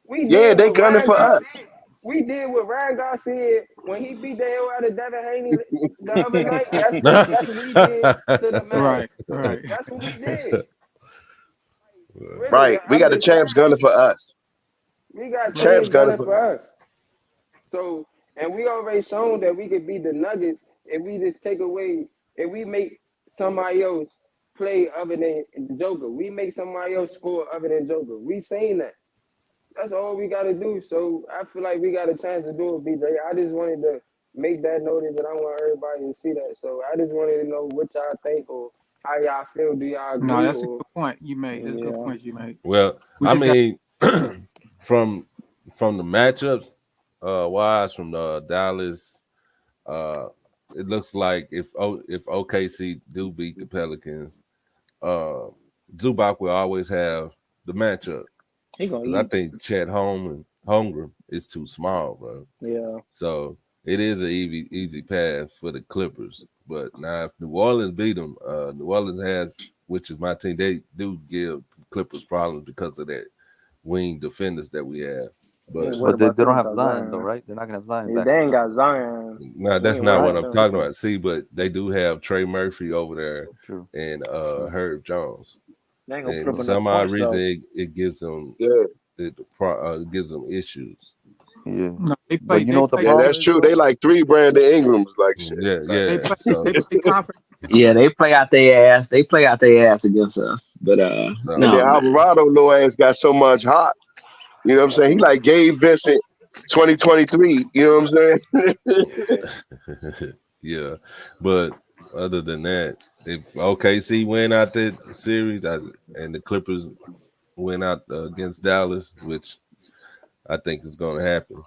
We Yeah, did they what gunning Ryan for Goss us. said. We did what Ryan Goss said when he beat the hell out of Devin Haney the other night. That's what we did to the man. Right. That's what we did. Really, Right. We I'm got the just saying. champs gunning for us. We got Champs teams gunning gunning for for us. So, and we already shown that we could beat the Nuggets if we just take away, if we make somebody else play other than Joker. We make somebody else score other than Joker. We saying that. That's all we got to do. So I feel like we got a chance to do it, BJ. I just wanted to make that notice, and I want everybody to see that. So I just wanted to know what y'all think or how y'all feel. Do y'all agree? No, that's a Or good point you made. That's a good yeah, point you made. Well, We I just got mean, from the matchups, wise from Dallas, it looks like if OKC do beat the Pelicans, Zubac will always have the matchup. He gonna 'Cause I eat. think Chet Holmgren is too small, bro. Yeah. So it is an easy path for the Clippers. But now if New Orleans beat them, New Orleans has, which is my team, they do give Clippers problems because of that wing defenders that we have. We ain't But worried But they about them don't have without Zion though, Zion. right? They're not gonna have Zion Yeah, back. they ain't got Zion. no, We that's ain't not worried what about I'm them. talking about. See, but they do have Trey Murphy over there True. and True. Herb Jones. They ain't gonna put And up enough some odd points reason though. it gives them Yeah. it gives them issues. Yeah. no. They But play. you They know what the play. Yeah, problem that's is true. They though? like 3 Brandon Ingrams, like shit. Yeah, Like, They yeah. play. So They play conference. Yeah, they play out their ass. They play out their ass against us. But and then no, man. Alvarado little ass got so much hot. You know what I'm saying? He like Gabe Vincent 2023. You know what I'm saying? yeah. But other than that, if OKC win out that series and the Clippers win out against Dallas, which I think is going to happen,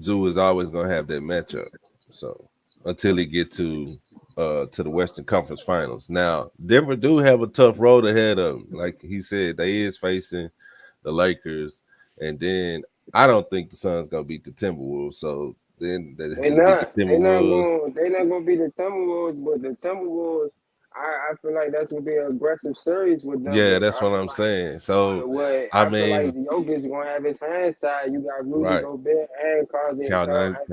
Zoo is always going to have that matchup. So until he get to the Western Conference Finals. Now, Denver do have a tough road ahead of them. Like he said, they is facing the Lakers, and then I don't think the Suns gonna beat the Timberwolves. So then they it'll be the not. Timberwolves. They not gonna be the Timberwolves, but the Timberwolves. I feel like that's gonna be an aggressive series with Yeah, Denver. that's I what feel I'm like. saying. So What I I feel like mean, Jokic gonna have his hands tied. You got Rudy right, Gobert and Carl Anthony Anthony Towns,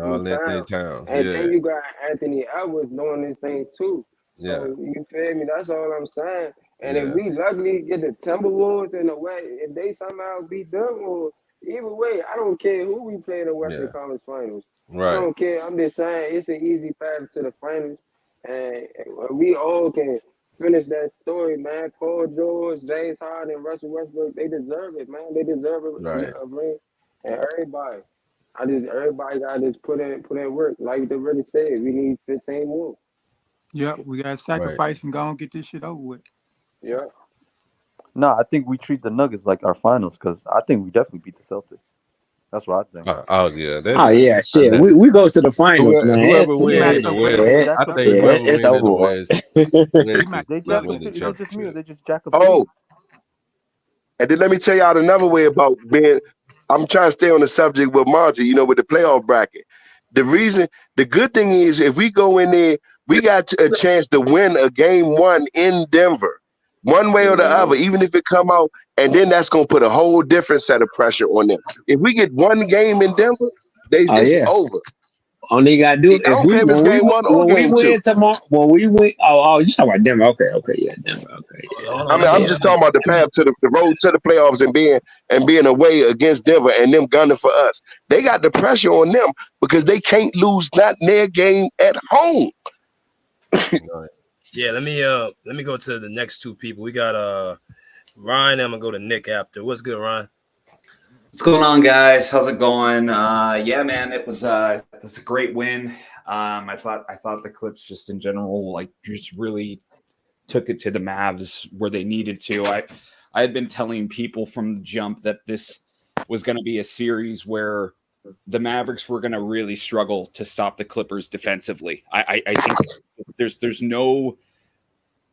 Towns. and then Yeah, you got Anthony Edwards doing this thing too. yeah, So you feel me? That's all I'm saying. And if yeah, we luckily get the Timberwolves in the way, if they somehow beat them, or either way, I don't care who we play in the Western yeah. Conference Finals. I Right, don't care. I'm just saying it's an easy path to the finals, and we all can finish that story, man. Paul George, James Harden, and Russell Westbrook, they deserve it, man. They deserve right, a ring, and everybody. Everybody got to just put in work. Like they really said, we need 15 more. Yep, we got to right. sacrifice and go and get this shit over with. Yeah. No, I think we treat the Nuggets like our finals because I think we definitely beat the Celtics. That's what I think. Oh yeah, Oh yeah, shit. We go to the finals, man. whoever We win match in the up They with West, just them. Yeah, jack I up think their yeah, whoever boots. it's win in over the with. West Is wins they will just win the is it just me or championship. they just jack up the Oh, boots? and then let me tell y'all another way about being. I'm trying to stay on the subject with Monty, with the playoff bracket. The good thing is, if we go in there, we got a chance to win a game 1 in Denver, one way or the other, even if it come out, and then that's gonna put a whole different set of pressure on them. If we get one game in Denver, Oh it's yeah. over. Only you gotta do I if don't care if it's game 1 or when we game 2. win tomorrow when we win you talking about Denver. Okay, yeah, Denver. Okay, yeah. Hold I on, mean, I'm just talking about the path to the road to the playoffs and being away against Denver and them gunning for us. They got the pressure on them because they can't lose not their game at home. Right. Yeah, let me go to the next two people. We got Ryan. I'm gonna go to Nick after. What's good, Ryan? What's going on, guys? How's it going? Yeah, man, it was a great win. I thought the Clips just in general just really took it to the Mavs where they needed to. I had been telling people from the jump that this was going to be a series where the Mavericks were going to really struggle to stop the Clippers defensively. I think there's no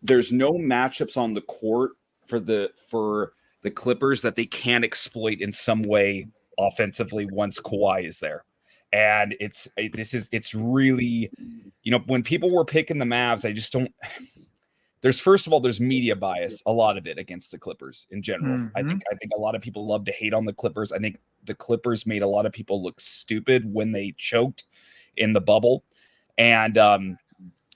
matchups on the court for the Clippers that they can't exploit in some way offensively once Kawhi is there. And it's really, when people were picking the Mavs, I just don't. There's media bias, a lot of it against the Clippers in general. I think a lot of people love to hate on the Clippers. I think the Clippers made a lot of people look stupid when they choked in the bubble. And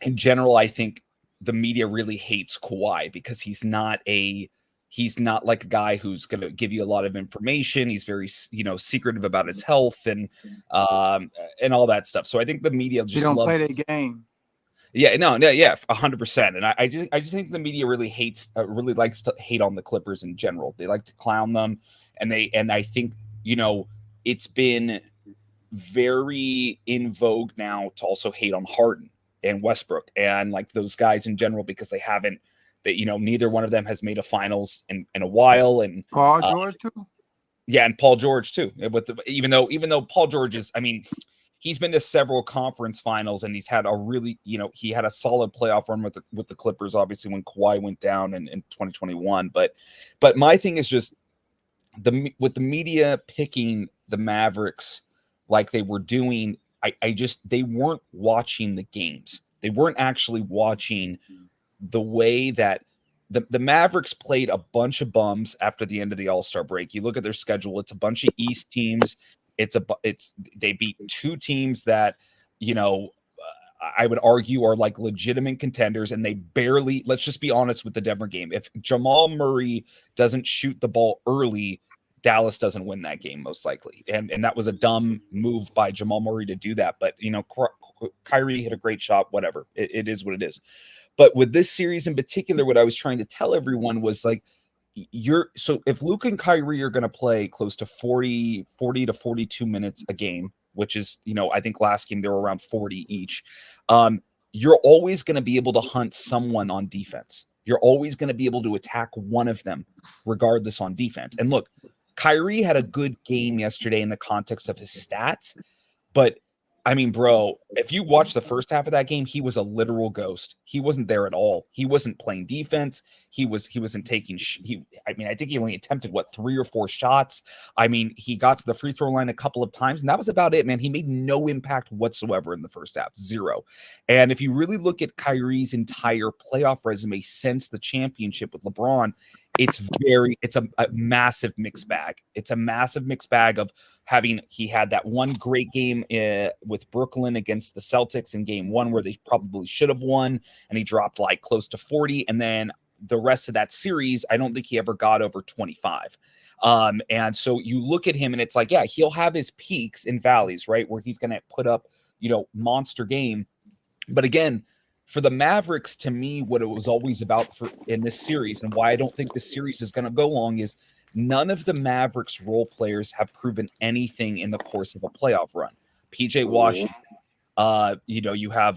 in general, I think the media really hates Kawhi because he's not like a guy who's going to give you a lot of information. He's very, secretive about his health and all that stuff. So I think the media just don't loves play their game. Yeah, no, 100%. And I just think the media really likes to hate on the Clippers in general. They like to clown them, and I think it's been very in vogue now to also hate on Harden and Westbrook and like those guys in general because neither one of them has made a finals in a while. And Paul George too. Yeah, and Paul George too. Even though Paul George is, he's been to several conference finals and he's had a really, he had a solid playoff run with the Clippers, obviously when Kawhi went down in 2021. But my thing is just with the media picking the Mavericks like they were doing, they weren't watching the games. They weren't actually watching the way that the Mavericks played a bunch of bums after the end of the All-Star break. You look at their schedule, it's a bunch of East teams. They beat two teams that, I would argue are like legitimate contenders, and they barely, let's just be honest with the Denver game. If Jamal Murray doesn't shoot the ball early, Dallas doesn't win that game most likely. And that was a dumb move by Jamal Murray to do that. But, Kyrie hit a great shot, whatever. It is what it is. But with this series in particular, what I was trying to tell everyone was like, if Luke and Kyrie are going to play close to 40 to 42 minutes a game, which is, I think last game they were around 40 each. You're always going to be able to hunt someone on defense. You're always going to be able to attack one of them regardless on defense. And look, Kyrie had a good game yesterday in the context of his stats, but bro, if you watch the first half of that game, he was a literal ghost. He wasn't there at all. He wasn't playing defense. He wasn't taking. I think he only attempted 3 or 4 shots. He got to the free throw line a couple of times, and that was about it, man. He made no impact whatsoever in the first half, 0. And if you really look at Kyrie's entire playoff resume since the championship with LeBron, it's a massive mixed bag. It's a massive mixed bag of he had that one great game with Brooklyn against the Celtics in game 1 where they probably should have won, and he dropped like close to 40. And then the rest of that series, I don't think he ever got over 25. And so you look at him and it's like, yeah, he'll have his peaks and valleys, right? Where he's going to put up, monster game. But again, for the Mavericks, to me, what it was always about in this series and why I don't think this series is going to go long is none of the Mavericks role players have proven anything in the course of a playoff run. PJ Washington, you have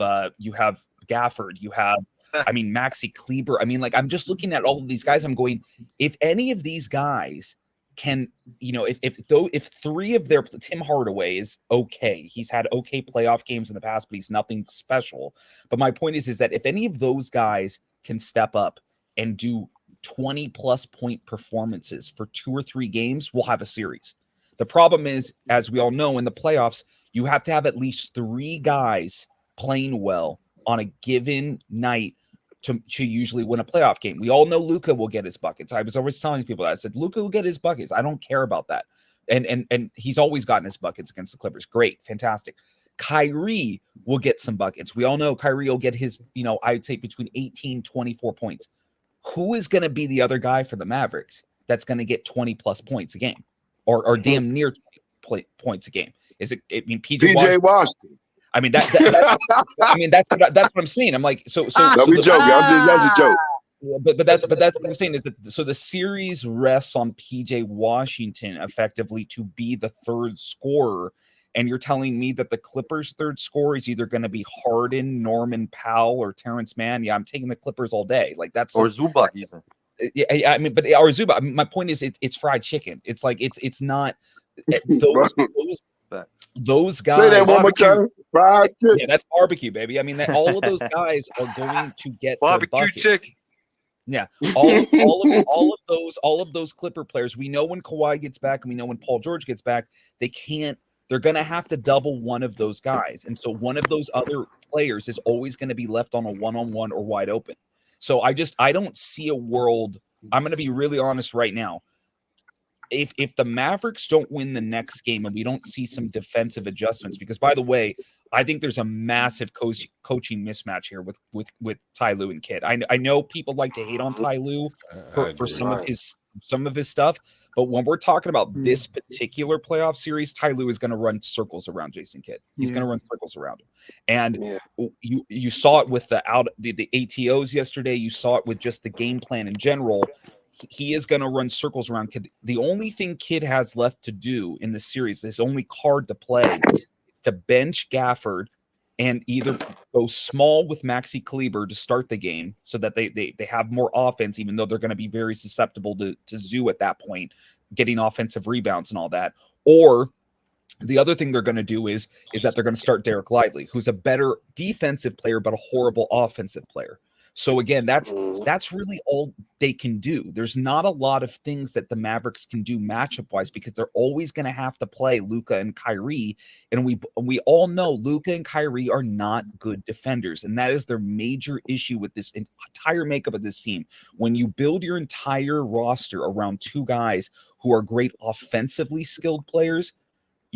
Gafford, you have, Maxi Kleber. I'm just looking at all of these guys. I'm going, if any of these guys can, if 3 of their, Tim Hardaway is okay. He's had okay playoff games in the past, but he's nothing special. But my point is that if any of those guys can step up and do 20+ point performances for 2 or 3 games, we'll have a series. The problem is, as we all know, in the playoffs, you have to have at least 3 guys playing well on a given night to usually win a playoff game. We all know Luka will get his buckets. I was always telling people that. I said, Luka will get his buckets. I don't care about that. And he's always gotten his buckets against the Clippers. Great. Fantastic. Kyrie will get some buckets. We all know Kyrie will get his, I'd say between 18, 24 points. Who is going to be the other guy for the Mavericks that's going to get 20+ points a game or damn near 20 points a game? Is it, PJ Washington? That's what I'm saying. I'm like, so we joking. That's a joke. But that's what I'm saying is that so the series rests on PJ Washington effectively to be the third scorer, and you're telling me that the Clippers' third scorer is either going to be Harden, Norman Powell, or Terrence Mann. Yeah, I'm taking the Clippers all day. Like that's or Zubac even. Yeah, I mean, but or Zubac. My point is, it's fried chicken. It's like it's not those guys. Say that one more time. Fried chicken. Yeah, that's barbecue, baby. I mean, all of those guys are going to get their Barbecue bucket. chicken. Yeah, all of those Clipper players. We know when Kawhi gets back, and we know when Paul George gets back. They're going to have to double one of those guys, and so one of those other players is always going to be left on a one-on-one or wide open. So I don't see a world. I'm going to be really honest right now. If the Mavericks don't win the next game and we don't see some defensive adjustments, because by the way, I think there's a massive coaching mismatch here with Ty Lue and Kidd. I know people like to hate on Ty Lue for some of his stuff, but when we're talking about this particular playoff series, Ty Lue is going to run circles around Jason Kidd. He's going to run circles around him, and you saw it with the ATOs yesterday. You saw it with just the game plan in general. He is going to run circles around Kidd. The only thing Kidd has left to do in the series, his only card to play, is to bench Gafford and either go small with Maxi Kleber to start the game so that they have more offense, even though they're going to be very susceptible to Zoo at that point, getting offensive rebounds and all that. Or the other thing they're going to do is that they're going to start Derek Lively, who's a better defensive player but a horrible offensive player. So again, that's really all they can do. There's not a lot of things that the Mavericks can do matchup-wise because they're always going to have to play Luka and Kyrie, and we all know Luka and Kyrie are not good defenders, and that is their major issue with this entire makeup of this team. When you build your entire roster around two guys who are great offensively skilled players,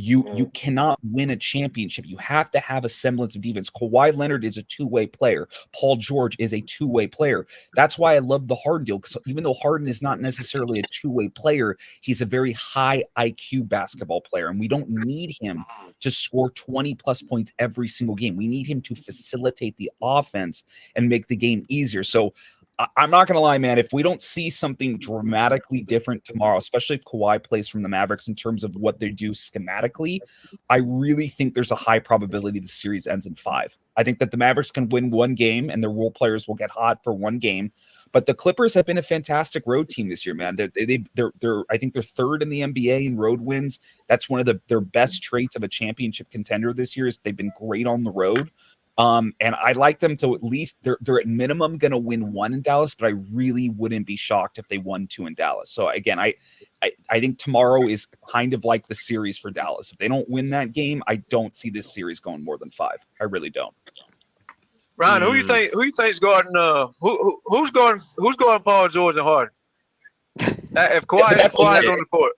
you cannot win a championship. You have to have a semblance of defense. Kawhi Leonard is a two-way player. Paul George is a two-way player. That's why I love the Harden deal, because even though Harden is not necessarily a two-way player, he's a very high IQ basketball player, and we don't need him to score 20-plus points every single game. We need him to facilitate the offense and make the game easier. So I'm not going to lie, man. If we don't see something dramatically different tomorrow, especially if Kawhi plays from the Mavericks in terms of what they do schematically, I really think there's a high probability the series ends in 5. I think that the Mavericks can win one game and their role players will get hot for one game. But the Clippers have been a fantastic road team this year, man. They're I think they're third in the NBA in road wins. That's one of their best traits of a championship contender this year is they've been great on the road. And I like them to at least they're at minimum going to win 1 in Dallas, but I really wouldn't be shocked if they won 2 in Dallas. So again, I think tomorrow is kind of like the series for Dallas. If they don't win that game, I don't see this series going more than 5. I really don't. Ryan, who you think's guarding? Who's guarding Paul George and Harden? If Kawhi is on the court.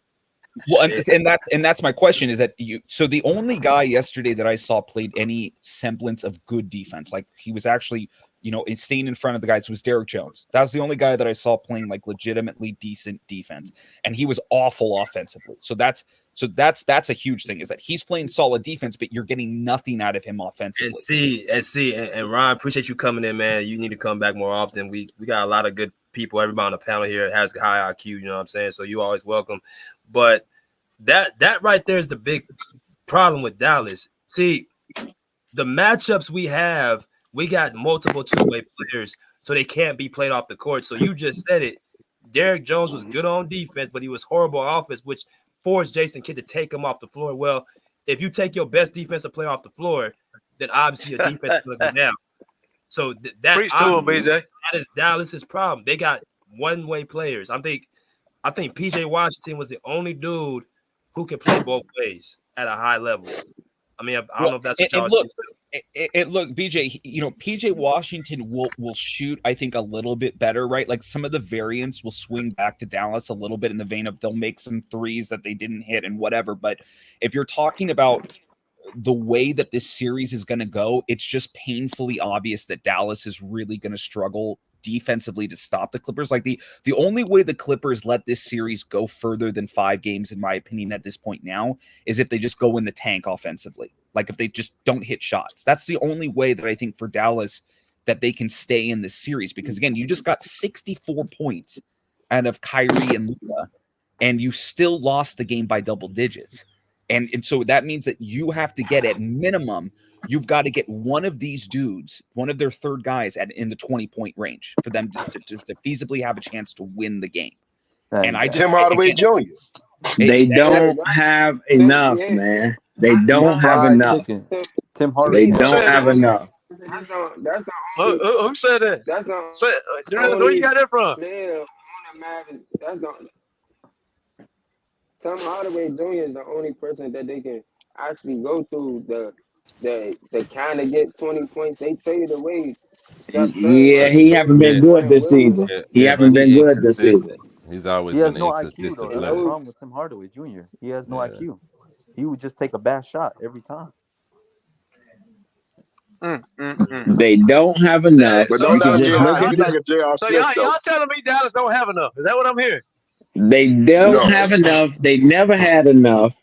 Well, and that's my question is that so the only guy yesterday that I saw played any semblance of good defense, like he was actually, staying in front of the guys, was Derek Jones. That was the only guy that I saw playing like legitimately decent defense, and he was awful offensively. So that's a huge thing is that he's playing solid defense, but you're getting nothing out of him offensively. And Ron, appreciate you coming in, man. You need to come back more often. We got a lot of good people. Everybody on the panel here has high IQ. You know what I'm saying? So you always welcome. But that right there is the big problem with Dallas. See, the matchups we have, we got multiple two-way players, so they can't be played off the court. So you just said it. Derek Jones was good on defense, but he was horrible on offense, which forced Jason Kidd to take him off the floor. Well, if you take your best defensive player off the floor, then obviously your defense is going to go down. So that is Dallas's problem. They got one-way players. I think PJ Washington was the only dude who can play both ways at a high level. I mean, I don't know if that's what y'all see. Look, BJ, PJ Washington will shoot, I think, a little bit better, right? Like some of the variants will swing back to Dallas a little bit in the vein of they'll make some threes that they didn't hit and whatever. But if you're talking about the way that this series is going to go, it's just painfully obvious that Dallas is really going to struggle defensively to stop the Clippers. Like the only way the Clippers let this series go further than 5 games, in my opinion, at this point now, is if they just go in the tank offensively. Like if they just don't hit shots. That's the only way that I think for Dallas that they can stay in this series. Because again, you just got 64 points out of Kyrie and Luka, and you still lost the game by double digits. And so that means that you have to get, at minimum, you've got to get one of these dudes, one of their third guys in the 20-point range for them to feasibly have a chance to win the game. And I just Tim Hardaway Jr. They don't have enough, man. They don't have enough. Tim Hardaway. They don't have enough. That's the Who said that? That's the Where you got that from? player on the Mavericks. That's the Tim Hardaway Jr. is the only person that they can actually go to the kind of get 20 points. They traded away. Yeah, he haven't been good this season. He haven't been good this season. He's always He has been no an IQ inconsistent though. That's the player. problem with Tim Hardaway Jr. He has no IQ. He would just take a bad shot every time. They don't have enough. But don't let him get high. Look He's at like a J.R. So Smith, y'all telling me Dallas don't have enough? Is that what I'm hearing? They don't have enough. They never had enough.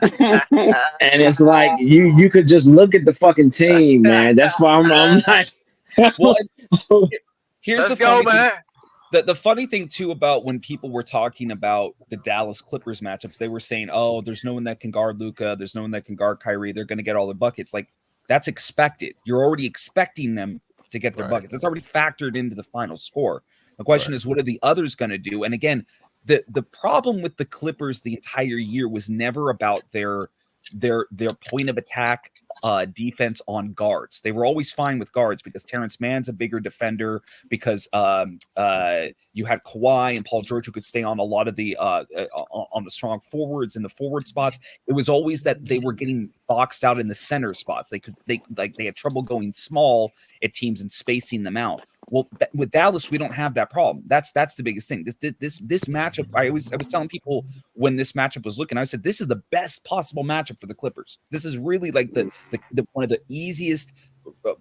And it's like you could just look at the fucking team, man. That's why I'm like, well, here's Let's the go, funny man. The funny thing too about when people were talking about the Dallas Clippers matchups, they were saying, "Oh, there's no one that can guard Luka. There's no one that can guard Kyrie. They're going to get all the buckets." Like, that's expected. You're already expecting them to get their buckets. It's already factored into the final score. The question is, what are the others going to do? And again, the problem with the Clippers the entire year was never about their point of attack defense on guards. They were always fine with guards because Terrence Mann's a bigger defender, because you had Kawhi and Paul George who could stay on a lot of the on the strong forwards and the forward spots. It was always that they were getting boxed out in the center spots. They had trouble going small at teams and spacing them out. Well, with Dallas, we don't have that problem. That's the biggest thing. This matchup, I was telling people when this matchup was looking, I said this is the best possible matchup for the Clippers. This is really like the one of the easiest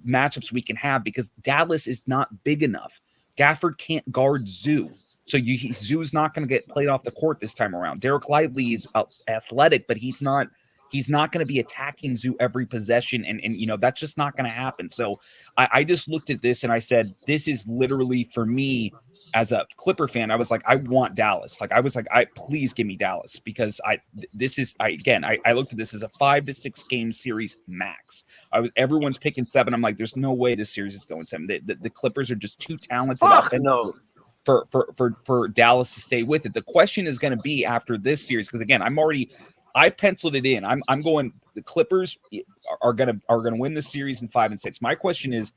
matchups we can have because Dallas is not big enough. Gafford can't guard Zoo. So Zoo's not going to get played off the court this time around. Derek Lively is athletic, but he's not going to be attacking Zoo every possession. And that's just not going to happen. So I just looked at this and I said, this is literally for me as a Clipper fan. I was like, I want Dallas. Like, I was like, please give me Dallas because I looked at this as a 5 to 6 game series max. Everyone's picking 7. I'm like, there's no way this series is going 7. The Clippers are just too talented. For Dallas to stay with it. The question is going to be after this series, because again, I penciled it in. I'm going. The Clippers are gonna win this series in 5 and 6. My question is,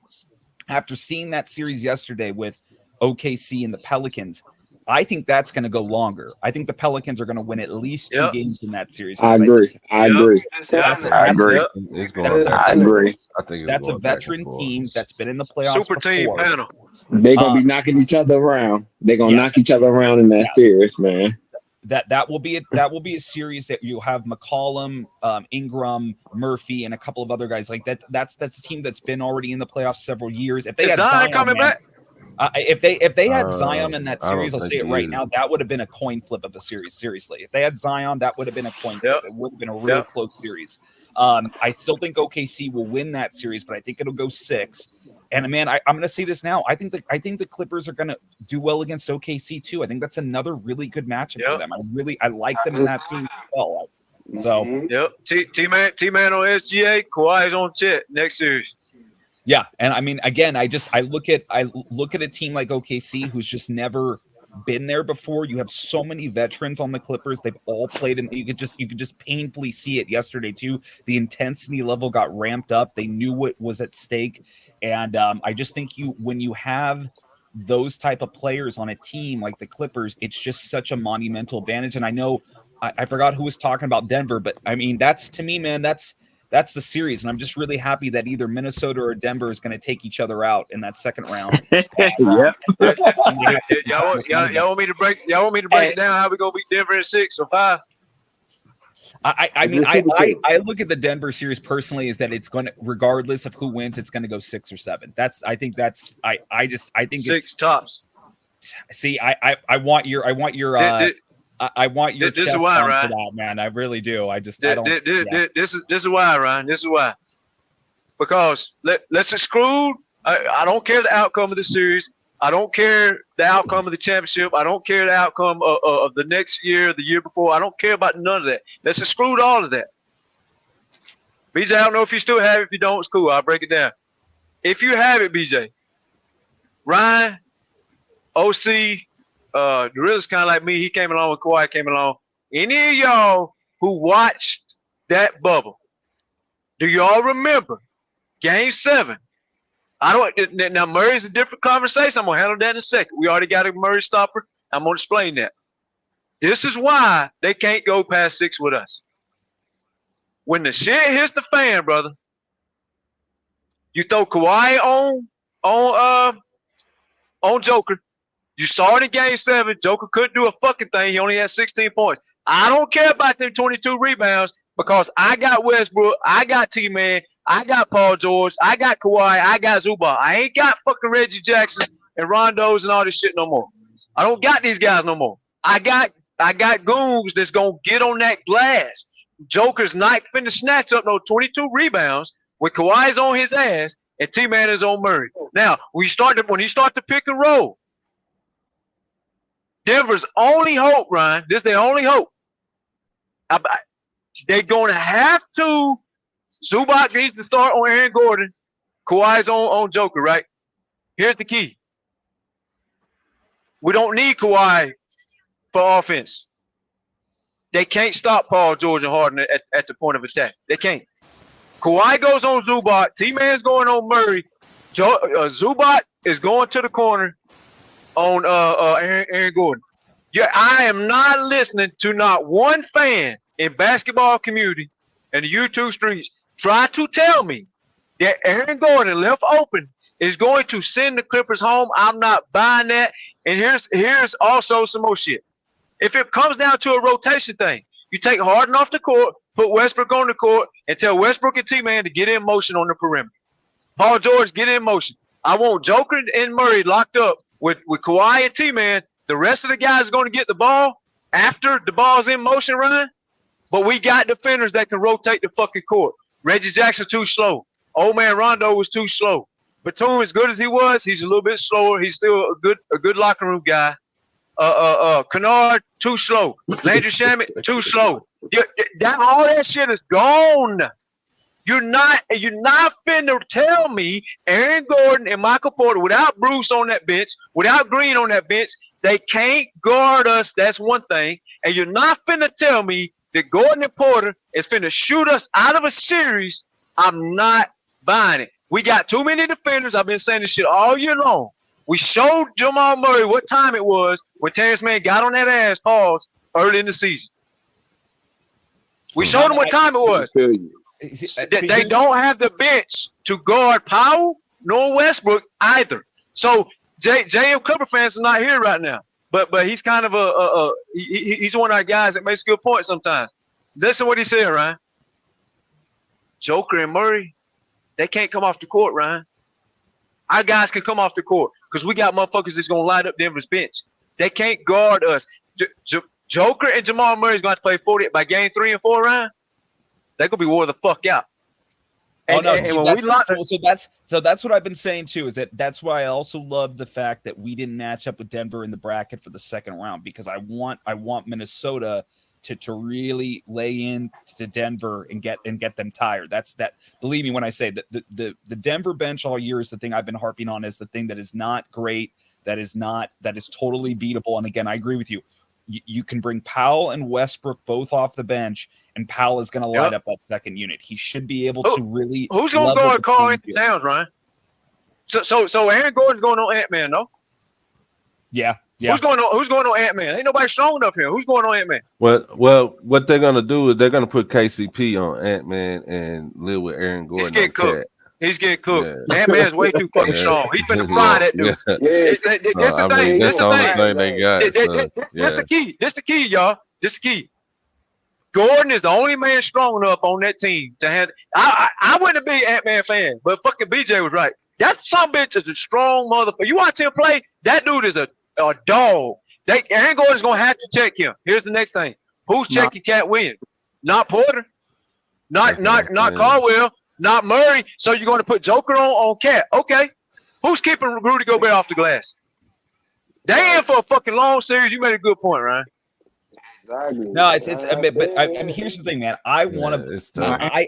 after seeing that series yesterday with OKC and the Pelicans, I think that's going to go longer. I think the Pelicans are going to win at least 2 games in that series. I agree. I agree. I agree. I think that's a veteran team that's been in the playoffs. Super team panel. They're gonna be knocking each other around. They're gonna knock each other around in that series, man. That will be a series that you'll have McCollum, Ingram, Murphy, and a couple of other guys like that. That's a team that's been already in the playoffs several years. If they had Zion coming back. If they had Zion in that series, I'll say it right now, that would have been a coin flip of a series. Seriously, if they had Zion, that would have been a coin flip. It would have been a really close series. I still think OKC will win that series, but I think it'll go 6. And man, I'm going to say this now. I think the Clippers are going to do well against OKC too. I think that's another really good matchup for them. I like them in that series as well. So T-Man on SGA, Kawhi's on Chet next series. Yeah, and I mean, again, I look at a team like OKC who's just never been there before. You have so many veterans on the Clippers. They've all played, and you could just painfully see it yesterday too. The intensity level got ramped up. They knew what was at stake, and I just think when you have those type of players on a team like the Clippers, it's just such a monumental advantage. And I know I forgot who was talking about Denver, but I mean, that's to me, man, that's the series, and I'm just really happy that either Minnesota or Denver is going to take each other out in that second round. Y'all want me to break it down? How we gonna beat Denver in 6 or 5? I mean, I look at the Denver series personally is that it's going to, regardless of who wins, it's going to go 6 or 7. I think 6 tops. See, I want your I want your this chest is why, on Ryan. for that, man. I really do. This is why, Ryan. This is why. Because let's exclude. I don't care the outcome of the series. I don't care the outcome of the championship. I don't care the outcome of the next year, the year before. I don't care about none of that. Let's exclude all of that. BJ, I don't know if you still have it. If you don't, it's cool. I'll break it down. If you have it, BJ, Ryan, OC, Dorilla's kind of like me. He came along when Kawhi came along. Any of y'all who watched that bubble, do y'all remember Game 7? Now Murray's a different conversation. I'm gonna handle that in a second. We already got a Murray stopper. I'm gonna explain that. This is why they can't go past 6 with us. When the shit hits the fan, brother, you throw Kawhi on Joker. You saw it in Game 7. Joker couldn't do a fucking thing. He only had 16 points. I don't care about them 22 rebounds because I got Westbrook, I got T-Man, I got Paul George, I got Kawhi, I got Zubac. I ain't got fucking Reggie Jackson and Rondos and all this shit no more. I don't got these guys no more. I got goons that's gonna get on that glass. Joker's not finna snatch up no 22 rebounds when Kawhi's on his ass and T-Man is on Murray. Now, when he start to pick and roll, Denver's only hope, Ryan, this is their only hope. They're going to have to. Zubac needs to start on Aaron Gordon. Kawhi's on Joker, right? Here's the key. We don't need Kawhi for offense. They can't stop Paul George and Harden at the point of attack. They can't. Kawhi goes on Zubac. T-Man's going on Murray. Zubac is going to the corner on Aaron Gordon. Yeah, I am not listening to not one fan in basketball community and the YouTube streets try to tell me that Aaron Gordon left open is going to send the Clippers home. I'm not buying that. And here's also some more shit. If it comes down to a rotation thing, you take Harden off the court, put Westbrook on the court, and tell Westbrook and T-Man to get in motion on the perimeter. Paul George, get in motion. I want Joker and Murray locked up with Kawhi and T-Man. The rest of the guys are going to get the ball after the ball's in motion, Ryan. But we got defenders that can rotate the fucking court. Reggie Jackson too slow. Old man Rondo was too slow. Batum, as good as he was, he's a little bit slower. He's still a good locker room guy. Kennard, too slow. Landry Shamet, too slow. All that shit is gone. You're not finna tell me Aaron Gordon and Michael Porter, without Bruce on that bench, without Green on that bench, they can't guard us. That's one thing. And you're not finna tell me that Gordon and Porter is finna shoot us out of a series. I'm not buying it. We got too many defenders. I've been saying this shit all year long. We showed Jamal Murray what time it was when Terrence Mann got on that ass, pause, early in the season. We showed him what time it was. They don't have the bench to guard Powell nor Westbrook either. So JM Clipper fans are not here right now. But he's kind of he's one of our guys that makes a good point sometimes. Listen what he said, Ryan. Joker and Murray, they can't come off the court, Ryan. Our guys can come off the court because we got motherfuckers that's going to light up Denver's bench. They can't guard us. Joker and Jamal Murray's going to play 40 by game 3 and 4, Ryan. They're going to be wore the fuck out. And, so that's what I've been saying too, is that's why I also love the fact that we didn't match up with Denver in the bracket for the second round, because I want Minnesota to really lay in to Denver and get them tired. That's that. Believe me when I say that the Denver bench all year is the thing I've been harping on as the thing that is not great, that is totally beatable. And again, I agree with you. You can bring Powell and Westbrook both off the bench, and Powell is going to light up that second unit. He should be able to really. Who's going to guard Karl-Anthony Towns, Ryan? So Aaron Gordon's going on Ant-Man, no? Yeah. Who's going on Ant-Man? Ain't nobody strong enough here. Who's going on Ant-Man? Well, what they're going to do is they're going to put KCP on Ant-Man and live with Aaron Gordon. He's getting cooked. Yeah. Ant-Man's way too fucking strong. He's finna fry that dude. That's the thing. That's the only thing they got. That's the key. That's the key, y'all. That's the key. Gordon is the only man strong enough on that team to have. I wasn't a big Ant-Man fan, but fucking BJ was right. That some bitch is a strong motherfucker. You watch him play, that dude is a dog. Aaron Gordon's gonna have to check him. Here's the next thing. Who's checking Cat Williams? Not Porter. Not Caldwell. Not Murray. So you're going to put Joker on Cat. Okay. Who's keeping Rudy Gobert off the glass? They in for a fucking long series. You made a good point, Ryan. Exactly. No, but here's the thing, man. I want to. It's tough. I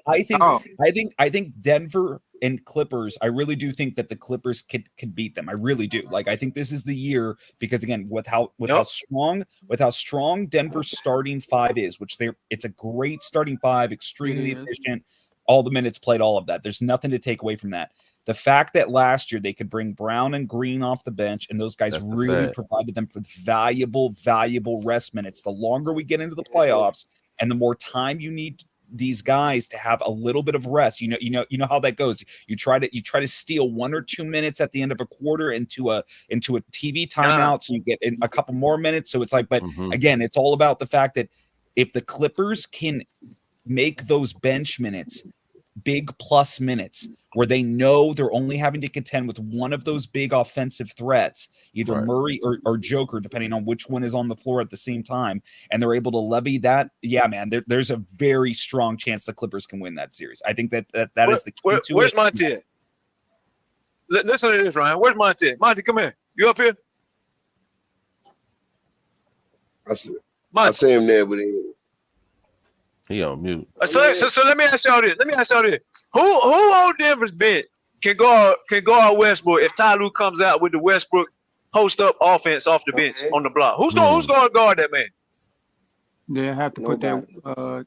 think Denver and Clippers. I really do think that the Clippers could beat them. I really do. Like, I think this is the year because again, with how strong Denver's starting five is, which it's a great starting five, extremely efficient. All the minutes played, all of that. There's nothing to take away from that. The fact that last year they could bring Brown and Green off the bench, and those guys really provided them with valuable rest minutes. The longer we get into the playoffs, and the more time you need these guys to have a little bit of rest. You know how that goes. You try to steal 1 or 2 minutes at the end of a quarter into a TV timeout, so you get in a couple more minutes. So it's like, but again, it's all about the fact that if the Clippers can make those bench minutes big plus minutes where they know they're only having to contend with one of those big offensive threats, either Murray or Joker, depending on which one is on the floor at the same time, and they're able to levy that, yeah, man, there's a very strong chance the Clippers can win that series. I think that is the key to where's it. Monty? Listen to this, Ryan. Where's Monty? Monty, come here. You up here? I see him there, but he on mute. So let me ask y'all this. Who on Denver's bench can go out Westbrook if Ty Lue comes out with the Westbrook post up offense off the bench on the block? Who's going to guard that man? They have to put that.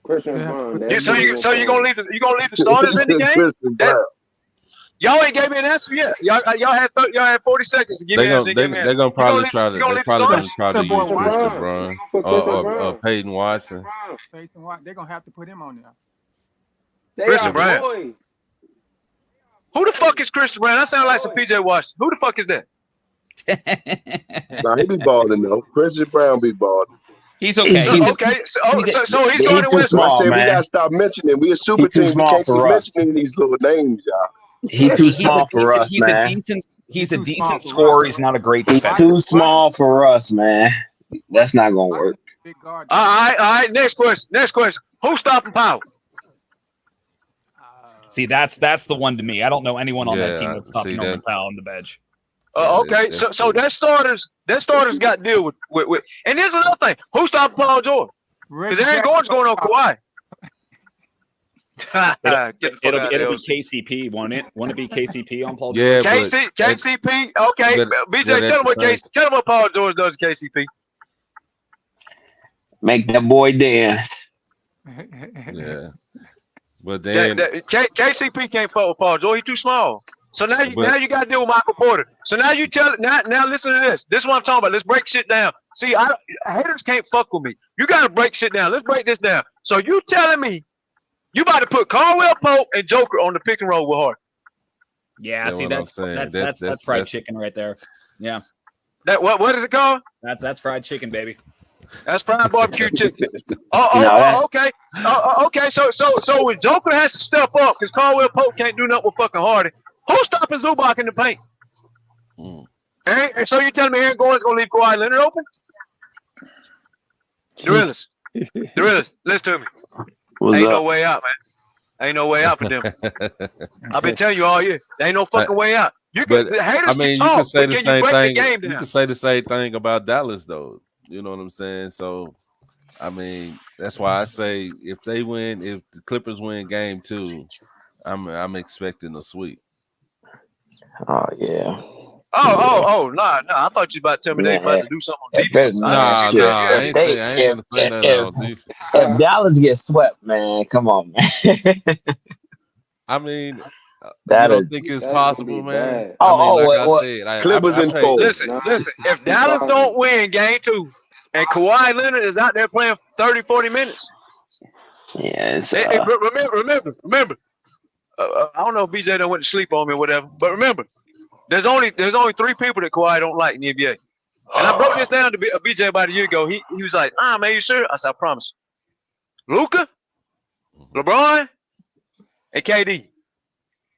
Christian Brown. So you gonna leave the starters in the game? Y'all ain't gave me an answer yet. Y'all had 40 seconds to give me an answer. They're gonna probably try to use Christian Brown or Peyton Watson. They're gonna have to put him on there. Christian Brown. Who the fuck is Christian Brown? That sounds like some PJ Washington. Who the fuck is that? Nah, he be balling though. Christian Brown be balling. He's okay. So he's going to Westbrook. I said we gotta stop mentioning. We a super team. We can't keep mentioning these little names, y'all. He's too small for us, man. He's a decent scorer. He's not a great defender. He's too small for us, man. That's not gonna work. All right. Next question. Who's stopping Powell? See, that's the one to me. I don't know anyone on that team that's stopping Norman Powell on the bench. Okay, so that starters got to deal with. And here's another thing: who's stopping Paul George? Because Aaron Gordon's going on Kawhi. It'll be KCP, won't it? Won't it be KCP on Paul George? Yeah, KCP. Okay, BJ, tell him what Paul George does to KCP. Make that boy dance. Yeah, but then KCP can't fuck with Paul George. He's too small. So now you got to deal with Michael Porter. So now you now listen to this. This is what I'm talking about. Let's break shit down. See, haters can't fuck with me. You got to break shit down. Let's break this down. So you telling me you about to put Caldwell Pope and Joker on the pick and roll with Hart? Yeah, see, that's fried chicken right there. Yeah. That what is it called? That's fried chicken, baby. That's fried barbecue chicken. Okay. Okay. So when Joker has to step up because Caldwell Pope can't do nothing with fucking Hardy, who's stopping Zubac in the paint? And so you telling me Aaron Gordon's gonna leave Kawhi Leonard open? Dorillas, listen to me. Ain't no way out, man. Ain't no way out for them. I've been telling you all year. There ain't no fucking way out. You can, the haters can talk, you can say the same thing. You can say the same thing about Dallas, though. You know what I'm saying? So, I mean, that's why I say if they win, if the Clippers win game 2, I'm expecting a sweep. Oh yeah. Oh, nah. I thought you about to tell me they about to do something on defense. If Dallas gets swept, man, come on, man. I mean, you don't think it's possible, man? Clippers in 4. Listen. If Dallas don't win game 2, and Kawhi Leonard is out there playing 30, 40 minutes. Yes. Remember. I don't know if BJ done went to sleep on me or whatever, but remember, there's only 3 people that Kawhi don't like in the NBA. And I broke this down to BJ about a year ago. He was like, man, you sure? I said, I promise. Luka, LeBron, and KD.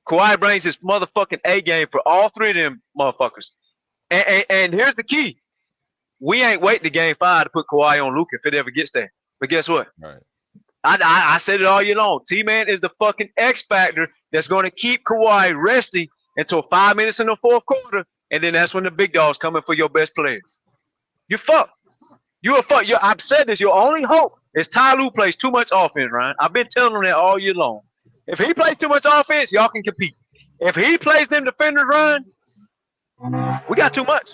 Kawhi brings his motherfucking A game for all 3 of them motherfuckers. And here's the key. We ain't waiting to game 5 to put Kawhi on Luka if it ever gets there. But guess what? Right. I said it all year long. T-Man is the fucking X factor that's going to keep Kawhi resting until 5 minutes in the fourth quarter and then that's when the big dogs coming for your best players. You fuck. You a fuck. I've said this. Your only hope is Ty Lue plays too much offense, Ryan. I've been telling them that all year long. If he plays too much offense, y'all can compete. If he plays them defenders, Ryan, we got too much.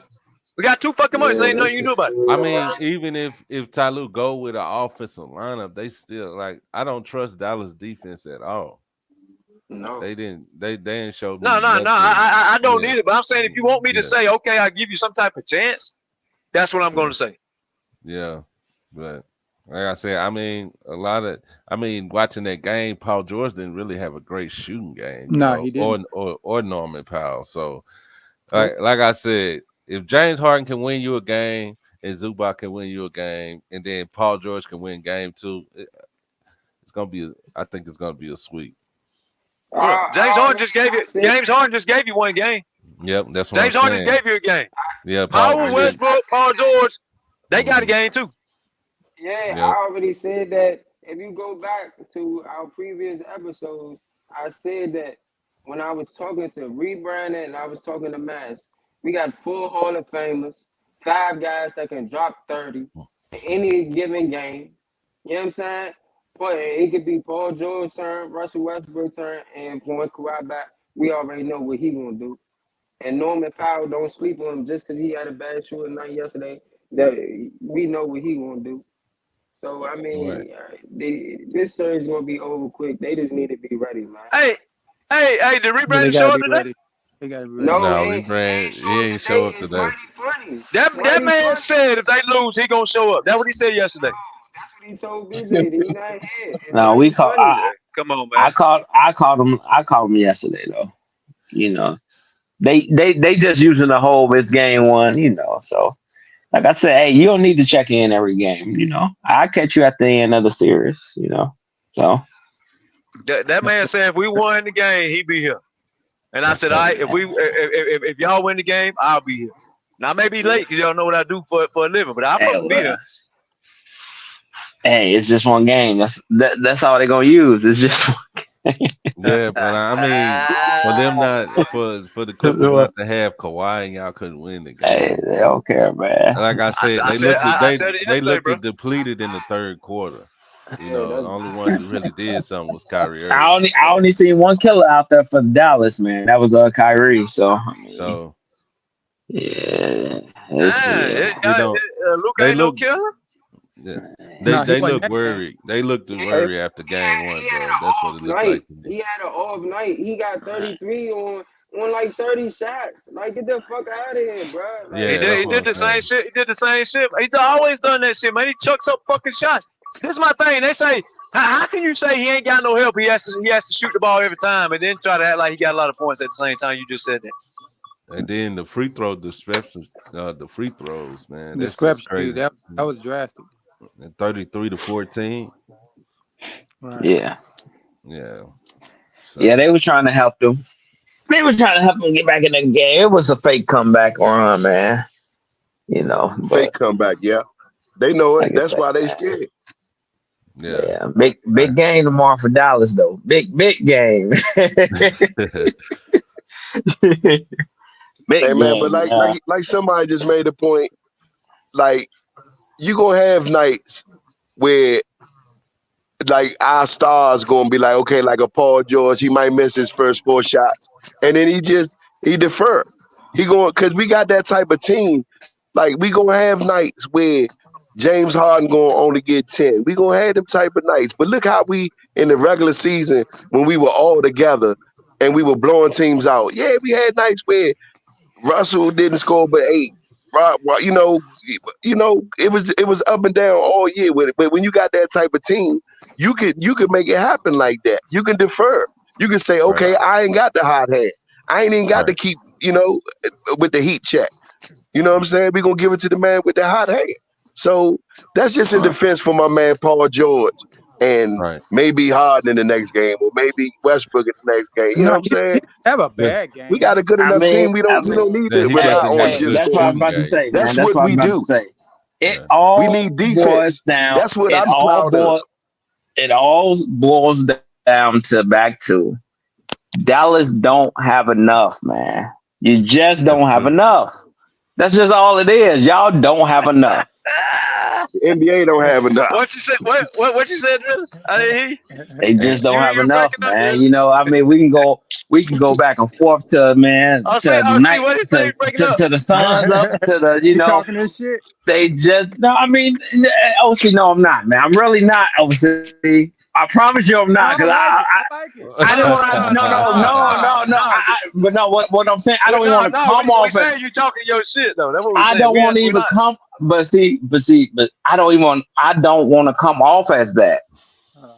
We got too fucking much. There ain't nothing you can do about it. I mean, even if Ty Lue go with an offensive lineup, they still I don't trust Dallas defense at all. No, they didn't. They didn't show me. No. I don't need it. But I'm saying if you want me to say, okay, I'll give you some type of chance, that's what I'm going to say. Yeah, but like I said, I mean, watching that game, Paul George didn't really have a great shooting game. No, he didn't. Or Norman Powell. So, like I said, if James Harden can win you a game and Zubac can win you a game, and then Paul George can win game 2, it's gonna be. I think it's gonna be a sweep. James Harden just gave you one game. Yep, that's what James I'm Harden saying. just gave you a game. Yeah, Powell, Westbrook, Paul George, they got a game too. Yeah, Yep. I already said that. If you go back to our previous episodes, I said that when I was talking to Rebrandon and I was talking to Mass, we got 4 Hall of Famers, 5 guys that can drop 30 in any given game. You know what I'm saying? But it could be Paul George's turn, Russell Westbrook's turn, and when Kawhi back, we already know what he gonna do. And Norman Powell, don't sleep on him just because he had a bad shooting night yesterday. That we know what he gonna do. So I mean, this series gonna be over quick. They just need to be ready, man. Hey, did Rebrandon show up today? They gotta be ready. No, Rebrand, he ain't show up today. That man said if they lose, he gonna show up. That's what he said yesterday. That's what he told BJ. He's not here. No, we call. Come on, man. I called him yesterday though. You know, they just using the whole this game 1. You know, so like I said, hey, you don't need to check in every game. You know, I'll catch you at the end of the series. You know, so That man said if we won the game, he'd be here. And I said, all right, if y'all win the game, I'll be here. Now I may be late because y'all know what I do for a living, but I'll probably be here. Hey, it's just one game. That's all they're gonna use. It's just one game. Yeah, but I mean, for them not for the Clippers not to have Kawhi and y'all couldn't win the game. Hey, they don't care, man. Like I said, they looked depleted in the third quarter. You know, the only one who really did something was Kyrie Irving. I only seen one killer out there for Dallas, man. That was Kyrie. So I mean, yeah, Luka ain't no killer. Yeah. They look worried. They looked worried after game 1, bro. That's what it looked like to me. He had an off night. He got 33 on like 30 shots. Like, get the fuck out of here, bro. Like, Yeah, he did the same shit. He did the same shit. He's always done that shit, man. He chucks up fucking shots. This is my thing. They say, how can you say he ain't got no help? He has to shoot the ball every time, and then try to act like he got a lot of points at the same time. You just said that. And then the free throw discrepancy, the free throws, man. That's Discrepancy. crazy. That was drastic. 33-14. Right. Yeah. So. Yeah, they were trying to help them. They was trying to help them get back in the game. It was a fake comeback run, man. You know, fake comeback. Yeah, they know it. That's why they scared. Yeah, big game tomorrow for Dallas, though. Big game. Hey man, but like somebody just made a point. Like, you gonna have nights where like our stars gonna be like, okay, like a Paul George, he might miss his first 4 shots, and then he defer. He going because we got that type of team. Like, we gonna have nights where James Harden gonna only get 10. We gonna have them type of nights. But look how we in the regular season when we were all together and we were blowing teams out. Yeah, we had nights where Russell didn't score but 8. You know, it was up and down all year with it. But when you got that type of team, you could make it happen like that. You can defer. You can say, okay, I ain't got the hot hand. I ain't even got to keep, with the heat check. You know what I'm saying? We're gonna give it to the man with the hot hand. So that's just in defense for my man Paul George. And maybe Harden in the next game, or maybe Westbrook in the next game. You know what I'm saying? Have a bad game. We got a good enough team. We don't need to rely on just. That's what I'm about to say. That's what we do. It all we need defense. Down. That's what I'm proud of. It all boils down to back to Dallas don't have enough, man. You just don't have enough. That's just all it is. Y'all don't have enough. NBA don't have enough. What you said? What you said, Driz? I didn't hear you. They just don't have You enough, breaking up, man. Driz? You know, I mean, we can go back and forth to What you say? You breaking up? to the suns up to the You talking this shit? they just no. I mean, OC, no, I'm not, man. I'm really not, OC. I promise you, I'm not, because I like it. I don't want to. But no, what I'm saying, I don't even want to come off. We saying you talking your shit though. That's what we're I saying. don't want to even come. But I don't want to come off as that.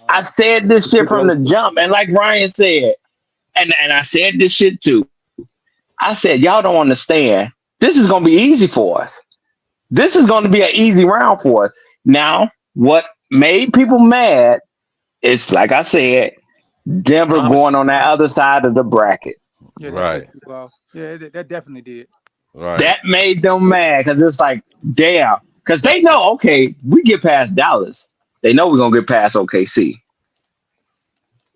I said this shit from the jump, and like Ryan said, and I said this shit too. I said, y'all don't understand. This is gonna be easy for us. This is gonna be an easy round for us. Now, what made people mad is, like I said, Denver going on that other side of the bracket. Yeah, Right. Yeah, that definitely did. Right. That made them mad because it's like, damn, because they know, okay, we get past Dallas. They know we're gonna get past OKC.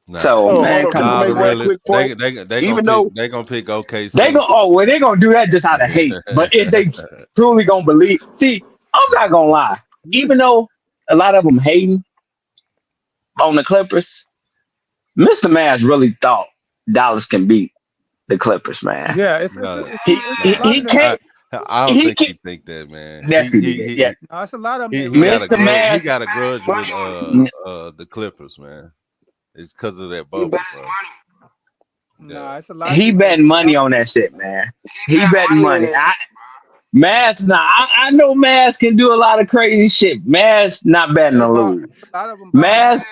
Nah. So man, come on. They gonna pick OKC. They're gonna do that just out of hate. But if they truly gonna believe, see, I'm not gonna lie. Even though a lot of them hating on the Clippers, Mr. Mavs really thought Dallas can beat the Clippers, man. Yeah, he can't. I don't think he think that, man. Yes, he did. Yeah. No, it's a lot of them. He got a grudge with the Clippers, man. It's because of that bubble, bro. Nah, it's a lot. He betting money on that shit, man. He betting money. Maz, I know Maz can do a lot of crazy shit. Maz not betting to lose. Maz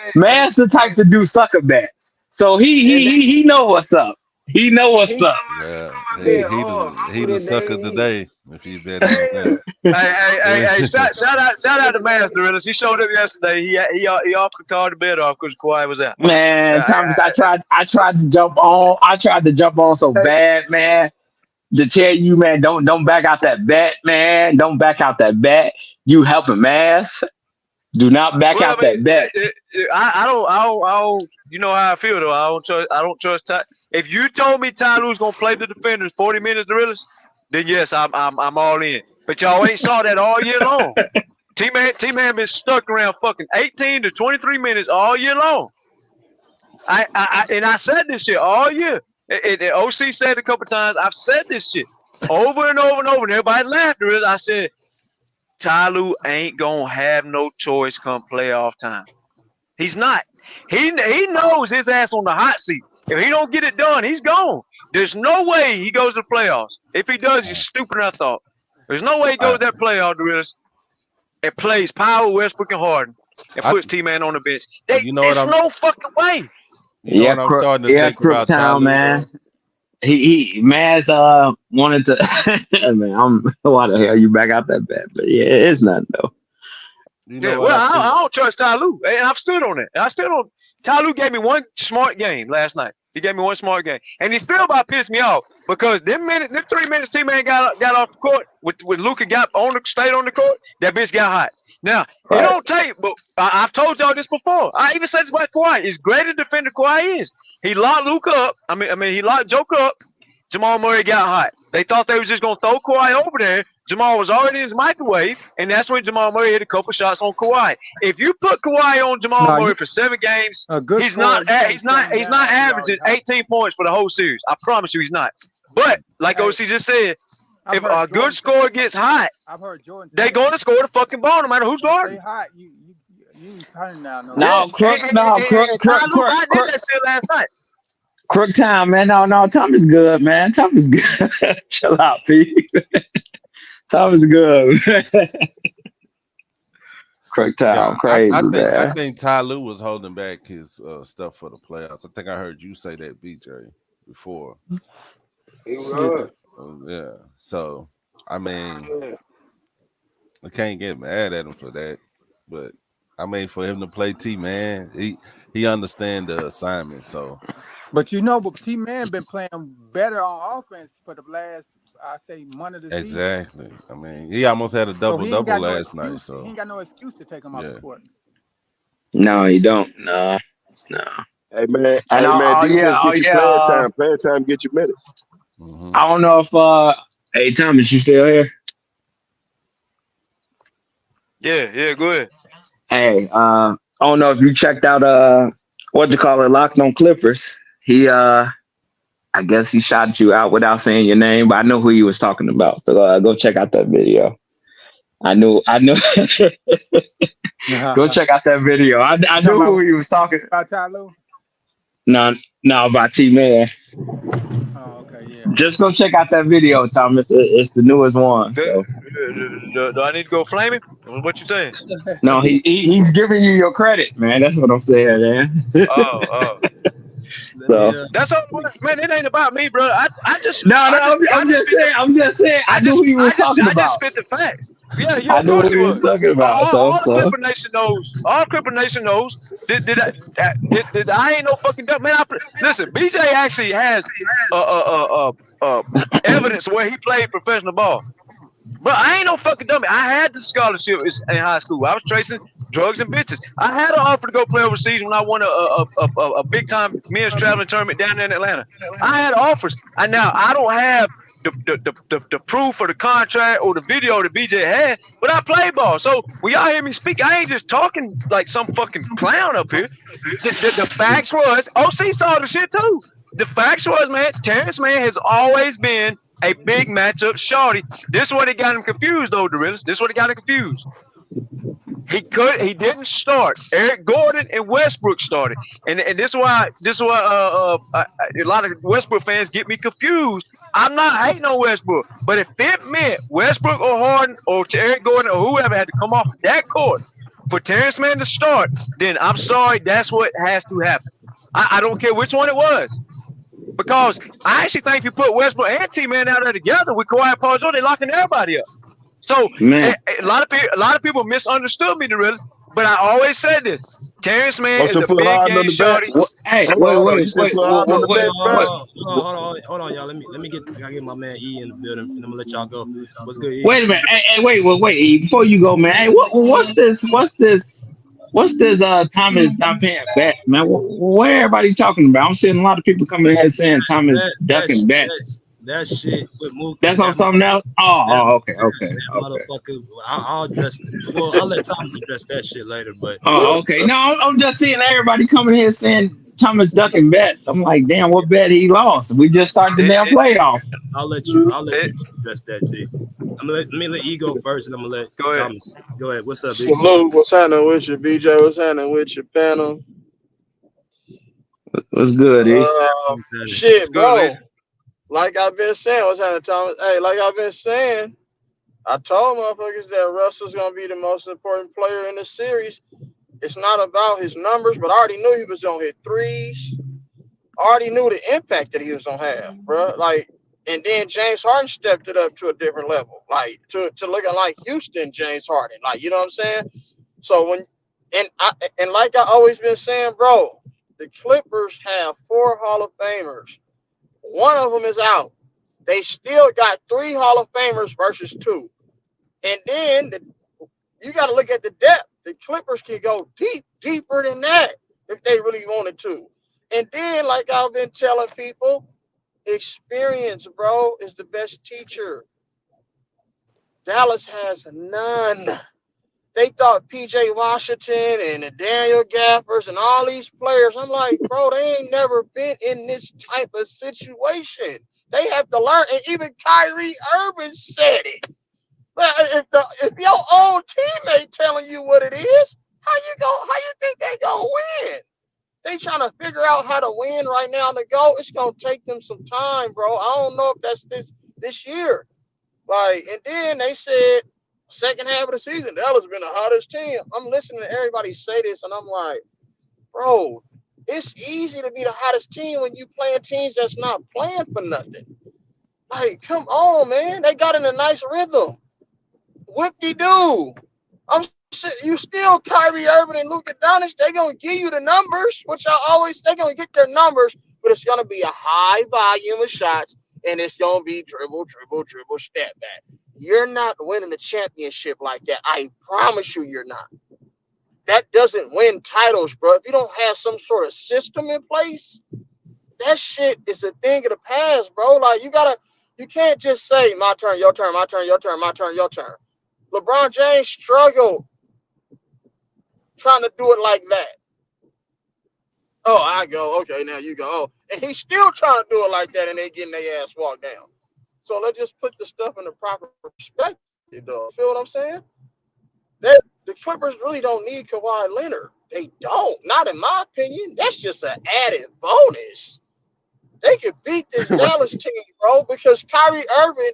the type to do sucker bets. So he know what's up. He know what's up. Yeah, he the sucker today. If you bet on that. Hey! Shout out to Master Willis. He showed up yesterday. He offered to call the bet off because Kawhi was out. Man, Thomas, I tried to jump on. I tried to jump on so bad, man. To tell you, man, don't back out that bet, man. Don't back out that bet. You helping Mass. Do not back out that bet. I don't. You know how I feel though. I don't trust Ty. If you told me Ty Lue's gonna play the defenders 40 minutes the realest, then yes, I'm all in. But y'all ain't saw that all year long. T-Man been stuck around fucking 18 to 23 minutes all year long. I said this shit all year. OC said it a couple times. I've said this shit over and over and over, and everybody laughed at it. I said, Ty Lue ain't gonna have no choice come playoff time. He's not. He knows his ass on the hot seat. If he don't get it done, he's gone. There's no way he goes to the playoffs. If he does, he's stupider than I thought. There's no way he goes to that playoff, and plays Powell, Westbrook, and Harden, and puts T-Man on the bench. There's no fucking way. Crook Town, man. He Maz wanted to. Man, why the hell you back out that bet? But yeah, it's nothing though. I don't trust Ty Lue, and I've stood on it. I still don't. Ty Lue gave me one smart game last night. He gave me one smart game, and he still about pissed me off because them 3 minutes T-Man got off the court with Luka stayed on the court. That bitch got hot. Now it don't take, but I've told y'all this before. I even said this about Kawhi. As great a defender Kawhi is, he locked Luka up. I mean he locked Joker up. Jamal Murray got hot. They thought they was just gonna throw Kawhi over there. Jamal was already in his microwave, and that's when Jamal Murray hit a couple shots on Kawhi. If you put Kawhi on Jamal Murray for 7 games, he's not averaging 18 points for the whole series. I promise you, he's not. But like OC just said, if a good scorer gets hot, they're going to score the fucking ball no matter who's guarding. Hot, you turning down. Crook. I did that shit last night. Crook Town, man. No, Tom is good, man. Tom is good. Chill out, P. Tom is good. Crook Town, crazy, man. I think Ty Lue was holding back his stuff for the playoffs. I think I heard you say that, BJ, before. He was. Yeah. So, I mean, I can't get mad at him for that. But, I mean, for him to play T-Man, he understands the assignment, so. But T-Man been playing better on offense for the last, I say, month of the season. Exactly. I mean, he almost had a double-double last night. So he ain't got no excuse to take him off the court. No, he don't. No. Hey man, defense get you playing time. Playing time get you minutes. I don't know if hey Thomas, you still here? Yeah, go ahead. Hey, I don't know if you checked out what you call it, Locked on Clippers. He I guess he shot you out without saying your name, but I know who he was talking about. So go check out that video. I knew. Go check out that video. I knew who he was talking. About Ty Lue? No, about T-Man. Oh, okay, yeah. Just go check out that video, Thomas. It's the newest one. So. Do I need to go flame him? What you saying? No, he's giving you your credit, man. That's what I'm saying, man. Oh. So That's all, man. It ain't about me, bro. I'm just saying. I knew who he was talking I just about. spit the facts. Yeah. I Of knew course what he was talking about. All Clipper Nation knows. All Clipper Nation knows. Did I ain't no fucking dumb man. Listen, BJ actually has evidence where he played professional ball. But I ain't no fucking dummy. I had the scholarship in high school. I was chasing drugs and bitches. I had an offer to go play overseas when I won a big time men's traveling tournament down there in Atlanta. I had offers. And now I don't have the proof or the contract or the video that BJ had, but I play ball. So when y'all hear me speak, I ain't just talking like some fucking clown up here. The facts was, OC saw the shit too. The facts was, man, Terrence Mann has always been a big matchup shorty. This is what it got him confused, though, Dorillas. This is what it got him confused. He didn't start. Eric Gordon and Westbrook started, and this is why a lot of Westbrook fans get me confused. I'm not hating on Westbrook, but if it meant Westbrook or Harden or Eric Gordon or whoever had to come off that court for Terrence Mann to start, then I'm sorry, that's what has to happen. I don't care which one it was. Because I actually think if you put Westbrook and T-Man out there together with Kawhi and Paul George, they're locking everybody up. So a lot of people misunderstood me, really, but I always said this. Terrence Mann is a big game shorty. Hey, Hold wait. Hold on, y'all. Let me get my man E in the building, and I'm gonna let y'all go. What's good, E? Wait a minute. Hey, wait, E, before you go, man. Hey, what's this? Thomas not paying bets, man. What everybody talking about? I'm seeing a lot of people coming in here saying Thomas ducking bets. That shit with Mookie. That's on something else? Okay. Motherfucker, I'll address. Well, I'll let Thomas address that shit later. But okay. No, I'm just seeing everybody coming here saying Thomas ducking bets. I'm like, damn, what bet he lost? We just started the damn playoff. I'll let you address that, T. Let me let E go first, and I'm gonna let Thomas go ahead. What's up, E? Salute. What's happening with you, BJ? What's happening with your panel? What's good, E? Shit, bro. Like I've been saying, what's happening, Thomas? Hey, like I've been saying, I told motherfuckers that Russell's gonna be the most important player in the series. It's not about his numbers, but I already knew he was gonna hit threes. I already knew the impact that he was gonna have, bro. Like, and then James Harden stepped it up to a different level, like to looking like Houston James Harden, like, you know what I'm saying? So and like I always been saying, bro, the Clippers have 4 Hall of Famers. One of them is out. They still got 3 Hall of Famers versus 2. And then you got to look at the depth. The Clippers can go deeper than that if they really wanted to. And then, like I've been telling people, experience, bro, is the best teacher. Dallas has none. They thought P.J. Washington and the Daniel Gaffers and all these players. I'm like, bro, they ain't never been in this type of situation. They have to learn. And even Kyrie Irving said it. But if your own teammate telling you what it is, how you think they gonna win? They trying to figure out how to win right now on the go. It's gonna take them some time, bro. I don't know if that's this year. Like, and then they said second half of the season, Dallas been the hottest team. I'm listening to everybody say this, and I'm like, bro, it's easy to be the hottest team when you playing teams that's not playing for nothing. Like, come on, man. They got in a nice rhythm. Whoop-de-doo. You still Kyrie Irving and Luka Doncic. They're going to give you the numbers, which they're going to get their numbers, but it's going to be a high volume of shots, and it's going to be dribble, step back. You're not winning the championship like that. I promise you're not. That doesn't win titles, bro. If you don't have some sort of system in place, that shit is a thing of the past, bro. Like you can't just say my turn, your turn, my turn, your turn, my turn, your turn. LeBron James struggled trying to do it like that. Oh, I go. Okay, now you go. Oh, and he's still trying to do it like that, and they getting their ass walked down. So let's just put the stuff in the proper perspective, though. Feel what I'm saying? That the Clippers really don't need Kawhi Leonard. They don't. Not in my opinion. That's just an added bonus. They could beat this Dallas team, bro, because Kyrie Irving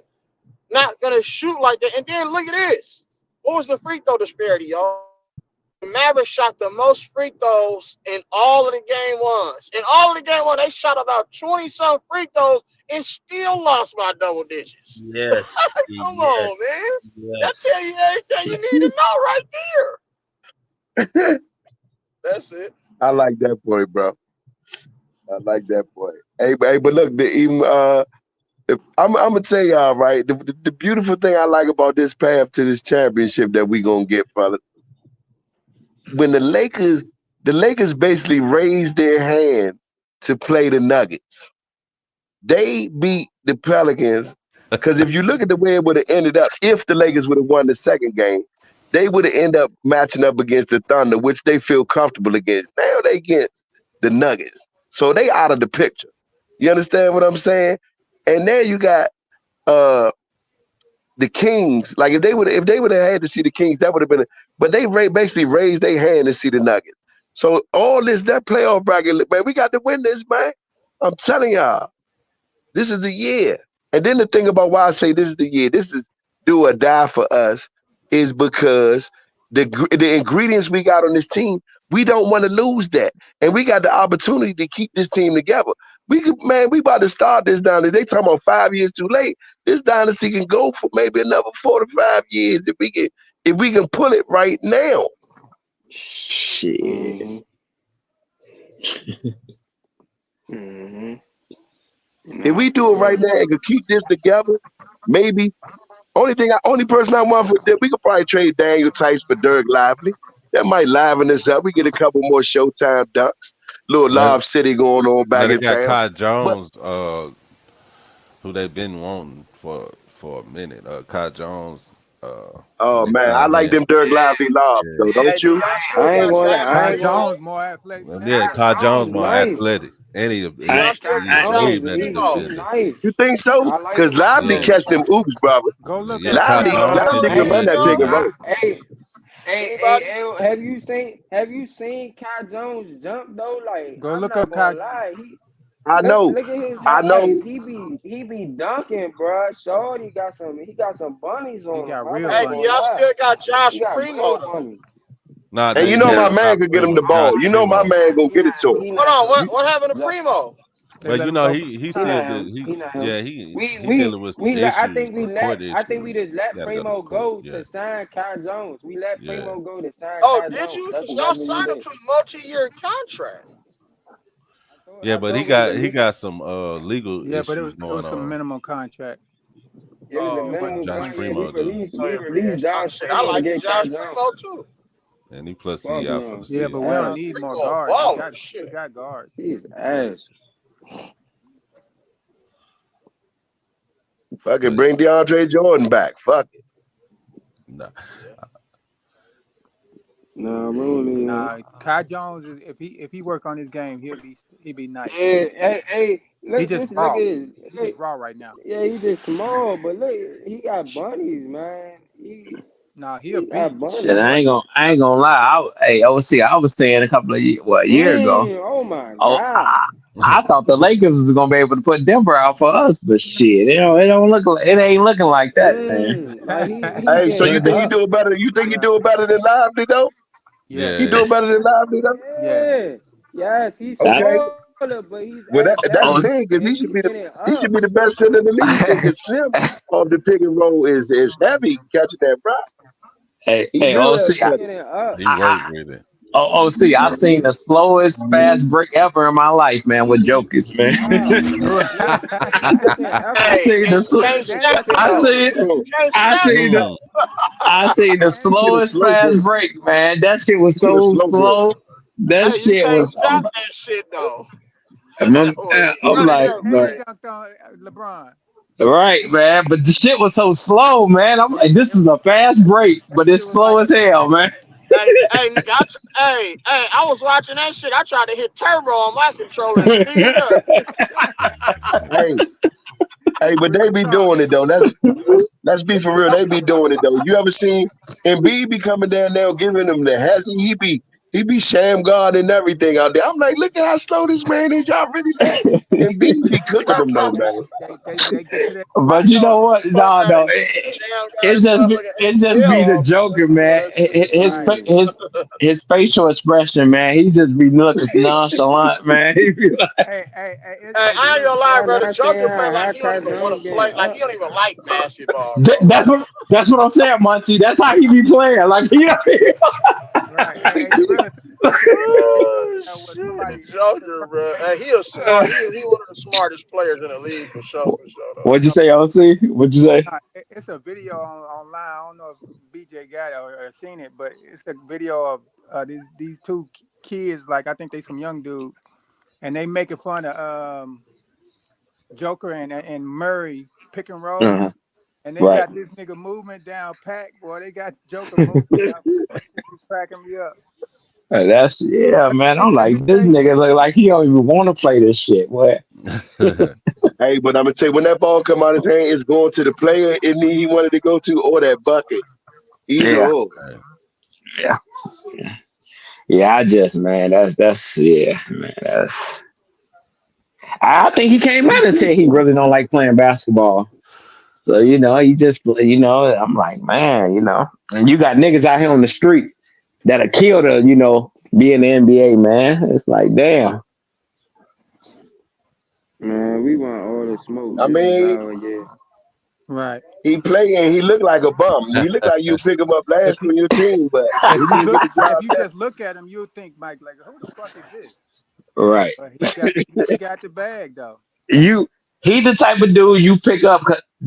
not gonna shoot like that. And then look at this. What was the free throw disparity, y'all? The Mavericks shot the most free throws in all of the game ones. In all of the game one, they shot about 20-some free throws and still lost by double digits. Yes. Come on, man. That tell you everything you need to know right there. That's it. I like that boy, bro. I like that boy. Hey, but look, I'm gonna tell y'all, right? The beautiful thing I like about this path to this championship that we gonna get, fellas. When the Lakers basically raised their hand to play the Nuggets, they beat the Pelicans. Because if you look at the way it would have ended up, if the Lakers would have won the second game, they would have ended up matching up against the Thunder, which they feel comfortable against. Now they against the Nuggets. So they out of the picture. You understand what I'm saying? And there you got the Kings. Like if they would have had to see the Kings, that would have been. But they basically raised their hand to see the Nuggets. So all this, that playoff bracket, man, we got to win this, man. I'm telling y'all, this is the year. And then the thing about why I say this is the year, this is do or die for us, is because the ingredients we got on this team, we don't want to lose that. And we got the opportunity to keep this team together. We about to start this down. They talking about 5 years too late. This dynasty can go for maybe another 4 to 5 years if we can pull it right now. Shit. If we do it right now and can keep this together, maybe only person I want for that, we could probably trade Daniel Tice for Dirk Lively. That might liven us up. We get a couple more Showtime dunks. Little Lob City going on back they in got town. Kai Jones, who they've been wanting for a minute. Kai Jones. Oh man, I like them Dirk Lively lobs, though, don't you? I ain't gonna. Kai Jones more athletic. Yeah, Kai Jones more athletic. He's way better defender. Nice. You think so? I like Because Lively catch them oops, brother. Go look Yeah, up. Lively can run that pick and roll. Hey, have you seen Kai Jones jump though? Like, Go I'm look not up Kai. gonna lie. I know. Look at his I highlights. know. He be dunking, bro. Shorty got some bunnies on him. got I'm real not Hey, gonna but y'all lie. still got Josh He got Primo real though. bunnies. Nah, And you know my man could get him the ball. You know my man gonna get it to him. Hold on, what happened to Primo? Well, you know he still not did. him. He not him. He dealing with some issues. I think we just let Gotta go to Primo court, go yeah. to sign Kai Jones. We let Yeah. Primo go to sign Oh, Kai did Jones. you? That's Because y'all exactly signed what him it to is. a multi-year contract. Yeah, but he got some legal Yeah, but it issues was going some on. minimum contract. It was a Oh, minimum Josh contract. Primo do. We released Josh shit, I Primo to like get Josh Kai Primo Jones. too. And he plus Fuck he out no. for the Yeah, season. but we don't need more Primo guards. balling, We shit. got guards. He's ass. Fuck it, bring DeAndre Jordan back. Fuck it. Nah. No, really. Nah, Kai Jones is if he work on his game, he'll be nice. Hey, He look, just look raw. at his. He just raw right now. Yeah, he just small, but look, he got bunnies, man. Nah, he He a got beast. bunnies. Shit, I ain't gonna lie. Hey, OC, I was saying a couple of a year ago. Oh my Oh, God. I thought the Lakers was gonna be able to put Denver out for us, but shit, it ain't looking like that, man. Like he Hey, so you getting think he up. do it better? You think he do it better than Lively though? Yeah. He do it better than Lively though? Yeah. Yes, he's Okay. smaller, but he's Well, that's athletic, big because and he he's should be getting the up. best center in the league. Because Slim off the pick and roll is heavy catching that rock. Hey, He hey, built OC, that. Getting up. He worked with it. OC, I've seen the slowest fast break ever in my life, man, with Jokers, man. I seen the slowest fast break, man. That shit was so slow. That Hey, you shit can't was. stop that shit though. I'm like, but dunked on LeBron. right, man. But the shit was so slow, man. I'm like, this is a fast break, but it's slow as hell, man. Hey, nigga, I was watching that shit. I tried to hit turbo on my controller and speed up. Hey, but they be doing it though. Let's be for real. They be doing it though. You ever seen Embiid be coming down there giving them the hezzy? He be sham guard and everything out there. I'm like, look at how slow this man is. Y'all really think Embiid be cooking them though, man. They get to that. But you know what? No. It's just be the Joker, man. His facial expression, man. He just be looking nonchalant, man. He be like, Hey, I ain't gonna lie, bro. The Joker play like he don't even want to play. Like he don't even like basketball. that's what I'm saying, Monty. That's how he be playing. Like he. Right. Joker, bro. He a smart. He one of the smartest players in the league for sure. What'd you say, OC? What'd you say? It's a video online. I don't know if BJ got it or seen it, but it's a video of these two kids. Like I think they some young dudes, and they making fun of Joker and Murray pick and roll. Uh-huh. And they got this nigga movement down pack, boy. They got Joker movement down pack. Cracking me up. That's man. I'm like, this nigga look like he don't even want to play this shit. What? Hey, but I'm gonna tell you, when that ball come out his hand, it's going to the player he wanted to go to, or that bucket. Either or. Yeah. I just, man, that's man. That's. I think he came out and said he really don't like playing basketball. So, he just, I'm like, man, and you got niggas out here on the street that'll kill to, be in the NBA, man. It's like, damn. Man, we want all the smoke. I mean, right. He play and he look like a bum. He look like you pick him up last on your team, but if you just look at him, you'll think, Mike, like, who the fuck is this? Right. But he got the bag, though. He's the type of dude you pick up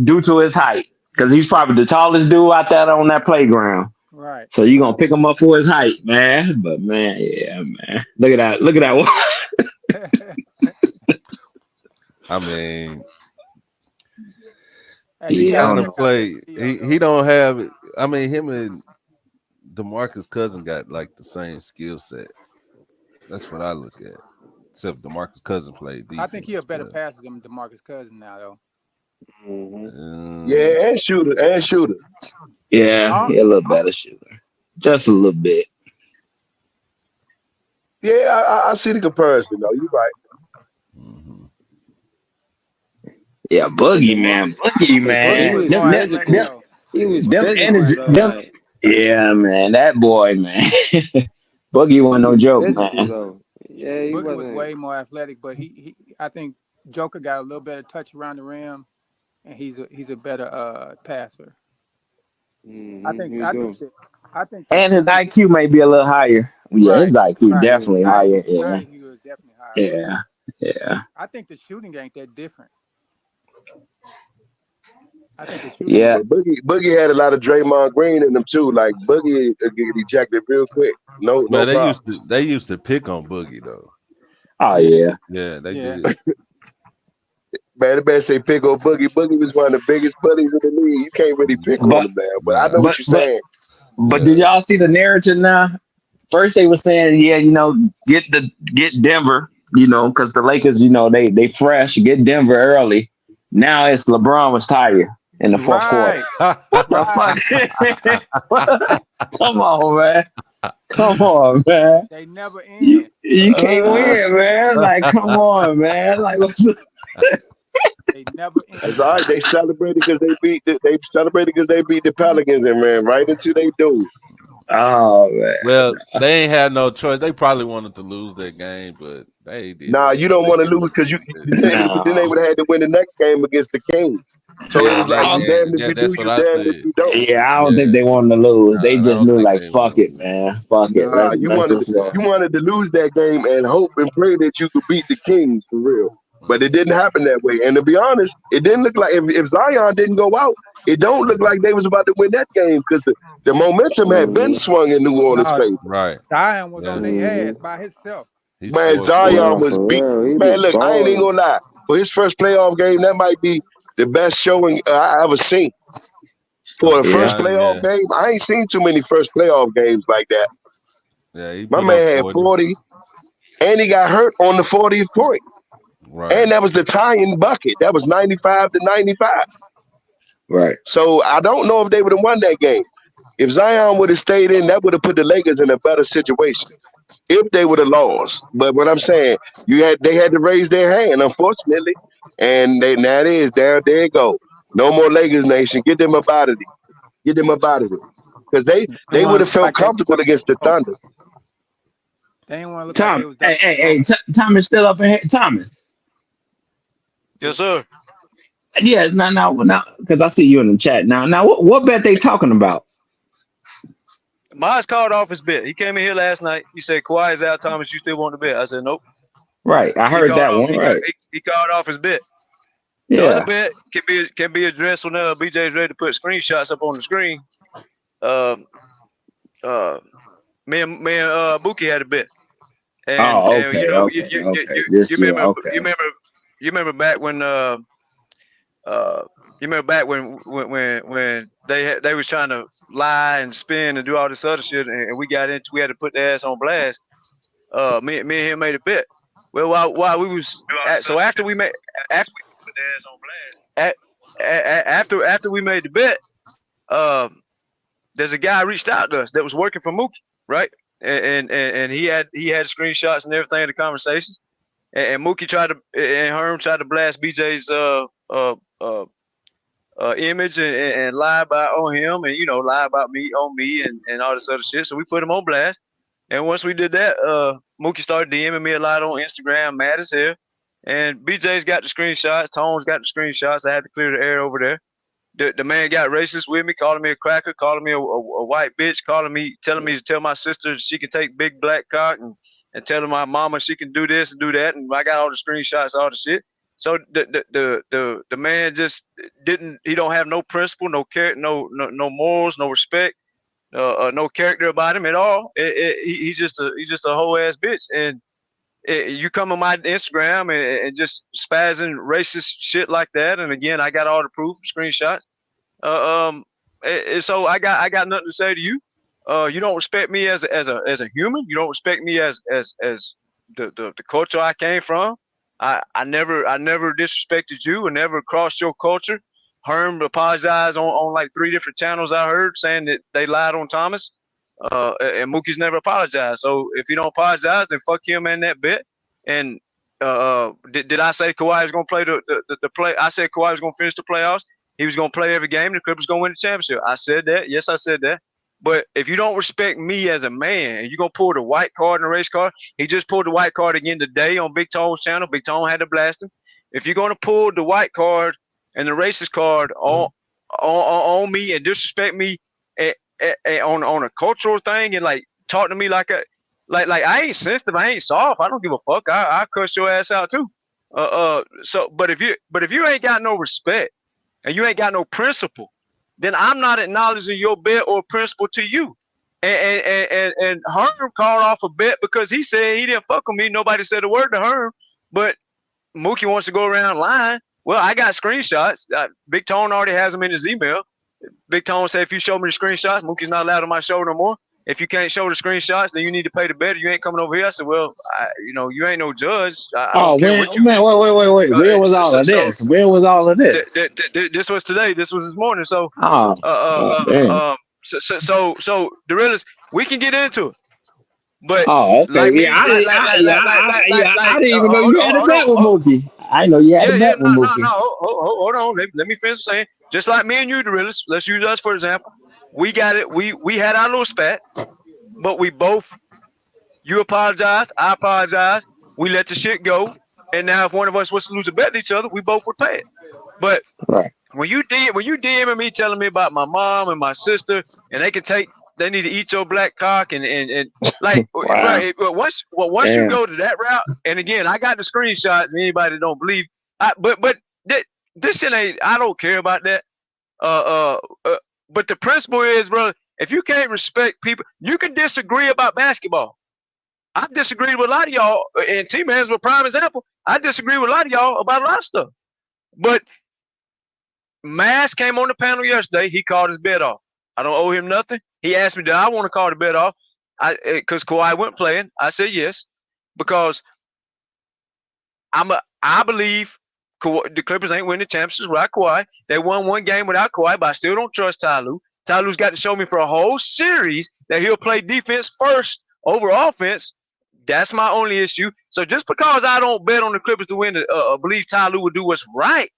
due to his height, because he's probably the tallest dude out there on that playground. Right. So you're gonna pick him up for his height, man. But man, man. Look at that one. I mean, he kind of play. He don't have it. I mean, him and DeMarcus Cousins got like the same skill set. That's what I look at. Except DeMarcus Cousins played defense. I think he a better passer than DeMarcus Cousins now, though. Yeah, and shooter. Yeah, he a little better shooter. Just a little bit. Yeah, I see the comparison, though. You're right. Yeah, Boogie, man. Yeah, man. That boy, man. Boogie wasn't no joke, man. Yeah, he Boogie was way more athletic, but I think Joker got a little better touch around the rim, and he's a better passer. I think. And his IQ may be a little higher. Yeah, his IQ definitely higher. Yeah. He was definitely higher. Yeah. I think the shooting ain't that different. I think the shooting. Yeah, Boogie had a lot of Draymond Green in them too. Like Boogie get ejected real quick. No, they used to pick on Boogie though. Oh yeah. Yeah, they did. Man, the man say pick on Boogie. Boogie was one of the biggest bullies in the league. You can't really pick on him now, but I know what you're saying. But did y'all see the narrative now? First they were saying, get Denver, because the Lakers, they fresh, get Denver early. Now it's LeBron was tired in the fourth quarter. What the fuck? Come on, man. They never end. You can't win, man. Like, come on, man. Like, they never end. It's all right. They celebrated because they beat the Pelicans and ran right into their dude. Oh man. Well, they ain't had no choice. They probably wanted to lose that game, but they did. Nah, you don't want to lose because then they would have had to win the next game against the Kings. So it was like, you damn if you do, you damn if you don't. Yeah, I don't think they wanted to lose. They just knew, like, fuck it, man. Fuck it. You wanted to lose that game and hope and pray that you could beat the Kings for real. But it didn't happen that way. And to be honest, it didn't look like if Zion didn't go out, it don't look like they was about to win that game because the momentum had been swung in New Orleans' favor. Right. Zion was on their ass by himself. He Man, scored Zion 40. was For beat. real, he Man, was look, I ain't even balling. gonna lie. For his first playoff game, that might be the best showing I ever seen. For Oh, the first Yeah. Zion, playoff yeah. game, I ain't seen too many first playoff games like that. Yeah, he My put up man had 40. 40, and he got hurt on the 40th point. Right. And that was the tying bucket. That was 95-95. Right. So I don't know if they would have won that game. If Zion would have stayed in, that would have put the Lakers in a better situation. If they would have lost. But what I'm saying, they had to raise their hand, unfortunately. And now it is, there you go. No more Lakers Nation. Get them up out of it. Get them up out of it. Because They they would want to have look felt like they was comfortable up against the for Thunder. They ain't want to look like Tom, they was up for Thomas still up in here. Thomas. Yes, sir. Yeah, now, because I see you in the chat. Now, what bet they talking about? Miles called off his bet. He came in here last night. He said, Kawhi is out, Thomas. You still want the bet? I said, nope. Right, I He heard called that off. one. Right. He called off his bet. The other Yeah. bet can be addressed when BJ's ready to put screenshots up on the screen. Me and Buki had a bet, and Oh, and you okay, know okay. This you year, remember okay. you remember back when you remember back when they was trying to lie and spin and do all this other shit, and we had to put their ass on blast. Me and him made a bet. Well, while we was after we made after we made the bet, there's a guy reached out to us that was working for Mookie, right? And he had screenshots and everything of the conversations. And Mookie Herm tried to blast BJ's image and lie on him, and lie about me on me and all this other shit. So we put him on blast. And once we did that, Mookie started DMing me a lot on Instagram, mad as hell. And BJ's got the screenshots, Tone's got the screenshots. I had to clear the air over there. The man got racist with me, calling me a cracker, calling me a white bitch, telling me to tell my sister she can take big black cock and telling my mama she can do this and do that. And I got all the screenshots, all the shit. So the man just he don't have no principle, no care, no morals, no respect, no character about him at all. He's just a whole ass bitch. And you come on my Instagram and just spazzing racist shit like that. And again, I got all the proof, screenshots. So I got nothing to say to you. You don't respect me as a human. You don't respect me as the culture I came from. I never disrespected you and never crossed your culture. Herm apologized on like 3 different channels I heard saying that they lied on Thomas. And Mookie's never apologized. So if you don't apologize, then fuck him and that bet. And did I say Kawhi was gonna play the play? I said Kawhi was gonna finish the playoffs. He was gonna play every game. The Clippers gonna win the championship. I said that. Yes, I said that. But if you don't respect me as a man, and you're gonna pull the white card and the race card, he just pulled the white card again today on Big Tone's channel. Big Tone had to blast him. If you're gonna pull the white card and the racist card on me and disrespect me on a cultural thing and like talk to me like I ain't sensitive, I ain't soft, I don't give a fuck. I cuss your ass out too. So but if you ain't got no respect and you ain't got no principle, then I'm not acknowledging your bet or principle to you. And Herm called off a bet because he said he didn't fuck with me. Nobody said a word to Herm, but Mookie wants to go around lying. Well, I got screenshots. Big Tone already has them in his email. Big Tone said, if you show me the screenshots, Mookie's not allowed on my show no more. If you can't show the screenshots, then you need to pay the bet. You ain't coming over here. I said, well, you ain't no judge. I don't care what you. Man, wait. Where was all of this? Where was all of this? This was today. This was this morning. So, Damn. So the realest, we can get into it. But okay. I didn't even know you had a bet with Mookie. I know you had a bet with Mookie. Hold on. Let me finish saying. Just like me and you, the realest. Let's use us for example. We got it. We had our little spat, but we both. You apologized. I apologized. We let the shit go. And now, if one of us was to lose a bet to each other, we both would pay it. But when you DMing me telling me about my mom and my sister, and they need to eat your black cock and like right. Once you go to that route, and again, I got the screenshots. Anybody that don't believe, but this shit ain't. I don't care about that. But the principle is, bro, if you can't respect people, you can disagree about basketball. I disagree with a lot of y'all, and T-Man's a prime example. I disagree with a lot of y'all about a lot of stuff. But Mass came on the panel yesterday. He called his bet off. I don't owe him nothing. He asked me, "Do I want to call the bet off?" Because Kawhi went playing. I said yes, because I believe the Clippers ain't winning the championship without Kawhi. They won one game without Kawhi, but I still don't trust Ty Lue. Ty Lue's got to show me for a whole series that he'll play defense first over offense. That's my only issue. So just because I don't bet on the Clippers to win, believe Ty Lue will do what's right,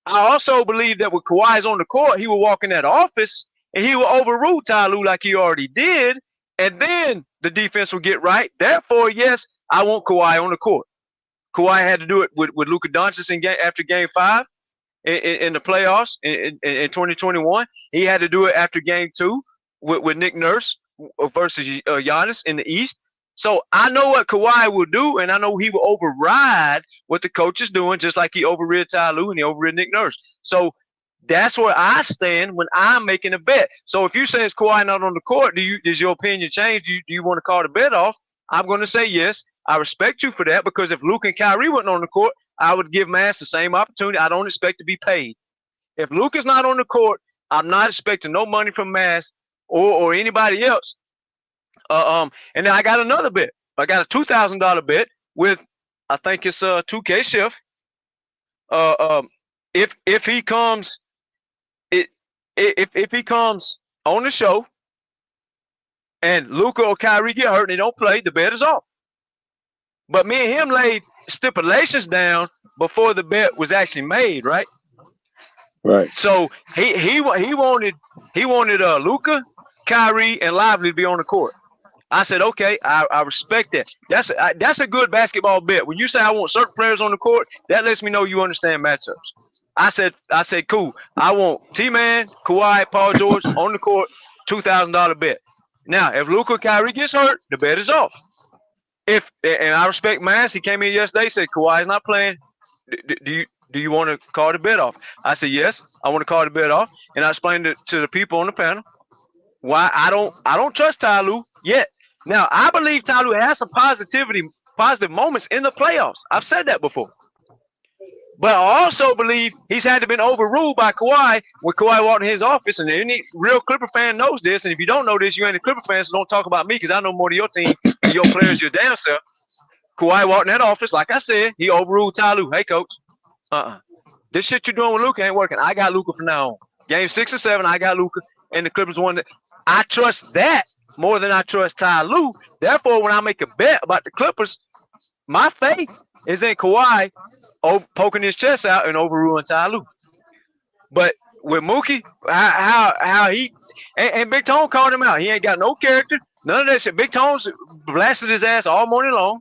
I also believe that with Kawhi's on the court, he will walk in that office and he will overrule Ty Lue like he already did, and then the defense will get right. Therefore, yes, I want Kawhi on the court. Kawhi had to do it with Luka Doncic after Game 5 in the playoffs in 2021. He had to do it after Game 2 with Nick Nurse versus Giannis in the East. So I know what Kawhi will do, and I know he will override what the coach is doing, just like he overrid Ty Lue and he overrid Nick Nurse. So that's where I stand when I'm making a bet. So if you say it's Kawhi not on the court, does your opinion change? Do you want to call the bet off? I'm going to say yes. I respect you for that, because if Luke and Kyrie weren't on the court, I would give Mass the same opportunity. I don't expect to be paid. If Luke is not on the court, I'm not expecting no money from Mass or anybody else. And then I got another bet. I got a $2,000 bet with, I think it's 2K Shift. If he comes, if he comes on the show and Luka or Kyrie get hurt and they don't play, the bet is off. But me and him laid stipulations down before the bet was actually made, right? Right. So he wanted Luka, Kyrie, and Lively to be on the court. I said, okay, I respect that. That's a good basketball bet. When you say I want certain players on the court, that lets me know you understand matchups. I said, cool. I want T-Man, Kawhi, Paul George on the court, $2,000 bet. Now, if Luka, Kyrie gets hurt, the bet is off. And I respect Mass. He came in yesterday, said Kawhi's not playing. Do you want to call the bet off? I said yes, I want to call the bet off, and I explained it to the people on the panel why I don't trust Ty Lue yet. Now, I believe Ty Lue has some positive moments in the playoffs. I've said that before. But I also believe he's had to been overruled by Kawhi when Kawhi walked in his office, and any real Clipper fan knows this. And if you don't know this, you ain't a Clipper fan, so don't talk about me, because I know more of your team and your players your damn self. Kawhi walked in that office, like I said, he overruled Ty Lue. Hey, coach, this shit you're doing with Luka ain't working. I got Luka from now on. Game 6 or 7, I got Luka, and the Clippers won it. I trust that more than I trust Ty Lue. Therefore, when I make a bet about the Clippers, my faith is in Kawhi poking his chest out and overruling Ty Lue. But with Mookie, how he and Big Tone called him out. He ain't got no character, none of that shit. Big Tone's blasted his ass all morning long.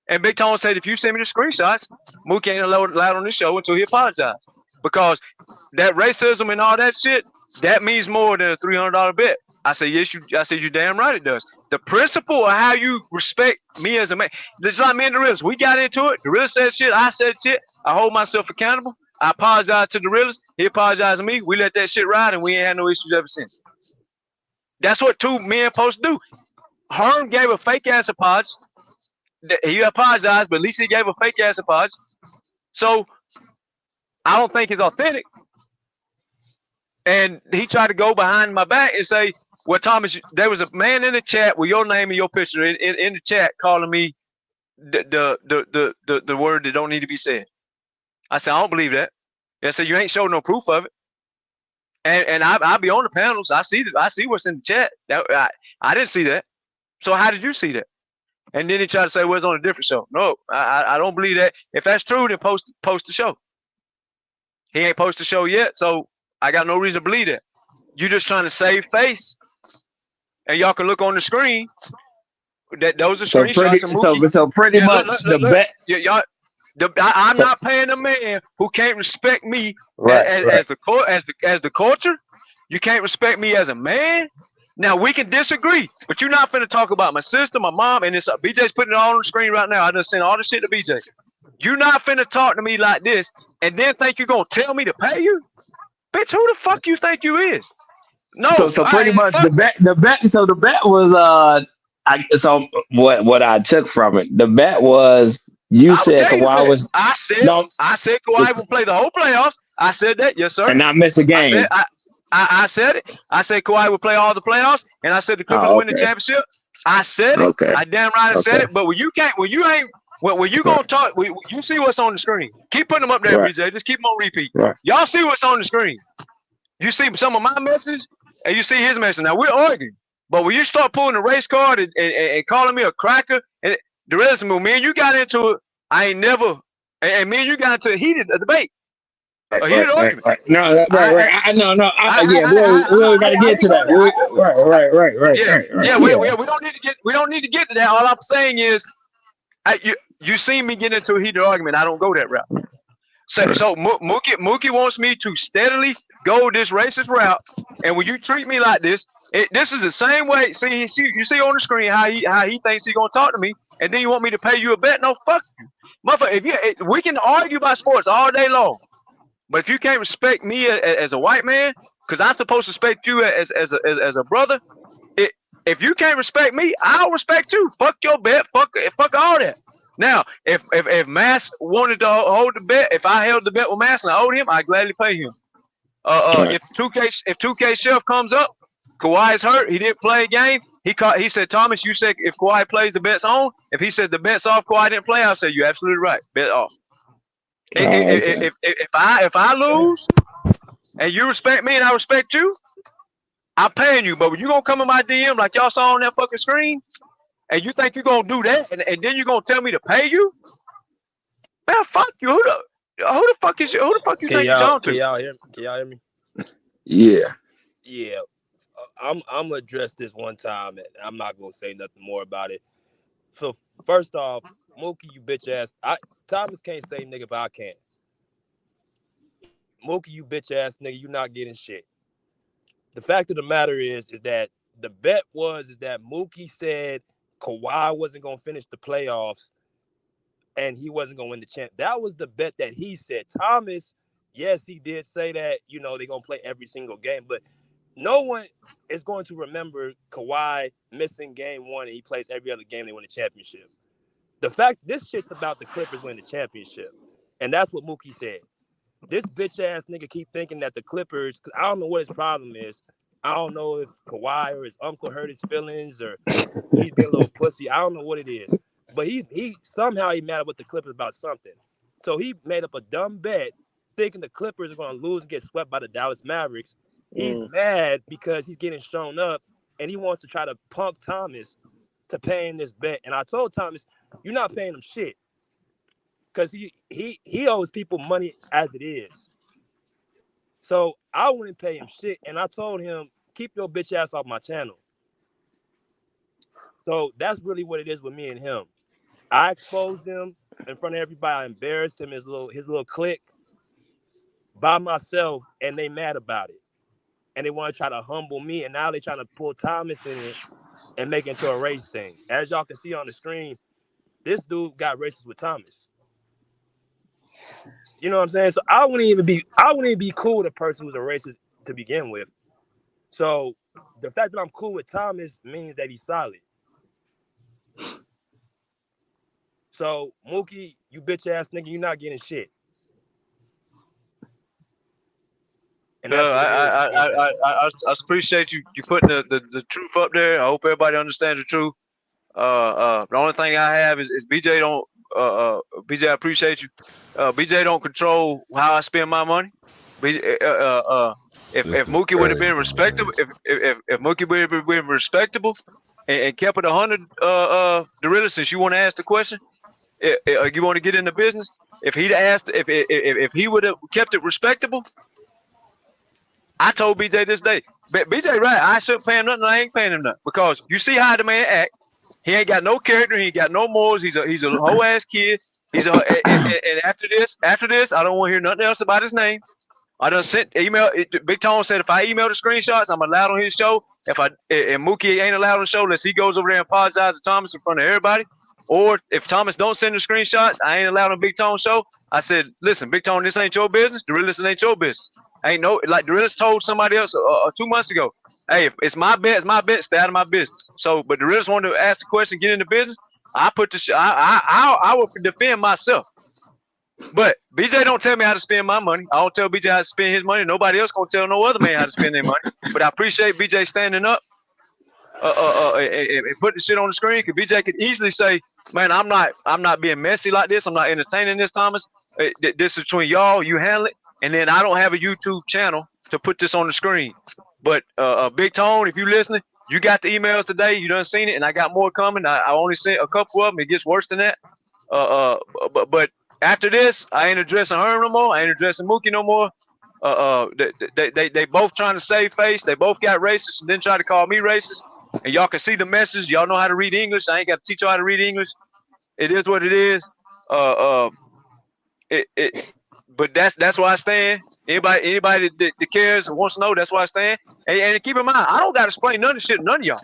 And Big Tone said, if you send me the screenshots, Mookie ain't allowed on this show until he apologized. Because that racism and all that shit, that means more than a $300 bet. I said, yes, you're damn right it does. The principle of how you respect me as a man, just like me and the Realist. We got into it. The Realist said shit. I said shit. I hold myself accountable. I apologize to the Realist. He apologized to me. We let that shit ride, and we ain't had no issues ever since. That's what two men supposed to do. Herm gave a fake-ass apology. He apologized, but at least he gave a fake-ass apology. So I don't think it's authentic. And he tried to go behind my back and say, well, Thomas, there was a man in the chat with your name and your picture in the chat calling me the word that don't need to be said. I said, I don't believe that. I said, you ain't showed no proof of it. And I'll be on the panels. I see what's in the chat. I didn't see that. So how did you see that? And then he tried to say, well, it's on a different show. No, I don't believe that. If that's true, then post the show. He ain't posted the show yet, so I got no reason to believe that. You just trying to save face. And y'all can look on the screen. Those are screenshots. So pretty much the bet. I'm not paying a man who can't respect me as the culture. You can't respect me as a man. Now we can disagree, but you're not finna talk about my sister, my mom, and it's BJ's putting it all on the screen right now. I just sent all the shit to BJ. You're not finna talk to me like this and then think you're gonna tell me to pay you? Bitch, who the fuck you think you is? No. So pretty much the bet was So what I took from it, the bet was you I will said tell you the Kawhi bet. was I said no, Kawhi will play the whole playoffs. I said that, yes, sir. and not miss a I said game. I said it. I said Kawhi would play all the playoffs, and I said the Clippers Oh, win the okay. championship. I said it. Okay. I damn right I said Okay. it. But when you can't, when you ain't, when you gonna talk, you see what's on the screen. Keep putting them up there, Right. BJ. Just keep them on repeat. Right. Y'all see what's on the screen. You see some of my message, and you see his message. Now we're arguing, but when you start pulling the race card and calling me a cracker, and the rest of me and you got into it, I ain't never, and me and you got into a heated debate. A heated argument. No, right. We got to get to that. Right. Yeah, we don't need to get to that. All I'm saying is, you see me get into a heated argument. I don't go that route. So Mookie wants me to steadily go this racist route, and when you treat me like this, this is the same way. You see on the screen how he thinks he's gonna talk to me, and then you want me to pay you a bet? No, fuck you, motherfucker. We can argue about sports all day long, but if you can't respect me as a white man, because I'm supposed to respect you as a brother, if you can't respect me, I'll respect you. Fuck your bet. Fuck all that. Now, if Mass wanted to hold the bet, if I held the bet with Mass and I owed him, I'd gladly pay him. If 2K Chef comes up, Kawhi's hurt, he didn't play a game. He said, Thomas, you said if Kawhi plays, the bet's on. If he said the bet's off, Kawhi didn't play, I'll say you're absolutely right. Bet off. Okay. If I lose and you respect me and I respect you, I'm paying you. But when you gonna come in my DM like y'all saw on that fucking screen, and you think you're gonna do that, and then you're gonna tell me to pay you? Man, fuck you. Who the fuck is you? Who the fuck you think you're talking to? Can y'all hear me? Yeah. Yeah. I'm gonna address this one time, and I'm not gonna say nothing more about it. So first off, Mookie, you bitch ass. Thomas can't say nigga, but I can. Mookie, you bitch ass nigga, you not getting shit. The fact of the matter is that the bet is that Mookie said Kawhi wasn't gonna finish the playoffs and he wasn't gonna win the champ. That was the bet that he said. Thomas, yes, he did say that, they're gonna play every single game, but no one is going to remember Kawhi missing game 1 and he plays every other game they win the championship. The fact this shit's about the Clippers winning the championship. And that's what Mookie said. This bitch ass nigga keep thinking that the Clippers, because I don't know what his problem is. I don't know if Kawhi or his uncle hurt his feelings or he's being a little pussy. I don't know what it is. But he somehow he mad with the Clippers about something. So he made up a dumb bet thinking the Clippers are going to lose and get swept by the Dallas Mavericks. He's mad because he's getting shown up and he wants to try to punk Thomas to paying this bet. And I told Thomas, you're not paying him shit. Because he owes people money as it is. So I wouldn't pay him shit. And I told him, keep your bitch ass off my channel. So that's really what it is with me and him. I exposed him in front of everybody. I embarrassed him, his little clique by myself, and they mad about it. And they want to try to humble me. And now they trying to pull Thomas in it and make it into a race thing. As y'all can see on the screen, this dude got racist with Thomas. You know what I'm saying? So I wouldn't even be cool with a person who's a racist to begin with. So the fact that I'm cool with Thomas means that he's solid. So Mookie, you bitch ass nigga, you're not getting shit. And that's I appreciate you putting the truth up there. I hope everybody understands the truth. The only thing I have is BJ don't. BJ, I appreciate you. BJ don't control how I spend my money. If Mookie would have been respectable, if Mookie would have been respectable and kept it 100, Dorilla, since you want to ask the question, you want to get into business. If he'd asked, if he would have kept it respectable, I told BJ this day, BJ right, I shouldn't pay him nothing. I ain't paying him nothing because you see how the man act. He ain't got no character. He ain't got no morals. He's a whole ass kid. And after this, I don't want to hear nothing else about his name. I done sent email. Big Tone said if I email the screenshots, I'm allowed on his show. And Mookie ain't allowed on the show unless he goes over there and apologizes to Thomas in front of everybody. Or if Thomas don't send the screenshots, I ain't allowed on Big Tone's show. I said, listen, Big Tone, this ain't your business. The real listen ain't your business. Ain't no like Dorilla's told somebody else 2 months ago. Hey, if it's my bet, stay out of my business. So, but Dorilla's wanted to ask the question, get in the business. I put the I will defend myself. But BJ don't tell me how to spend my money. I don't tell BJ how to spend his money. Nobody else gonna tell no other man how to spend their money. But I appreciate BJ standing up and put the shit on the screen. Cause BJ could easily say, man, I'm not being messy like this. I'm not entertaining this, Thomas. This is between y'all. You handle it. And then I don't have a YouTube channel to put this on the screen. But Big Tone, if you listening, you got the emails today. You done seen it, and I got more coming. I only sent a couple of them. It gets worse than that. But after this, I ain't addressing her no more. I ain't addressing Mookie no more. They both trying to save face. They both got racist and then try to call me racist. And y'all can see the message. Y'all know how to read English. I ain't got to teach y'all how to read English. It is what it is. But that's where I stand. Anybody that cares and wants to know, that's where I stand. And keep in mind, I don't got to explain none of this shit to none of y'all.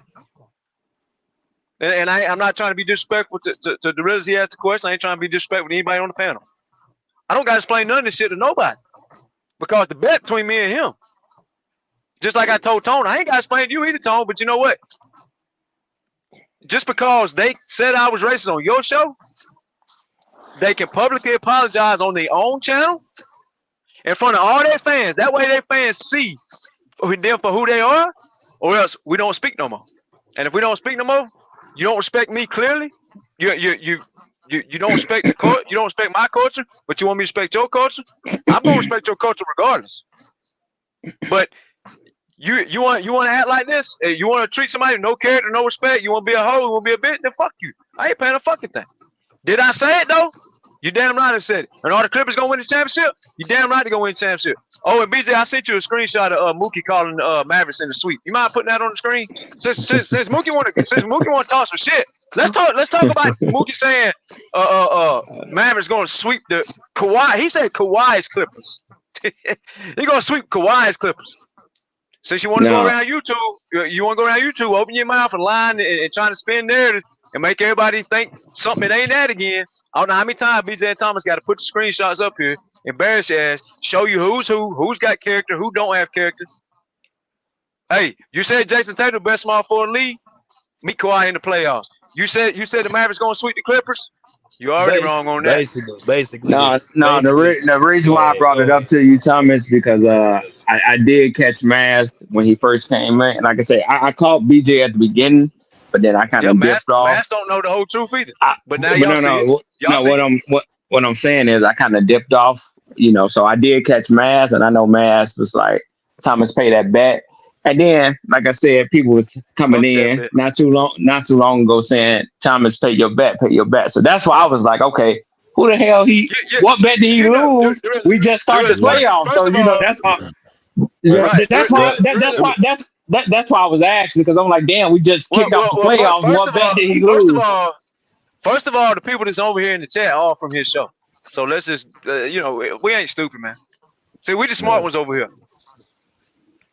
And I'm not trying to be disrespectful to the Rizzs. He asked the question. I ain't trying to be disrespectful to anybody on the panel. I don't got to explain none of this shit to nobody. Because the bet between me and him. Just like I told Tone, I ain't got to explain to you either, Tone. But you know what? Just because they said I was racist on your show, they can publicly apologize on their own channel in front of all their fans. That way their fans see them for who they are, or else we don't speak no more. And if we don't speak no more, you don't respect me clearly. You don't respect the culture. You don't respect my culture, but you want me to respect your culture. I'm gonna respect your culture regardless. But you want to act like this? You want to treat somebody with no character, no respect? You want to be a hoe? You want to be a bitch? Then fuck you. I ain't paying a fucking thing. Did I say it though? You damn right I said it. And all the Clippers gonna win the championship? You damn right they gonna win the championship. Oh, and BJ, I sent you a screenshot of Mookie calling Mavericks in the sweep. You mind putting that on the screen? Since Mookie want to talk some shit, let's talk about Mookie saying Mavericks gonna sweep the Kawhi. He said Kawhi's Clippers. He gonna sweep Kawhi's Clippers. Since you want to go around YouTube, open your mouth and lie and trying to spin narratives and make everybody think something it ain't that again. I don't know how many times BJ and Thomas got to put the screenshots up here, embarrass your ass, show you who's got character, who don't have character. Hey, you said Jason Tatum best small forward in the league. Meet Kawhi in the playoffs. You said the Mavericks gonna sweep the Clippers. You already wrong on that. Basically. The reason why I brought it up to you, Thomas, because I did catch Maz when he first came in. Like I said, I caught BJ at the beginning, but then I kind of dipped off. Maz don't know the whole truth either. But now y'all see it. What I'm saying is I kind of dipped off, so I did catch Maz, and I know Maz was like, Thomas, pay that bet. And then, like I said, people was coming in not too long ago saying, Thomas, pay your bet. So that's why I was like, okay, who the hell what bet did he lose? We just started the playoffs. So that's why I was asking, because I'm like, damn, we just kicked off the playoffs. What bet did he lose? First of all, the people that's over here in the chat are all from his show. So let's just, we ain't stupid, man. See, we the smart ones over here.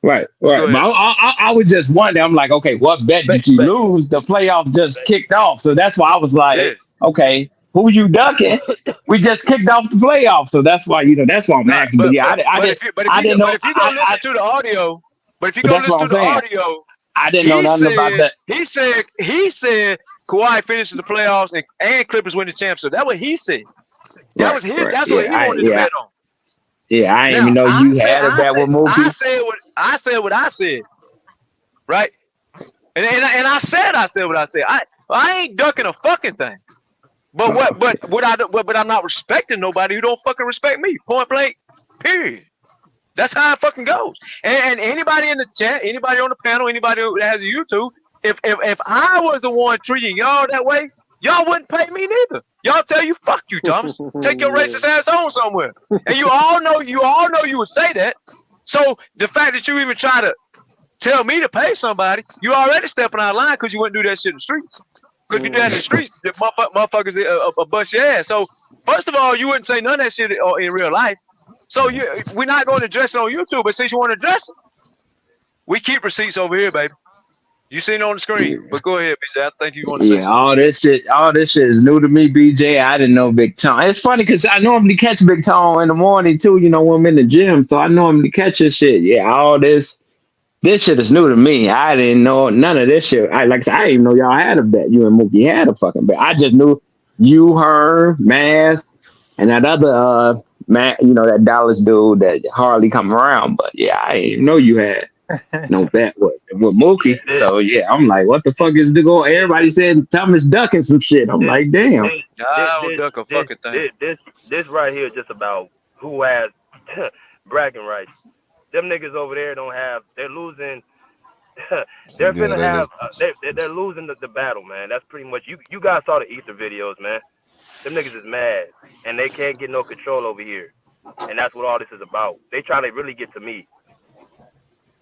Right. But I was just wondering. I'm like, okay, what bet did you lose? The playoff just kicked off, so that's why I was like, okay, who you ducking? We just kicked off the playoff, so that's why that's why I'm asking. But yeah, I didn't know. But if you go listen to the audio, I didn't know nothing about that. He said Kawhi finishes the playoffs and Clippers win the championship. That's what he said. That was his. That's what he wanted to bet on. Yeah, I didn't even know you had a bet with Mookie. I said what I said, right? And I said what I said. I ain't ducking a fucking thing. But I'm not respecting nobody who don't fucking respect me. Point blank. Period. That's how it fucking goes. And anybody in the chat, anybody on the panel, anybody that has a YouTube, if I was the one treating y'all that way, y'all wouldn't pay me neither. Y'all tell you, fuck you, Thomas. Take your racist ass home somewhere. And you all know you would say that. So the fact that you even try to tell me to pay somebody, you already stepping out of line because you wouldn't do that shit in the streets. Because if you do that in the streets, the motherfuckers bust your ass. So first of all, you wouldn't say none of that shit in real life. So we're not going to address it on YouTube. But since you want to address it, we keep receipts over here, baby. You seen it on the screen, but go ahead, BJ. I think you want to say Yeah, something. all this shit is new to me, BJ. I didn't know Big Tone. It's funny because I normally catch Big Tone in the morning too. You know, when I'm in the gym, so I normally catch this shit. Yeah, all this shit is new to me. I didn't know none of this shit. Like I said, I didn't even know y'all had a bet. You and Mookie had a fucking bet. I just knew you, her, Mass, and that other man. You know, that Dallas dude that hardly come around. But yeah, I didn't even know you had no bet with Mookie. So yeah, I'm like, what the fuck is the goal? Everybody said Thomas ducking some shit. I'm like, damn. I don't duck a fucking thing. This right here is just about who has bragging rights. Them niggas over there don't have. They're losing. They're gonna have. They're losing the battle, man. That's pretty much. You guys saw the Easter videos, man. Them niggas is mad, and they can't get no control over here, and that's what all this is about. They try to really get to me.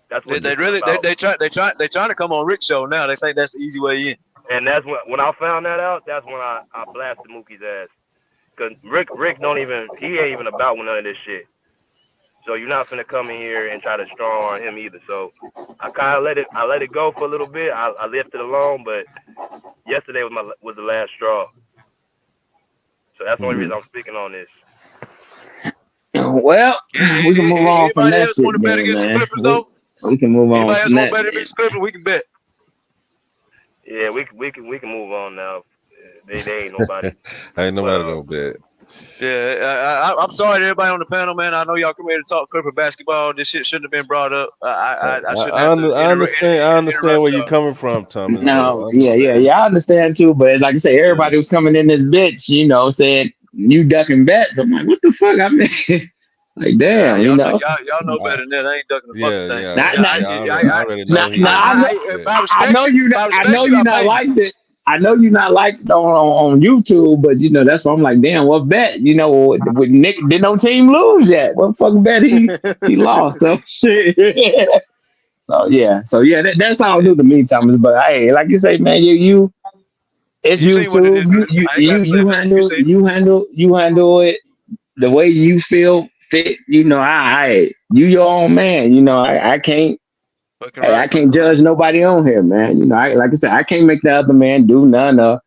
That's what they really they trying to come on Rick's show now. They think that's the easy way in. And that's when I found that out. That's when I blasted Mookie's ass. Cause Rick he ain't even about with none of this shit. So you're not finna come in here and try to strong on him either. So I kind of let it go for a little bit. I left it alone, but yesterday was the last straw. So that's the only reason I'm speaking on this. Well, we can move on from that shit, man. We can move on from that. We can bet. Yeah, we can move on now. They ain't nobody. Ain't nobody gonna bet. Yeah, I'm sorry to everybody on the panel, man. I know y'all come here to talk Clipper basketball. This shit shouldn't have been brought up. I understand where you're coming from, Thomas. No, yeah, I understand too. But like I say, everybody was coming in this bitch, you know, saying you ducking bets. I'm like, what the fuck? I mean, like, damn, you know. Y'all know better than that. I ain't ducking the fucking thing. I know you're not like it. I know you're not like it on YouTube, but you know that's why I'm like, damn, what bet? You know, with Nick, did no team lose yet? What fucking bet he lost? So shit. So yeah, that's all new to me, Thomas. But hey, like you say, man, you it's YouTube. You handle it the way you feel fit. You know, you your own man. You know, I can't. Hey, I can't judge nobody on here, man. You know, like I said, I can't make the other man do none of.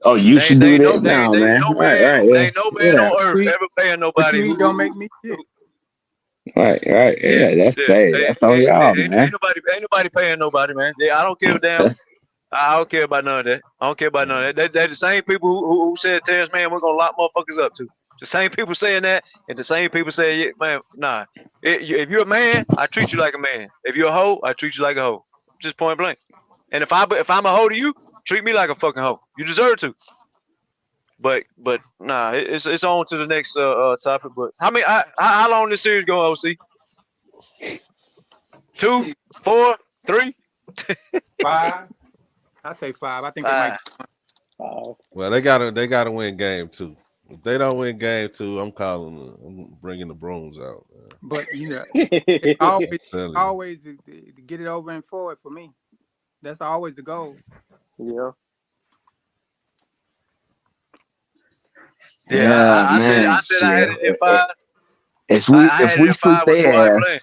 Oh, you should do this now, man. Right. Ain't no man on earth ever paying nobody. But don't make me shit. Right. Yeah, that's on y'all, man. Ain't nobody paying nobody, man. I don't give a damn. I don't care about none of that. I don't care about none of that. They're the same people who said, Terrence, man, we're going to lock motherfuckers up too. The same people saying that, and the same people saying, yeah, man, nah. If you're a man, I treat you like a man. If you're a hoe, I treat you like a hoe. Just point blank. And if I'm a hoe to you, treat me like a fucking hoe. You deserve to. But nah, it's on to the next topic. But how long this series go, OC? 2, 4, 3? 5. I say 5. I think they might. Well, they gotta win game 2. If they don't win game 2, I'm bringing the brooms out. Man. But you know, it's always to get it over and forward for me. That's always the goal. Yeah. Yeah, I said I had it in 5. If we sweep their ass.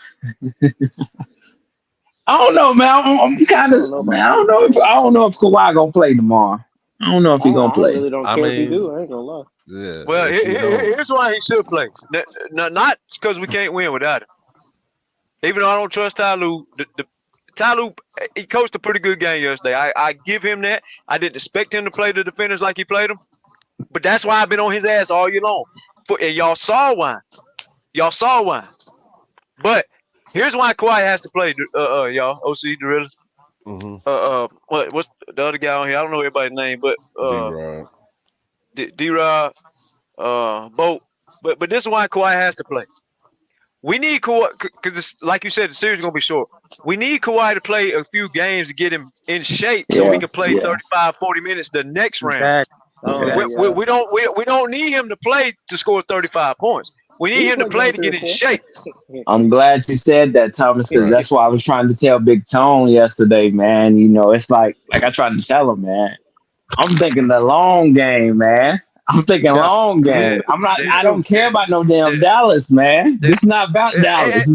I don't know, man. I'm kind of, man. I don't know if Kawhi gonna play tomorrow. I don't know if he gonna play. I really don't care if he do. I ain't gonna lie. Yeah. Well, here's why he should play. Not because we can't win without him. Even though I don't trust Ty Lue, Ty Lue, he coached a pretty good game yesterday. I give him that. I didn't expect him to play the defenders like he played them, but that's why I've been on his ass all year long. And y'all saw why. But here's why Kawhi has to play, y'all. OC, Dorilla. Mm-hmm. What's the other guy on here? I don't know everybody's name, but D-Rod, Boat. But this is why Kawhi has to play. We need Kawhi, because like you said, the series is going to be short. We need Kawhi to play a few games to get him in shape so he can play 35, 40 minutes the next round. We don't need him to play to score 35 points. We need him to play to get in shape. I'm glad you said that, Thomas, because that's why I was trying to tell Big Tone yesterday, man. You know, it's like I tried to tell him, man. I'm thinking the long game, man. I'm thinking long game. I don't care about no damn Dallas, man. This is not about Dallas.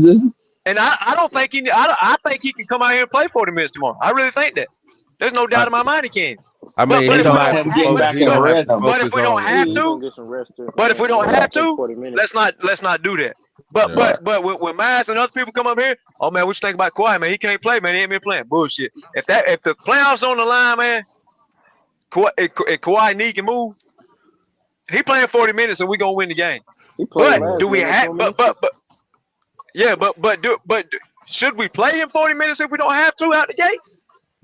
And I don't think I think he can come out here and play 40 minutes tomorrow. I really think that. There's no doubt in my mind he can. I mean, But he if we don't have don't, to focus. He don't have to but if focus we don't on. have He's gonna to, get some rest. but if we don't have to, 40 minutes. let's not do that. But Yeah. but when Miles and other people come up here, oh man, what you think about Kawhi, man? He can't play, man. He ain't been playing. Bullshit. If the playoffs on the line, man, Kawhi need can move. He playing 40 minutes and we gonna win the game. He played But last do we game, have? 20 But should we play him 40 minutes if we don't have to out the gate?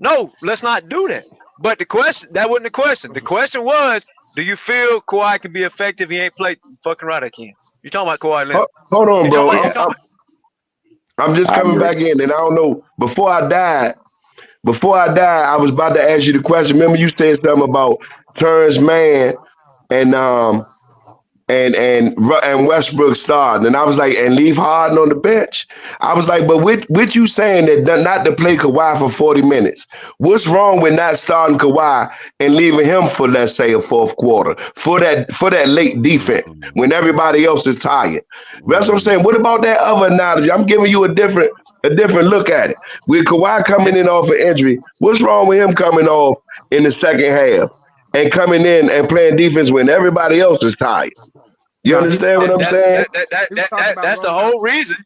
No, let's not do that. But that wasn't the question. The question was, do you feel Kawhi can be effective? He ain't played. Fucking right, I can. You talking about Kawhi Leonard? Hold on, bro. Talking I'm just coming back in, and I don't know. Before I died, I was about to ask you the question. Remember, you said something about Terrence Mann and Westbrook starting, and I was like, and leave Harden on the bench. I was like, but with you saying that not to play Kawhi for 40 minutes, what's wrong with not starting Kawhi and leaving him for, let's say, a fourth quarter for that late defense when everybody else is tired? That's what I'm saying. What about that other analogy? I'm giving you a different look at it. With Kawhi coming in off an injury, what's wrong with him coming off in the second half and coming in and playing defense when everybody else is tired? You understand what I'm saying? That's the whole reason.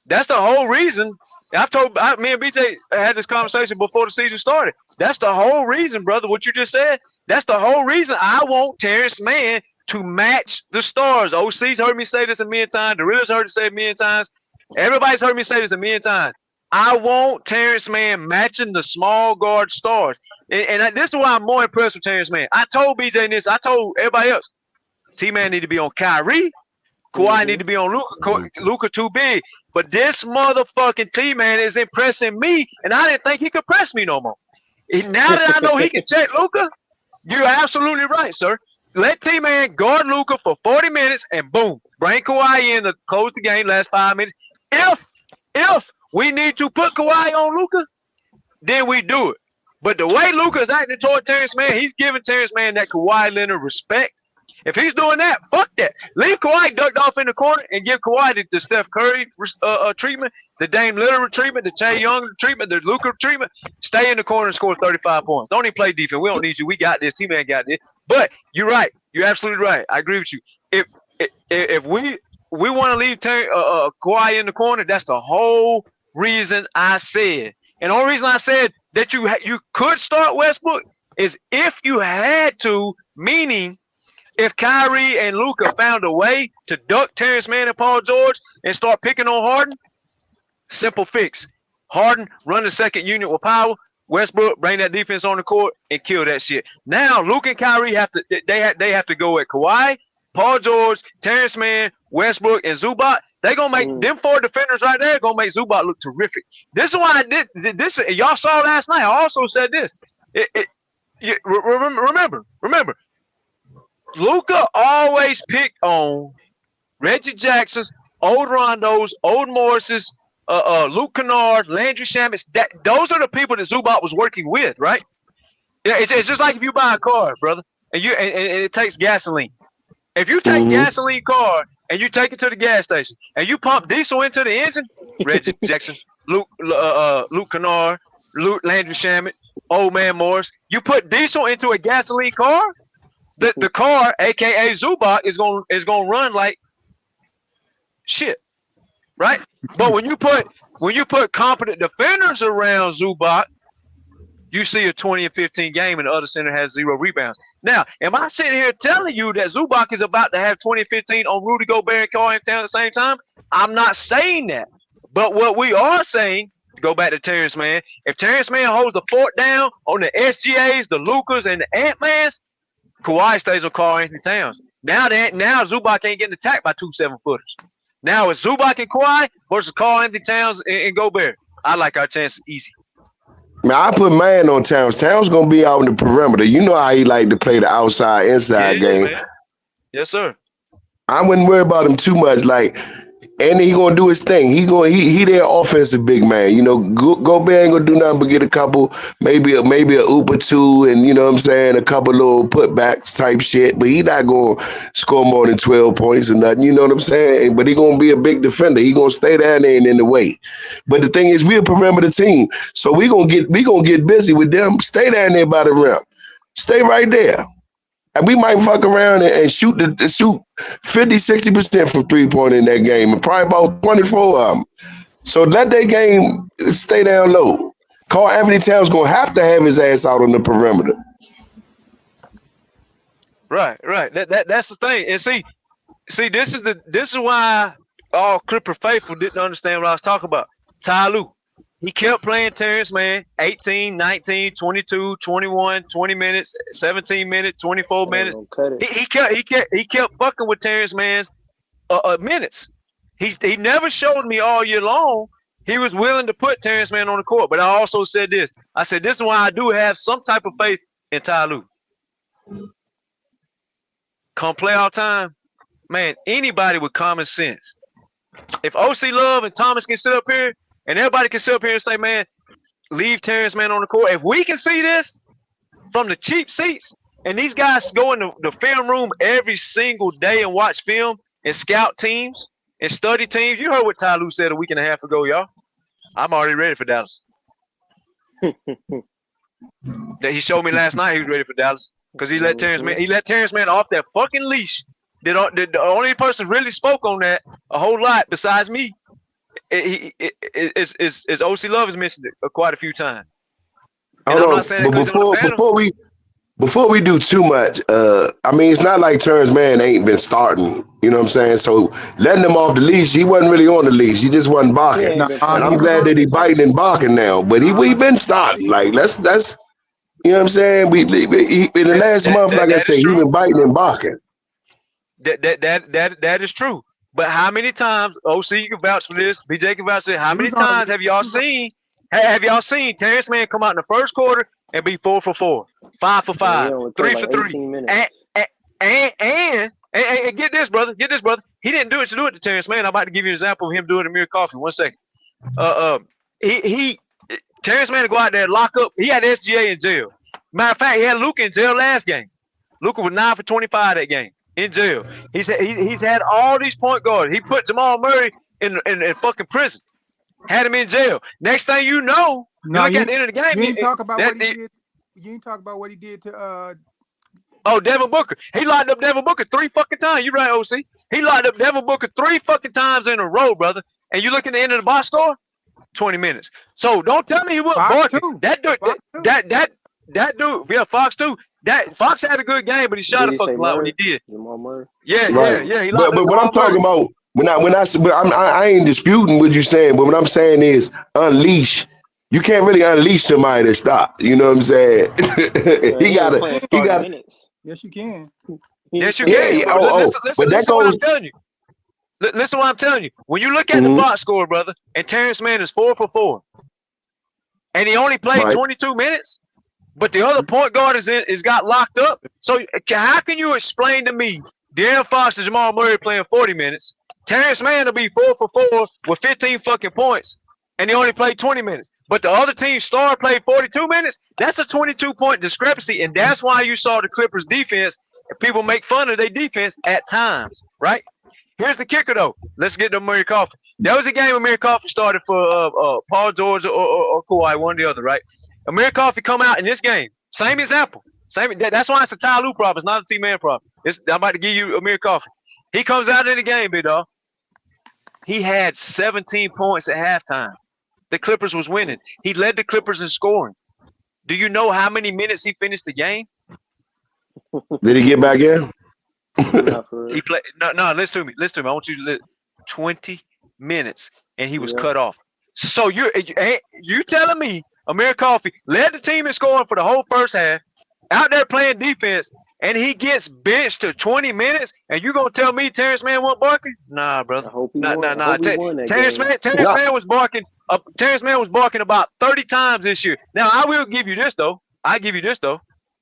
That's the whole reason. Me and BJ had this conversation before the season started. That's the whole reason, brother. What you just said. That's the whole reason I want Terrence Mann to match the stars. OC's heard me say this a million times. The Realers heard me say it a million times. Everybody's heard me say this a million times. I want Terrence Mann matching the small guard stars. And this is why I'm more impressed with Terrence Mann. I told BJ this. I told everybody else. T-Man need to be on Kyrie. Kawhi need to be on Luka. Luka too big. But this motherfucking T-Man is impressing me, and I didn't think he could press me no more. Now that I know he can check Luka, you're absolutely right, sir. Let T-Man guard Luka for 40 minutes, and boom, bring Kawhi in to close the game last 5 minutes. If we need to put Kawhi on Luka, then we do it. But the way Luka is acting toward Terrence Mann, he's giving Terrence Mann that Kawhi Leonard respect. If he's doing that, fuck that. Leave Kawhi ducked off in the corner and give Kawhi the Steph Curry treatment, the Dame Lillard treatment, the Trae Young treatment, the Luka treatment. Stay in the corner and score 35 points. Don't even play defense. We don't need you. We got this. T-Man got this. But you're right. You're absolutely right. I agree with you. If we want to leave Kawhi in the corner, that's the whole reason I said. And the only reason I said that you could start Westbrook is if you had to, meaning if Kyrie and Luka found a way to duck Terrence Mann and Paul George and start picking on Harden, simple fix. Harden, run the second unit with power. Westbrook, bring that defense on the court and kill that shit. Now, Luka and Kyrie have to go at Kawhi, Paul George, Terrence Mann, Westbrook, and Zubac. They gonna make them four defenders right there. Gonna make Zubac look terrific. This is why I did this. Y'all saw last night. I also said this. Remember. Luka always picked on Reggie Jackson's, old Rondo's, old Morris's, Luke Kennard, Landry Shamit's. Those are the people that Zubac was working with, right? Yeah, it's just like if you buy a car, brother, and it takes gasoline. If you take gasoline car and you take it to the gas station and you pump diesel into the engine, Reggie Jackson, Luke Kennard, Landry Shamit, old man Morris, you put diesel into a gasoline car. The car, aka Zubac, is gonna run like shit, right? But when you put competent defenders around Zubac, you see a 20 and 15 game, and the other center has 0 rebounds. Now, am I sitting here telling you that Zubac is about to have 20 and 15 on Rudy Gobert and Kawhi in town at the same time? I'm not saying that. But what we are saying, to go back to Terrence Mann, if Terrence Mann holds the fort down on the SGAs, the Lukas, and the Ant-Mans, Kawhi stays with Karl Anthony Towns. Now Zubac ain't getting attacked by 2 7-footers. Now it's Zubac and Kawhi versus Karl Anthony Towns and Gobert. I like our chances easy. Man, I put man on Towns. Towns gonna be out in the perimeter. You know how he like to play the outside inside game. Man. Yes, sir. I wouldn't worry about him too much. Like And he gonna do his thing. He their offensive big man. You know, Gobert ain't gonna do nothing but get a couple, maybe a oop or two, and you know what I'm saying, a couple little putbacks type shit. But he not gonna score more than 12 points or nothing. You know what I'm saying? But he gonna be a big defender. He gonna stay down there and in the way. But the thing is, we a perimeter team, so we gonna get busy with them. Stay down there by the rim. Stay right there. And we might fuck around and shoot 50-60% from 3-point in that game, and probably about 24 of them. So let that game stay down low. Karl Anthony Towns gonna have to have his ass out on the perimeter. Right. That's the thing. And see, this is why all Clipper faithful didn't understand what I was talking about. Ty Lue. He kept playing Terrence Mann 18, 19, 22, 21, 20 minutes, 17 minutes, 24 minutes. He kept fucking with Terrence Mann's minutes. He never showed me all year long he was willing to put Terrence Mann on the court. But I also said this. I said this is why I do have some type of faith in Ty Lue. Come playoff time, man, anybody with common sense. If OC Love and Thomas can sit up here, and everybody can sit up here and say, man, leave Terrence Mann on the court. If we can see this from the cheap seats, and these guys go in the film room every single day and watch film and scout teams and study teams. You heard what Ty Lue said a week and a half ago, y'all. I'm already ready for Dallas. That he showed me last night he was ready for Dallas because he let Terrence Mann off that fucking leash. The only person really spoke on that a whole lot besides me. Is OC Love has mentioned it quite a few times. Hold on, but before we do too much, I mean, it's not like Terrence Mann ain't been starting. You know what I'm saying? So letting him off the leash, he wasn't really on the leash. He just wasn't barking. And I'm glad that he biting and barking now. But he been starting. Like that's you know what I'm saying? We in the last month, like I said, he been biting and barking. That is true. But how many times, OC, you can vouch for this, BJ can vouch for this, how many times have y'all seen Terrence Mann come out in the first quarter and be 4 for 4, 5 for 5, 3 for 3? And get this, brother. He didn't do it to Terrence Mann. I'm about to give you an example of him doing it to Amir Coffey. 1 second. Terrence Mann to go out there and lock up. He had SGA in jail. Matter of fact, he had Luka in jail last game. Luka was 9 for 25 that game. In jail. He's had all these point guards. He put Jamal Murray in fucking prison. Had him in jail. Next thing you know, at the end of the game. You didn't talk about what he did. You didn't talk about what he did to Devin Booker. He locked up Devin Booker 3 fucking times. You right, OC. He locked up Devin Booker 3 fucking times in a row, brother. And you look at the end of the box score, 20 minutes. So don't tell me he wasn't barking. That dude, yeah, Fox too. Fox had a good game, but he shot a fucking lot when he did. Yeah. But what I'm talking about, I ain't disputing what you're saying, but what I'm saying is unleash. You can't really unleash somebody to stop. You know what I'm saying? he got. Yes, you can. Yes, you can. Listen what I'm telling you. Listen what I'm telling you. When you look at the box score, brother, and Terrence Mann is 4 for 4, and he only played 22 minutes. But the other point guard is got locked up. So how can you explain to me De'Aaron Fox and Jamal Murray playing 40 minutes? Terrence Mann will be 4 for 4 with 15 fucking points, and he only played 20 minutes. But the other team's star played 42 minutes. That's a 22-point discrepancy, and that's why you saw the Clippers' defense. People make fun of their defense at times, right? Here's the kicker, though. Let's get to Amir Coffey. There was a game Amir Coffey started for Paul George or Kawhi, one or the other, right? Amir Coffey come out in this game. Same example. That's why it's a Ty Lue problem. It's not a T-Man problem. I'm about to give you Amir Coffey. He comes out in the game, big dog. He had 17 points at halftime. The Clippers was winning. He led the Clippers in scoring. Do you know how many minutes he finished the game? Did he get back in? He played. No. Listen to me. I want you to listen. 20 minutes, and he was cut off. So you telling me Amir Coffey led the team in scoring for the whole first half, out there playing defense, and he gets benched to 20 minutes, and you gonna tell me Terrence Mann wasn't barking? Nah, brother. Nah. Terrence Mann was barking. Terrence Mann was barking about 30 times this year. Now I will give you this though.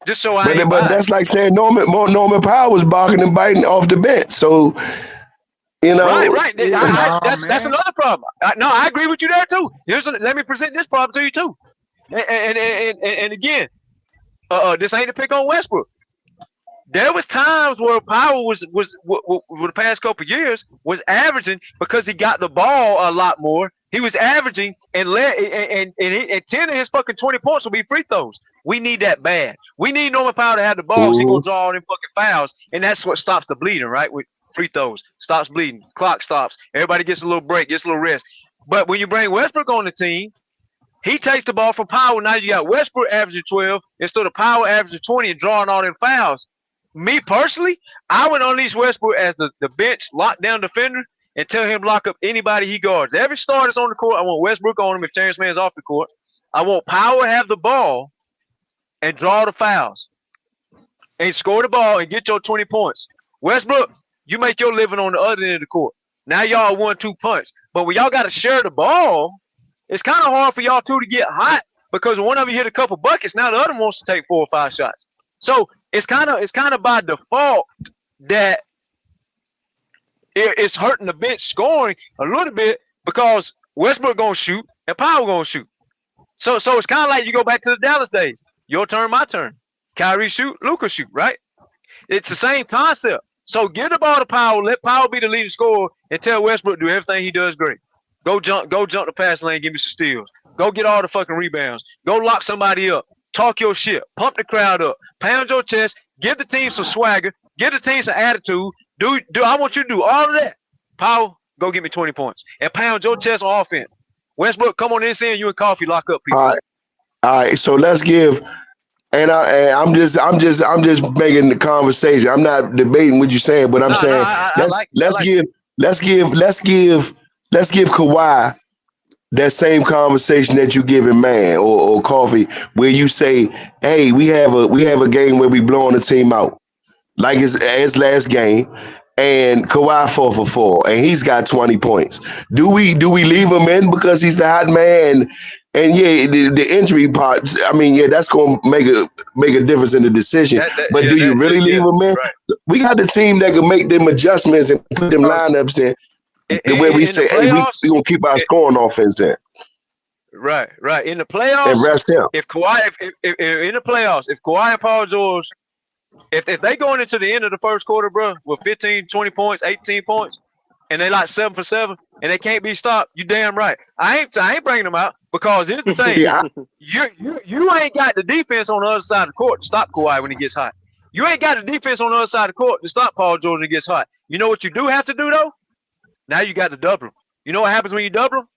Just so But that's like saying Norman Powell was barking and biting off the bench. So You know, Right. That's another problem. No, I agree with you there too. Let me present this problem to you too. And again, this ain't to pick on Westbrook. There was times where Powell was the past couple of years was averaging, because he got the ball a lot more. He was averaging and 10 of his fucking 20 points will be free throws. We need that bad. We need Norman Powell to have the ball. So he gonna draw all them fucking fouls, and that's what stops the bleeding, right? With free throws, stops bleeding, clock stops. Everybody gets a little break, gets a little rest. But when you bring Westbrook on the team, he takes the ball from Powell. Now you got Westbrook averaging 12 instead of Powell averaging 20 and drawing all them fouls. Me personally, I would unleash Westbrook as the bench lockdown defender and tell him lock up anybody he guards. Every star that's on the court, I want Westbrook on him if Terrence Mann's off the court. I want Powell to have the ball and draw the fouls and score the ball and get your 20 points. Westbrook, you make your living on the other end of the court. Now y'all 1-2 punch. But when y'all got to share the ball, it's kind of hard for y'all two to get hot, because when one of you hit a couple buckets, now the other one wants to take 4 or 5 shots. So it's kind of by default that it's hurting the bench scoring a little bit, because Westbrook gonna shoot and Powell gonna shoot. So it's kind of like you go back to the Dallas days. Your turn, my turn. Kyrie shoot, Luka shoot, right? It's the same concept. So give the ball to Powell, let Powell be the leading scorer, and tell Westbrook do everything he does great. Go jump the pass lane, give me some steals. Go get all the fucking rebounds. Go lock somebody up. Talk your shit. Pump the crowd up. Pound your chest. Give the team some swagger. Give the team some attitude. I want you to do all of that. Powell, go get me 20 points. And pound your chest on offense. Westbrook, come on in and you and Coffee lock up people. All right. So let's give. And I'm just making the conversation. I'm not debating what you're saying, but I'm saying let's give Kawhi that same conversation that you giving Man or Coffee, where you say, hey, we have a game where we blowing the team out, like his last game, and Kawhi 4 for 4, and he's got 20 points. Do we leave him in because he's the hot man? And yeah, the injury part, I mean, yeah, that's gonna make a difference in the decision. But do you really leave him in? Right. We got the team that can make them adjustments and put them lineups in. The way we say, hey, we gonna keep our scoring offense in. Right. In the playoffs, and rest him. If Kawhi, if in the playoffs, if Kawhi and Paul George, if they going into the end of the first quarter, bro, with 15, 20 points, 18 points, and they like 7 for 7, and they can't be stopped, you damn right. I ain't bringing them out, because here's the thing: you ain't got the defense on the other side of the court to stop Kawhi when he gets hot. You ain't got the defense on the other side of the court to stop Paul George when he gets hot. You know what you do have to do though? Now you got to double them. You know what happens when you double them?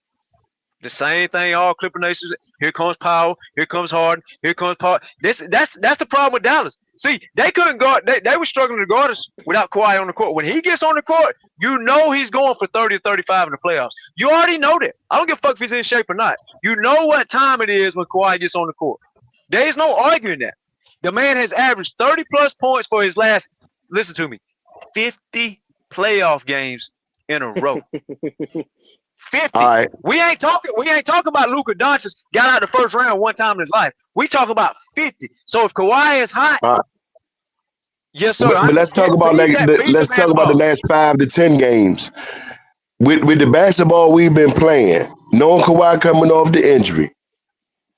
The same thing all Clipper Nations. Here comes Powell. Here comes Harden. Here comes Paul. That's the problem with Dallas. See, they couldn't guard. They were struggling to guard us without Kawhi on the court. When he gets on the court, you know he's going for 30 or 35 in the playoffs. You already know that. I don't give a fuck if he's in shape or not. You know what time it is when Kawhi gets on the court. There is no arguing that. The man has averaged 30-plus points for his last, listen to me, 50 playoff games in a row. 50. Right. We ain't talking about Luka Doncic got out the first round one time in his life. We talk about 50. So if Kawhi is hot, yes, sir. But let's talk about the last 5 to 10 games. With the basketball we've been playing, knowing Kawhi coming off the injury,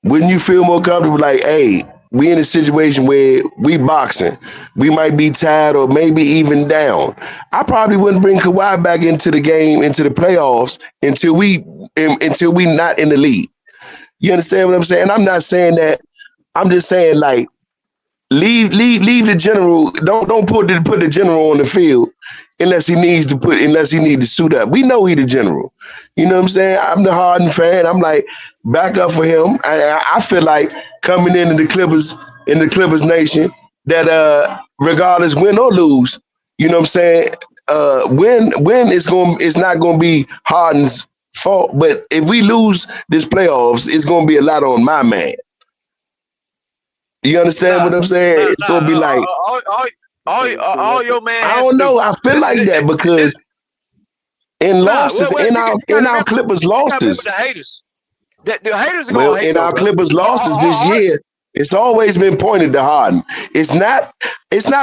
wouldn't you feel more comfortable like, hey, we in a situation where we boxing. We might be tired or maybe even down. I probably wouldn't bring Kawhi back into the game, into the playoffs until we not in the lead. You understand what I'm saying? I'm not saying that. I'm just saying like leave the general. Don't put the general on the field unless he needs to suit up. We know he the general. You know what I'm saying? I'm the Harden fan. I'm like, back up for him. I feel like coming into the Clippers nation, that regardless win or lose, you know what I'm saying? Win it's not gonna be Harden's fault. But if we lose this playoffs, it's gonna be a lot on my man. You understand what I'm saying? It's gonna be like all your man. I don't know. I feel like that because in losses, in our Clippers losses. The haters. The haters are well, in our Clippers losses this year, It's always been pointed to Harden. It's not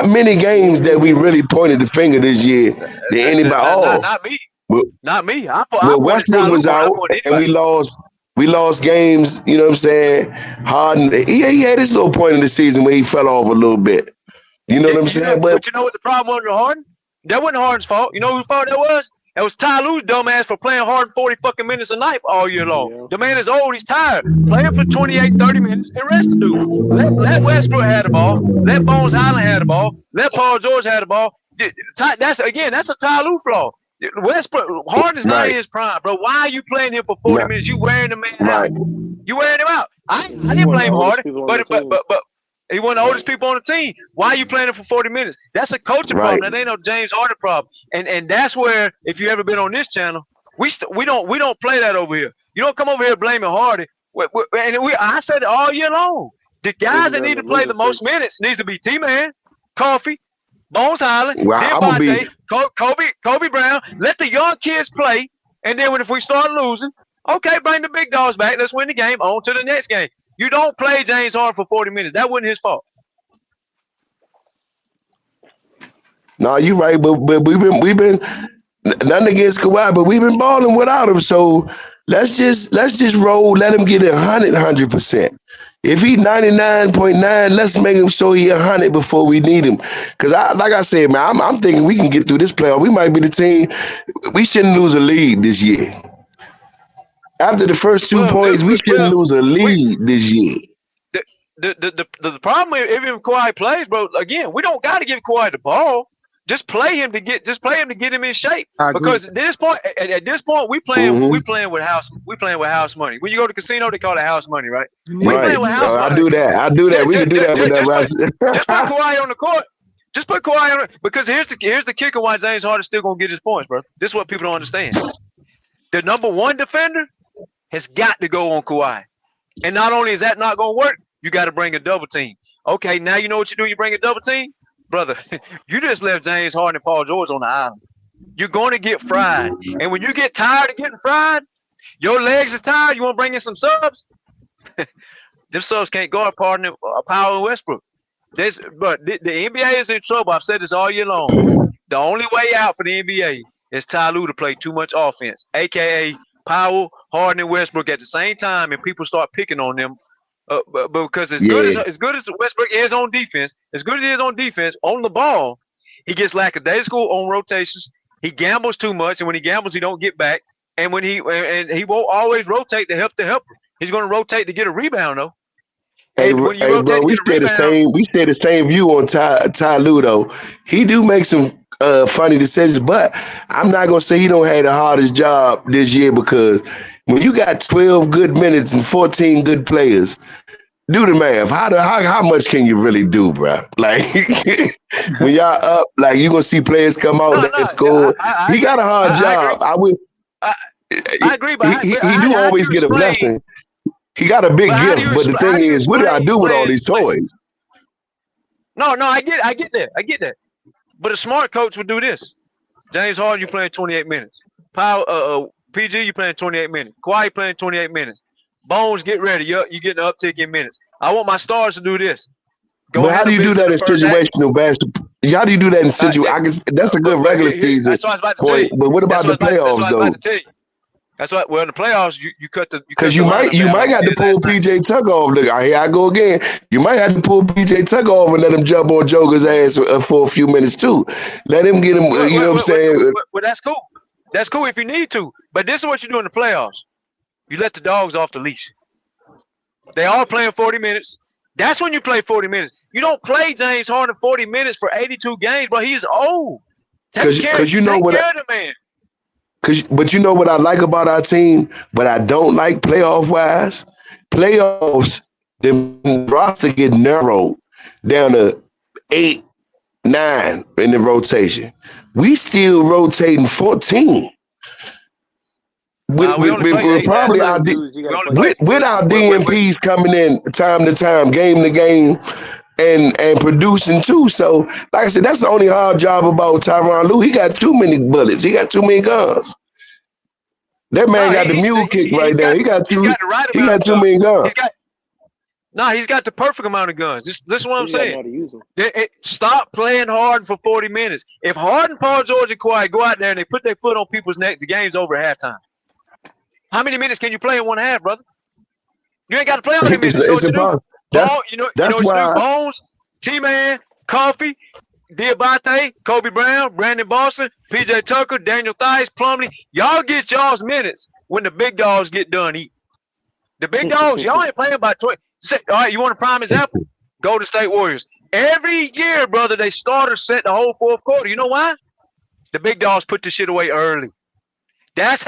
many games that we really pointed the finger this year that anybody. Not me. Well, Not me. I well, pointed Westbrook Ty was Lue, I out, pointed and anybody. we lost games. You know what I'm saying? Harden, he had his little point in the season where he fell off a little bit. You know what I'm saying? But you know what the problem was with Harden? That wasn't Harden's fault. You know whose fault that was? That was Ty Lue's dumbass for playing Harden 40 fucking minutes a night all year long. The man is old. He's tired. Play him for 28, 30 minutes and rest the dude. Let Westbrook have the ball. Let Bones Highland have the ball. Let Paul George have the ball. That's a Ty Lue flaw. Westbrook, Harden is not in his prime, bro. Why are you playing him for 40 minutes? You wearing the man out. You wearing him out. I didn't blame Harden, but he one of the oldest people on the team. Why are you playing him for 40 minutes? That's a coaching problem. That ain't no James Harden problem. And that's where, if you ever been on this channel, we don't play that over here. You don't come over here blaming Harden. I said it all year long. The guys that need to play the most minutes needs to be T-Man, Coffee, Bones Highland, Devontae, Kobe Brown. Let the young kids play, and then if we start losing, okay, bring the big dogs back. Let's win the game. On to the next game. You don't play James Harden for 40 minutes. That wasn't his fault. No, you're right, but we've been nothing against Kawhi, but we've been balling without him. So let's just roll. Let him get 100%. If he 99.9, let's make him show he 100 before we need him. Because like I said, man, I'm thinking we can get through this playoff. We might be the team. We shouldn't lose a lead this year. After the first 2 points, we shouldn't lose a lead this year. The problem is, even if Kawhi plays, bro, again, we don't got to give Kawhi the ball. Just play him to get him in shape. Because at this point, we playing with house money. When you go to the casino, they call it house money, right? We playing with house money. I do that. We can do that just put Kawhi on the court. Just put Kawhi on it. Because here's the kicker why James Harden's still gonna get his points, bro. This is what people don't understand. The number one defender has got to go on Kawhi. And not only is that not going to work, you got to bring a double team. Okay, now you know what you do? You bring a double team? Brother, you just left James Harden and Paul George on the island. You're going to get fried. And when you get tired of getting fried, your legs are tired, you want to bring in some subs? Them subs can't guard Powell and Westbrook. But the NBA is in trouble. I've said this all year long. The only way out for the NBA is Ty Lue to play too much offense, a.k.a. Powell, Harden, and Westbrook at the same time, and people start picking on them. Because as good as Westbrook is on defense, on the ball, he gets lackadaisical on rotations. He gambles too much, and when he gambles, he don't get back. And when he won't always rotate to help the helper. He's going to rotate to get a rebound though. Hey, bro, we stay the same view on Ty Lue though. He do make some funny decisions, but I'm not gonna say he don't have the hardest job this year, because when you got 12 good minutes and 14 good players, do the math. How much can you really do, bro? Like when y'all up, like you gonna see players come out that score. He got a hard job. I agree, but he do always get a blessing. He got a big gift, but the thing is, what do I do with all these toys? No, I get that. But a smart coach would do this. James Harden, you playing 28 minutes. PG, you playing 28 minutes. Kawhi, you playing 28 minutes. Bones, get ready. You're getting an uptick in minutes. I want my stars to do this. But how do you do that in situational basketball? How do you do that in situational? That's a good regular season point. But what about the playoffs, though? That's what. Well, in the playoffs, you cut the because you might have to pull PJ Tucker off. Look, here I go again. You might have to pull PJ Tucker off and let him jump on Joker's ass for a few minutes too. Let him get him. You know what I'm saying? Well, that's cool. That's cool if you need to. But this is what you do in the playoffs. You let the dogs off the leash. They all playing 40 minutes. That's when you play 40 minutes. You don't play James Harden 40 minutes for 82 games, bro. He's old. Because you know what? Take care of the man. But you know what I like about our team, but I don't like playoff-wise? Playoffs, the roster get narrowed down to 8, 9 in the rotation. We still rotating 14. With our DMPs coming in time to time, game to game, and producing too. So, like I said, that's the only hard job about Tyronn Lue. He got too many bullets. He got too many guns. That man got the mule kick right there. He got too many guns. Nah, he's got the perfect amount of guns. This is what I'm He got to know saying. how to use them. Stop playing Harden for 40 minutes. If Harden, Paul George, and Kawhi go out there and they put their foot on people's neck, the game's over at halftime. How many minutes can you play in one half, brother? You ain't got to play all the minutes. You know what you do? Ball, you know what you do? Bones, T-Man, Coffee, Diabate, Kobe Brown, Brandon Boston, PJ Tucker, Daniel Theis, Plumlee. Y'all get y'all's minutes when the big dogs get done eating. The big dogs, y'all ain't playing by 20. All right, you want a prime example? Golden State Warriors. Every year, brother, they starters set the whole fourth quarter. You know why? The big dogs put the shit away early. That's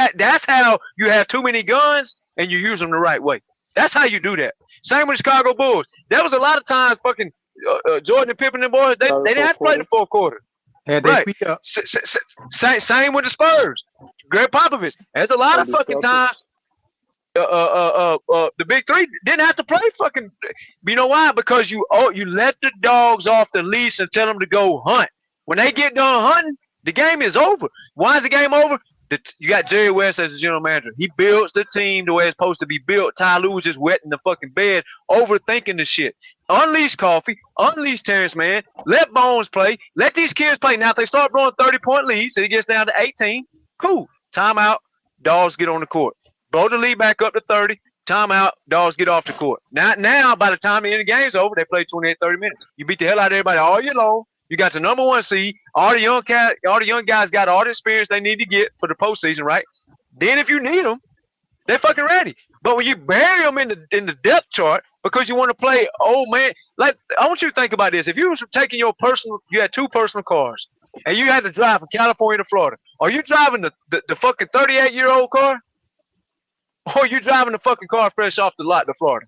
how you have too many guns and you use them the right way. That's how you do that. Same with the Chicago Bulls. There was a lot of times fucking Jordan and Pippen and boys, they didn't have to play the fourth quarter. Right. Same with the Spurs. Greg Popovich. There's a lot of fucking times the big three didn't have to play fucking. You know why? Because you let the dogs off the leash and tell them to go hunt. When they get done hunting, the game is over. Why is the game over? You got Jerry West as the general manager. He builds the team the way it's supposed to be built. Ty Lue was just wet in the fucking bed, overthinking the shit. Unleash Coffee. Unleash Terrence Mann. Let Bones play. Let these kids play. Now, if they start blowing 30-point leads, so it gets down to 18, cool. Timeout. Dogs get on the court. Blow the lead back up to 30. Timeout. Dogs get off the court. Now, by the time the end of the game's over, they play 28, 30 minutes. You beat the hell out of everybody all year long. You got the number one seed. All the young guys got all the experience they need to get for the postseason, right? Then if you need them, they're fucking ready. But when you bury them in the depth chart because you want to play old man, like I want you to think about this. If you was taking you had two personal cars, and you had to drive from California to Florida, are you driving the fucking 38-year-old car, or you driving the fucking car fresh off the lot to Florida?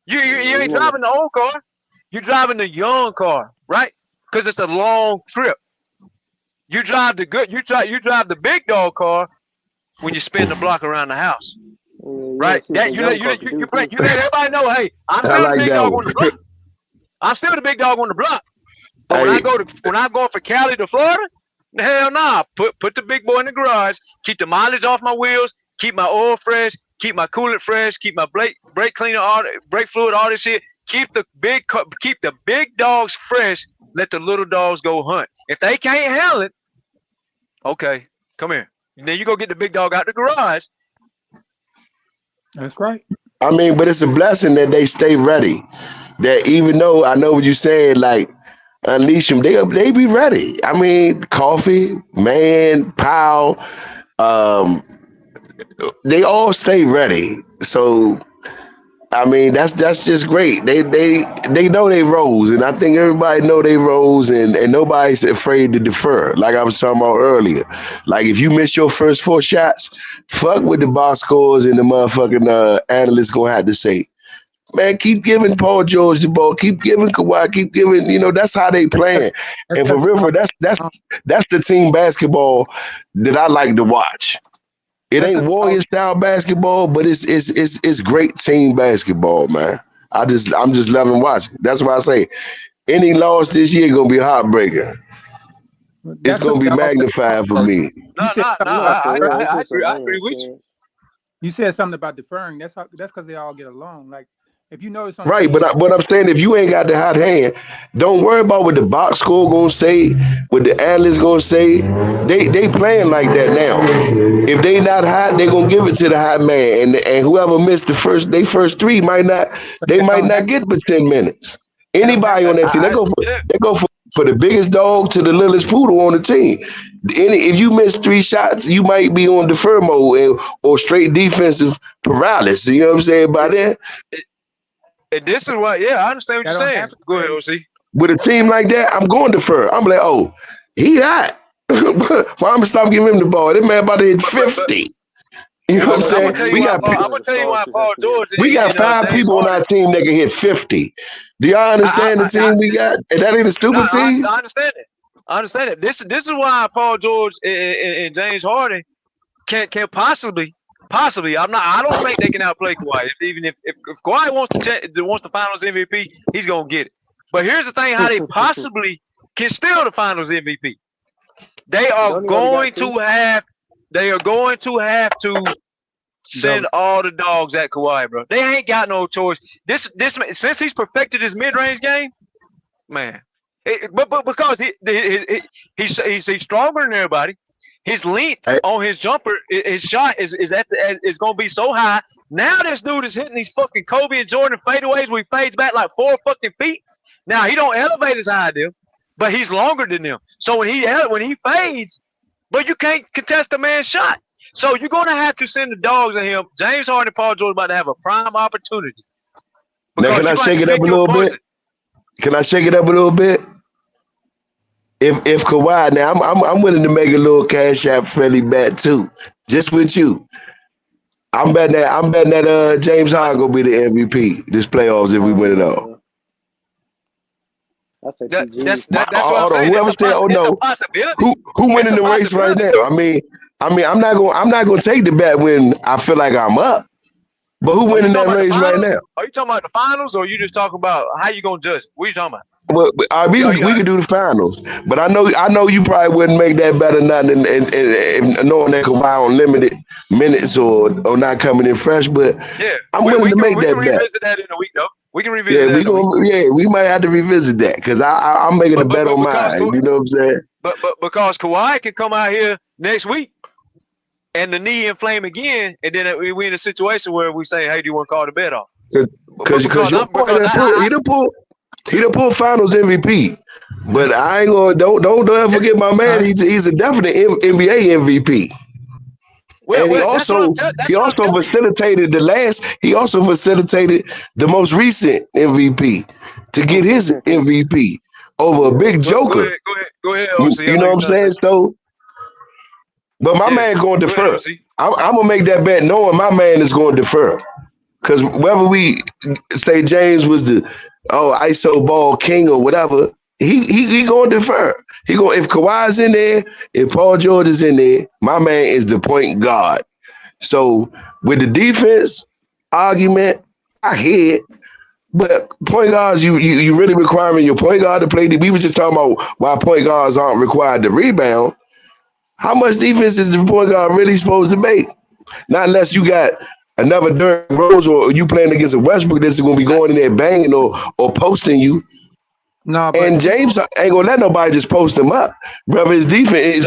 You ain't driving the old car. You're driving the young car, right? Because it's a long trip. You drive the big dog car when you spin the block around the house, right? That you let everybody know, hey, I'm still the big dog on the block. I'm still the big dog on the block. But when I go from Cali to Florida, hell nah. Put the big boy in the garage. Keep the mileage off my wheels. Keep my oil fresh. Keep my coolant fresh. Keep my brake cleaner, brake fluid, all this shit. Keep the big dogs fresh. Let the little dogs go hunt. If they can't handle it, okay, come here. And then you go get the big dog out the garage. That's right. I mean, but it's a blessing that they stay ready. That even though I know what you're saying, like unleash them, they be ready. I mean, Coffee, Man, Powell, they all stay ready. So I mean, that's just great. They know they roles, and I think everybody know they roles, and nobody's afraid to defer. Like I was talking about earlier. Like if you miss your first 4 shots, fuck what the box scores and the motherfucking analysts gonna have to say. Man, keep giving Paul George the ball, keep giving Kawhi, keep giving. That's how they playing. And for River, that's the team basketball that I like to watch. It ain't Warrior style basketball, but it's great team basketball, man. I'm just loving watching. That's why I say any loss this year gonna be a heartbreaker. It's gonna be magnified for me. I agree with you. You said something about deferring. That's because they all get along. Like if you notice on Right, but I'm saying if you ain't got the hot hand, don't worry about what the box score gonna say, what the analysts gonna say. They playing like that now. If they not hot, they gonna give it to the hot man, and whoever missed the first 3 might not get but 10 minutes. Anybody on that team, they go for the biggest dog to the littlest poodle on the team. If you miss 3 shots, you might be on defer mode or straight defensive paralysis. You know what I'm saying by that? And this is what, I understand what you're saying. Go ahead, OC. With a team like that, I'm going to defer. I'm like, oh, he hot. Well, I'm gonna stop giving him the ball. That man about to hit 50. You know what I'm saying? I'm gonna tell you why Paul George. We got 5 people on our team that can hit 50. Do y'all understand the team we got? And that ain't a stupid team. I understand it. I understand it. This is why Paul George and James Harden can possibly. I don't think they can outplay Kawhi. If Kawhi wants the Finals MVP, he's gonna get it. But here's the thing: how they possibly can steal the Finals MVP. They are going to have to Send all the dogs at Kawhi, bro. They ain't got no choice. This since he's perfected his mid-range game, man. But because he's stronger than everybody. His length on his jumper, his shot is gonna be so high. Now this dude is hitting these fucking Kobe and Jordan fadeaways where he fades back like 4 fucking feet. Now he don't elevate as high as them, but he's longer than them. So when he fades, but you can't contest the man's shot. So you're gonna have to send the dogs at him. James Harden and Paul George about to have a prime opportunity. Now can I shake it up a little bit? Can I shake it up a little bit? If Kawhi, now I'm willing to make a little cash out friendly bet too, just with you. I'm betting that James Harden gonna be the MVP this playoffs if we win it all. That's what I'm saying. Whoever said, "Oh no," who winning the race right now? I mean, I'm not gonna take the bet when I feel like I'm up. But who winning that race right now? Are you talking about the finals, or are you just talking about how you gonna judge? What are you talking about? Well, we could do the finals, but I know you probably wouldn't make that bet or nothing, and knowing that Kawhi on limited minutes or not coming in fresh. But yeah, I'm willing to make that bet. We can revisit that in a week, though. We can revisit that. We might have to revisit that because I'm making a bet on mine. You know what I'm saying? But because Kawhi can come out here next week and the knee inflame again, and then we in a situation where we say, "Hey, do you want to call the bet off?" Because he done pulled Finals MVP, but I ain't gonna don't ever forget my man. He's a definite NBA MVP. And he also facilitated the most recent MVP to get his MVP over a big joker. Go ahead. You know what I'm saying? So, but my man going to defer. I'm gonna make that bet knowing my man is going to defer. Because whether we say James was the ISO ball king or whatever, he gonna defer. If Kawhi's in there, if Paul George is in there, my man is the point guard. So with the defense argument, I hear it. But point guards, you really requiring your point guard to play. We were just talking about why point guards aren't required to rebound. How much defense is the point guard really supposed to make? Not unless you got another Derrick Rose or you playing against a Westbrook that's going to be going in there banging or posting you. No, and James ain't gonna let nobody just post him up, brother. His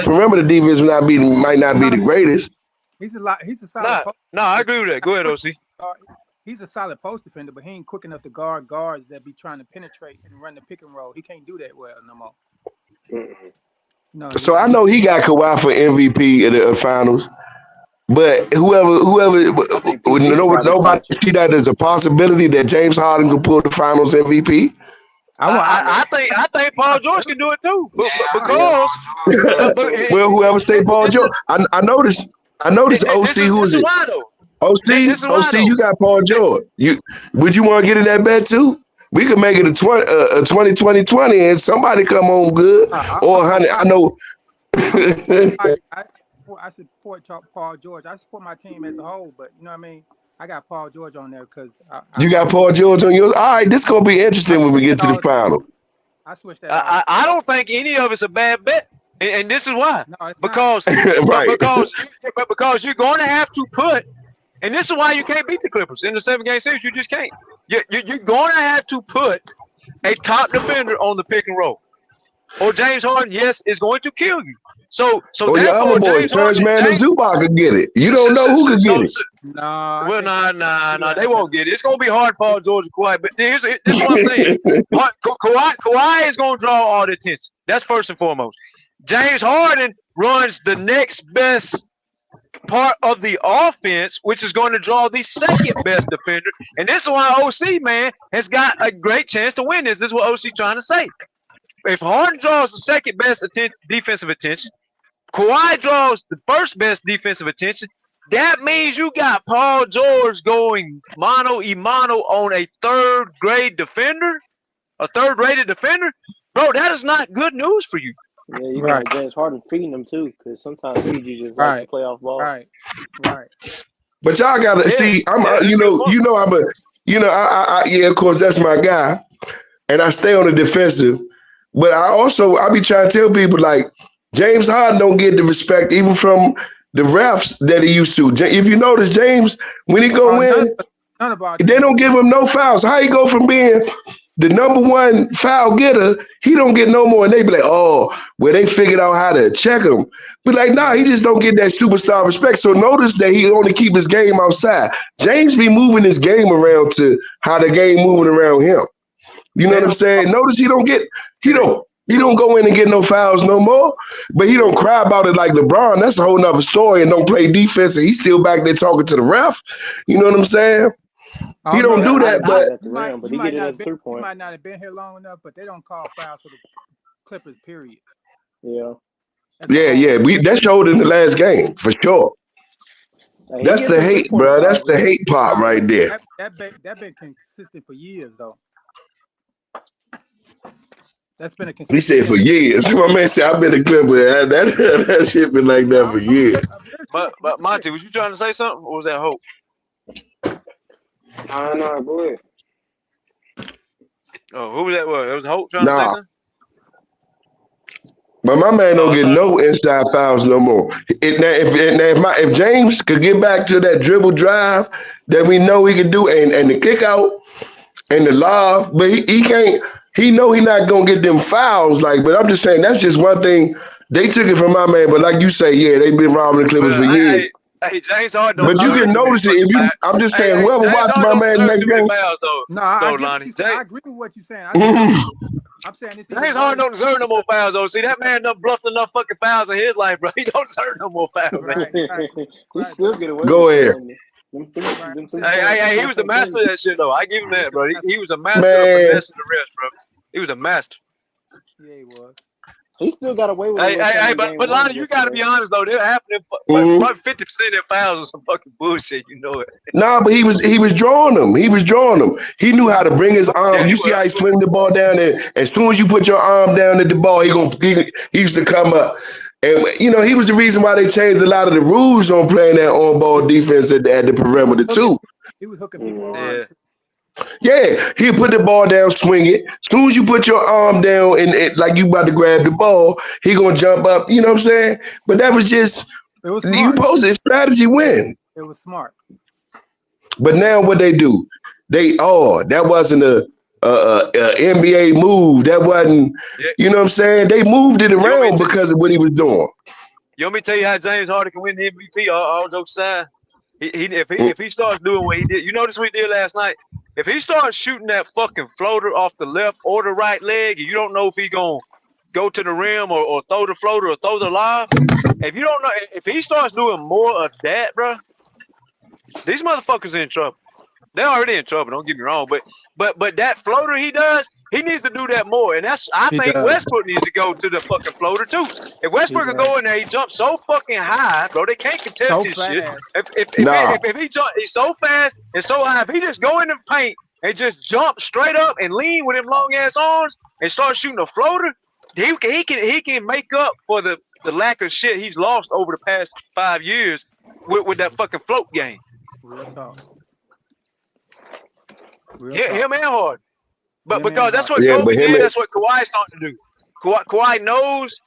perimeter defense might not be the greatest. He's a solid. I agree with that. Go ahead, OC. He's a solid post defender, but he ain't quick enough to guard guards that be trying to penetrate and run the pick and roll. He can't do that well no more. No. So I know he got Kawhi for MVP of the finals. But nobody see that as a possibility that James Harden could pull the Finals MVP. I think Paul George can do it too. Because well, whoever say Paul George, I noticed OC. Who is it? OC, you got Paul George. Would you want to get in that bet too? We could make it a 20-20-20 and somebody come home good or 100. I know. I support Paul George. I support my team as a whole, but you know what I mean? I got Paul George on there because you got Paul George on yours. All right, this is gonna be interesting when we get to the final. I switched that. I don't think any of it's a bad bet, and this is why. No, because you're going to have to put, and this is why you can't beat the Clippers in the 7-game series. You just can't. You're going to have to put a top defender on the pick and roll, or James Harden, yes, is going to kill you. So your other boys, Terrence Mann and Zubac could get it. You don't know who could get it. Nah, they won't get it. It's gonna be hard for Paul George and Kawhi. But this is what I'm saying. Kawhi is gonna draw all the attention. That's first and foremost. James Harden runs the next best part of the offense, which is going to draw the second best defender. And this is why OC, man, has got a great chance to win this. This is what OC trying to say. If Harden draws the second best defensive attention, Kawhi draws the first best defensive attention, that means you got Paul George going mano-a-mano on a third-rated defender? Bro, that is not good news for you. Yeah, you got James Harden feeding them too, because sometimes PG just likes to play off ball. Right. But y'all gotta see. Of course that's my guy, and I stay on the defensive. But I be trying to tell people like James Harden don't get the respect even from the refs that he used to. If you notice, James, when he go in, they don't give him no fouls. How he go from being the number one foul getter, he don't get no more. And they be like, oh, well, they figured out how to check him. But like, nah, he just don't get that superstar respect. So notice that he only keep his game outside. James be moving his game around to how the game moving around him. You know what I'm saying? Notice he don't go in and get no fouls no more, but he don't cry about it like LeBron. That's a whole nother story, and don't play defense, and he's still back there talking to the ref. You know what I'm saying? He don't do that, but he might not have been here long enough, but they don't call fouls for the Clippers, period. Yeah. That showed in the last game for sure. That's the hate, bro. That's the hate part right there. That been consistent for years, though. That's been a consistent. He stayed for years. My man said, I've been a Clipper. That shit been like that for years. But Monty, was you trying to say something, or was that Hope? No, go ahead. Oh, who was that? It was Hope trying to say something? But my man don't get no inside fouls no more. If James could get back to that dribble drive that we know he can do, and the kick out and the lob, but he can't. He know he not gonna get them fouls. But I'm just saying that's just one thing. They took it from my man, but like you say, yeah, they've been robbing the Clippers for years. Hey, James Harden. But you can notice it if you. I'm just saying, whoever watched my man next game. I agree with what you're saying. I'm saying this. James Harden don't deserve no more fouls, though. See, that man done bluffed enough fucking fouls in his life, bro. He don't deserve no more fouls, man. He still get away. Go ahead. Hey, he was the master of that shit, though. I give him that, bro. He was a master of finessing the rest, bro. He was a master. Yeah, he was. He still got away with it. But Lonnie, you got to be honest, though. They're happening. Probably 50% of their fouls was some fucking bullshit. You know it. Nah, but he was drawing them. He knew how to bring his arm. You see how he swing the ball down there. As soon as you put your arm down at the ball, he used to come up. And he was the reason why they changed a lot of the rules on playing that on-ball defense at the perimeter too. He was hooking people on. Yeah, he'll put the ball down, swing it. As soon as you put your arm down and like you about to grab the ball, he gonna jump up. You know what I'm saying? But that was just you posed his strategy win. It was smart. But now what they do? That wasn't a NBA move. That wasn't. You know what I'm saying? They moved it around because of what he was doing. You want me to tell you how James Harden can win the MVP? All jokes aside, if he starts doing what he did, you notice what he did last night. If he starts shooting that fucking floater off the left or the right leg, and you don't know if he gonna go to the rim or throw the floater or throw the lob, if you don't know, if he starts doing more of that, bro, these motherfuckers are in trouble. They're already in trouble. Don't get me wrong, but that floater he does, he needs to do that more. And I think Westbrook needs to go to the fucking floater too. If Westbrook could go in there, he jumps so fucking high, bro. They can't contest his shit. If he jump, he's so fast and so high. If he just go in the paint and just jump straight up and lean with them long ass arms and start shooting a floater, he can make up for the lack of shit he's lost over the past 5 years with that fucking float game. Real talk. Him and Harden. But because that's what Kobe did, that's what Kawhi's starting to do. Kawhi knows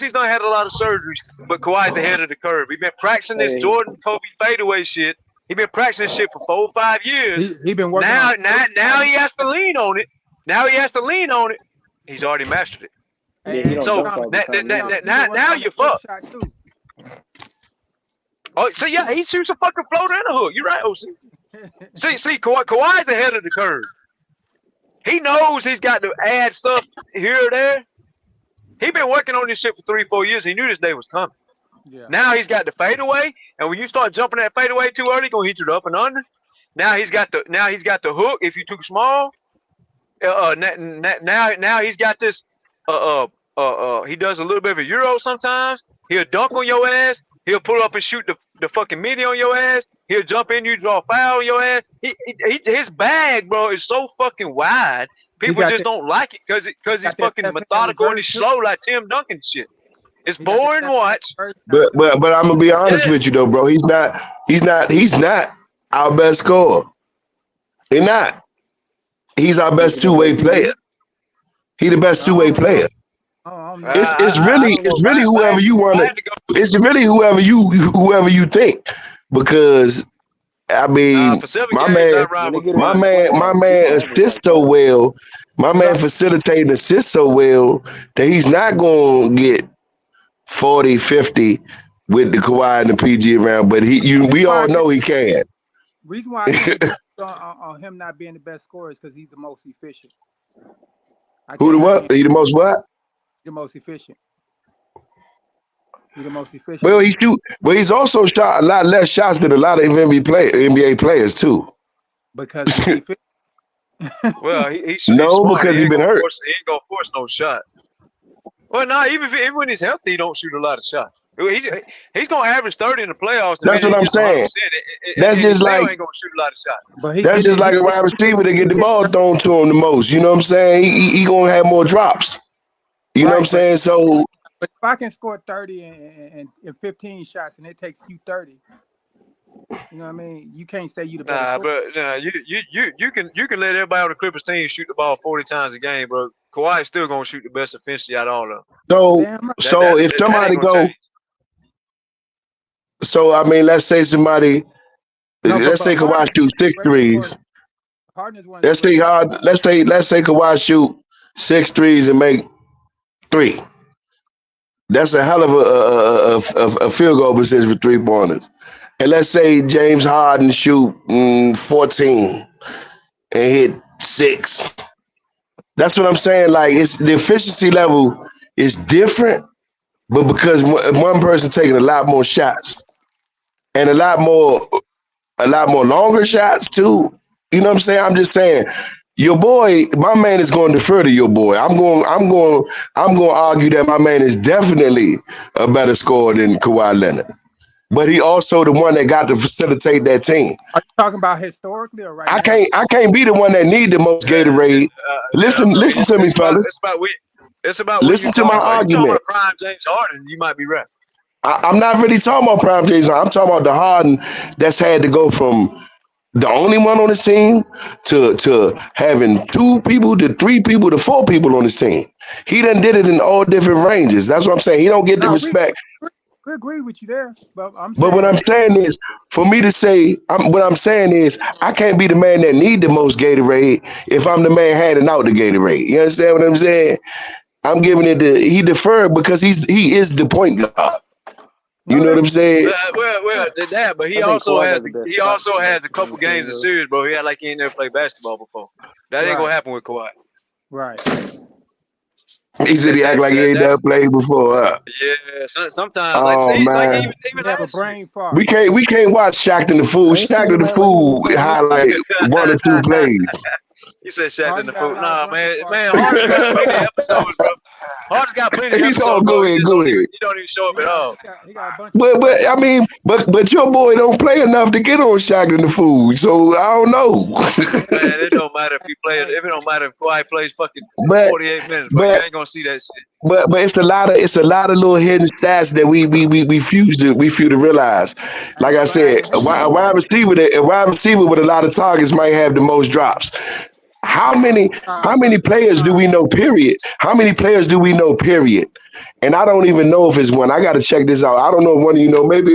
he's done had a lot of surgeries, but Kawhi's ahead of the curve. He's been practicing this Jordan Kobe fadeaway shit. He's been practicing this shit for 4 or 5 years. He's been working now he has to lean on it. He's already mastered it. So now you're fucked. Oh, so yeah, he shoots a fucking floater and a hook. You're right, OC. See, Kawhi's ahead of the curve. He knows he's got to add stuff here or there. He been working on this shit for 3 or 4 years. He knew this day was coming. Yeah. Now he's got the fadeaway, and when you start jumping that fadeaway too early, gonna hit you up and under. Now he's got the hook if you too small. Now he's got this. He does a little bit of a euro sometimes. He'll dunk on your ass. He'll pull up and shoot the fucking midi on your ass. He'll jump in, you draw a foul on your ass. His bag, bro, is so fucking wide. People just don't like it because he's fucking methodical and he's slow like Tim Duncan shit. It's boring to watch. But I'm gonna be honest with you though, bro. He's not our best scorer. He's not. He's our best two-way player. He the best two-way player. I don't It's know. it's really it's really whoever you want to. It's really whoever you think, because I mean For 7 my games, man I ride with my Kawhi. man my man assists so well. My man facilitating assists so well that he's not going to get 40, 50 with the Kawhi and the PG around, but we all know he can. Reason why I can't do on him not being the best scorer is because he's the most efficient. Who the what? He the most what? The most efficient. He's the most efficient. Well, he's also shot a lot less shots than a lot of NBA players too. Because he's efficient. Well, he's No, smart. because he been hurt. He ain't gonna force no shots. Well, no, even when he's healthy, he don't shoot a lot of shots. He's gonna average 30 in the playoffs. That's what I'm saying. That's just like ain't gonna shoot a lot of shots. But that's just like a wide receiver to get the ball thrown to him the most. You know what I'm saying? He gonna have more drops. You know what I'm saying? So, but if I can score 30 and 15 shots and it takes you 30, you know what I mean? You can't say you the best. You can let everybody on the Clippers team shoot the ball 40 times a game, bro. Kawhi's still gonna shoot the best offensively out of all of them. So if somebody go, so I mean, let's say somebody, let's say Kawhi shoot 6 threes. Let's say Kawhi shoot 6 threes and make 3. That's a hell of a field goal percentage for 3-pointers. And let's say James Harden shoot 14 and hit 6. That's what I'm saying. Like, it's the efficiency level is different, but because one person taking a lot more shots and a lot more longer shots too. You know what I'm saying? I'm just saying, your boy, my man is going to defer to your boy. I'm going to argue that my man is definitely a better scorer than Kawhi Leonard. But he also the one that got to facilitate that team. Are you talking about historically or right now? I can't be the one that need the most Gatorade. Listen to me, fellas. It's about listen to my argument. About prime James Harden, you might be right. I'm not really talking about prime James Harden. I'm talking about the Harden that's had to go from the only one on the team to having 2 people to 3 people to 4 people on his team. He done did it in all different ranges. That's what I'm saying. He don't get the respect. We agree with you there, but what I'm saying is, for me to say, what I'm saying is, I can't be the man that need the most Gatorade if I'm the man handing out the Gatorade. You understand what I'm saying? I'm giving it to he deferred because he is the point guard. You know what I'm saying? Well, that, but he also has a couple games of series, bro. He had like he ain't never played basketball before. That ain't gonna happen with Kawhi. Right. He said he act like he ain't never played before. Yeah, sometimes. Man. Even have a brain fart. We can't watch Shaq and the Fool. Shaq and the Fool highlight 1 or 2 plays. He said Shaq and the Fool. Nah, man, Harden's got plenty of episodes, bro. Harden's got plenty of episodes. He's all go ahead. You don't even show up at all. But I mean, but your boy don't play enough to get on Shaq and the Fool. So I don't know. Man, it don't matter if he plays. If it don't matter if Kawhi plays fucking 48 minutes, but you ain't gonna see that shit. But it's a lot of little hidden stats that we refuse to realize. Like I said, a wide receiver with a lot of targets might have the most drops. How many players do we know, period? How many players do we know, period? And I don't even know if it's one. I got to check this out. I don't know if one of you know. Maybe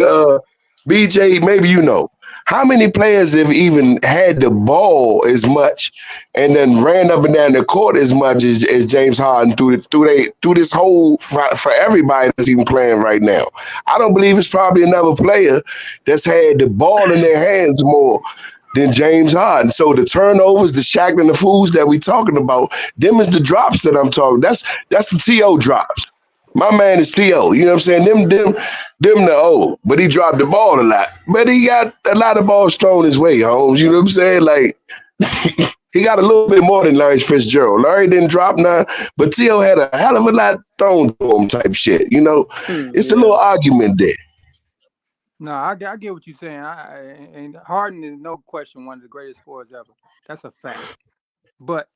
BJ, maybe you know. How many players have even had the ball as much and then ran up and down the court as much as James Harden through this whole for everybody that's even playing right now? I don't believe it's probably another player that's had the ball in their hands more than James Harden. So the turnovers, the Shaq and the Fools that we talking about, them is the drops that I'm talking. That's the T.O. drops. My man is T.O. You know what I'm saying? Them the O. But he dropped the ball a lot. But he got a lot of balls thrown his way, Holmes. You know what I'm saying? Like, he got a little bit more than Larry Fitzgerald. Larry didn't drop none, but T.O. had a hell of a lot thrown to him type shit. You know? It's a little argument there. No, I get what you're saying. And Harden is no question one of the greatest scorers ever. That's a fact. But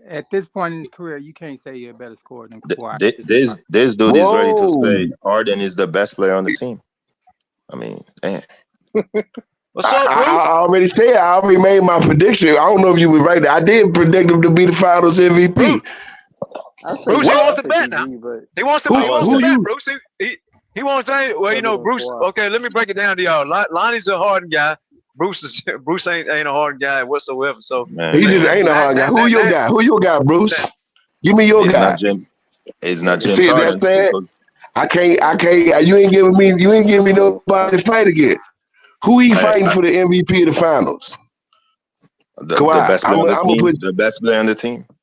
at this point in his career, you can't say you're a better scorer than Kawhi. This dude is ready to say Harden is the best player on the team. I mean, man. What's up, bro? I already said, I already made my prediction. I don't know if you were right. I did predict him to be the Finals MVP. I say Bruce, he wants to 50 bet now. G, but He wants to bet, Bruce. He wants to. Well, you know, Bruce. Okay, let me break it down to y'all. Lonnie's a Harden guy. Bruce ain't a Harden guy whatsoever. So Man, He just ain't a hard guy. Who your guy? Who your guy, Bruce? Give me your He's guy. not Jim. He's not James See, Harden. that's that. Because I can't. You ain't giving me nobody to fight against. Who he fighting for the MVP of the finals? the Kawhi. best player on the I'm team. gonna put The best player on the team. who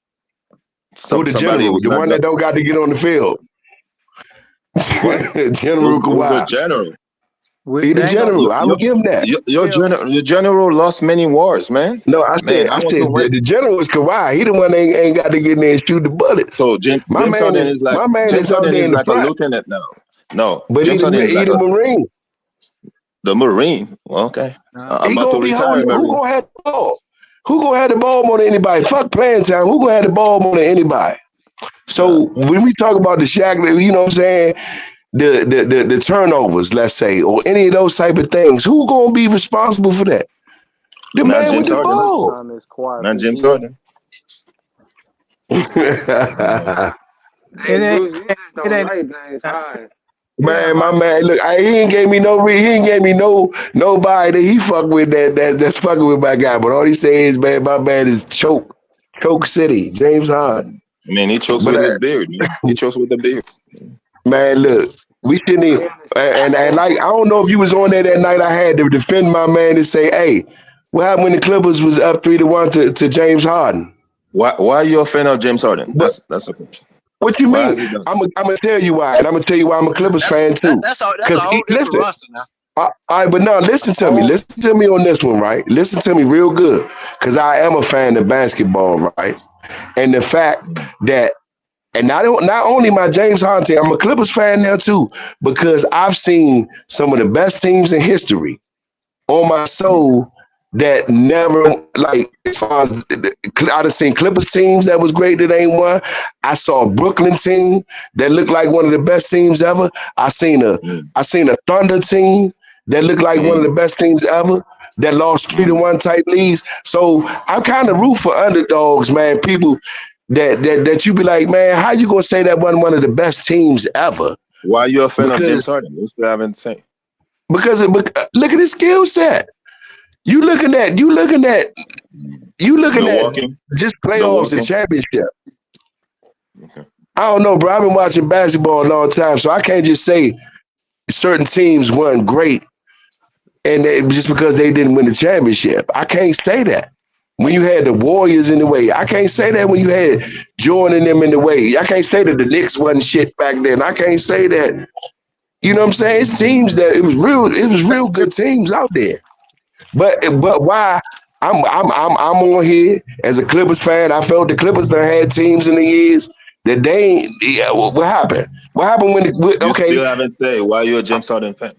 the Somebody general, who's the not one that don't got to get on the field. General Who's the Kawhi. general? He the general. I'm gonna give him that. Your general lost many wars, man. No, I Man, said the general is Kawhi. He the one that ain't got to get in there and shoot the bullets. So James Harden is like James out Harden there is in the like a front. lieutenant now. No, But James Harden is he like the Marine. the Marine. Well, okay, I'm He about to gonna be retire holding. Who Marine. gonna have the ball? Who gonna have the ball more than anybody? Fuck playing time. Who gonna have the ball more than anybody? So when we talk about the Shaq, you know what I'm saying, the turnovers, let's say, or any of those type of things, who gonna be responsible for that? The Not man with James the Harden. ball. Not James Harden. Hey, It ain't. Bruce, you just don't like James Harden. Man, my man, look, he ain't gave me nobody that he fuck with that's fucking with my guy. But all he say is, man, my man is choke city, James Harden. I mean, he chokes But with his beard. Man. He chokes with the beard. man, look, we shouldn't even, and like I don't know if you was on there that night. I had to defend my man and say, hey, what happened when the Clippers was up 3-1 to James Harden? Why are you a fan of James Harden? That's okay. What you Why mean? has he done? I'm gonna tell you why, and I'm gonna tell you why I'm a Clippers fan too. That's a whole different roster now. All right, but now listen to me. Listen to me on this one, right? Listen to me real good, because I am a fan of basketball, right? And the fact that, and not only my James Harden team, I'm a Clippers fan now too, because I've seen some of the best teams in history on my soul that never, like, as far as I done seen Clippers teams that was great that ain't won. I saw a Brooklyn team that looked like one of the best teams ever. I seen a Thunder team that looked like one of the best teams ever that lost 3-1 type leads. So I kind of root for underdogs, man. People that you be like, man, how you gonna say that wasn't one of the best teams ever? Why are you a fan of James Harden? You still haven't said. Because look at his skill set. You looking at just playoffs and championship. Okay. I don't know, bro. I've been watching basketball a long time, so I can't just say certain teams weren't great and just because they didn't win the championship. I can't say that. When you had the Warriors in the way, I can't say that. When you had Jordan and them in the way, I can't say that the Knicks wasn't shit back then. I can't say that. You know what I'm saying? It seems that it was real good teams out there. But why I'm on here as a Clippers fan. I felt the Clippers done had teams in the years that they ain't. Yeah, what happened? What happened when You still haven't said why you're a James Harden fan.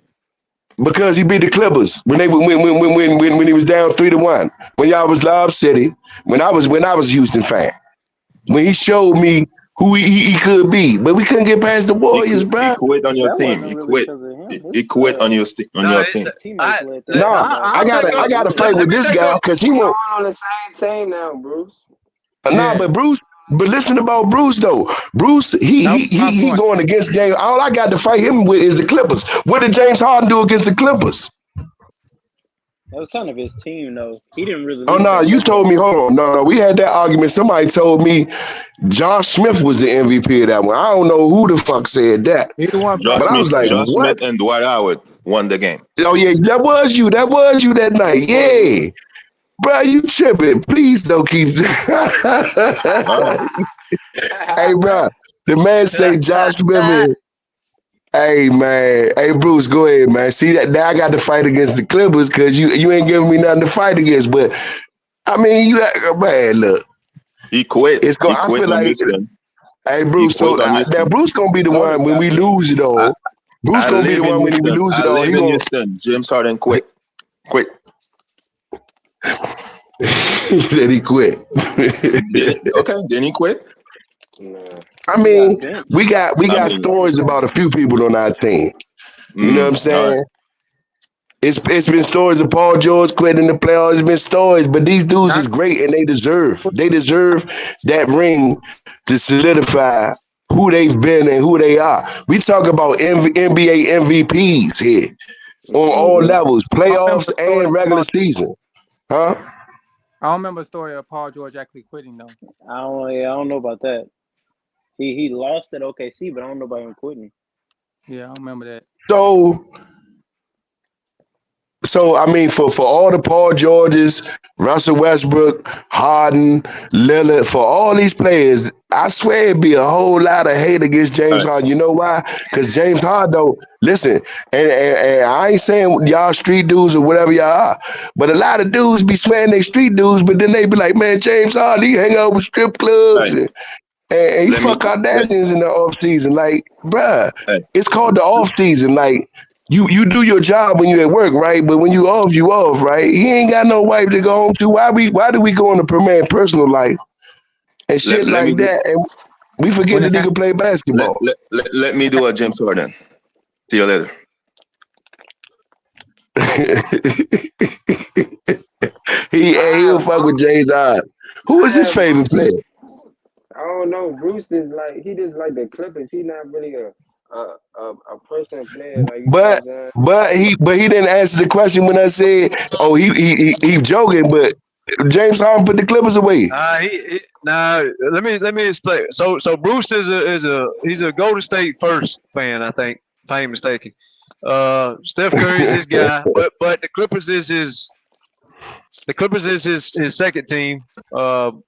Because he beat the Clippers when he was down 3-1. When y'all was Lob City, when I was a Houston fan. When he showed me who he could be, but we couldn't get past the Warriors, bro. He quit on your team. He quit. He quit on your team. I gotta fight with this guy because he won't. On the same team now, Bruce. Nah, but Bruce. But listen about Bruce though. Bruce, he going against James. All I got to fight him with is the Clippers. What did James Harden do against the Clippers? That was kind of his team, though. He didn't really. Oh no, you told me. Hold on, no, we had that argument. Somebody told me Josh Smith was the MVP of that one. I don't know who the fuck said that. I was like, Josh what? Smith and Dwight Howard won the game. Oh yeah, that was you that night. Yeah, bro, you tripping? Please don't keep. Hey, bro, the man say Josh Smith. Hey man, hey Bruce, go ahead, man. See that now I got to fight against the Clippers because you ain't giving me nothing to fight against. But I mean, man, look, he quit. It's going. I feel like, hey Bruce, so now Bruce gonna be the one when we lose it all. Bruce gonna be the one when we lose it all. He gonna. James Harden quit. He said he quit. Okay, then he quit. I mean, we got stories about a few people on our team. You know what I'm saying? It's been stories of Paul George quitting the playoffs. It's been stories, but these dudes is great and they deserve that ring to solidify who they've been and who they are. We talk about NBA MVPs here on all levels, playoffs and regular season. Huh? I don't remember a story of Paul George actually quitting though. I don't know about that. He lost at OKC, but I don't know about him quitting. Yeah, I don't remember that. So I mean, for all the Paul Georges, Russell Westbrook, Harden, Lillard, for all these players, I swear it'd be a whole lot of hate against James Harden. You know why? Because James Harden don't listen, and I ain't saying y'all street dudes or whatever y'all are, but a lot of dudes be swearing they street dudes, but then they be like, man, James Harden, he hang out with strip clubs and he fuck Kardashians in the off season. Like, bruh, it's called the off season. Like. You do your job when you at work, right? But when you off, right? He ain't got no wife to go home to. Why do we go into man personal life and shit like that? And we forget that he can play basketball. Let me do a James Harden. See you later. He'll fuck with James Harden. Who is his favorite player? I don't know. Bruce is like he just like the Clippers. He not really a person player like. But he didn't answer the question when I said, oh, he joking, but James Harden put the Clippers away. Let me explain. So Bruce he's a Golden State first fan, I think, if I ain't mistaken. Steph Curry is his guy, but the Clippers is his second team. And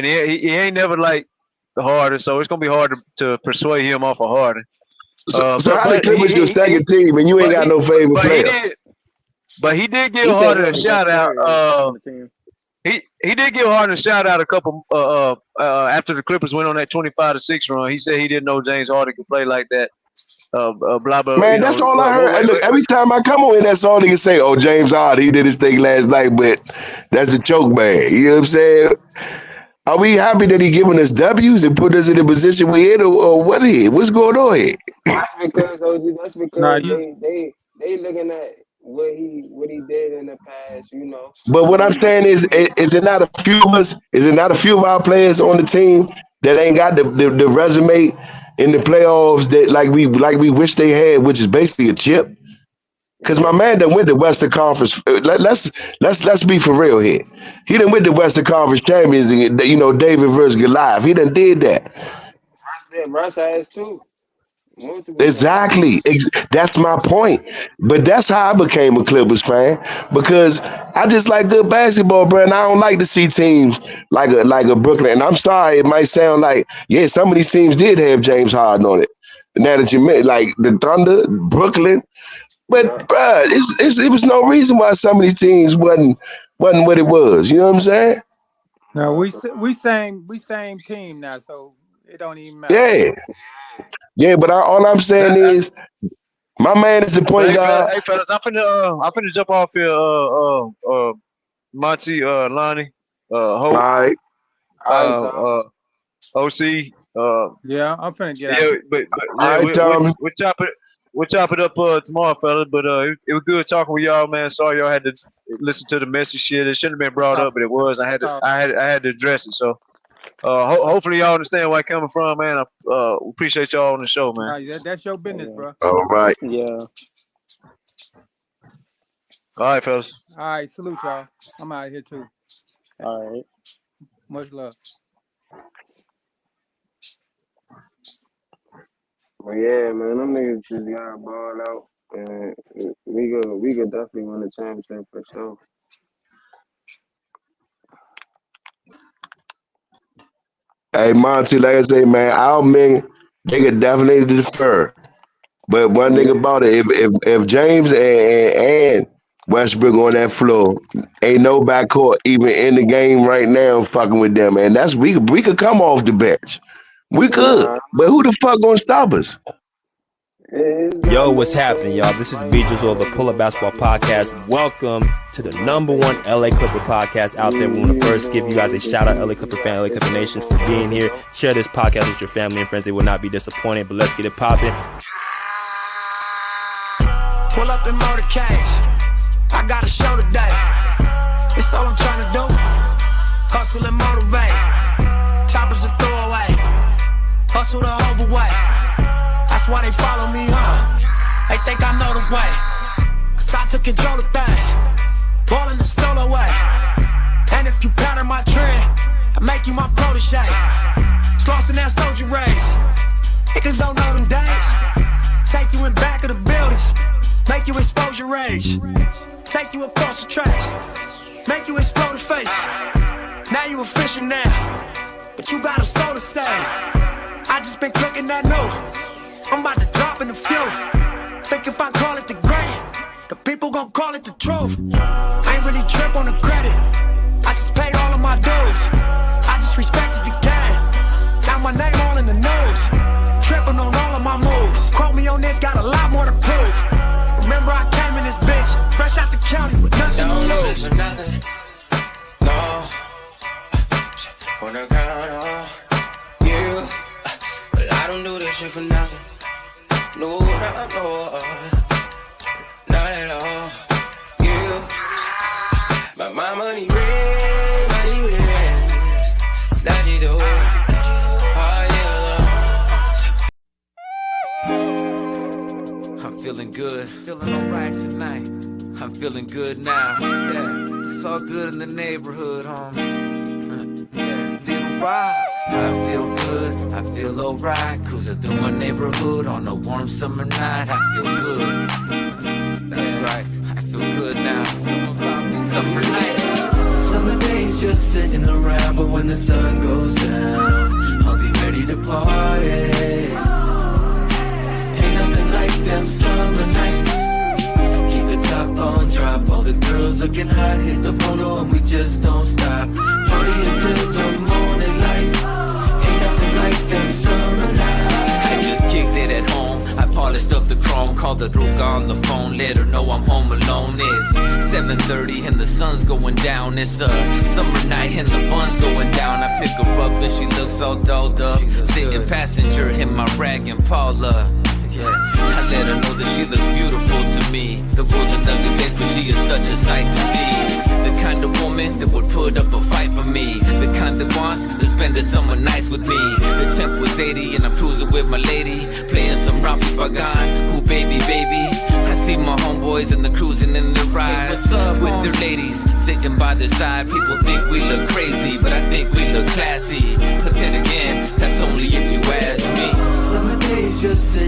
he ain't never like the Harden, so it's gonna be hard to persuade him off of Harden. So how the Clippers your second team and you ain't got no favorite player? But he did give Harden a shout out. He did give Harden a shout out a couple after the Clippers went on that 25-6 run. He said he didn't know James Harden could play like that. Blah blah. Man, that's all I heard. Look, every time I come on, that's all they can say. Oh, James Harden, he did his thing last night, but that's a choke bag. You know what I'm saying? Are we happy that he giving us W's and put us in the position we in, or what is? What's going on here? That's because they looking at what he did in the past, you know. But what I'm saying is it not a few of us? Is it not a few of our players on the team that ain't got the resume in the playoffs that like we wish they had, which is basically a chip? Because my man done went to Western Conference. Let's be for real here. He done went to Western Conference Champions, and you know David versus Goliath. He done did that. Russ has too. Exactly. That's my point. But that's how I became a Clippers fan, because I just like good basketball, bro. And I don't like to see teams like a Brooklyn. And I'm sorry, it might sound like, yeah, some of these teams did have James Harden on it. Now that you meant like the Thunder, Brooklyn. But bro, it was no reason why some of these teams wasn't what it was. You know what I'm saying? No, we same team now, so it don't even matter. Yeah. But all I'm saying is, my man is the point guard. Hey fellas, I'm finna jump off here. Monty, Lonnie, Hope, OC. Yeah, I'm finna get out. But we'll chop it up tomorrow, fellas. But it was good talking with y'all, man. Sorry y'all had to listen to the messy shit. It shouldn't have been brought up, but it was. I had to address it. So hopefully y'all understand where I'm coming from, man. I appreciate y'all on the show, man. Right, that's your business, bro. All right. Yeah. All right, fellas. All right, salute y'all. I'm out of here too. All right. Much love. Well, yeah, man, them niggas just got balled out, and we could definitely win the championship for sure. Hey Monty, like I say, man, our men, they could definitely defer. But one thing about it, if James and Westbrook on that floor, ain't no backcourt even in the game right now fucking with them, and that's we could come off the bench. We could, but who the fuck gonna stop us? Yo, what's happening, y'all? This is Beaches of the Pull Up Basketball Podcast. Welcome to the #1 LA Clipper podcast out there. We want to first give you guys a shout out, LA Clipper fan, LA Clipper Nations, for being here. Share this podcast with your family and friends. They will not be disappointed, but let's get it popping. Pull up in motorcades. I got a show today. It's all I'm trying to do. Hustle and motivate. Choppers to throw away. Hustle the overweight. That's why they follow me, They think I know the way. Cause I took control of things. Ballin' the solo way. And if you pattern my trend, I make you my protege. Slossin' that soldier race. Niggas don't know them days. Take you in back of the buildings. Make you expose your rage. Take you across the tracks. Make you explode the face. Now you official now. But you got a soul to say. I just been cooking that new. I'm about to drop in a few. Think if I call it the great, the people gon' call it the truth. I ain't really trip on the credit. I just paid all of my dues. I just respected the game. Now my name all in the news. Tripping on all of my moves. Quote me on this, got a lot more to prove. Remember I came in this bitch, fresh out the county with nothing to lose. No, wanna count on you, but I don't do this shit for nothing. No, not at all. You, but my money red, that you do. I'm feeling good, feeling alright tonight. I'm feeling good now. Yeah, it's all good in the neighborhood, homie. Yeah, feeling right. I feel good, I feel alright. Cruising through my neighborhood on a warm summer night. I feel good. That's right, I feel good now. Summer night. Summer days just sitting around, but when the sun goes down, I'll be ready to party. Them summer nights, keep the top on drop. All the girls looking hot, hit the photo and we just don't stop. Party until the morning light. Ain't nothing like them summer nights. I just kicked it at home. I polished up the chrome, called the Ruka on the phone. Let her know I'm home alone. It's 7:30 and the sun's going down. It's a summer night and the fun's going down. I pick her up and she looks all dolled up. Sitting passenger in my rag and Paula. Yeah, I let her know that she looks beautiful to me. The world's an ugly place, but she is such a sight to see. The kind of woman that would put up a fight for me. The kind that wants to spend the summer nights with me. The temp was 80 and I'm cruising with my lady. Playing some Rafi Bagan, who baby, baby. I see my homeboys and the cruising in the rides. With their ladies, sitting by their side. People think we look crazy, but I think we look classy. But then again, that's only if you ask me. Summer days just sit